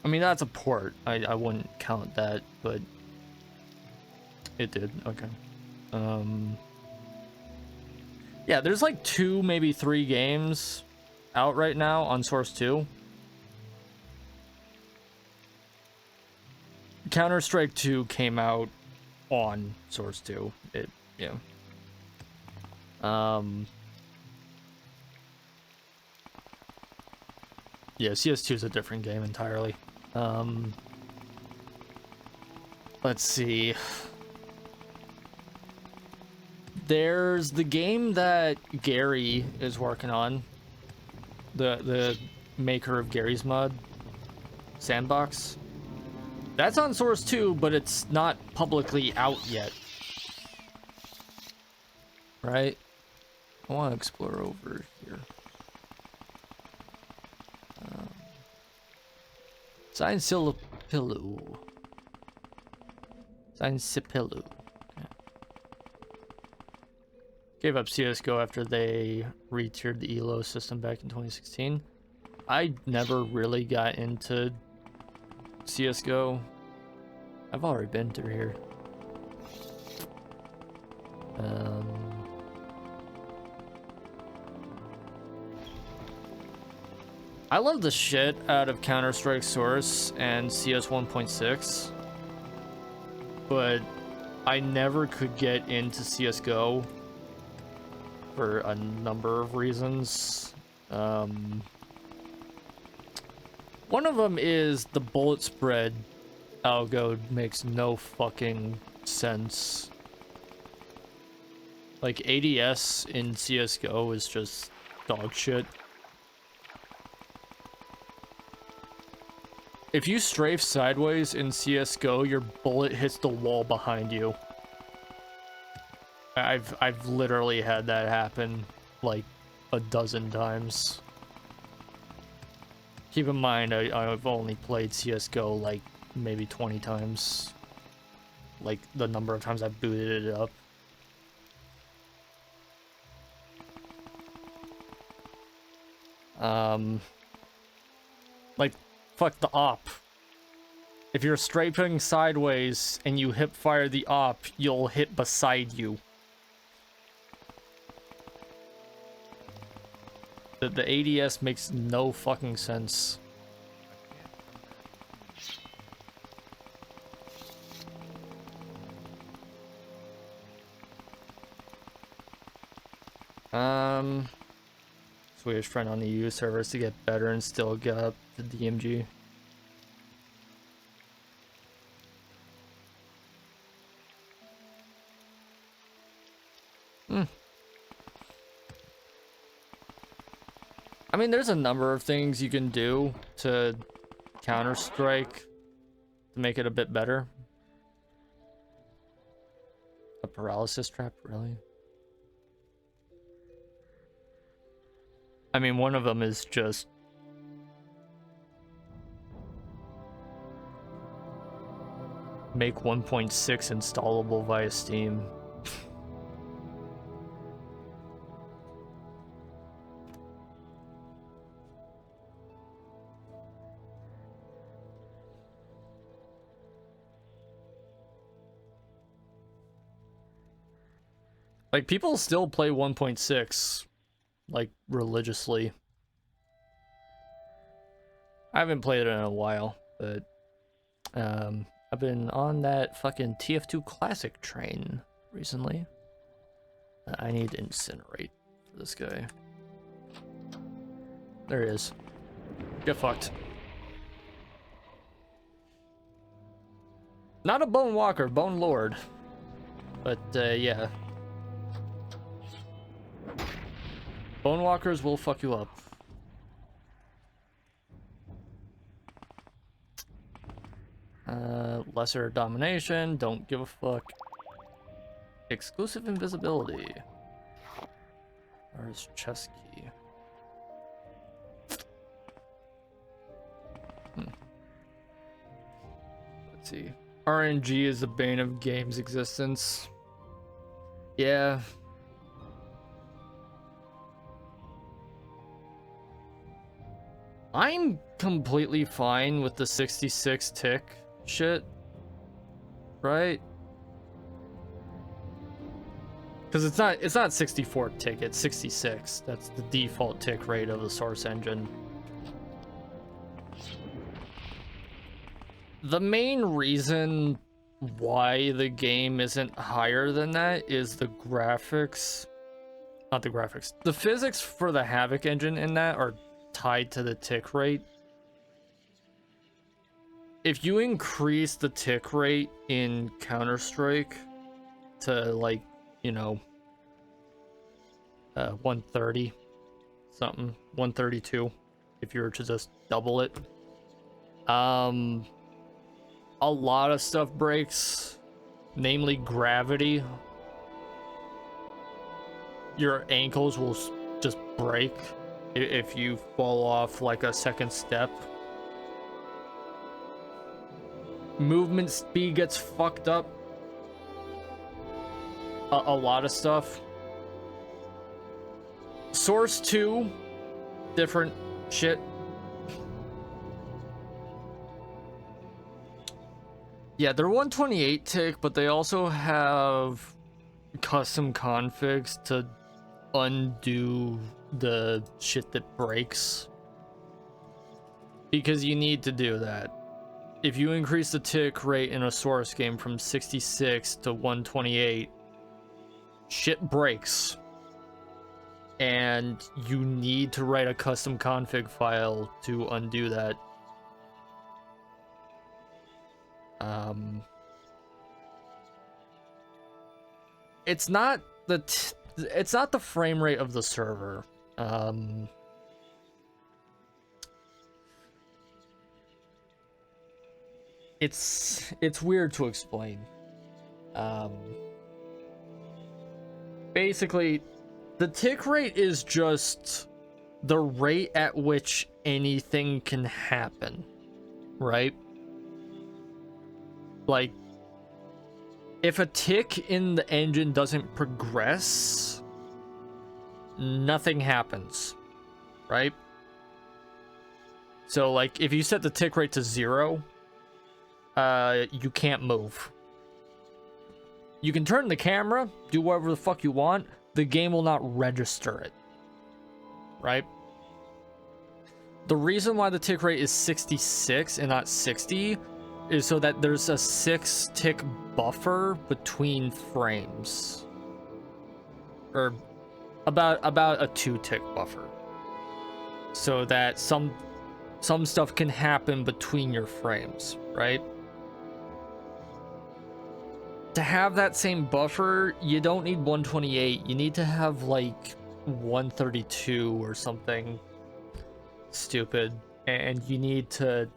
I mean, that's a port. I wouldn't count that, but it did. Okay. Yeah, there's like 2, maybe 3 games out right now on Source 2. Counter-Strike 2 came out on Source 2. Yeah. Yeah, CS2 is a different game entirely. Let's see. There's the game that Gary is working on. The maker of Gary's Mod. Sandbox. That's on Source 2, but it's not publicly out yet. right? I want to explore over here. Silensipilu. Silensipilu. Okay. Gave up CSGO after they re-tiered the ELO system back in 2016. I never really got into CSGO. I've already been through here. I love the shit out of Counter-Strike Source and CS 1.6, but I never could get into CSGO for a number of reasons. One of them is the bullet spread algo makes no fucking sense. Like, ADS in CSGO is just dog shit. If you strafe sideways in CSGO, your bullet hits the wall behind you. I've literally had that happen like a dozen times. Keep in mind, I've only played CSGO like maybe 20 times. Like the number of times I booted it up. Like, fuck the op. If you're strafing sideways and you hip fire the op, you'll hit beside you. The ADS makes no fucking sense. Swedish friend on the EU servers to get better and still get up the DMG. I mean, there's a number of things you can do to Counter-Strike to make it a bit better. A paralysis trap, really? I mean, one of them is just make 1.6 installable via Steam. Like, people still play 1.6, like, religiously. I haven't played it in a while, but, I've been on that fucking TF2 Classic train recently. I need to incinerate for this guy. There he is. Get fucked. Not a Bone Walker, Bone Lord. But, yeah. Bone Walkers will fuck you up. Lesser Domination, don't give a fuck. Exclusive Invisibility. Where's chest key? Let's see. RNG is the bane of game's existence. Yeah. I'm completely fine with the 66 tick shit, right? Because it's not 64 tick, it's 66. That's the default tick rate of the Source engine. The main reason why the game isn't higher than that is the graphics. Not the graphics. The physics for the Havoc engine in that are tied to the tick rate. If you increase the tick rate in Counter-Strike to, like, you know, 130 something, 132, if you were to just double it, a lot of stuff breaks, namely gravity. your ankles will just break if you fall off like a second step. Movement speed gets fucked up. A lot of stuff. Source 2, different shit. Yeah, they're 128 tick, but they also have custom configs to undo the shit that breaks. Because you need to do that. If you increase the tick rate in a source game from 66 to 128, shit breaks. And you need to write a custom config file to undo that. It's not the frame rate of the server. It's weird to explain. Basically, the tick rate is just the rate at which anything can happen, right? Like, if a tick in the engine doesn't progress, nothing happens, right? So, like, if you set the tick rate to 0, you can't move. You can turn the camera, do whatever the fuck you want, the game will not register it, right? The reason why the tick rate is 66 and not 60 is so that there's a 6 tick buffer between frames, or about a 2 tick buffer, so that some stuff can happen between your frames, right? To have that same buffer, you don't need 128, you need to have like 132 or something stupid, and you need to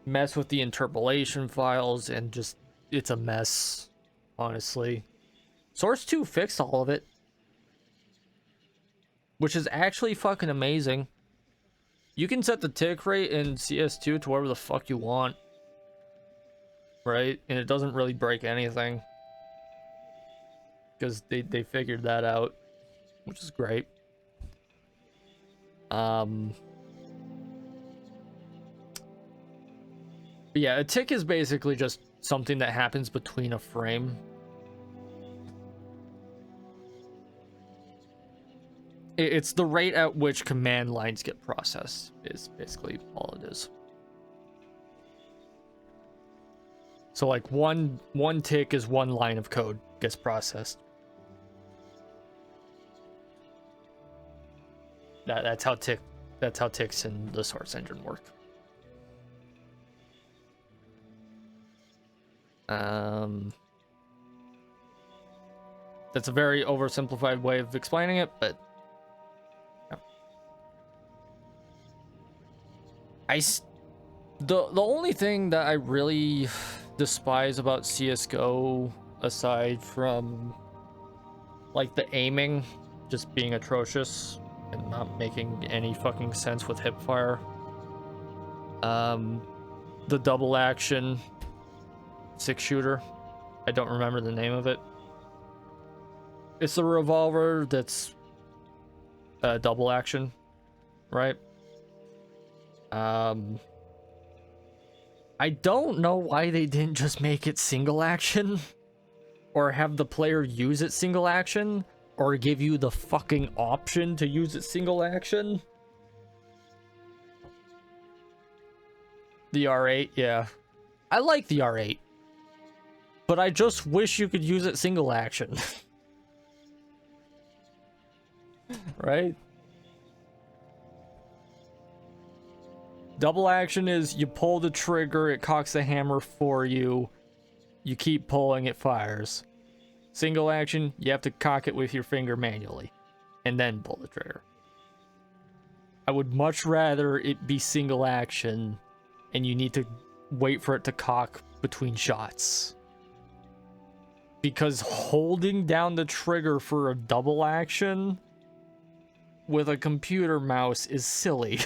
mess with the interpolation files, and just, it's a mess, honestly. Source 2 fixed all of it, which is actually fucking amazing. You can set the tick rate in CS2 to whatever the fuck you want, right? And it doesn't really break anything, because they figured that out, which is great. But yeah, a tick is basically just something that happens between a frame. It's the rate at which command lines get processed, is basically all it is. So like one tick is one line of code gets processed. That's how ticks in the source engine work. That's a very oversimplified way of explaining it, but yeah. The only thing that I really despise about CS:GO, aside from like the aiming just being atrocious and not making any fucking sense with hipfire, the double action 6-shooter, I don't remember the name of it. It's the revolver that's double action, right? I don't know why they didn't just make it single action, or have the player use it single action, or give you the fucking option to use it single action. The R8, yeah. I like the R8, but I just wish you could use it single action. Right? Double action is you pull the trigger, it cocks the hammer for you, you keep pulling, it fires. Single action, you have to cock it with your finger manually, and then pull the trigger. I would much rather it be single action, and you need to wait for it to cock between shots. Because holding down the trigger for a double action with a computer mouse is silly.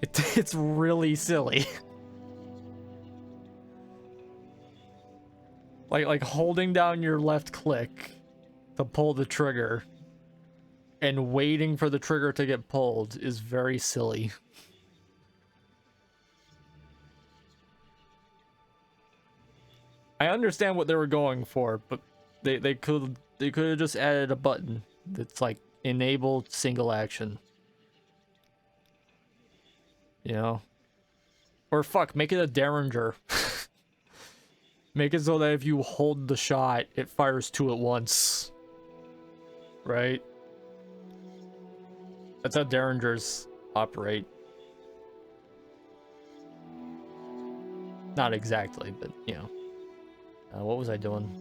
It's really silly. Like holding down your left click to pull the trigger and waiting for the trigger to get pulled is very silly. I understand what they were going for, but they could have just added a button that's like enable single action. You know? Or fuck, make it a Derringer. Make it so that if you hold the shot, it fires two at once. Right? That's how Derringers operate. Not exactly, but, you know. What was I doing?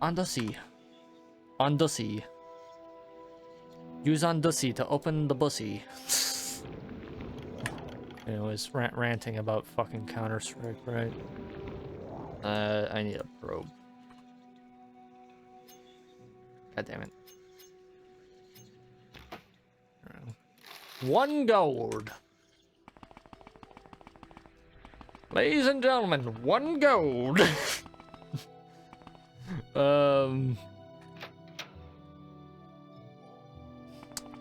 On the sea. On the sea. Use on the sea to open the bussy. Anyways, ranting about fucking Counter-Strike, right? I need a probe. God damn it. One gold. Ladies and gentlemen, one gold. The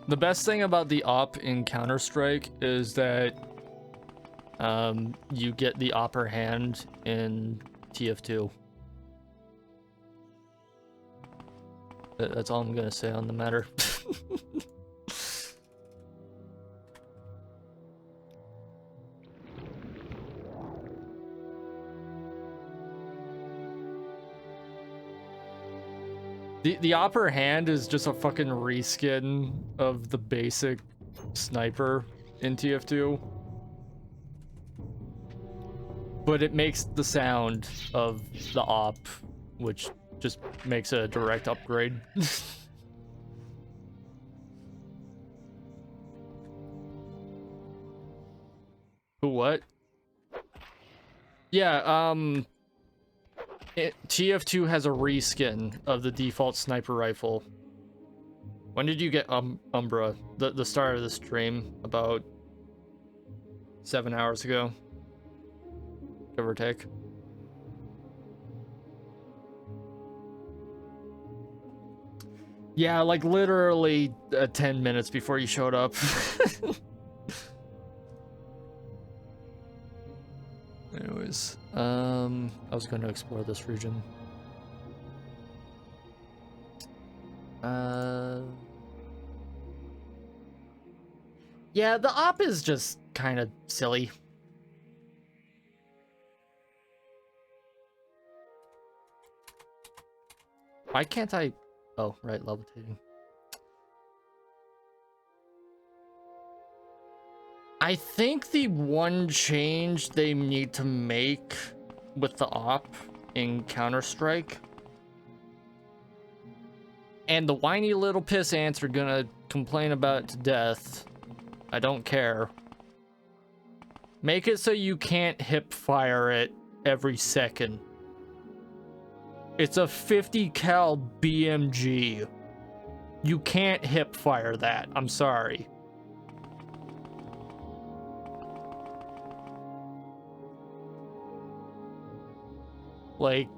best thing about the op in Counter-Strike is that you get the upper hand in TF2. That's all I'm gonna say on the matter. The upper hand is just a fucking reskin of the basic sniper in TF2. But it makes the sound of the op, which just makes a direct upgrade. Who, what? Yeah, TF2 has a reskin of the default sniper rifle. When did you get Umbra? The start of the stream, about 7 hours ago. Give or take. Yeah, like literally 10 minutes before you showed up. Anyways, I was going to explore this region. Yeah, the op is just kind of silly. Why can't I? Oh, right, levitating. I think the one change they need to make with the op in Counter-Strike, and the whiny little piss ants are gonna complain about it to death, I don't care. Make it so you can't hip fire it every second. It's a 50 cal BMG. You can't hip fire that. I'm sorry. Like,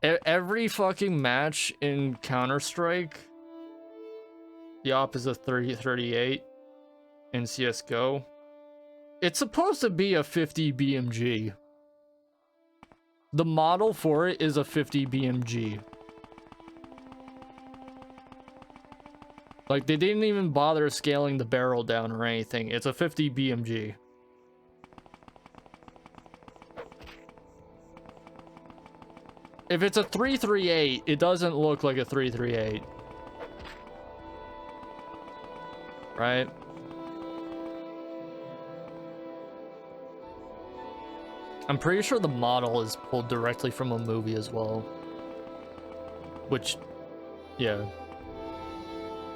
every fucking match in Counter-Strike, the op is a 30-38 in CSGO. It's supposed to be a 50 BMG. The model for it is a 50 BMG. Like, they didn't even bother scaling the barrel down or anything. It's a 50 BMG. If it's a 338, it doesn't look like a 338. Right? I'm pretty sure the model is pulled directly from a movie as well. which, yeah.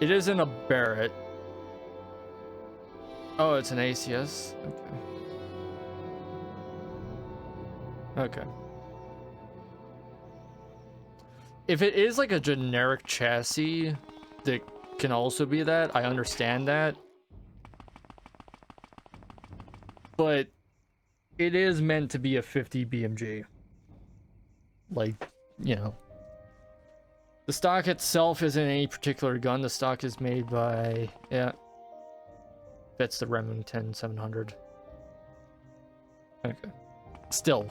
It isn't a Barrett. Oh, it's an ACS? Okay. Okay. If it is like a generic chassis that can also be that, I understand that. But it is meant to be a 50 BMG. Like, you know. The stock itself isn't any particular gun. The stock is made by, yeah. That's the Remington 700. Okay. Still.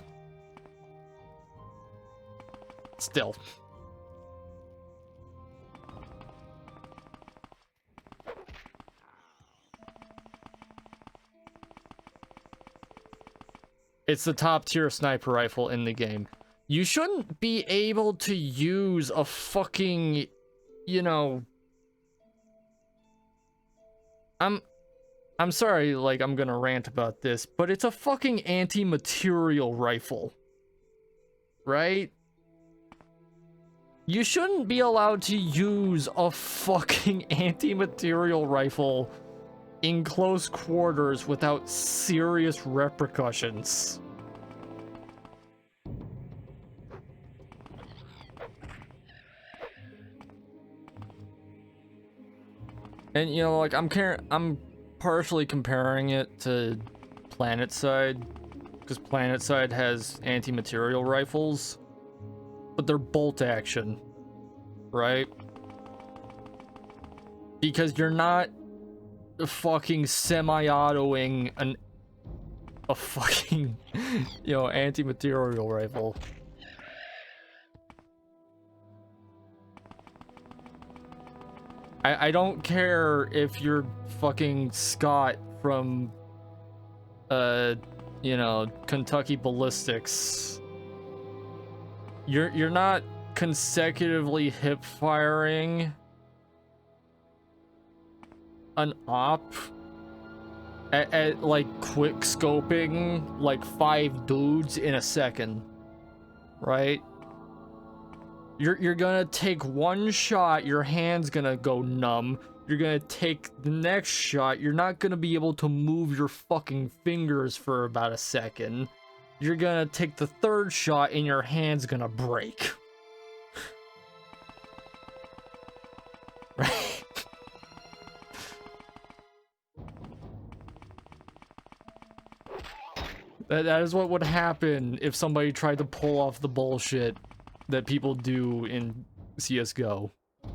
It's the top tier sniper rifle in the game. You shouldn't be able to use a fucking, you know... I'm sorry, like, I'm gonna rant about this, but it's a fucking anti-material rifle. Right? You shouldn't be allowed to use a fucking anti-material rifle in close quarters without serious repercussions. And you know, like, I'm partially comparing it to PlanetSide, because PlanetSide has anti-material rifles, but they're bolt action, right? Because you're not fucking semi-autoing a fucking, you know, anti-material rifle. I don't care if you're fucking Scott from, you know, Kentucky Ballistics. You're not consecutively hip firing an op at like quick scoping like 5 dudes in a second, right? You're gonna take one shot, your hand's gonna go numb. You're gonna take the next shot, you're not gonna be able to move your fucking fingers for about a second. You're gonna take the third shot and your hand's gonna break. Right? That is what would happen if somebody tried to pull off the bullshit that people do in CSGO. One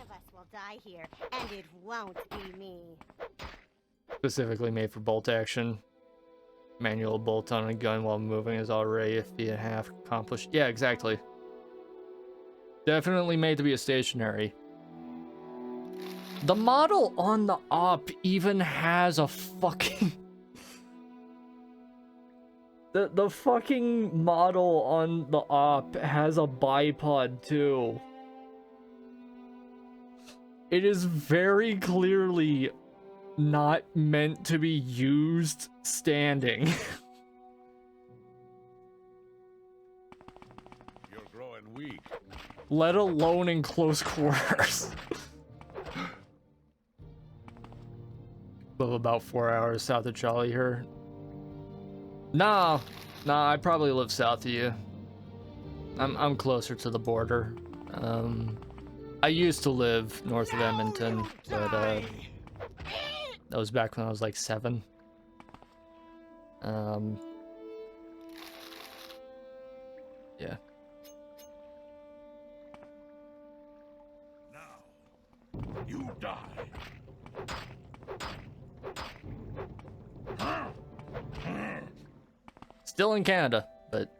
of us will die here, and it won't be me. Specifically made for bolt action. Manual bolt on a gun while moving is already a feet and a half accomplished. Yeah, exactly. Definitely made to be a stationary. The model on the op even has a fucking... The fucking model on the op has a bipod too. It is very clearly not meant to be used standing. You're growing weak. Let alone in close quarters. Live about 4 hours south of Charlie here. Nah, I probably live south of you. I'm closer to the border. I used to live north of Edmonton, but that was back when I was like 7. Yeah. Now, you die. Still in Canada, but,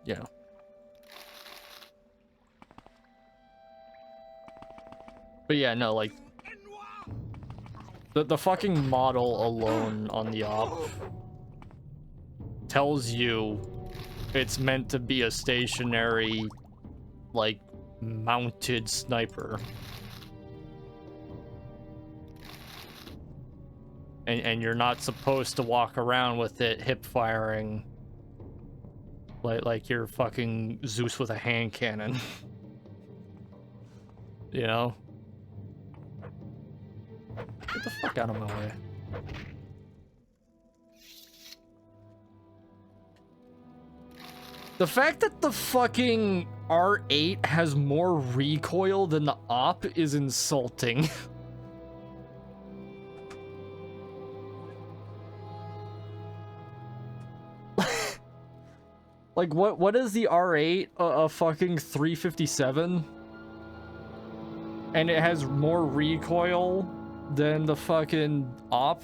you know. But yeah, no, like, the fucking model alone on the op tells you it's meant to be a stationary, like, mounted sniper. And you're not supposed to walk around with it hip firing like you're fucking Zeus with a hand cannon. You know? Get the fuck out of my way. The fact that the fucking R8 has more recoil than the op is insulting. Like, what is the R8? A fucking 357? And it has more recoil than the fucking op?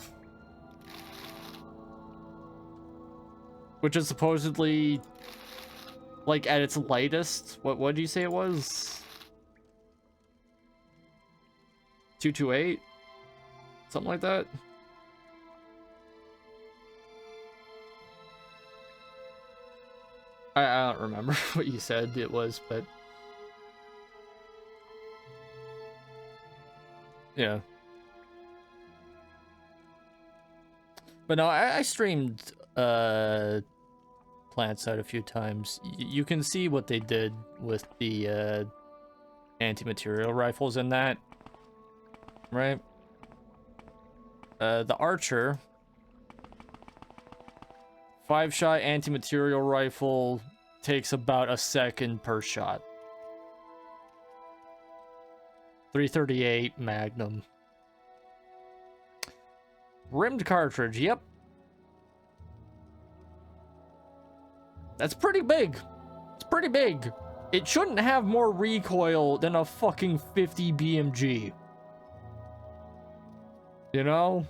Which is supposedly, like, at its lightest. What did you say it was? 228? Something like that? I don't remember what you said it was, but yeah. But no, I streamed PlanetSide a few times. You can see what they did with the anti-material rifles in that, right? The Archer 5-shot anti-material rifle takes about a second per shot. 338 Magnum. Rimmed cartridge, yep. That's pretty big. It's pretty big. It shouldn't have more recoil than a fucking 50 BMG. You know?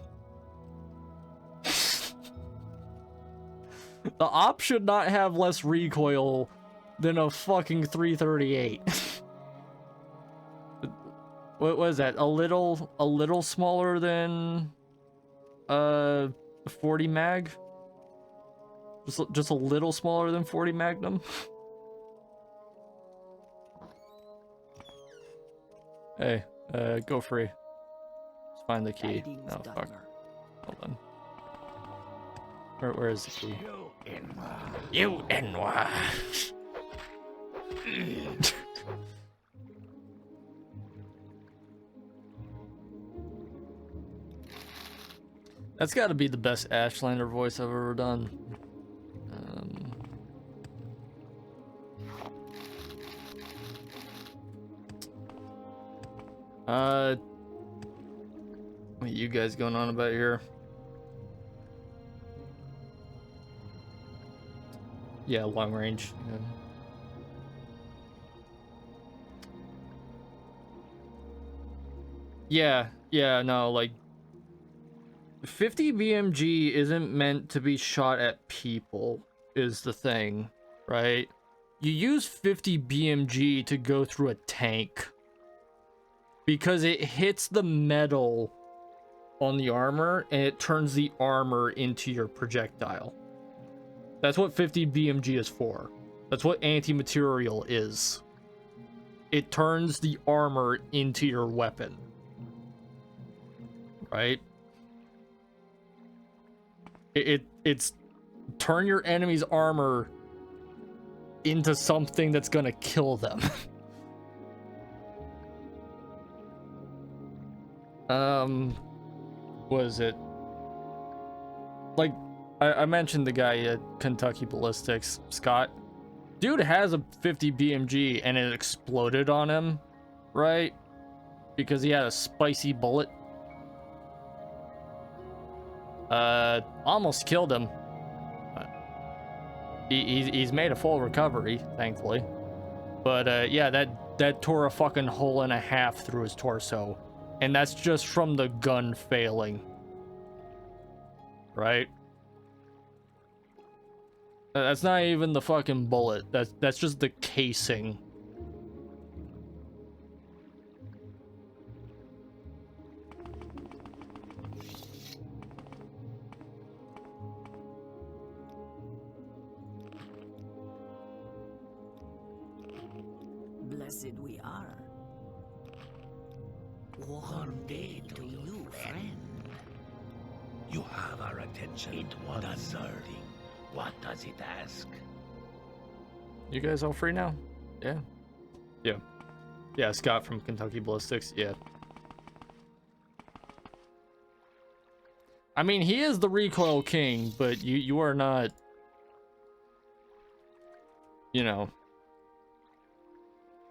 The op should not have less recoil than a fucking 338. What was that? A little smaller than 40 mag? Just a little smaller than 40 Magnum? Hey, go free. Let's find the key. Oh fuck. Hold on. Where is the key? You Enwa. That's got to be the best Ashlander voice I've ever done. What are you guys going on about here? Yeah, long range. Yeah, no, like 50 BMG isn't meant to be shot at people, is the thing, right? You use 50 BMG to go through a tank because it hits the metal on the armor and it turns the armor into your projectile. That's what 50 BMG is for. That's what anti-material is. It turns the armor into your weapon. Right? It's turn your enemy's armor into something that's gonna kill them. What is it? Like, I mentioned the guy at Kentucky Ballistics, Scott. Dude has a 50 BMG and it exploded on him, right? Because he had a spicy bullet. Almost killed him. He's made a full recovery, thankfully. But yeah, that tore a fucking hole and a half through his torso. And that's just from the gun failing. Right? That's not even the fucking bullet. That's just the casing. Blessed we are. Warm day to you, friend. You have our attention. It was deserving. What does it ask? You guys all free now? Yeah. Yeah. Yeah, Scott from Kentucky Ballistics, yeah. I mean, he is the recoil king, but you are not, you know.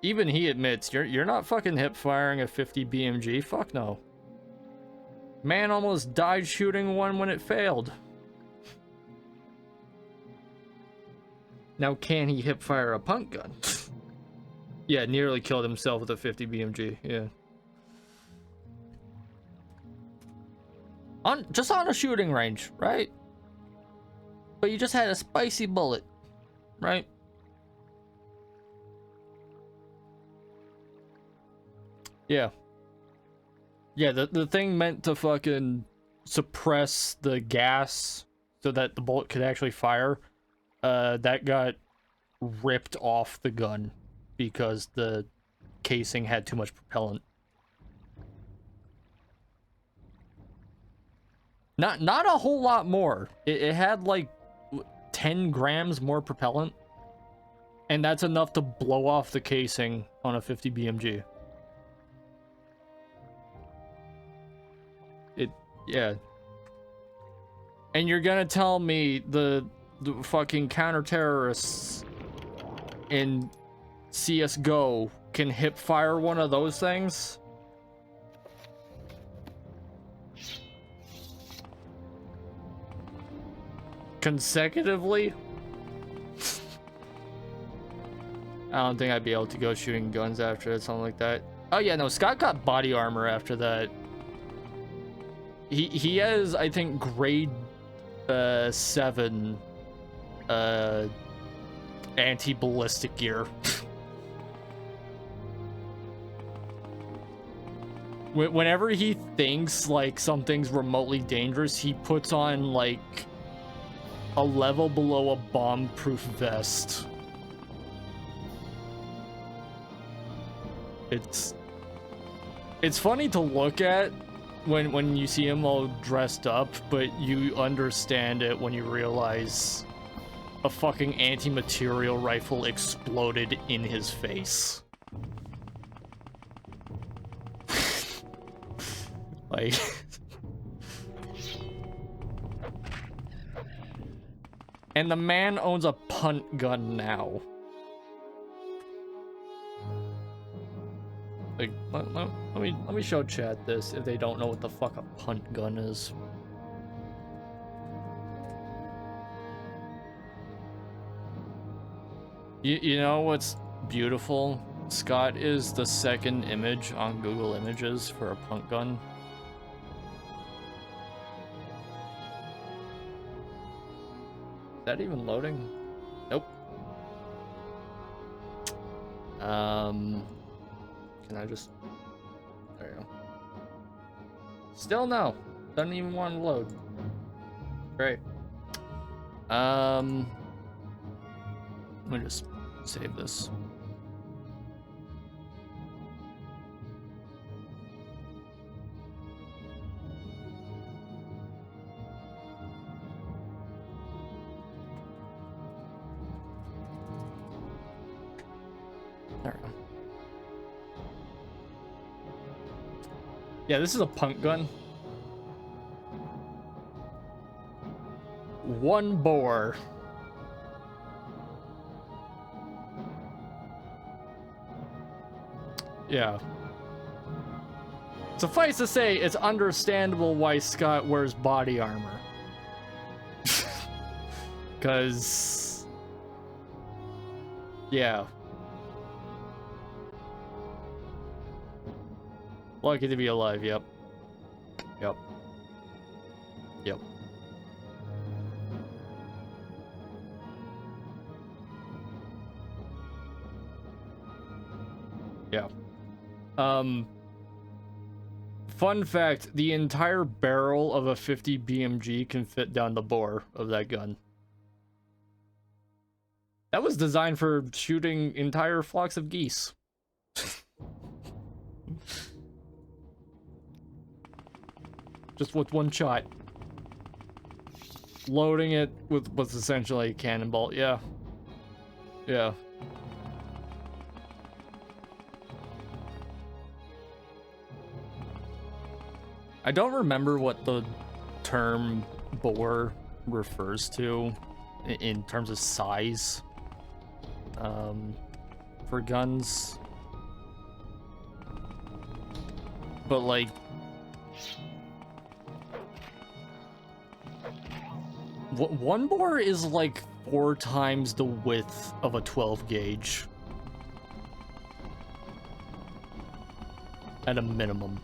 Even he admits you're not fucking hip firing a 50 BMG. Fuck no. Man almost died shooting one when it failed. Now can he hip fire a punt gun? Yeah, nearly killed himself with a 50 BMG. Yeah. Just on a shooting range, right? But you just had a spicy bullet, right? Yeah. Yeah, the thing meant to fucking suppress the gas so that the bullet could actually fire. That got ripped off the gun because the casing had too much propellant. Not a whole lot more. It had like 10 grams more propellant. And that's enough to blow off the casing on a 50 BMG. Yeah. And you're gonna tell me the fucking counter-terrorists in CSGO can hip fire one of those things? Consecutively? I don't think I'd be able to go shooting guns after something like that. Oh yeah, no, Scott got body armor after that. He has, I think, grade 7 anti-ballistic gear. Whenever he thinks like something's remotely dangerous, he puts on like a level below a bomb-proof vest. It's funny to look at when you see him all dressed up, but you understand it when you realize a fucking anti-material rifle exploded in his face. Like... And the man owns a punt gun now. Like, let me show chat this if they don't know what the fuck a punt gun is. You know what's beautiful? Scott is the second image on Google Images for a punt gun. Is that even loading? Nope. Can I just... There you go. Still no. Doesn't even want to load. Great. Let me just save this. There we go. Yeah, this is a punt gun. One bore. Yeah. Suffice to say, it's understandable why Scott wears body armor. 'Cause... yeah. Lucky to be alive, yep. Yep. Yep. Yeah. Fun fact, the entire barrel of a 50 BMG can fit down the bore of that gun. That was designed for shooting entire flocks of geese. Just with one shot. Loading it with what's essentially a cannonball. Yeah. Yeah. I don't remember what the term boar refers to in terms of size for guns. But like one bore is like 4 times the width of a 12 gauge. At a minimum.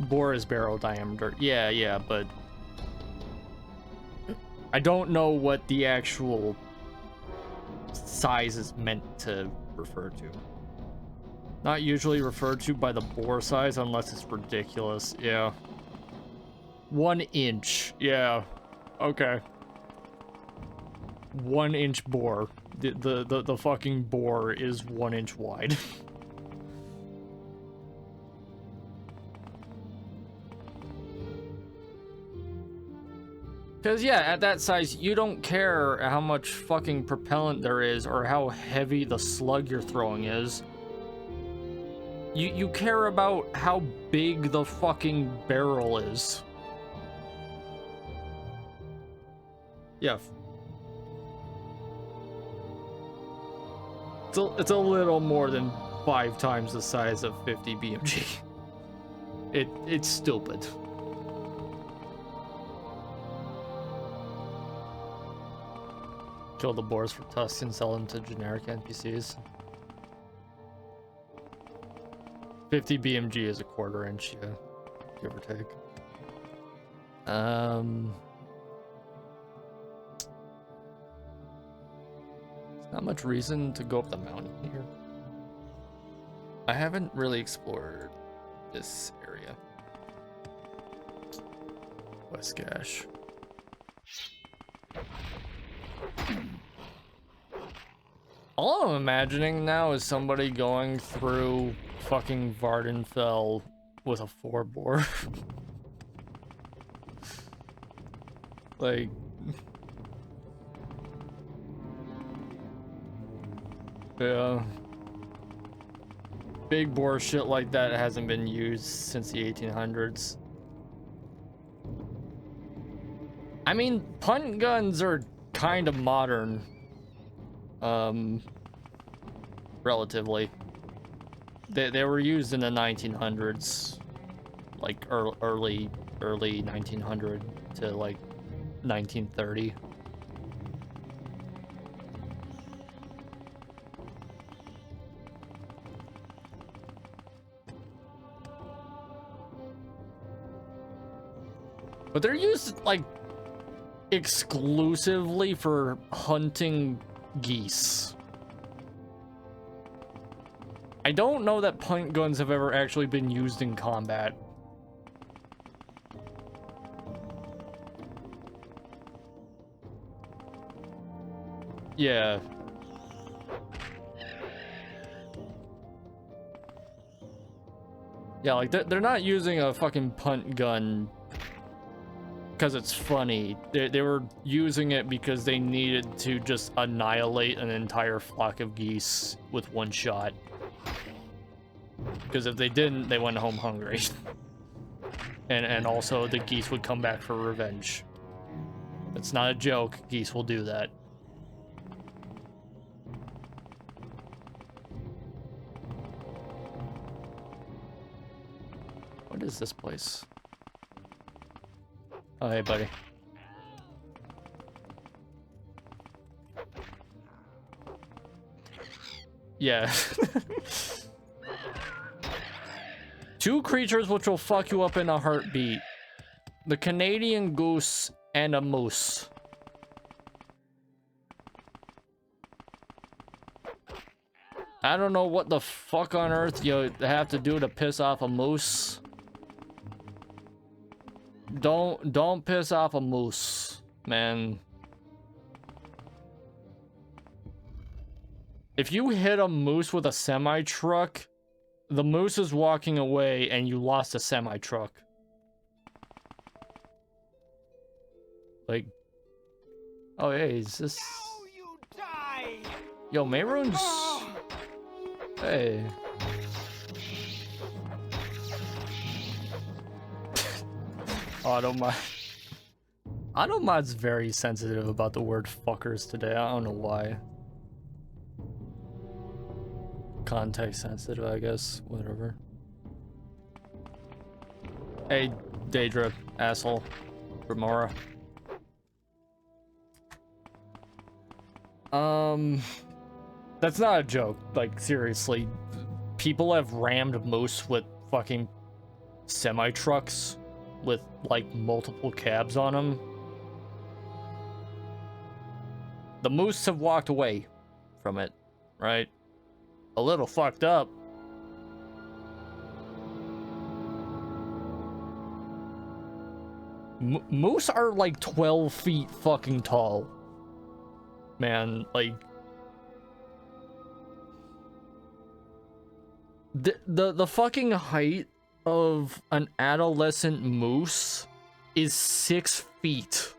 Bore is barrel diameter. Yeah, but I don't know what the actual size is meant to refer to. Not usually referred to by the bore size unless it's ridiculous. Yeah. 1 inch. Yeah. Okay. 1 inch bore. The fucking bore is 1 inch wide. Because, yeah, at that size, you don't care how much fucking propellant there is or how heavy the slug you're throwing is. You care about how big the fucking barrel is. Yeah. It's a little more than 5 times the size of 50 BMG. It's stupid. Kill the boars for tusks and sell them to generic NPCs. 50 BMG is a 1/4 inch, yeah, give or take. There's not much reason to go up the mountain here. I haven't really explored this area. West Gash. All I'm imagining now is somebody going through fucking Vardenfell with a 4-bore. Like... yeah. Big bore shit like that hasn't been used since the 1800s. I mean, punt guns are kind of modern. Relatively. They were used in the 1900s, like early 1900 to like 1930. But they're used like exclusively for hunting geese. I don't know that punt guns have ever actually been used in combat. Yeah. Yeah, like they're not using a fucking punt gun because it's funny. They were using it because they needed to just annihilate an entire flock of geese with 1 shot. Because if they didn't, they went home hungry. and also the geese would come back for revenge. It's not a joke. Geese will do that. What is this place? Oh, hey, buddy. Yeah. 2 creatures which will fuck you up in a heartbeat. The Canadian goose and a moose. I don't know what the fuck on earth you have to do to piss off a moose. Don't piss off a moose, man. If you hit a moose with a semi-truck, the moose is walking away and you lost a semi-truck. Like, oh hey, is this... Yo, Mayroon's... Hey. Automod. Automod's very sensitive about the word fuckers today. I don't know why. Context sensitive, I guess. Whatever. Hey, Daedra, asshole. Remora. That's not a joke. Like, seriously. People have rammed moose with fucking semi-trucks with, like, multiple cabs on them. The moose have walked away from it, right? A little fucked up. Moose are like 12 feet fucking tall. Man, like... The fucking height of an adolescent moose is 6 feet.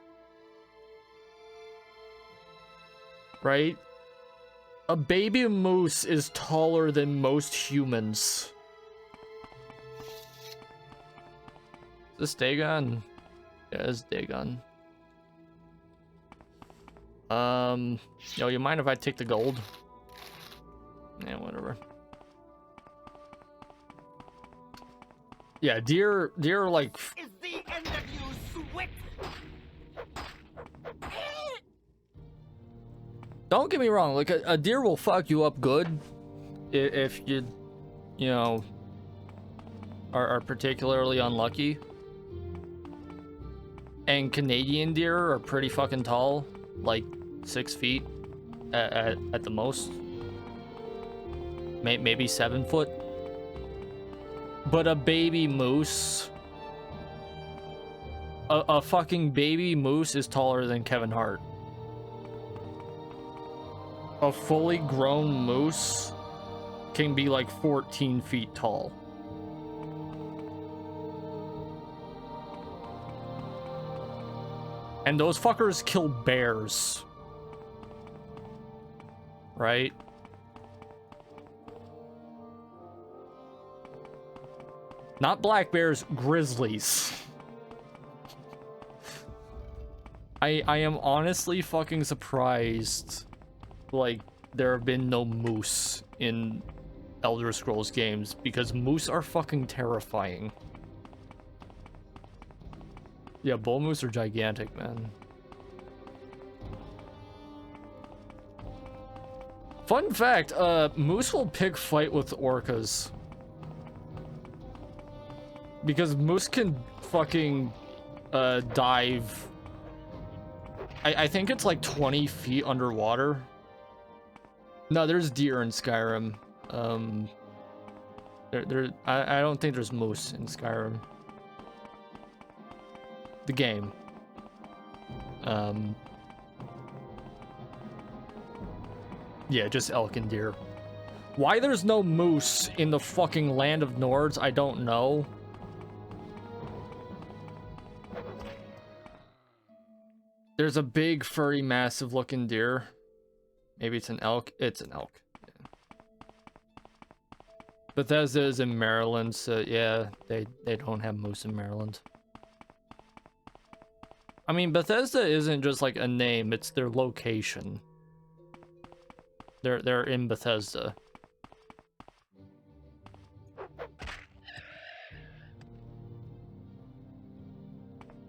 Right? A baby moose is taller than most humans. Is this Dagon? Yeah, it's Dagon. Yo, you mind if I take the gold? Yeah, whatever. Yeah, deer are like... Is the end of you swift? Don't get me wrong, like a deer will fuck you up good if you know, are particularly unlucky. And Canadian deer are pretty fucking tall, like 6 feet at the most. Maybe 7 foot. But a baby moose, a fucking baby moose is taller than Kevin Hart. A fully grown moose can be like 14 feet tall. And those fuckers kill bears. Right? Not black bears, grizzlies. I am honestly fucking surprised, like, there have been no moose in Elder Scrolls games, because moose are fucking terrifying. Yeah, bull moose are gigantic, man. Fun fact, moose will pick fight with orcas. Because moose can fucking dive. I think it's like 20 feet underwater. No, there's deer in Skyrim. I don't think there's moose in Skyrim. The game. Yeah, just elk and deer. Why there's no moose in the fucking Land of Nords, I don't know. There's a big, furry, massive looking deer. Maybe it's an elk. It's an elk. Yeah. Bethesda is in Maryland, so yeah, they don't have moose in Maryland. I mean, Bethesda isn't just like a name, it's their location. They're in Bethesda.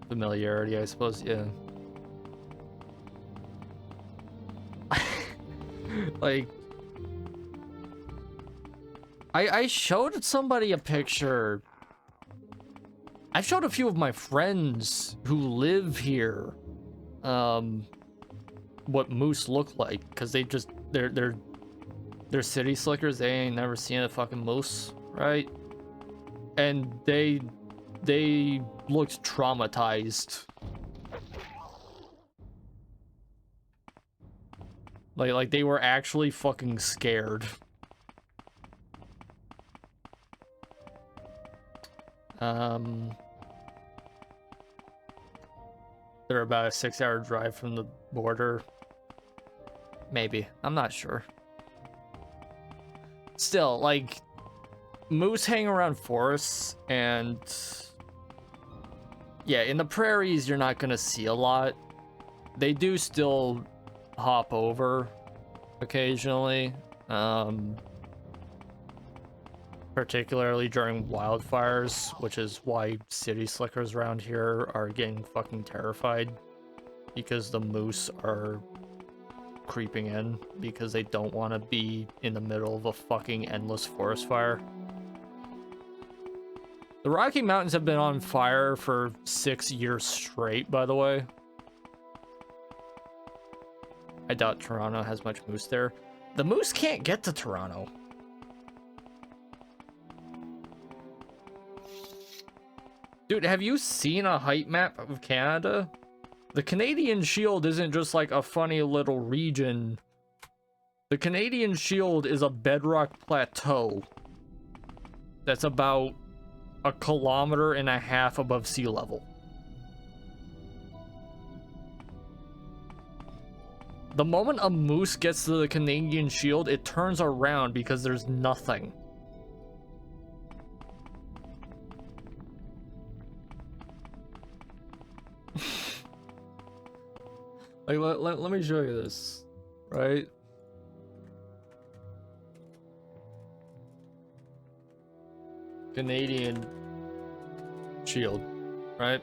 Familiarity, I suppose, yeah. Like, I showed somebody a picture. I showed a few of my friends who live here, what moose look like, because they just, they're city slickers. They ain't never seen a fucking moose, right? And they looked traumatized. Like they were actually fucking scared. They're about a 6-hour drive from the border. Maybe. I'm not sure. Still, like, moose hang around forests, and Yeah, in the prairies, you're not gonna see a lot. They do still hop over occasionally, particularly during wildfires, which is why city slickers around here are getting fucking terrified, because the moose are creeping in because they don't want to be in the middle of a fucking endless forest fire. The Rocky Mountains have been on fire for 6 years straight, by the way. I doubt Toronto has much moose there. The moose can't get to Toronto. Dude, have you seen a height map of Canada? The Canadian Shield isn't just like a funny little region. The Canadian Shield is a bedrock plateau that's about 1.5 kilometers above sea level. The moment a moose gets to the Canadian Shield, it turns around because there's nothing. Like, let me show you this, right? Canadian Shield, right?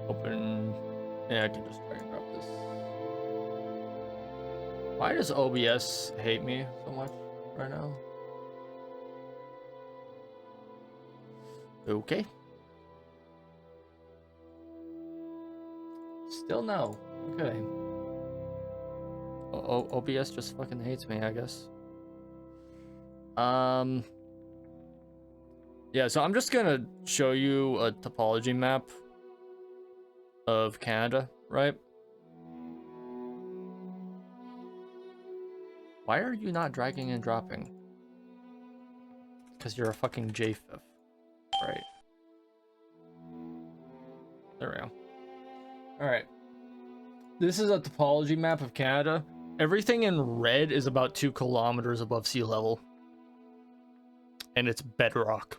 Open. Yeah, I can just drag and drop this. Why does OBS hate me so much right now? Okay. Still no. Okay. OBS just fucking hates me, I guess. Yeah, so I'm just gonna show you a topology map of Canada, right? Why are you not dragging and dropping? Because you're a fucking J5. Right. There we go. Alright. This is a topology map of Canada. Everything in red is about 2 kilometers above sea level. And it's bedrock.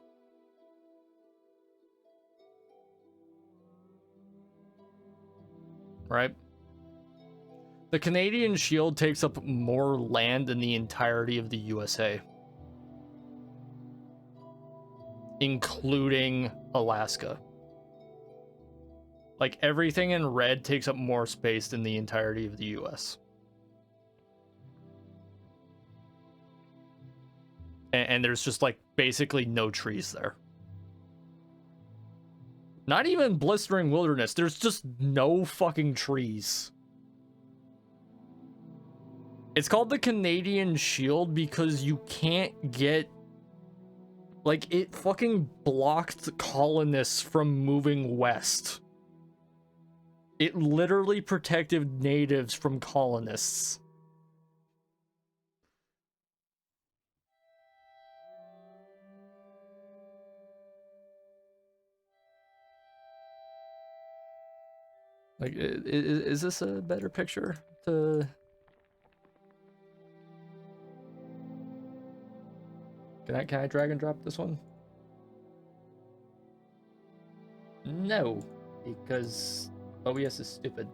Right? The Canadian Shield takes up more land than the entirety of the USA. Including Alaska. Like, everything in red takes up more space than the entirety of the US. And there's just, like, basically no trees there. Not even blistering wilderness. There's just no fucking trees. It's called the Canadian Shield because you can't get... Like, it fucking blocked colonists from moving west. It literally protected natives from colonists. Like, is this a better picture to... Can I drag and drop this one? No, because OBS is stupid.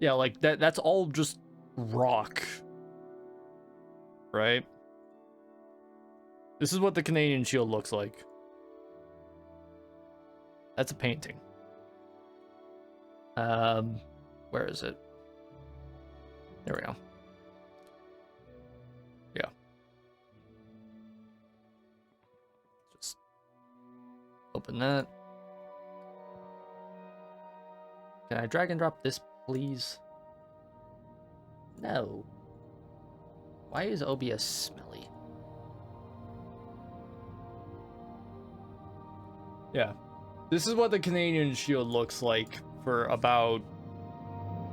Yeah, like that's all just rock. Right? This is what the Canadian Shield looks like. That's a painting. Where is it? There we go. Yeah. Just open that. Can I drag and drop this, please? No. Why is OBS smelly? Yeah. This is what the Canadian Shield looks like for about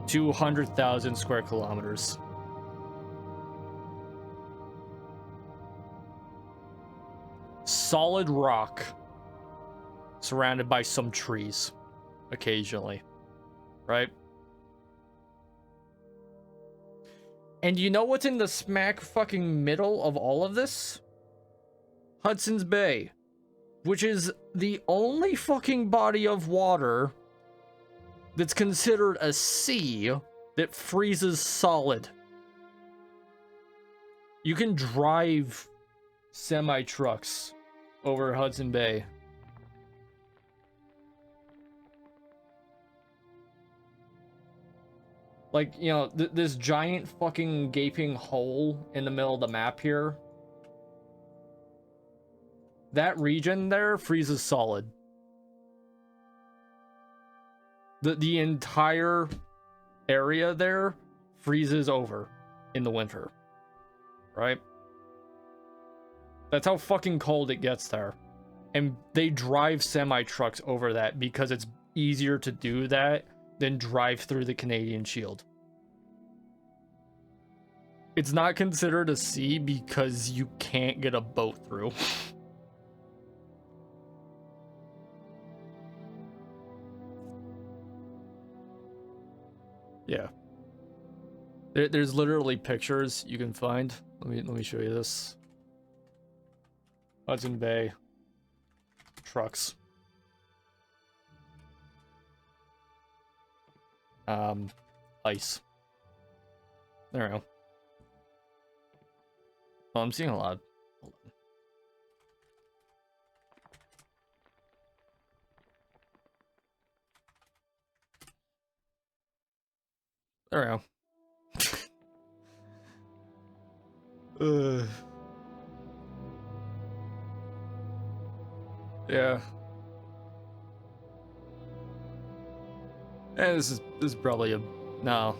200,000 square kilometers. Solid rock surrounded by some trees occasionally, right? And you know what's in the smack fucking middle of all of this? Hudson's Bay, which is the only fucking body of water that's considered a sea that freezes solid. You can drive semi-trucks over Hudson Bay. Like, you know, this giant fucking gaping hole in the middle of the map here. That region there freezes solid. The entire area there freezes over in the winter. Right? That's how fucking cold it gets there. And they drive semi-trucks over that because it's easier to do that than drive through the Canadian Shield. It's not considered a sea because you can't get a boat through. Yeah. There's literally pictures you can find. Let me show you this. Hudson Bay trucks. Ice. There we go. Oh, I'm seeing a lot. Hold on. There we go. Yeah. And this is probably a no.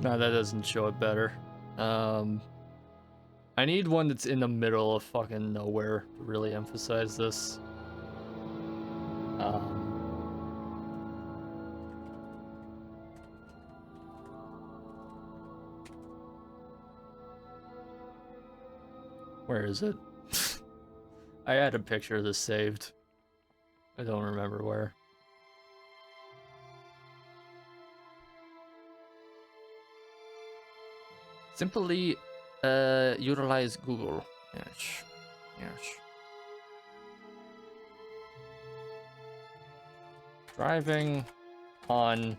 No, that doesn't show it better. I need one that's in the middle of fucking nowhere to really emphasize this. Where is it? I had a picture of this saved. I don't remember where. Simply utilize Google. Yes. Yes. Driving on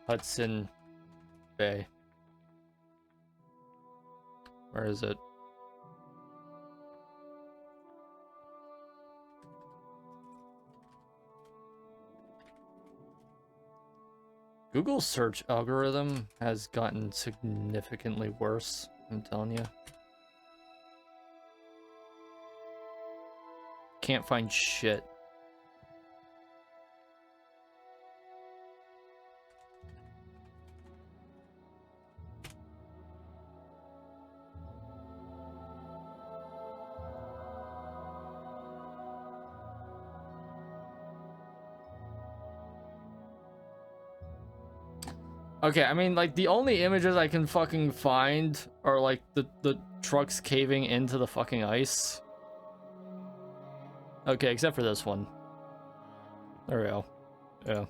Hudson Bay. Where is it? Google's search algorithm has gotten significantly worse, I'm telling you. Can't find shit. Okay, I mean, like, the only images I can fucking find are, like, the trucks caving into the fucking ice. Okay, except for this one. There we go. Yeah.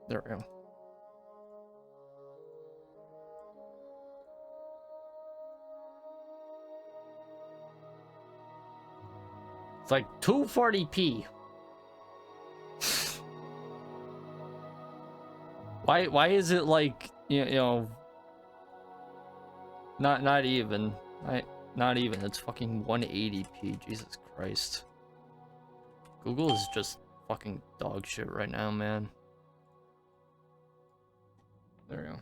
There we go. It's like 240p. Why is it like, you know, not even. Not even. It's fucking 180p. Jesus Christ. Google is just fucking dog shit right now, man. There we go.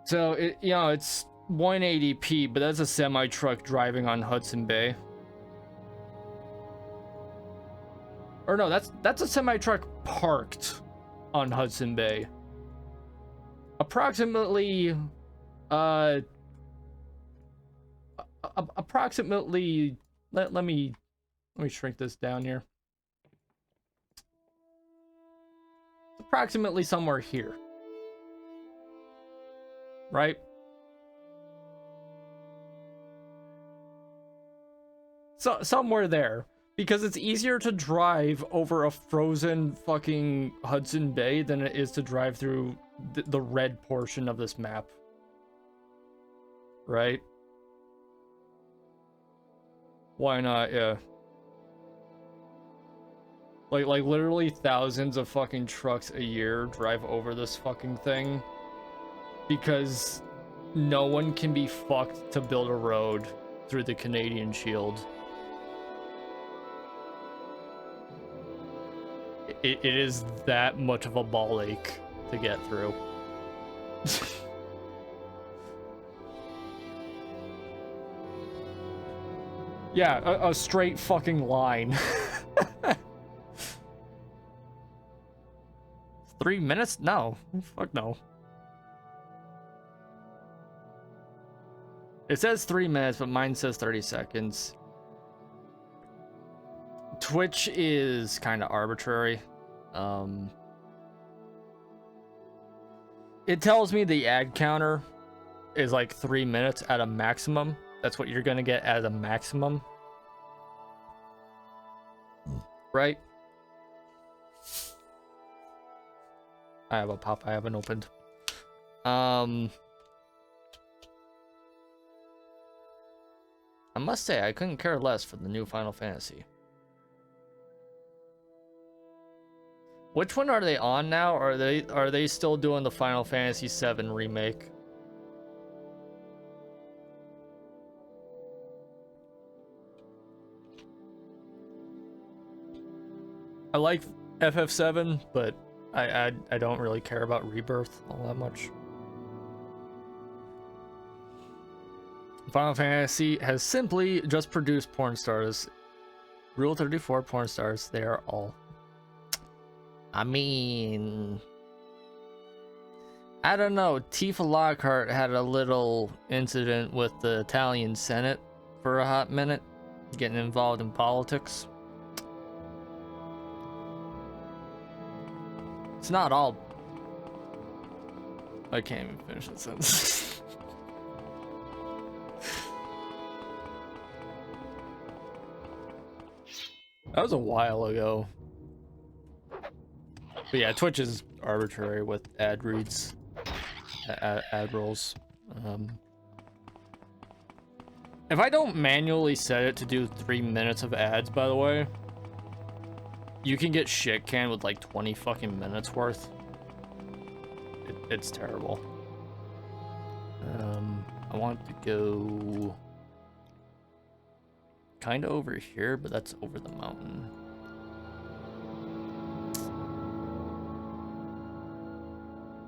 So you know, it's 180p, but that's a semi-truck driving on Hudson Bay. Or no, that's a semi-truck parked on Hudson Bay. Approximately let me shrink this down here. Approximately somewhere here. Right? somewhere there. Because it's easier to drive over a frozen fucking Hudson Bay than it is to drive through the red portion of this map. Right? Why not? Yeah. Like literally thousands of fucking trucks a year drive over this fucking thing because no one can be fucked to build a road through the Canadian Shield. It is that much of a ball ache to get through. Yeah, a straight fucking line. 3 minutes? No. Fuck no. It says 3 minutes, but mine says 30 seconds. Twitch is kind of arbitrary. It tells me the ad counter is like 3 minutes at a maximum. That's what you're gonna get at a maximum. Right? I have a pop I haven't opened. I must say I couldn't care less for the new Final Fantasy. Which one are they on now? Are they still doing the Final Fantasy VII remake? I like FF7, but I don't really care about Rebirth all that much. Final Fantasy has simply just produced porn stars. Rule 34 porn stars. They are all. I mean, I don't know. Tifa Lockhart had a little incident with the Italian Senate for a hot minute, getting involved in politics. It's not all. I can't even finish that sentence. That was a while ago. But yeah, Twitch is arbitrary with ad reads, ad rolls. If I don't manually set it to do 3 minutes of ads, by the way, you can get shit canned with like 20 fucking minutes worth. It's terrible. I want to go kind of over here, but that's over the mountain.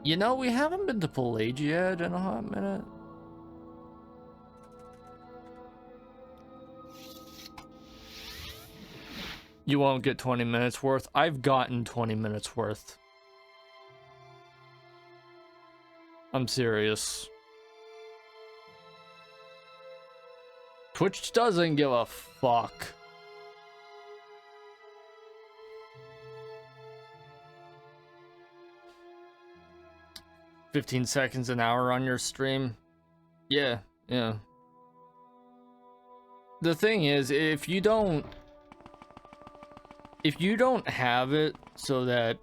You know, we haven't been to Pelagiad in a hot minute. You won't get 20 minutes worth. I've gotten 20 minutes worth. I'm serious. Twitch doesn't give a fuck. $15 seconds an hour on your stream. Yeah. The thing is, if you don't have it so that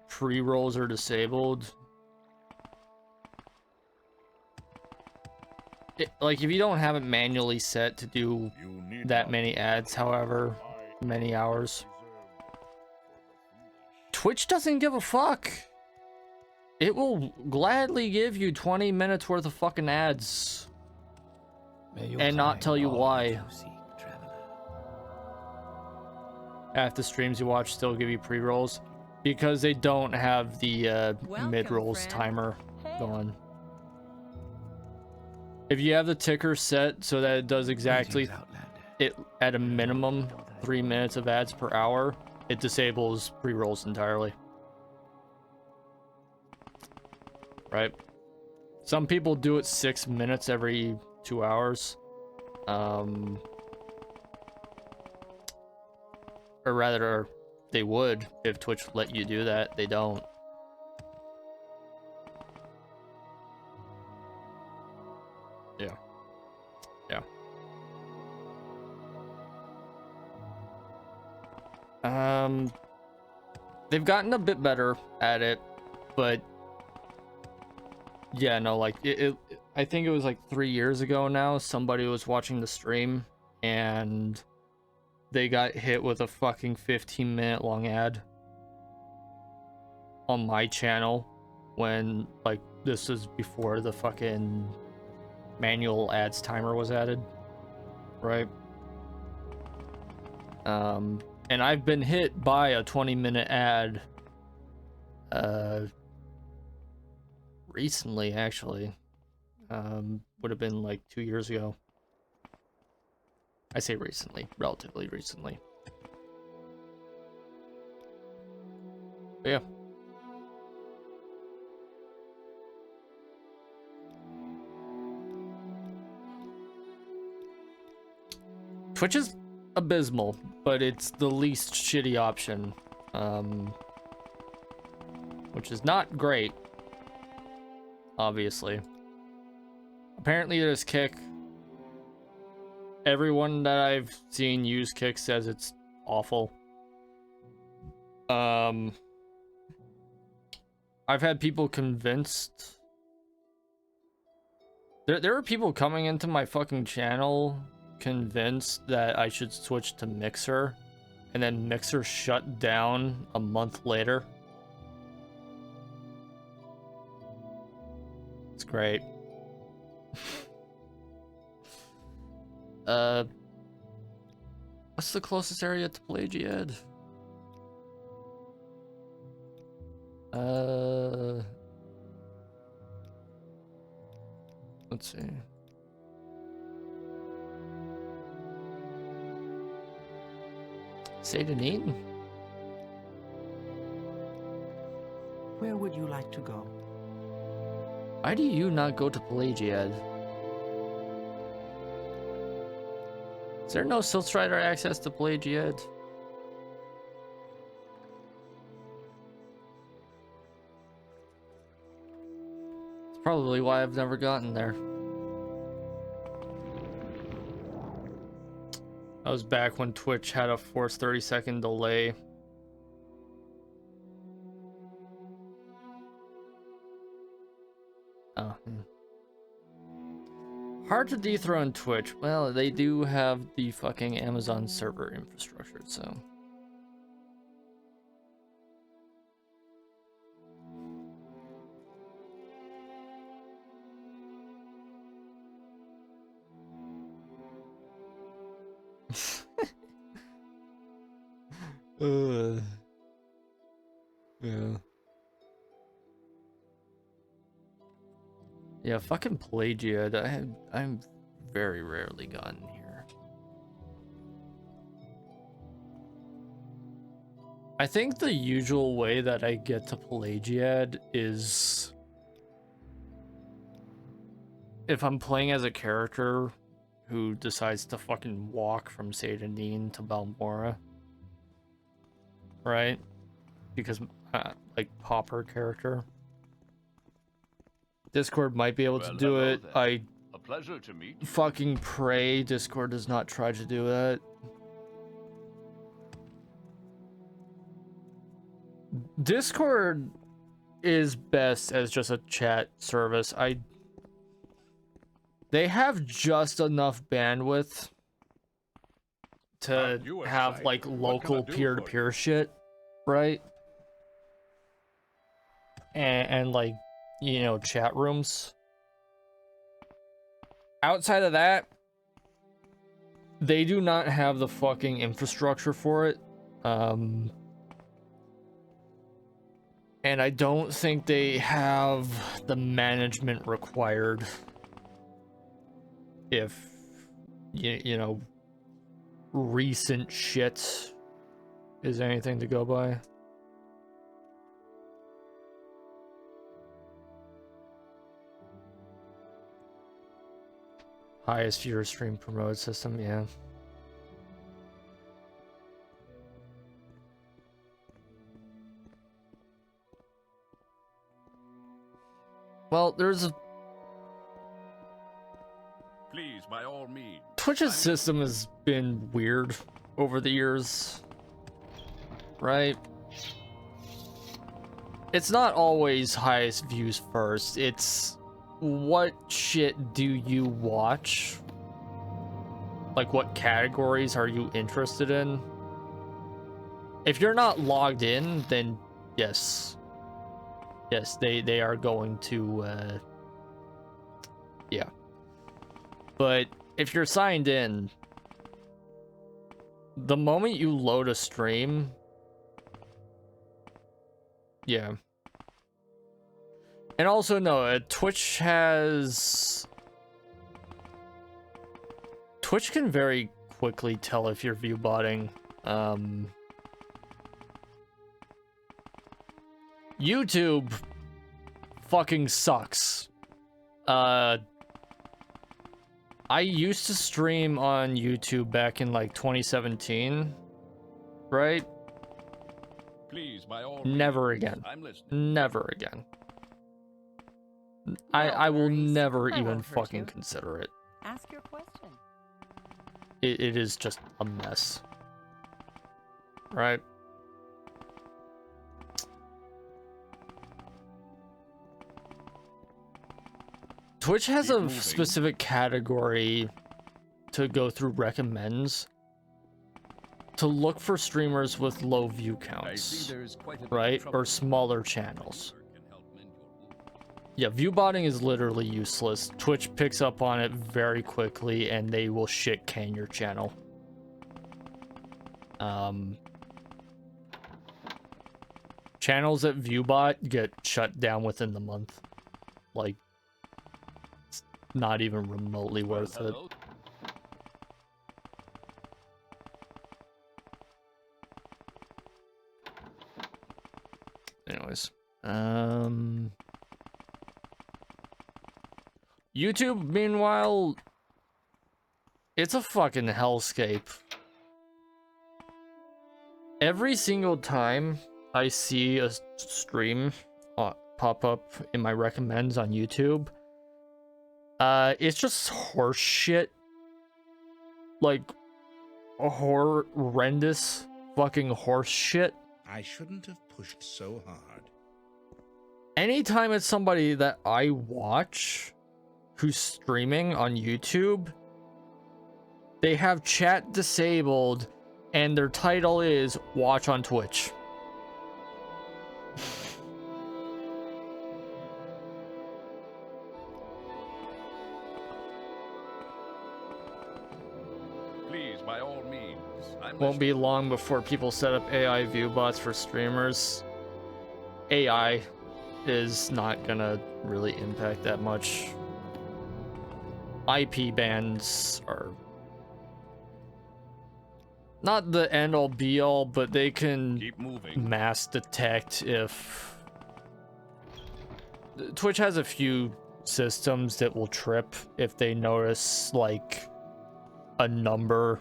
pre-rolls are disabled, like if you don't have it manually set to do that many ads, however many hours, Twitch doesn't give a fuck. It will gladly give you 20 minutes worth of fucking ads and not tell you why. Half the streams you watch still give you pre-rolls because they don't have the mid-rolls timer going. If you have the ticker set so that it does exactly it at a minimum 3 minutes of ads per hour, it disables pre-rolls entirely. Right? Some people do it 6 minutes every 2 hours. Or rather, they would if Twitch let you do that. They don't. Yeah. They've gotten a bit better at it, but yeah, no, like I think it was like 3 years ago now, somebody was watching the stream and they got hit with a fucking 15-minute long ad on my channel when, like, this was before the fucking manual ads timer was added, right? And I've been hit by a 20-minute ad recently, actually. Would have been like 2 years ago. I say recently, relatively recently. But yeah. Twitch is abysmal, but it's the least shitty option, which is not great, obviously. Apparently there's Kick. Everyone that I've seen use Kick says it's awful. I've had people convinced. There are people coming into my fucking channel convinced that I should switch to Mixer, and then Mixer shut down a month later. It's great. What's the closest area to Pelagiad? Let's see. Satanin? Where would you like to go? Why do you not go to Pelagiad? Is there no Silstrider access to Pelagiad? It's probably why I've never gotten there. That was back when Twitch had a forced 30-second delay. Oh. Hard to dethrone Twitch. Well, they do have the fucking Amazon server infrastructure, so. Yeah. Yeah, fucking Pelagiad. I'm very rarely gotten here. I think the usual way that I get to Pelagiad is if I'm playing as a character who decides to fucking walk from Satanin to Balmora. Right? Because, like, Pauper character. Discord might be able to do it. A pleasure to meet you. Fucking pray Discord does not try to do that. Discord is best as just a chat service. They have just enough bandwidth to have like local peer-to-peer shit, right? And like, you know, chat rooms. Outside of that, they do not have the fucking infrastructure for it. And I don't think they have the management required if, you know, recent shit is anything to go by. Highest viewer stream promote system, yeah. Well, there's a... Please, by all means. Twitch's system has been weird over the years. right? It's not always highest views first. It's what shit do you watch? Like, what categories are you interested in? If you're not logged in, then yes. Yes, they are going to, yeah. But if you're signed in, the moment you load a stream, yeah. And also, no, Twitch can very quickly tell if you're viewbotting. YouTube fucking sucks. I used to stream on YouTube back in like 2017, right? Please, by all Never means, again. I'm listening. Never again. I will never even fucking consider it. Ask your question. It is just a mess. Right? Twitch has a specific category to go through recommends to look for streamers with low view counts, right? Or smaller channels. Yeah, viewbotting is literally useless. Twitch picks up on it very quickly and they will shit can your channel. Channels that viewbot get shut down within the month. Like, it's not even remotely worth it. Anyways, YouTube, meanwhile, it's a fucking hellscape. Every single time I see a stream pop up in my recommends on YouTube, it's just horse shit. Like, horrendous fucking horse shit. I shouldn't have pushed so hard. Anytime it's somebody that I watch who's streaming on YouTube, they have chat disabled and their title is watch on Twitch. Please, by all means, I'm Won't be long before people set up AI view bots for streamers. AI is not gonna really impact that much. IP bans are not the end all be all, but they can keep moving. Mass detect if Twitch has a few systems that will trip if they notice like a number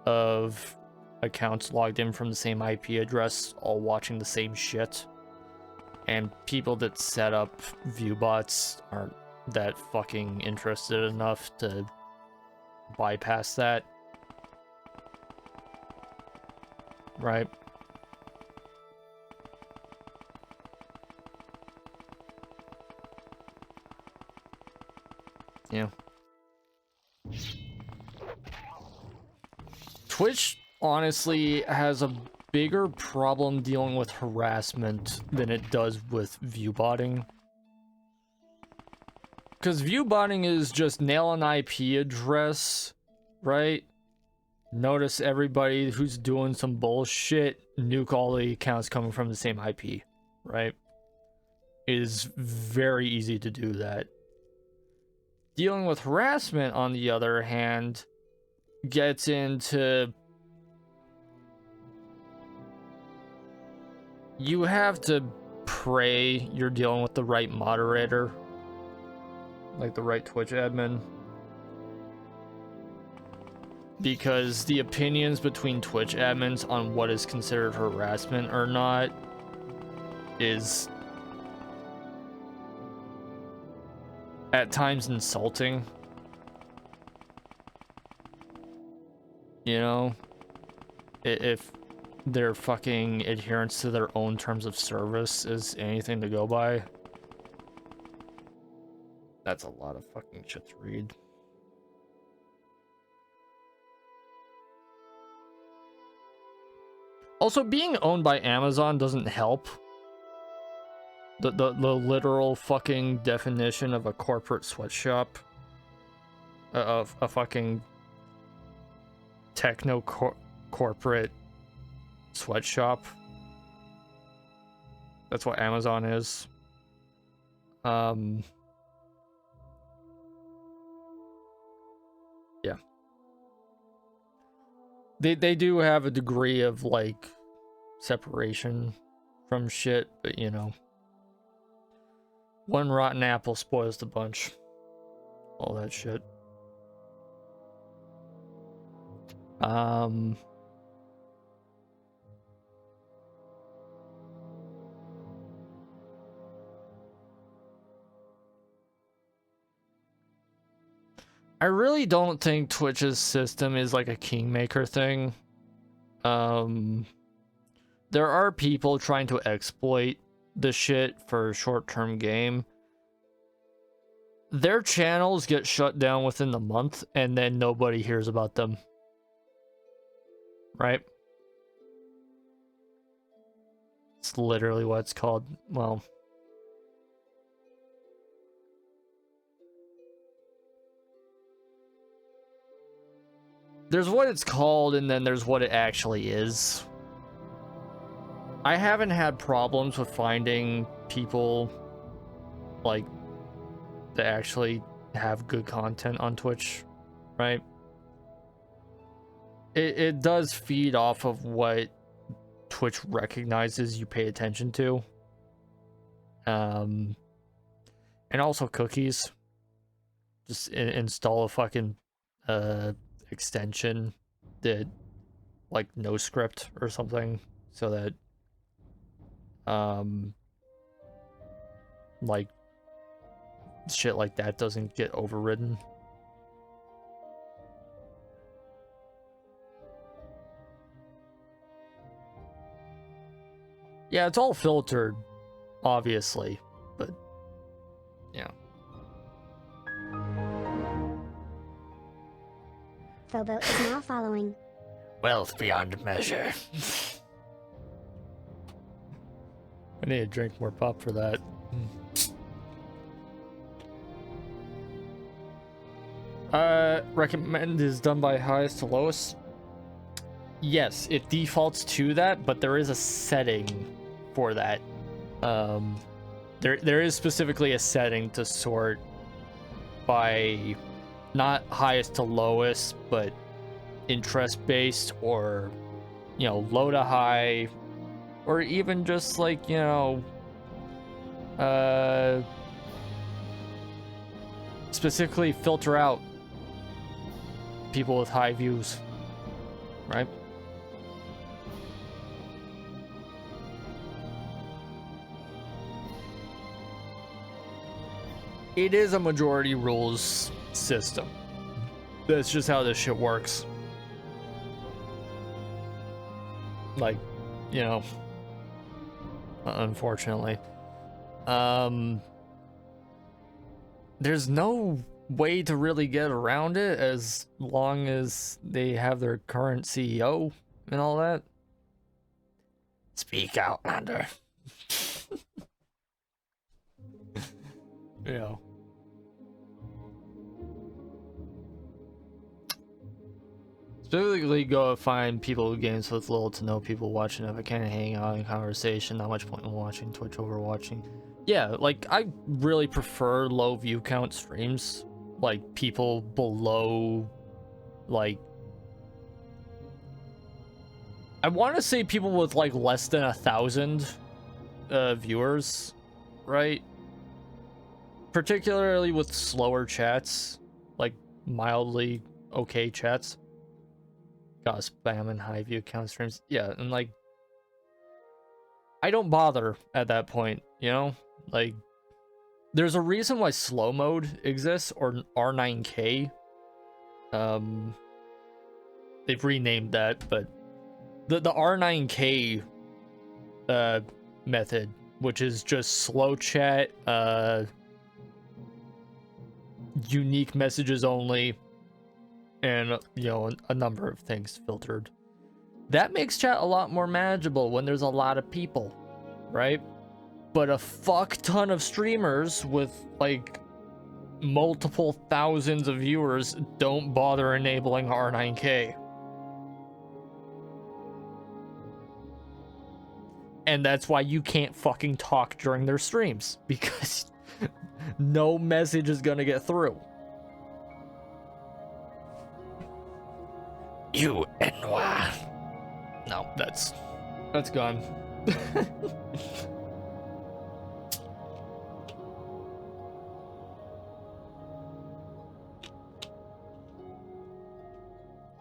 of accounts logged in from the same IP address all watching the same shit. And people that set up viewbots aren't that fucking interested enough to bypass that. Right? Yeah. Twitch honestly has a bigger problem dealing with harassment than it does with viewbotting. Because viewbotting is just nail an IP address, right? Notice everybody who's doing some bullshit, nuke all the accounts coming from the same IP, right? It is very easy to do that. Dealing with harassment, on the other hand, gets into... You have to pray you're dealing with the right moderator. Like the right Twitch admin. Because the opinions between Twitch admins on what is considered harassment or not is at times insulting. You know? If their fucking adherence to their own terms of service is anything to go by. That's a lot of fucking shit to read. Also, being owned by Amazon doesn't help. The literal fucking definition of a corporate sweatshop. Of a fucking techno corporate sweatshop. That's what Amazon is. Yeah. They do have a degree of like separation from shit, but you know, one rotten apple spoils the bunch. All that shit. I really don't think Twitch's system is like a kingmaker thing. There are people trying to exploit the shit for short-term game. Their channels get shut down within the month, and then nobody hears about them. Right? It's literally what it's called. Well... there's what it's called, and then there's what it actually is. I haven't had problems with finding people, like, that actually have good content on Twitch, right? It does feed off of what Twitch recognizes you pay attention to. And also cookies. Just install a fucking, extension that, like, no script or something, so that like shit like that doesn't get overridden. Yeah, it's all filtered, obviously, but yeah. Philbo is now following. Wealth beyond measure. I need to drink more pop for that. Recommend is done by highest to lowest. Yes, it defaults to that, but there is a setting for that. There is specifically a setting to sort by not highest to lowest, but interest based, or, you know, low to high, or even just like, you know, specifically filter out people with high views, right? It is a majority rules system. That's just how this shit works. Like, you know, unfortunately. There's no way to really get around it as long as they have their current CEO and all that. Speak out, Lander. Yeah. Specifically, go find people games with little to no people watching. If I can't hang out in conversation, not much point in watching Twitch over watching. Yeah, like, I really prefer low view count streams. Like, people below, like, I want to say people with, like, less than 1,000 viewers, right? Particularly with slower chats, like, mildly okay chats. Got spam and high view count streams. Yeah, and like, I don't bother at that point, you know? Like, there's a reason why slow mode exists, or R9K. They've renamed that, but the R9K method, which is just slow chat, unique messages only, and you know, a number of things filtered. That makes chat a lot more manageable when there's a lot of people, right? But a fuck ton of streamers with like multiple thousands of viewers don't bother enabling R9K. And that's why you can't fucking talk during their streams, because no message is gonna get through. You Enwa. No, that's gone.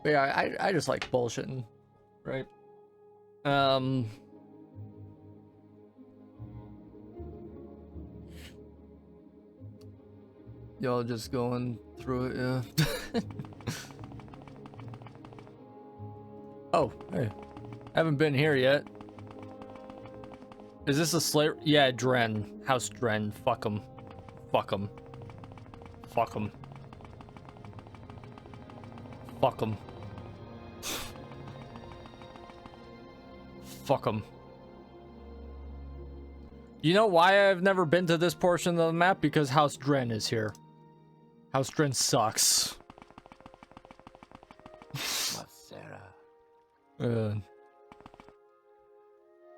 But yeah, I just like bullshitting, right? Y'all just going through it, yeah. Oh, hey. Haven't been here yet. Is this a slave? Yeah, Dren. House Dren. Fuck 'em. Fuck 'em. Fuck 'em. Fuck 'em. Fuck 'em. You know why I've never been to this portion of the map? Because House Dren is here. House Dren sucks.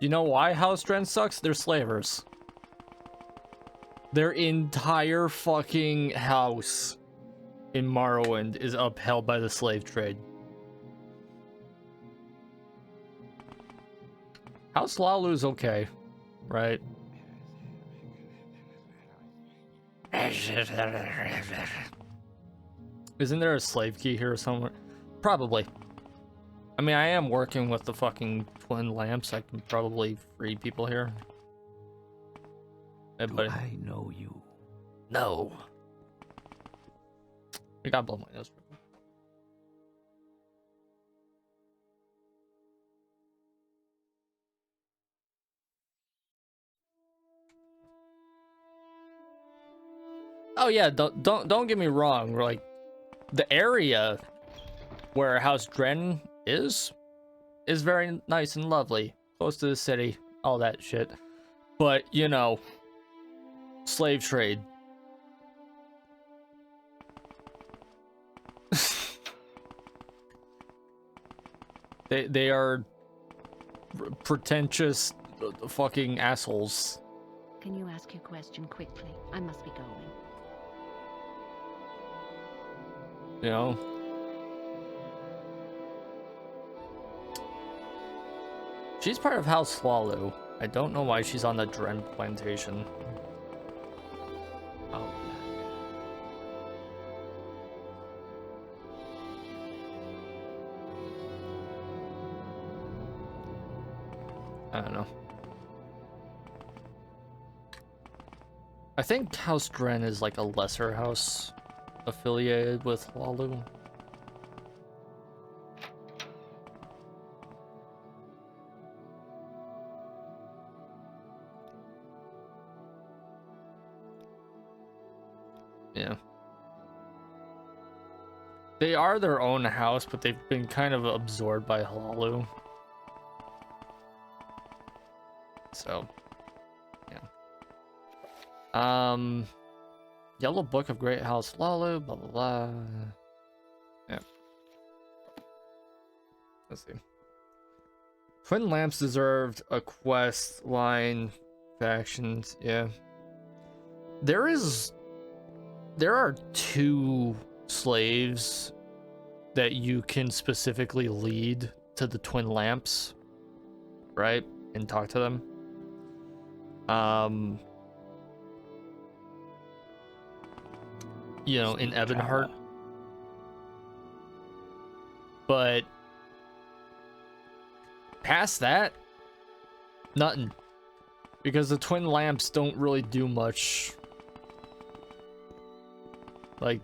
You know why House Dren sucks? They're slavers. Their entire fucking house in Morrowind is upheld by the slave trade. House Lalu's okay, right? Isn't there a slave key here somewhere? Probably. I mean, I am working with the fucking twin lamps. I can probably free people here. Hey, buddy. I know you. No. I gotta blow my nose. Oh yeah, don't get me wrong. Like, the area where House Dren is very nice and lovely, close to the city, all that shit. But you know, slave trade. they are pretentious fucking assholes. Can you ask your question quickly? I must be going. You know? She's part of House Lalu. I don't know why she's on the Dren plantation. Oh, I don't know. I think House Dren is like a lesser house affiliated with Lalu. Yeah. They are their own house, but they've been kind of absorbed by Lalu. So, yeah. Yellow Book of Great House Lalu, blah blah blah. Yeah. Let's see. Twin Lamps deserved a quest line factions, yeah. There are 2 slaves that you can specifically lead to the Twin Lamps, right? And talk to them. You know, in Ebonheart. But past that, nothing. Because the Twin Lamps don't really do much. Like,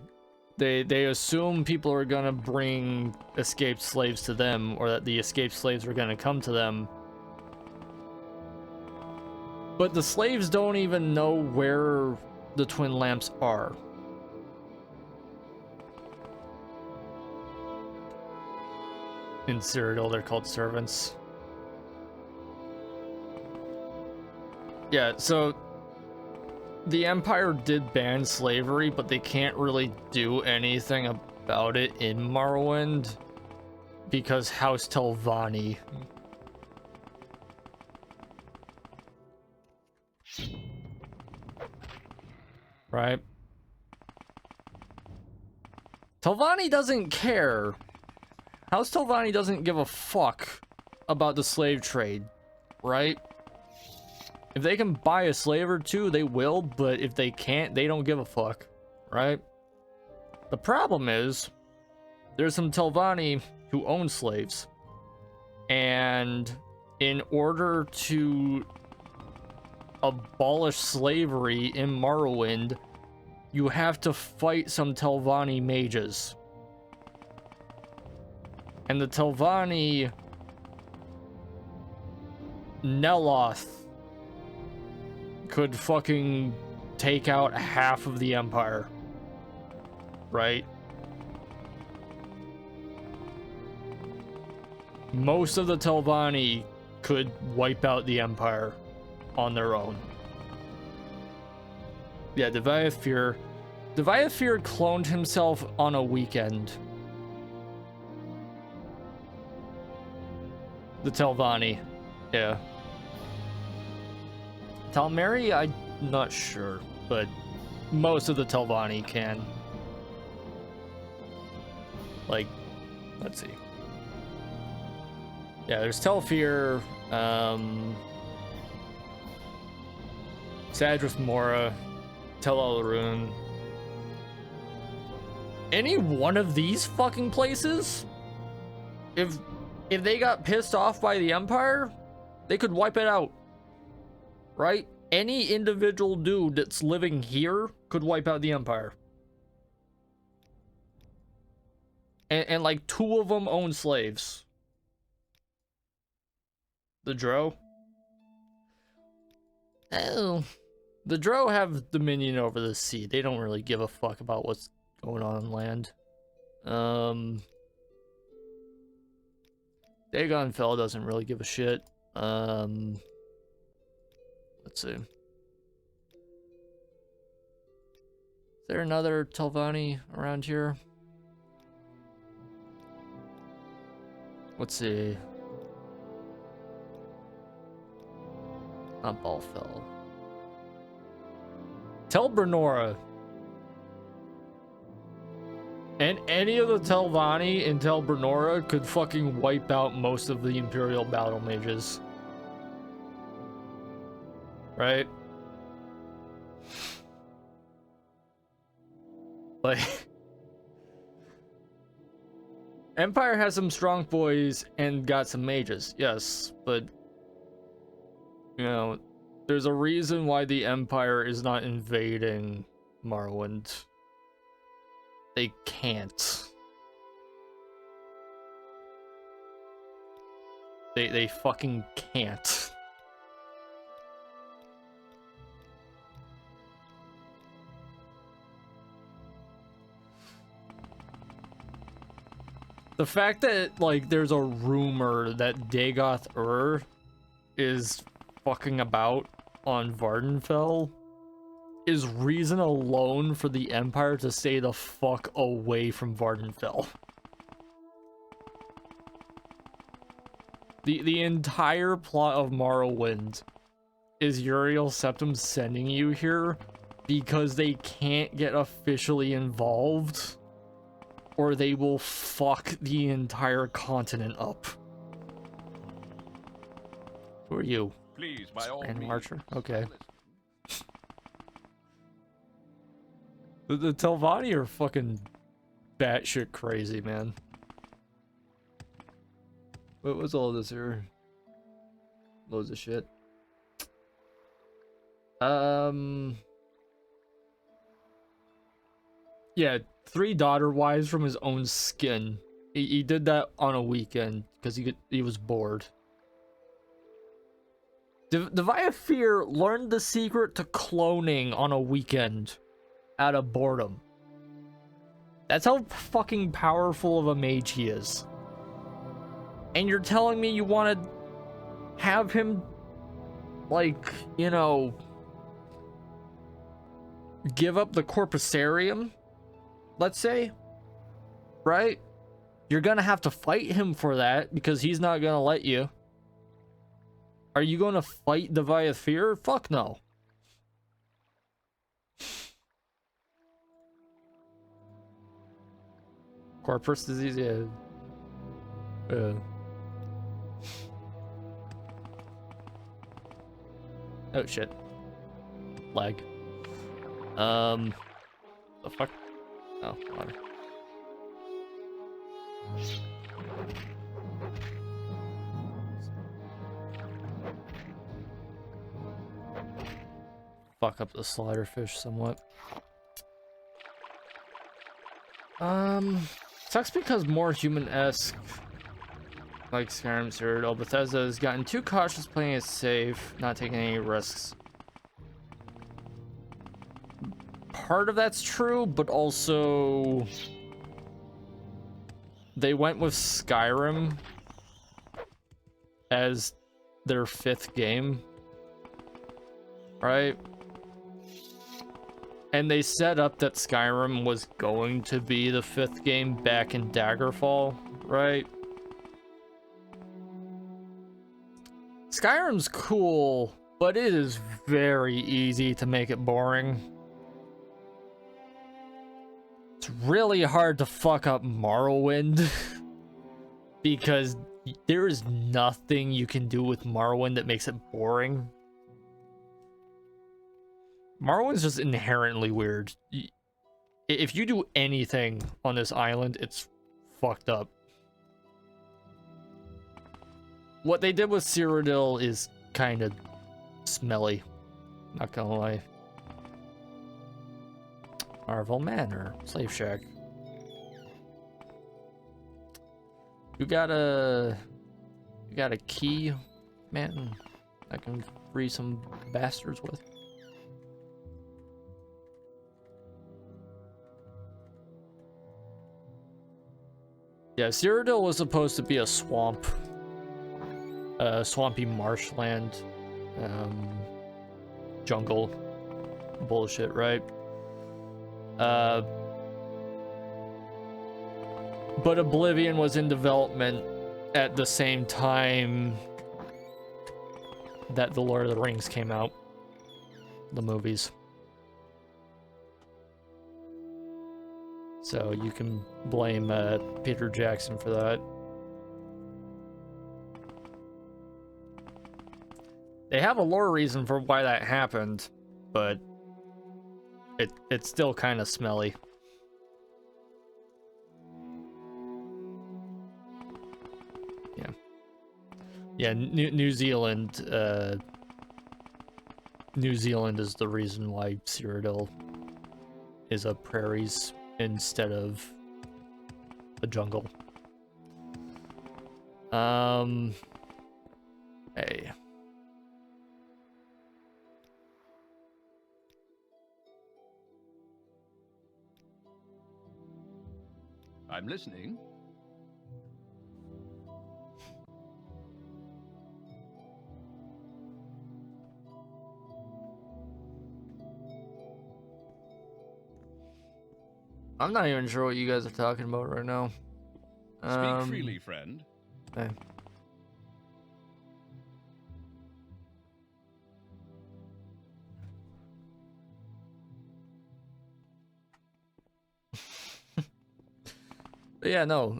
They assume people are gonna bring escaped slaves to them, or that the escaped slaves are gonna come to them. But the slaves don't even know where the twin lamps are. In Cyrodiil, they're called servants. Yeah, so the Empire did ban slavery, but they can't really do anything about it in Morrowind because House Telvanni. Right? Telvanni doesn't care. House Telvanni doesn't give a fuck about the slave trade, right? If they can buy a slave or two, they will, but if they can't, they don't give a fuck, right? The problem is, there's some Telvanni who own slaves, and in order to abolish slavery in Morrowind, you have to fight some Telvanni mages. And the Telvanni Neloth could fucking take out half of the Empire. Right? Most of the Telvanni could wipe out the Empire on their own. Yeah, Deviaphir cloned himself on a weekend. The Telvanni, yeah. Talmeri, I'm not sure, but most of the Telvanni can. Like, let's see. Yeah, there's Telfir, Sadrith Mora, Tel Al-Rune. Any one of these fucking places, if they got pissed off by the Empire, they could wipe it out. Right? Any individual dude that's living here could wipe out the Empire. And like 2 of them own slaves. The Drow? Oh. The Drow have dominion over the sea. They don't really give a fuck about what's going on land. Dagon Fell doesn't really give a shit. Let's see. Is there another Telvanni around here? Let's see. Not Balfell. Tel Brenora. And any of the Telvanni in Tel Brenora could fucking wipe out most of the Imperial battle mages. Right? Like, Empire has some strong boys and got some mages, yes, but you know, there's a reason why the Empire is not invading Morrowind. They can't. They fucking can't. The fact that, like, there's a rumor that Dagoth is fucking about on Vardenfell is reason alone for the Empire to stay the fuck away from Vardenfell. The entire plot of Morrowind is Uriel Septim sending you here because they can't get officially involved, or they will fuck the entire continent up. Who are you? Please, by all Random means. Archer? Okay. The Telvanni are fucking batshit crazy, man. What was all this here? Loads of shit. Yeah, 3 daughter wives from his own skin. He did that on a weekend because he was bored. Deviaphir learned the secret to cloning on a weekend out of boredom. That's how fucking powerful of a mage he is. And you're telling me you want to have him, like, you know, give up the Corpusarium, let's say, right? You're gonna have to fight him for that because he's not gonna let you. Are you gonna fight Deviaphir? Fuck no. Corpus disease, yeah. Oh shit. Lag. The fuck? Oh, water. Fuck up the slider fish somewhat. Sucks because more human-esque, like Skyrim Cyrodiil, Bethesda has gotten too cautious playing it safe, not taking any risks. Part of that's true, but also they went with Skyrim as their 5th game, right? And they set up that Skyrim was going to be the 5th game back in Daggerfall, right? Skyrim's cool, but it is very easy to make it boring. It's really hard to fuck up Morrowind because there is nothing you can do with Morrowind that makes it boring. Morrowind's just inherently weird. If you do anything on this island, it's fucked up. What they did with Cyrodiil is kind of smelly, not gonna lie. Marvel Manor, Slave Shack. You got a key, man, I can free some bastards with. Yeah, Cyrodiil was supposed to be a swamp. Swampy marshland. Jungle. Bullshit, right? But Oblivion was in development at the same time that The Lord of the Rings came out. The movies. So you can blame Peter Jackson for that. They have a lore reason for why that happened, but it's still kind of smelly. Yeah. Yeah, New Zealand is the reason why Cyrodiil is a prairies instead of a jungle. Hey. I'm listening. I'm not even sure what you guys are talking about right now. Speak freely, friend. Hey. But yeah, no.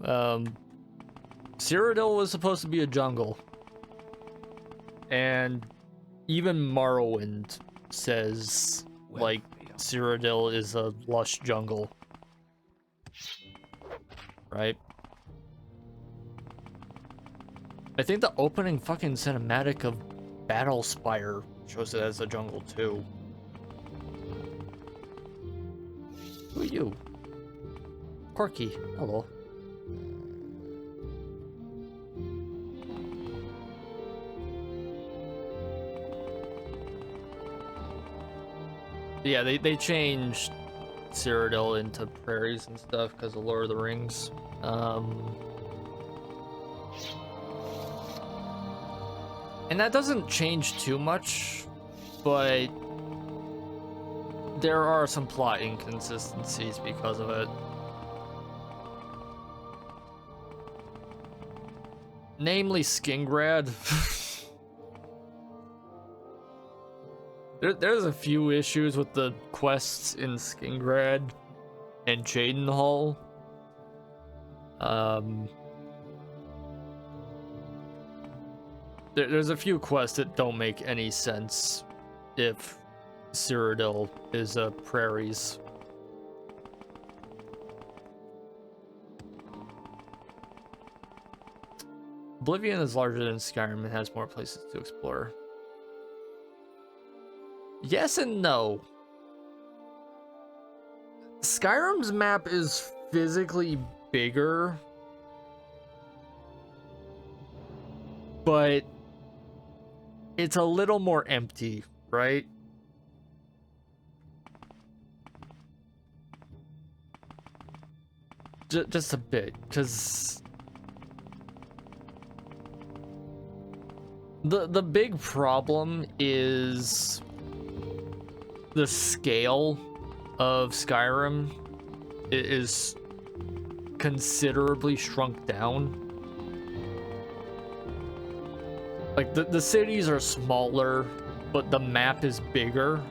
Cyrodiil was supposed to be a jungle. And even Morrowind says, like, Cyrodiil is a lush jungle. Right? I think the opening fucking cinematic of Battlespire shows it as a jungle too. Who are you? Corky, hello. Yeah, they changed Cyrodiil into prairies and stuff because of Lord of the Rings. And that doesn't change too much, but there are some plot inconsistencies because of it. Namely Skingrad. There's a few issues with the quests in Skingrad and Cheydinhal. There's a few quests that don't make any sense if Cyrodiil is prairies. Oblivion is larger than Skyrim and has more places to explore. Yes and no. Skyrim's map is physically bigger, but it's a little more empty, right? Just a bit, because the big problem is the scale of Skyrim is considerably shrunk down. Like, the cities are smaller, but the map is bigger,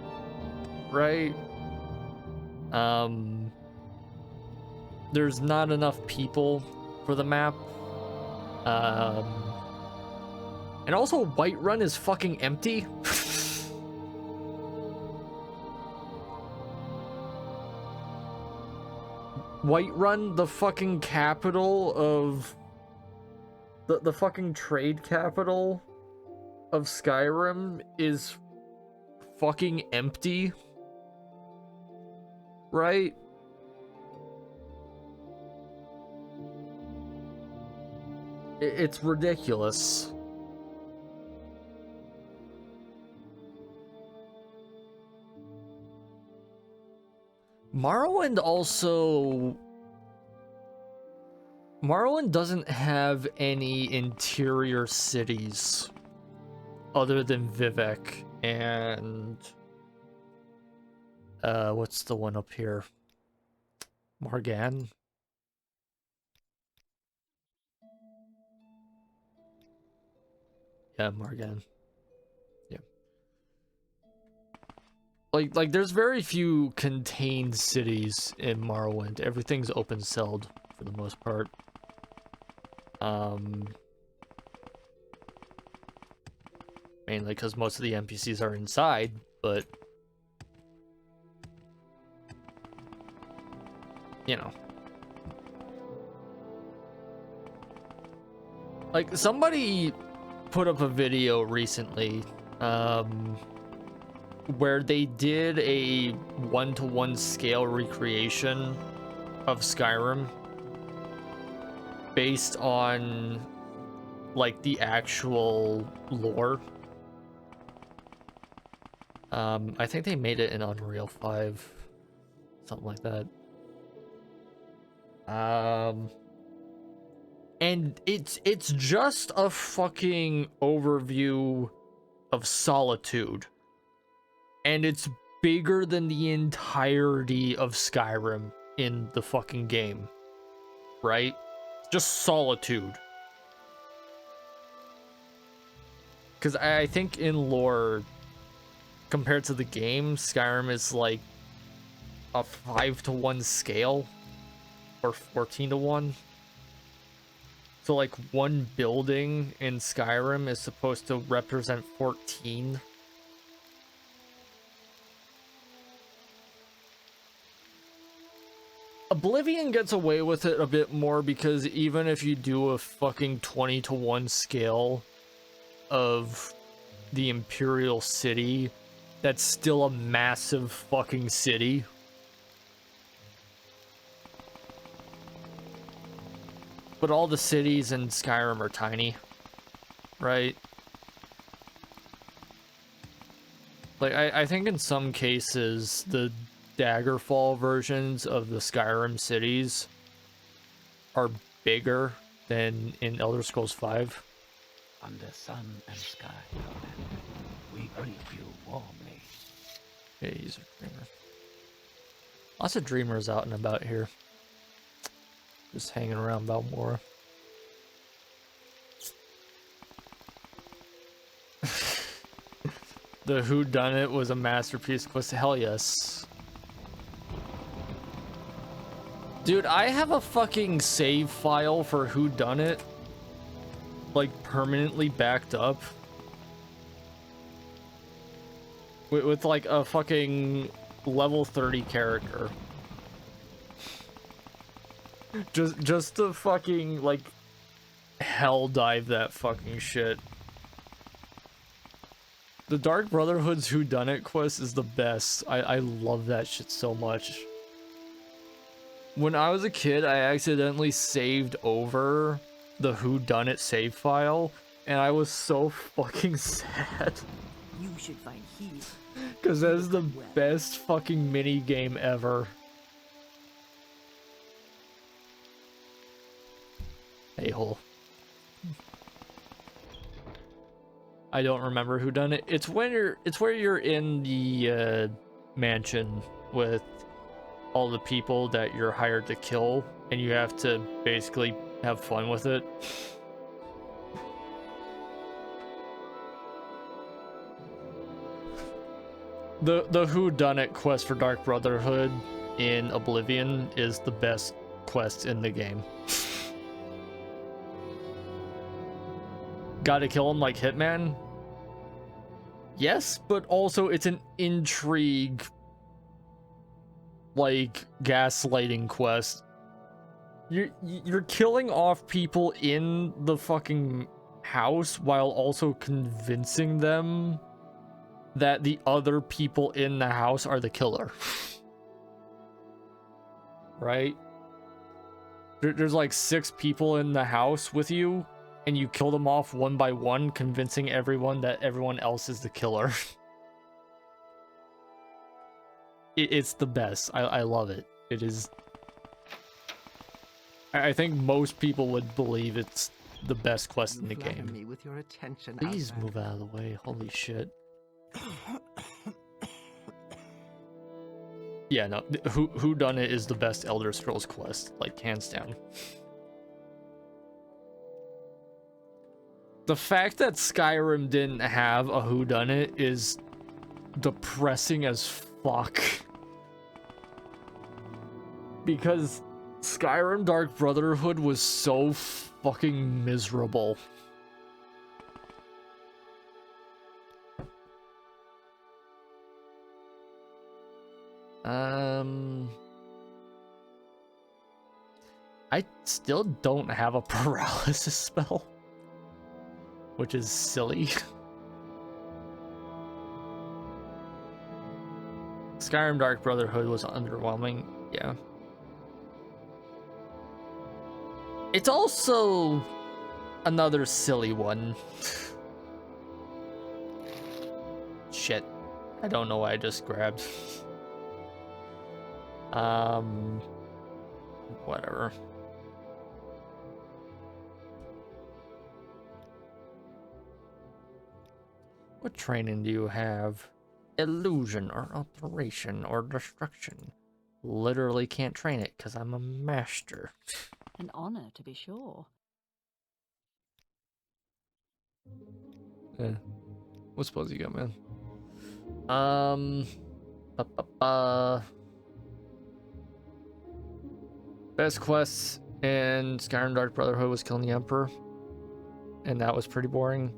right? There's not enough people for the map. And also, Whiterun is fucking empty. Whiterun, the fucking capital of... The fucking trade capital of Skyrim is fucking empty. Right? It's ridiculous. Morrowind doesn't have any interior cities other than Vivek and what's the one up here? Morgan. Yeah, Morgan. Yeah. Like there's very few contained cities in Morrowind. Everything's open-celled for the most part. Mainly because most of the NPCs are inside, but you know. Like, somebody put up a video recently, where they did a 1-to-1 scale recreation of Skyrim based on, like, the actual lore. I think they made it in Unreal 5, something like that. And it's just a fucking overview of Solitude. And it's bigger than the entirety of Skyrim in the fucking game. Right? Just Solitude. Because I think in lore, compared to the game, Skyrim is like a 5-to-1 scale. Or 14-to-1. So like one building in Skyrim is supposed to represent 14. Oblivion gets away with it a bit more because even if you do a fucking 20-to-1 scale of the Imperial City, that's still a massive fucking city. But all the cities in Skyrim are tiny, right? Like, I think in some cases, the Daggerfall versions of the Skyrim cities are bigger than in Elder Scrolls V. Under sun and sky, Outlander, we greet you warmly. Yeah, he's a dreamer. Lots of dreamers out and about here. Just hanging around Balmora. The whodunit was a masterpiece quest. Hell yes. Dude, I have a fucking save file for whodunit, like, permanently backed up. With like a fucking level 30 character. Just to fucking, like, hell dive that fucking shit. The Dark Brotherhood's whodunit quest is the best. I love that shit so much. When I was a kid, I accidentally saved over the whodunit save file, and I was so fucking sad. You should find healing. Because that's the best fucking mini game ever. A-hole. I don't remember who done it. It's when it's where you're in the mansion with all the people that you're hired to kill, and you have to basically have fun with it. The whodunit quest for Dark Brotherhood in Oblivion is the best quest in the game. Gotta kill him like Hitman? Yes, but also it's an intrigue, like, gaslighting quest. You're killing off people in the fucking house while also convincing them that the other people in the house are the killer. Right? There's like 6 people in the house with you, and you kill them off one by one, convincing everyone that everyone else is the killer. It's the best. I love it. It is... I think most people would believe it's the best quest in the game. Me with your attention, Please move out of the way. Holy shit. Yeah, no. Whodunit is the best Elder Scrolls quest. Like, hands down. The fact that Skyrim didn't have a whodunit is depressing as fuck. Because Skyrim Dark Brotherhood was so fucking miserable. I still don't have a paralysis spell, which is silly. Skyrim Dark Brotherhood was underwhelming, yeah. It's also another silly one. Shit. I don't know why I just grabbed. Whatever. What training do you have? Illusion or alteration or destruction. Literally can't train it because I'm a master. An honor, to be sure. Yeah. What spells you got, man? Best quests in Skyrim Dark Brotherhood was killing the Emperor, and that was pretty boring.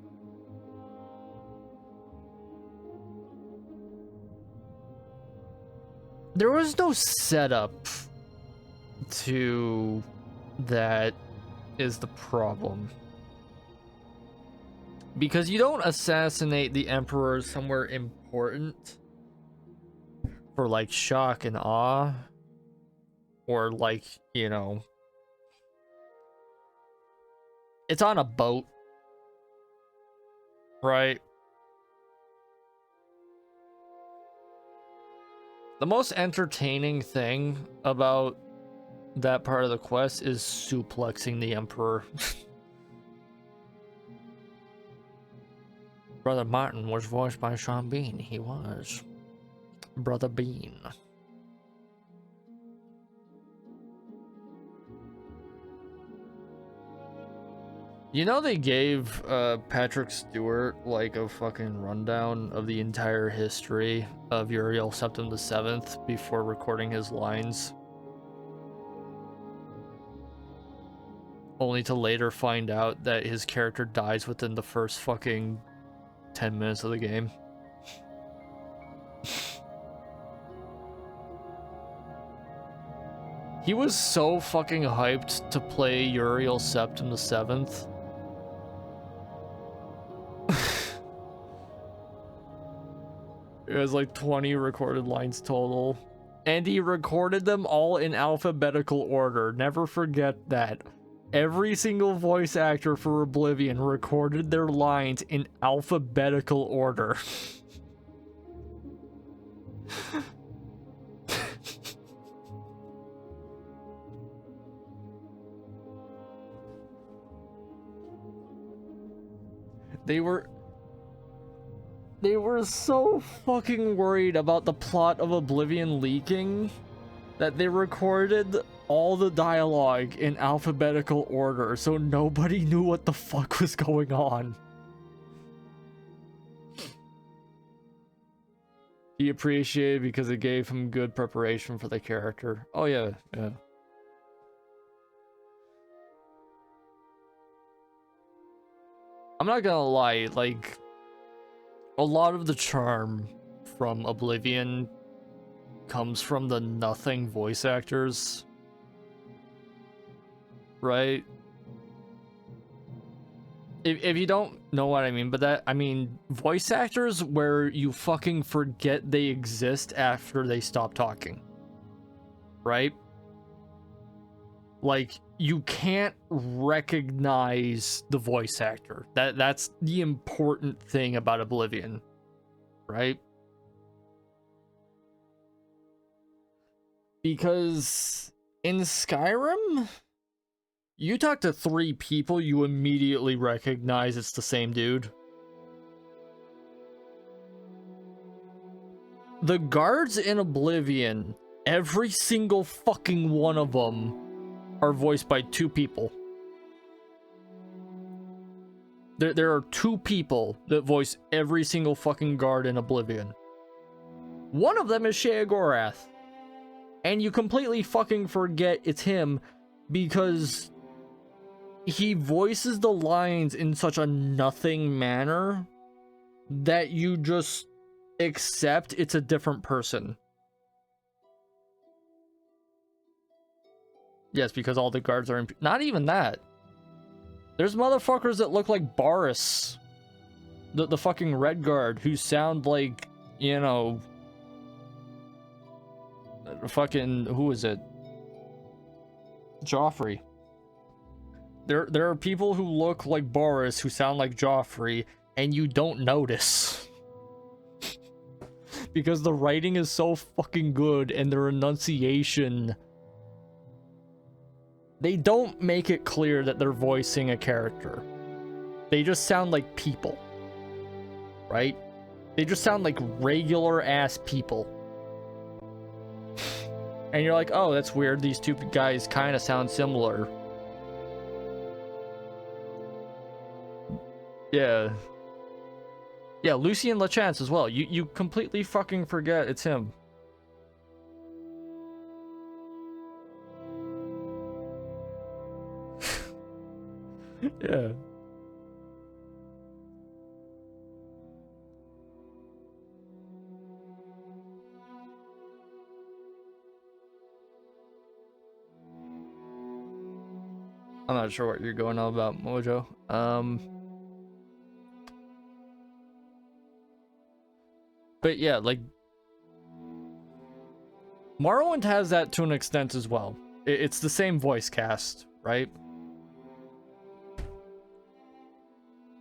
There was no setup to that is the problem. Because you don't assassinate the Emperor somewhere important for, like, shock and awe. Or, like, you know, It's on a boat. Right? The most entertaining thing about that part of the quest is suplexing the Emperor. Brother Martin was voiced by Sean Bean. He was. Brother Bean. You know they gave Patrick Stewart like a fucking rundown of the entire history of Uriel Septim VII before recording his lines? Only to later find out that his character dies within the first fucking 10 minutes of the game. He was so fucking hyped to play Uriel Septim VII. It was like 20 recorded lines total. And he recorded them all in alphabetical order. Never forget that. Every single voice actor for Oblivion recorded their lines in alphabetical order. They were so fucking worried about the plot of Oblivion leaking that they recorded all the dialogue in alphabetical order so nobody knew what the fuck was going on. He appreciated because it gave him good preparation for the character. Oh yeah, yeah. I'm not gonna lie, like, a lot of the charm from Oblivion comes from the nothing voice actors. Right? If you don't know what I mean, but that, I mean, voice actors where you fucking forget they exist after they stop talking. Right? Like, you can't recognize the voice actor. That's the important thing about Oblivion. Right? Because in Skyrim, you talk to 3 people, you immediately recognize it's the same dude. The guards in Oblivion, every single fucking one of them are voiced by 2 people. There are 2 people that voice every single fucking guard in Oblivion. One of them is Sheogorath. And you completely fucking forget it's him because he voices the lines in such a nothing manner that you just accept it's a different person. Yes, because all the guards are not even that. There's motherfuckers that look like Boris. The fucking red guard who sound like, you know, fucking, who is it? Joffrey. There are people who look like Boris who sound like Joffrey, and you don't notice. Because the writing is so fucking good, and their enunciation... They don't make it clear that they're voicing a character. They just sound like people. Right? They just sound like regular-ass people. And you're like, oh, that's weird. These 2 guys kind of sound similar. Yeah. Yeah, Lucien Lachance as well. You completely fucking forget it's him. Yeah. I'm not sure what you're going on about, Mojo. But yeah, like, Morrowind has that to an extent as well. It's the same voice cast, right?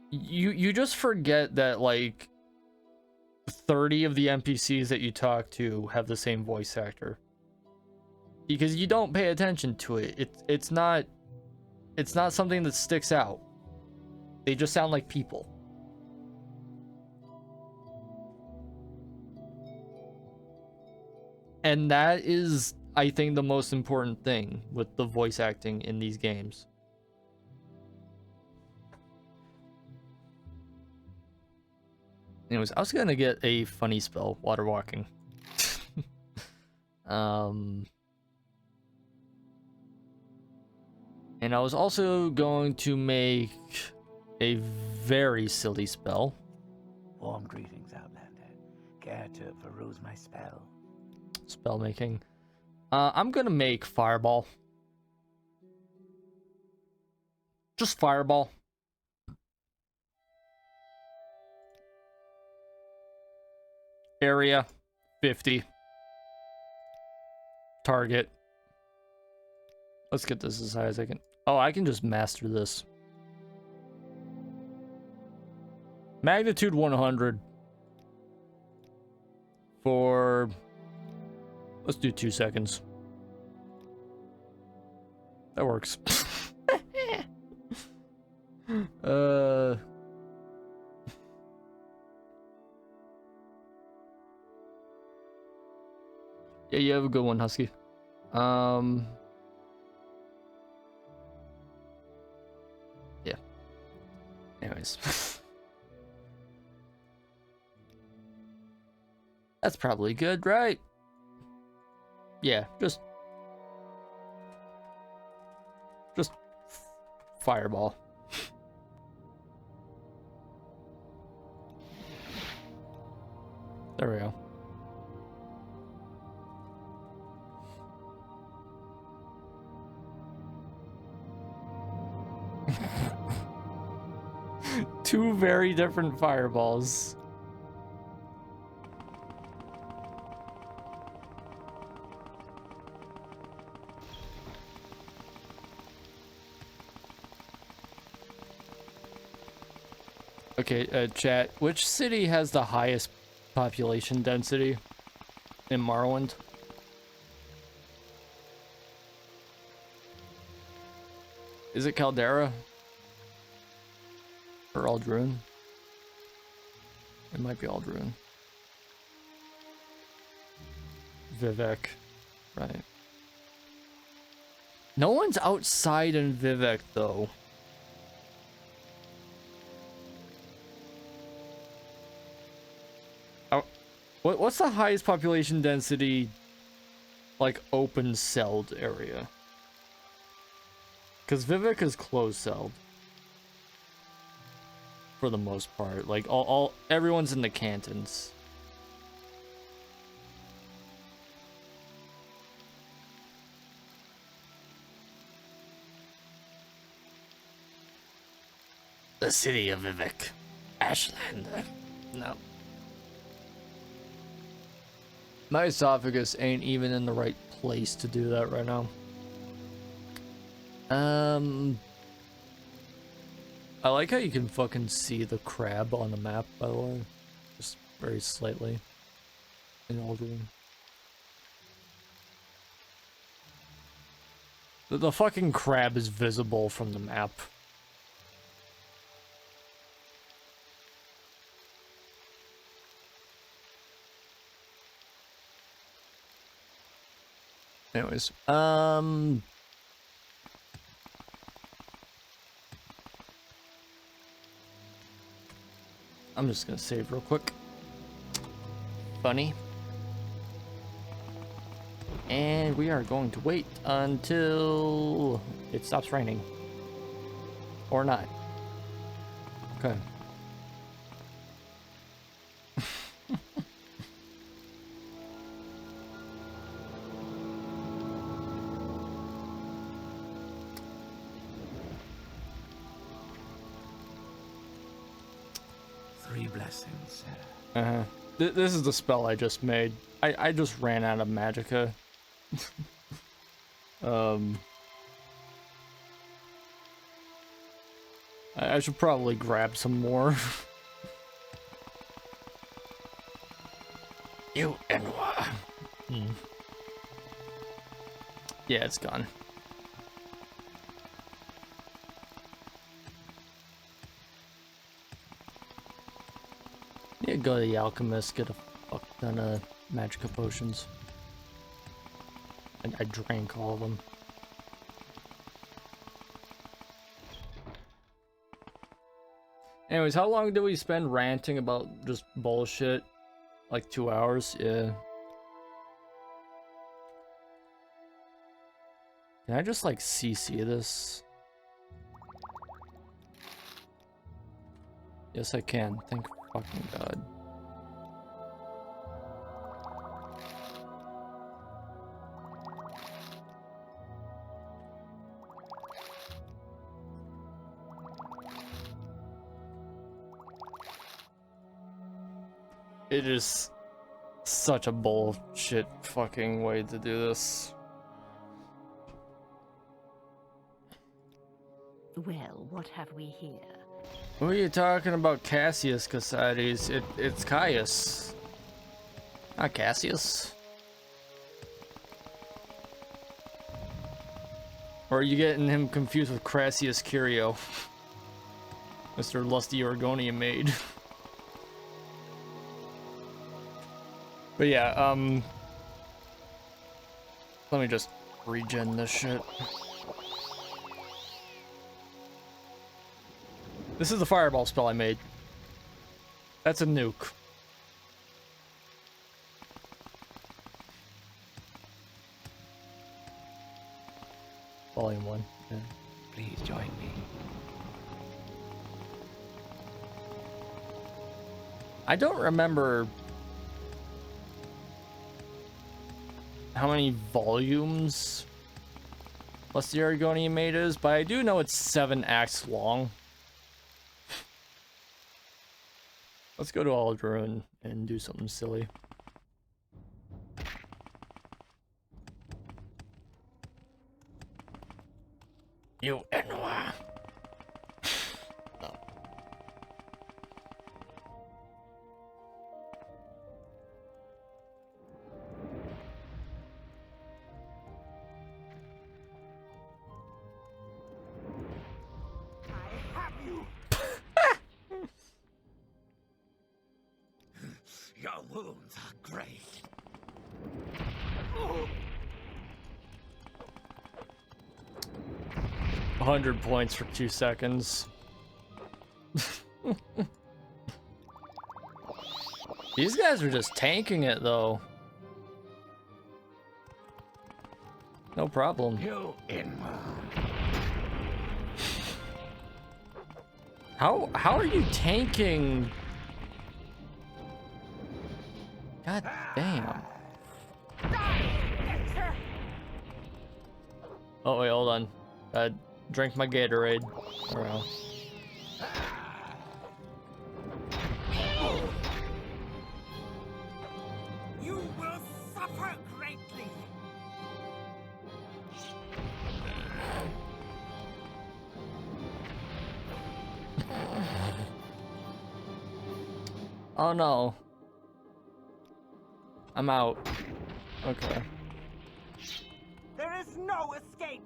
You just forget that like 30 of the NPCs that you talk to have the same voice actor. Because you don't pay attention to it. It's not something that sticks out. They just sound like people. And that is, I think, the most important thing with the voice acting in these games. Anyways, I was gonna get a funny spell, water walking. And I was also going to make a very silly spell. Warm greetings, Outlander. Care to peruse my spell? Spell making. I'm gonna make Fireball. Just Fireball. Area 50. Target. Let's get this as high as I can. Oh, I can just master this. Magnitude 100. For... let's do 2 seconds. That works. Yeah, you have a good one, Husky. Yeah. Anyways. That's probably good, right? Yeah, just Fireball. There we go. Two very different fireballs. Okay, chat, which city has the highest population density in Morrowind? Is it Caldera? Or Aldruin? It might be Aldruin. Vivek. Right. No one's outside in Vivek, though. What's the highest population density, like, open-celled area? Because Vivek is closed-celled. For the most part. Like, everyone's in the cantons. The city of Vivek. Ashland. No. My esophagus ain't even in the right place to do that right now. I like how you can fucking see the crab on the map, by the way. Just very slightly. In Aldrin. The fucking crab is visible from the map. Anyways, I'm just gonna save real quick. Funny. And we are going to wait until it stops raining. Or not. Okay. Blessings. This is the spell I just made. I just ran out of magicka. I should probably grab some more. You Enwa. Yeah, it's gone. Yeah, go to the alchemist, get a fuck ton of magical potions. And I drank all of them. Anyways, how long do we spend ranting about just bullshit? Like 2 hours? Yeah. Can I just like CC this? Yes, I can. Thank fucking God. It is such a bullshit fucking way to do this. Well, what have we here? Who are you talking about, Cassius Cassades? It's Caius. Not Cassius. Or are you getting him confused with Crassius Curio? Mr. Lusty Orgonian Maid. But yeah, let me just regen this shit. This is the fireball spell I made. That's a nuke. Volume 1. Yeah. Please join me. I don't remember how many volumes plus the Argonian Maid is, but I do know it's 7 acts long. Let's go to Aldruin and do something silly. You Enwa. Your wounds are great. 100 points for 2 seconds. These guys are just tanking it though. No problem. You Enwa. How are you tanking? God damn. Oh wait, hold on. Drink my Gatorade. Around. You will suffer greatly. Oh no. I'm out. Okay. There is no escape.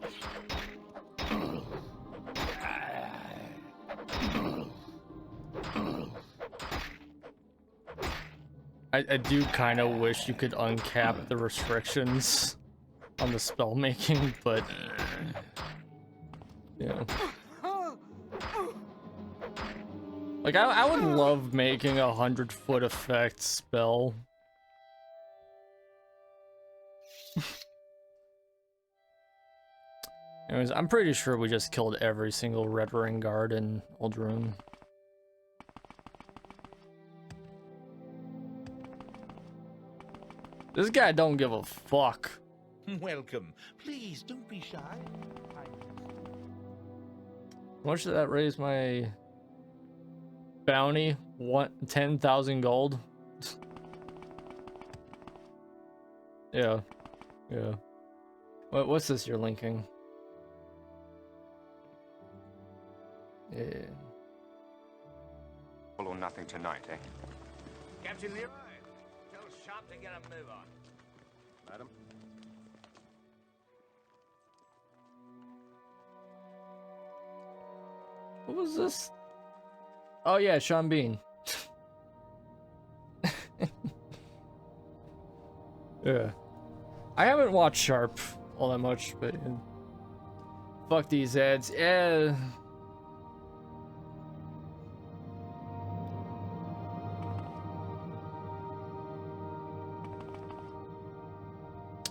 I do kind of wish you could uncap the restrictions on the spell making, but yeah. Like I would love making a 100-foot effect spell. Anyways, I'm pretty sure we just killed every single Red Ring guard in Aldruin. This guy don't give a fuck. Welcome. Please don't be shy. How much did that raise my bounty? 10,000 gold? Yeah. Yeah. What's this you're linking? Yeah. All or nothing tonight, eh? Captain Leroy, tell Sharp to get a move on. Madam? What was this? Oh yeah, Sean Bean. Yeah. I haven't watched Sharp all that much, but fuck these ads. Yeah.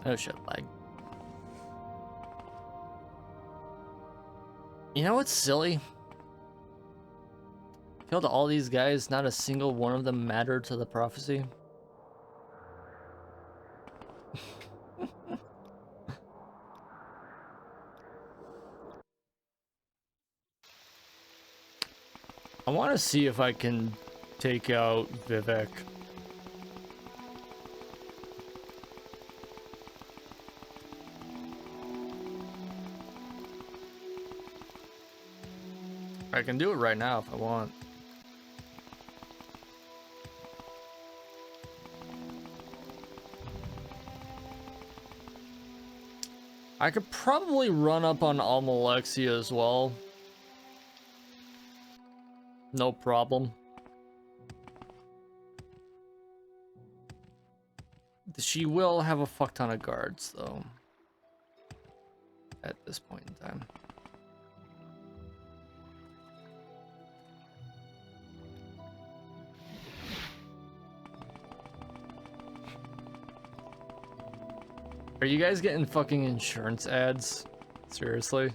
Oh shit, lag. You know what's silly? Killed all these guys, not a single one of them mattered to the prophecy. I want to see if I can take out Vivek. I can do it right now if I want. I could probably run up on Almalexia as well. No problem. She will have a fuck ton of guards, though. At this point in time. Are you guys getting fucking insurance ads? Seriously?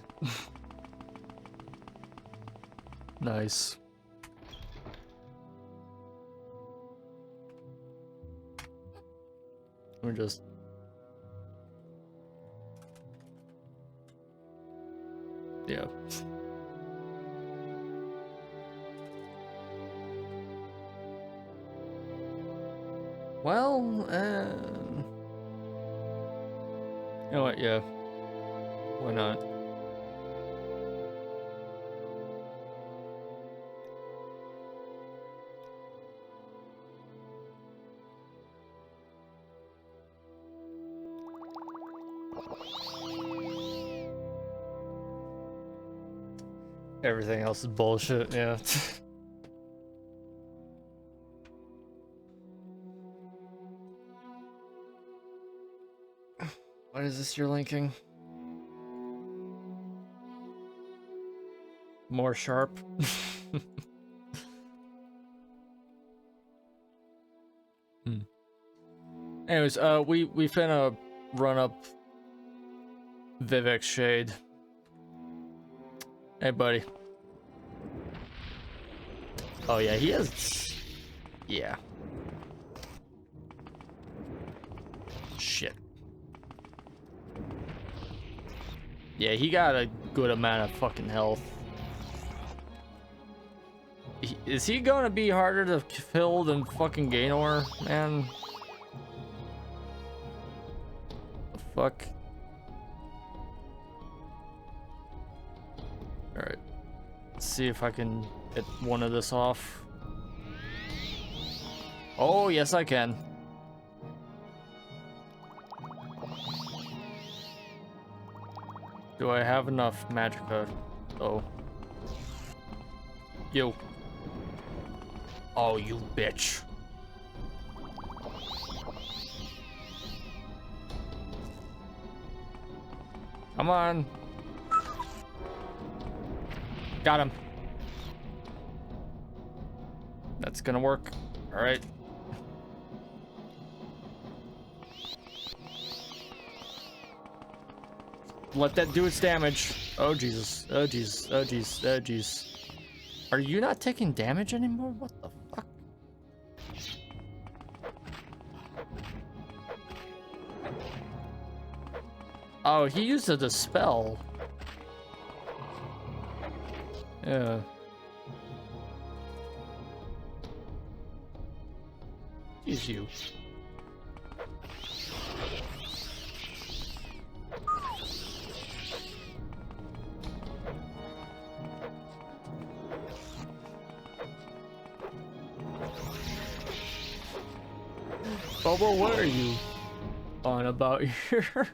Nice. We're just... Yeah. Well, you know what, yeah. Why not? Everything else is bullshit, yeah. What is this you're linking? More Sharp? Anyways, we finna run up Vivek's shade. Hey, buddy. Oh yeah, he has... Yeah. Shit. Yeah, he got a good amount of fucking health. Is he gonna be harder to kill than fucking Gaynor, man? The fuck? Alright. Let's see if I can get one of this off. Oh, yes I can. Do I have enough magicka? Oh. You. Oh, you bitch. Come on. Got him. That's gonna work. All right. Let that do its damage. Oh, Jesus. Oh, Jesus. Oh, Jesus. Oh, Jesus. Are you not taking damage anymore? What the fuck? Oh, he used a dispel. Yeah. Use you. Bobo, what are you on about here?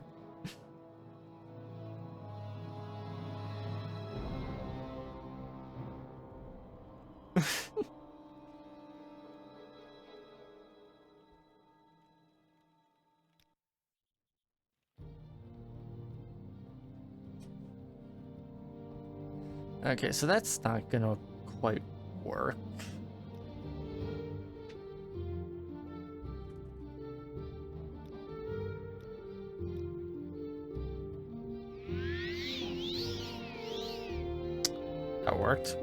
Okay, so that's not gonna quite work. That worked.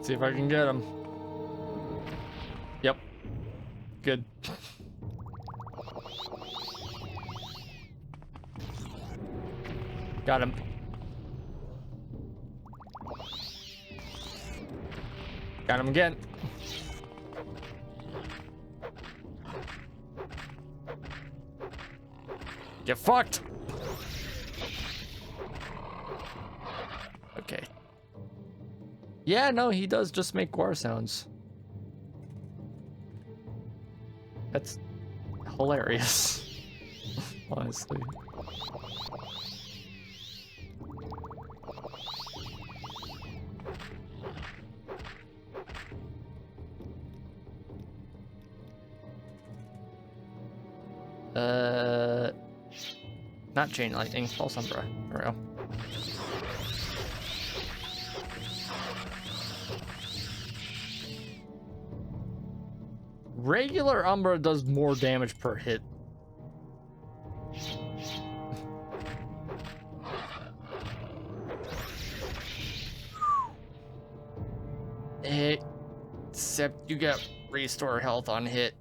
See if I can get him. Yep. Good. Got him. Got him again. Get fucked. Okay. Yeah, no, he does just make guar sounds. That's hilarious. Honestly. Not chain lightning, false umbra. There we go. Regular umbra does more damage per hit. Except you get restore health on hit.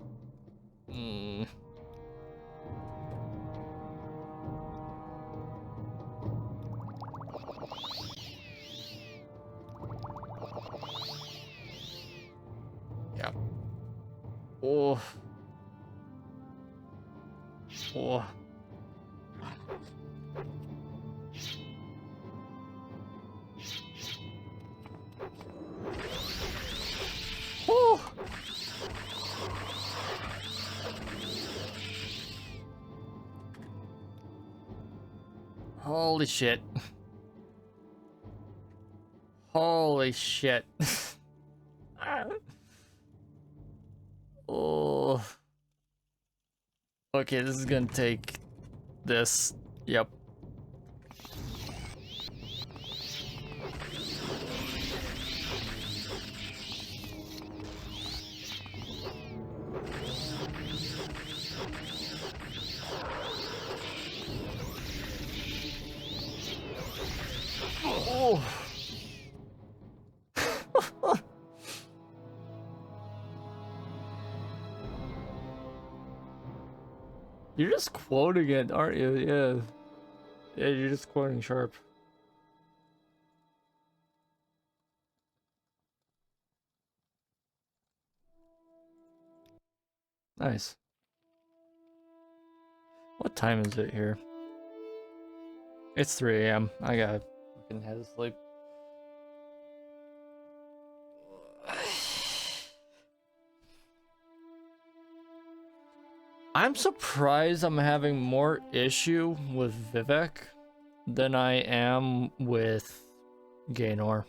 Yeah. Oh. Oh. Oh. Holy shit. Holy shit. Oh. Okay, this is gonna take this. Yep. Oh. You're just quoting it, aren't you? Yeah. Yeah, you're just quoting Sharp. Nice. What time is it here? It's 3 a.m. I gotta fucking head to sleep. I'm surprised I'm having more issue with Vivek than I am with Gaynor.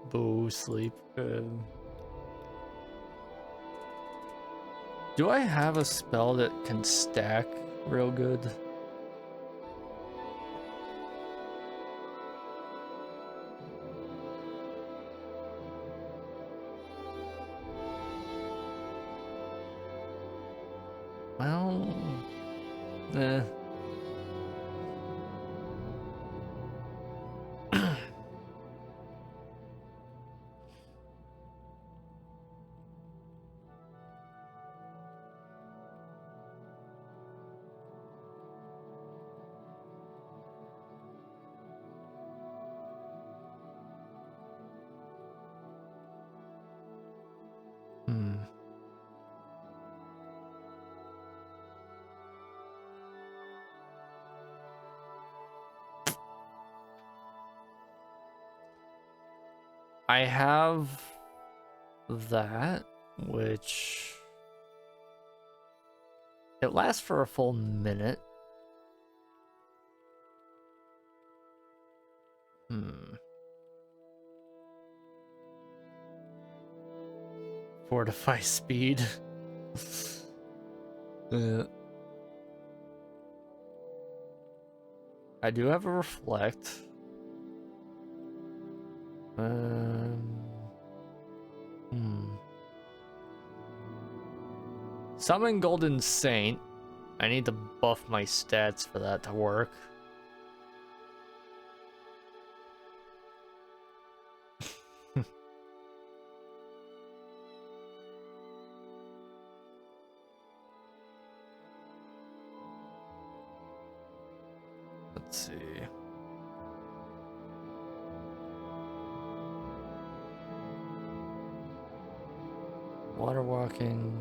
Boo, sleep. Do I have a spell that can stack real good? Well, eh. I have that, which it lasts for a full minute. Fortify speed. I do have a reflect. Summon Golden Saint. I need to buff my stats for that to work. Let's see. Water walking.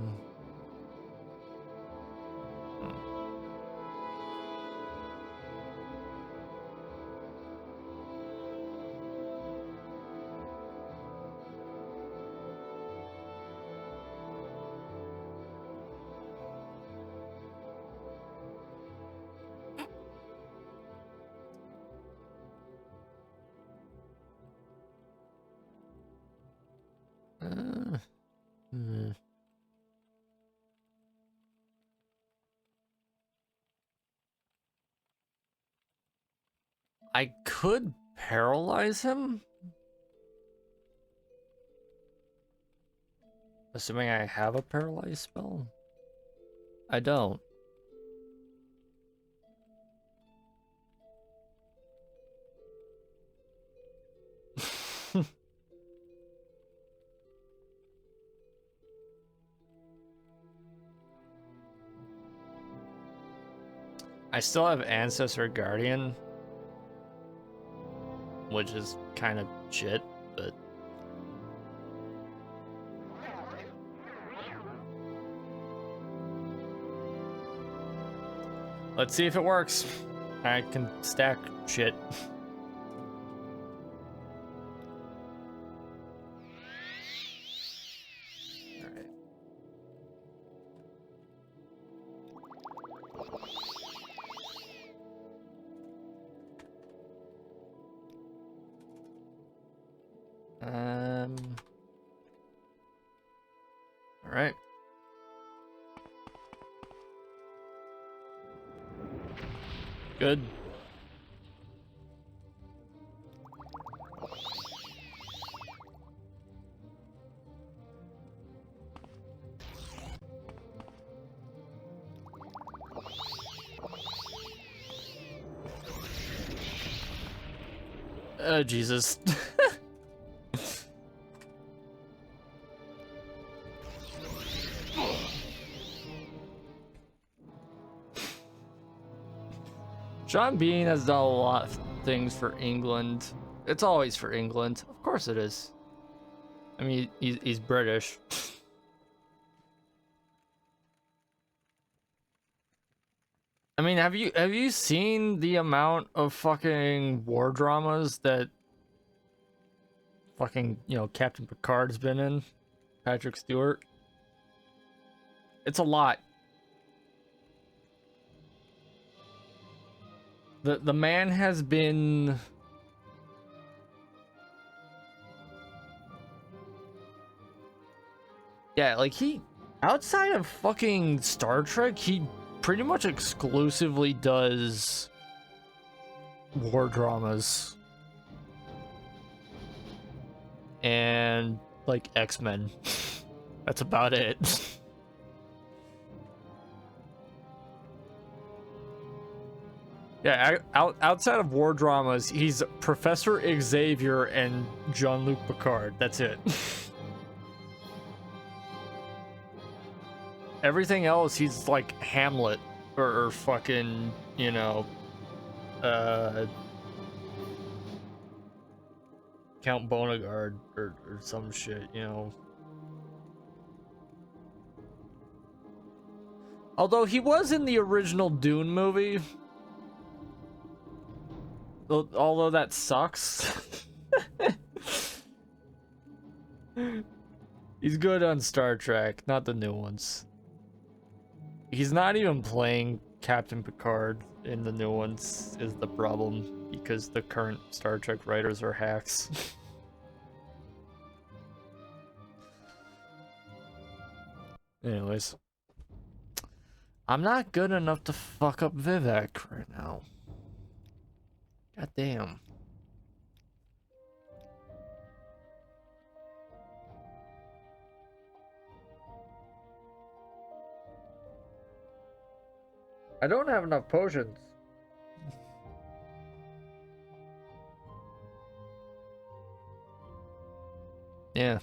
I could paralyze him. Assuming I have a paralyze spell. I don't. I still have Ancestor Guardian, which is kind of shit, but let's see if it works. I can stack shit. All right. Good. Oh, Jesus. John Bean has done a lot of things for England. It's always for England. Of course it is. I mean, he's British. I mean, have you seen the amount of fucking war dramas that fucking, you know, Captain Picard's been in? Patrick Stewart? It's a lot. The man has been like he outside of fucking Star Trek, he pretty much exclusively does war dramas and like X-Men. That's about it. Yeah, outside of war dramas, he's Professor Xavier and Jean-Luc Picard. That's it. Everything else, he's like Hamlet or fucking, you know, Count Bonagard or some shit, you know. Although he was in the original Dune movie. Although that sucks. He's good on Star Trek, not the new ones. He's not even playing Captain Picard in the new ones is the problem, because the current Star Trek writers are hacks. Anyways. I'm not good enough to fuck up Vivek right now. God damn. I don't have enough potions. Yeah.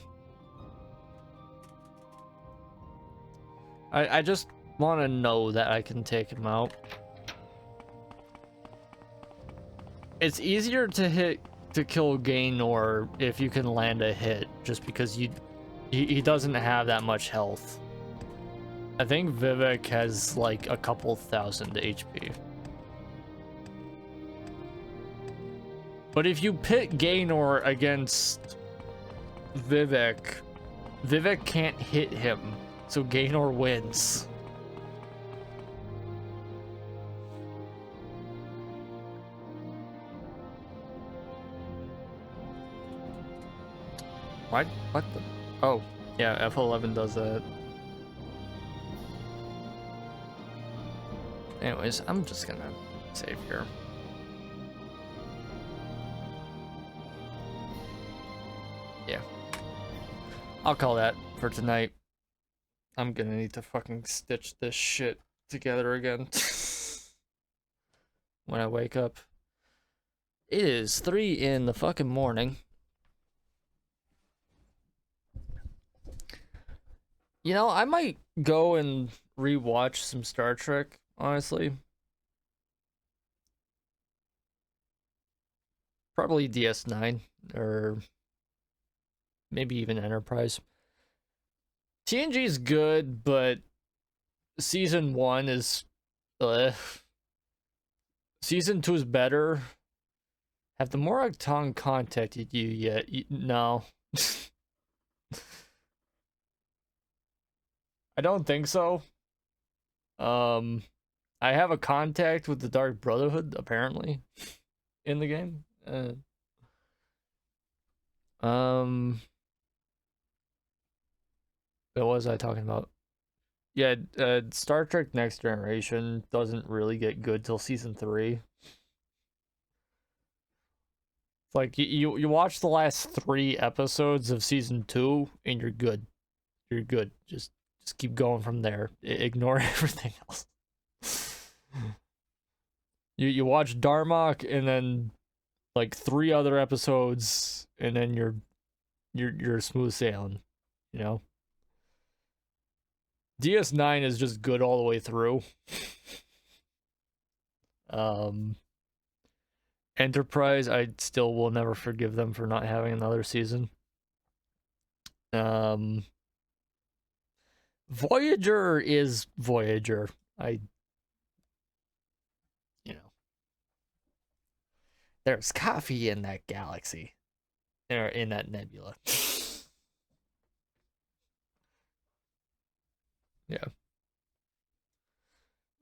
I just want to know that I can take him out. It's easier to kill Gaynor if you can land a hit, just because he doesn't have that much health. I think Vivek has like a couple thousand HP. But if you pit Gaynor against Vivek, Vivek can't hit him, so Gaynor wins. What the? Oh, yeah, F11 does that. Anyways, I'm just gonna save here. Yeah. I'll call that for tonight. I'm gonna need to fucking stitch this shit together again when I wake up. It is 3 in the fucking morning. You know, I might go and rewatch some Star Trek, honestly. Probably DS9 or maybe even Enterprise. TNG is good, but season 1 is season 2 is better. Have the Morag Tong contacted you yet? No. I don't think so. I have a contact with the Dark Brotherhood, apparently, in the game. What was I talking about? Yeah, Star Trek Next Generation doesn't really get good till season 3. It's like you watch the last 3 episodes of season 2 and you're good. You're good. Just keep going from there. Ignore everything else. You watch Darmok and then like 3 other episodes and then you're smooth sailing, you know? DS9 is just good all the way through. Enterprise, I still will never forgive them for not having another season. Voyager is Voyager. You know. There's coffee in that galaxy. Or in that nebula. Yeah.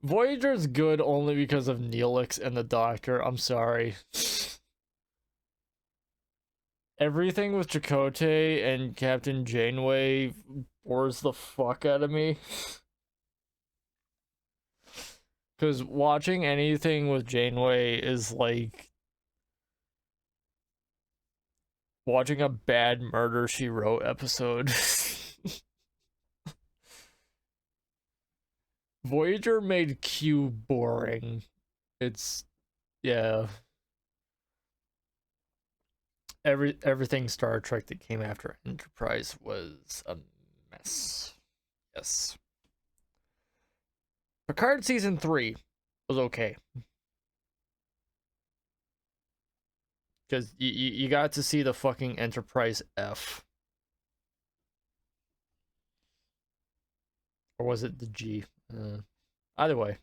Voyager's good only because of Neelix and the Doctor. I'm sorry. Everything with Chakotay and Captain Janeway bores the fuck out of me. Because watching anything with Janeway is like watching a bad Murder, She Wrote episode. Voyager made Q boring. It's, yeah. Everything Star Trek that came after Enterprise was a mess. Yes. Picard season 3 was okay. Because you got to see the fucking Enterprise F. Or was it the G? Either way.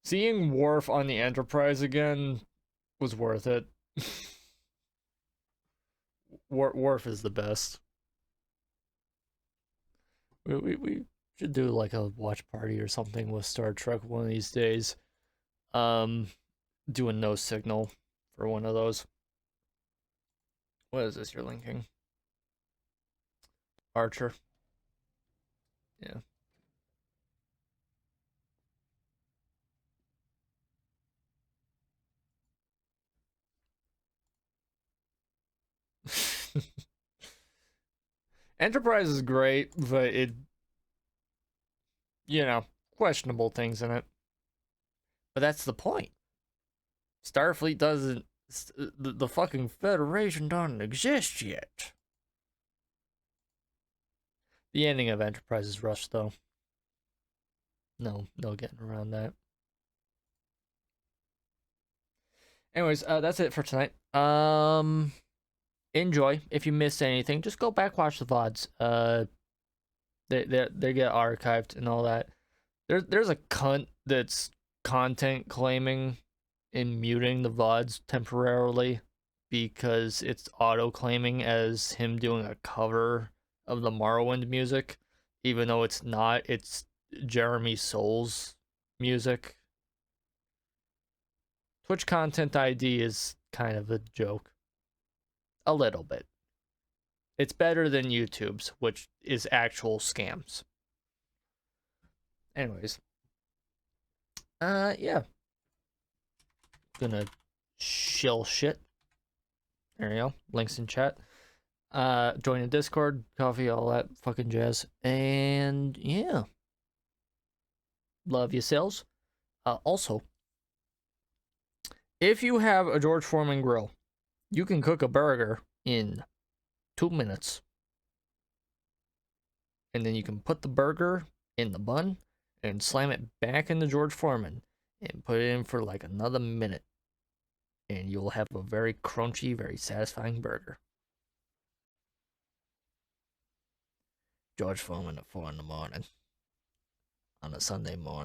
Seeing Worf on the Enterprise again was worth it. Worf is the best. We should do like a watch party or something with Star Trek one of these days. Do a no signal for one of those. What is this you're linking? Archer. Yeah. Enterprise is great, but it, you know, questionable things in it. But that's the point. Starfleet doesn't, the fucking Federation doesn't exist yet. The ending of Enterprise is rushed, though. No getting around that. Anyways, that's it for tonight. Enjoy. If you missed anything, just go back, watch the VODs. They get archived and all that. There's a cunt that's content claiming and muting the VODs temporarily because it's auto claiming as him doing a cover of the Morrowind music, even though it's not. It's Jeremy Soul's music. Twitch content ID is kind of a joke. A little bit. It's better than YouTube's, which is actual scams. Anyways. Yeah. Gonna shill shit. There you go. Links in chat. Join the Discord, coffee, all that fucking jazz. And yeah. Love yourselves. Also, if you have a George Foreman grill, you can cook a burger in 2 minutes. And then you can put the burger in the bun and slam it back into George Foreman and put it in for like another minute. And you'll have a very crunchy, very satisfying burger. George Foreman at 4 in the morning on a Sunday morning.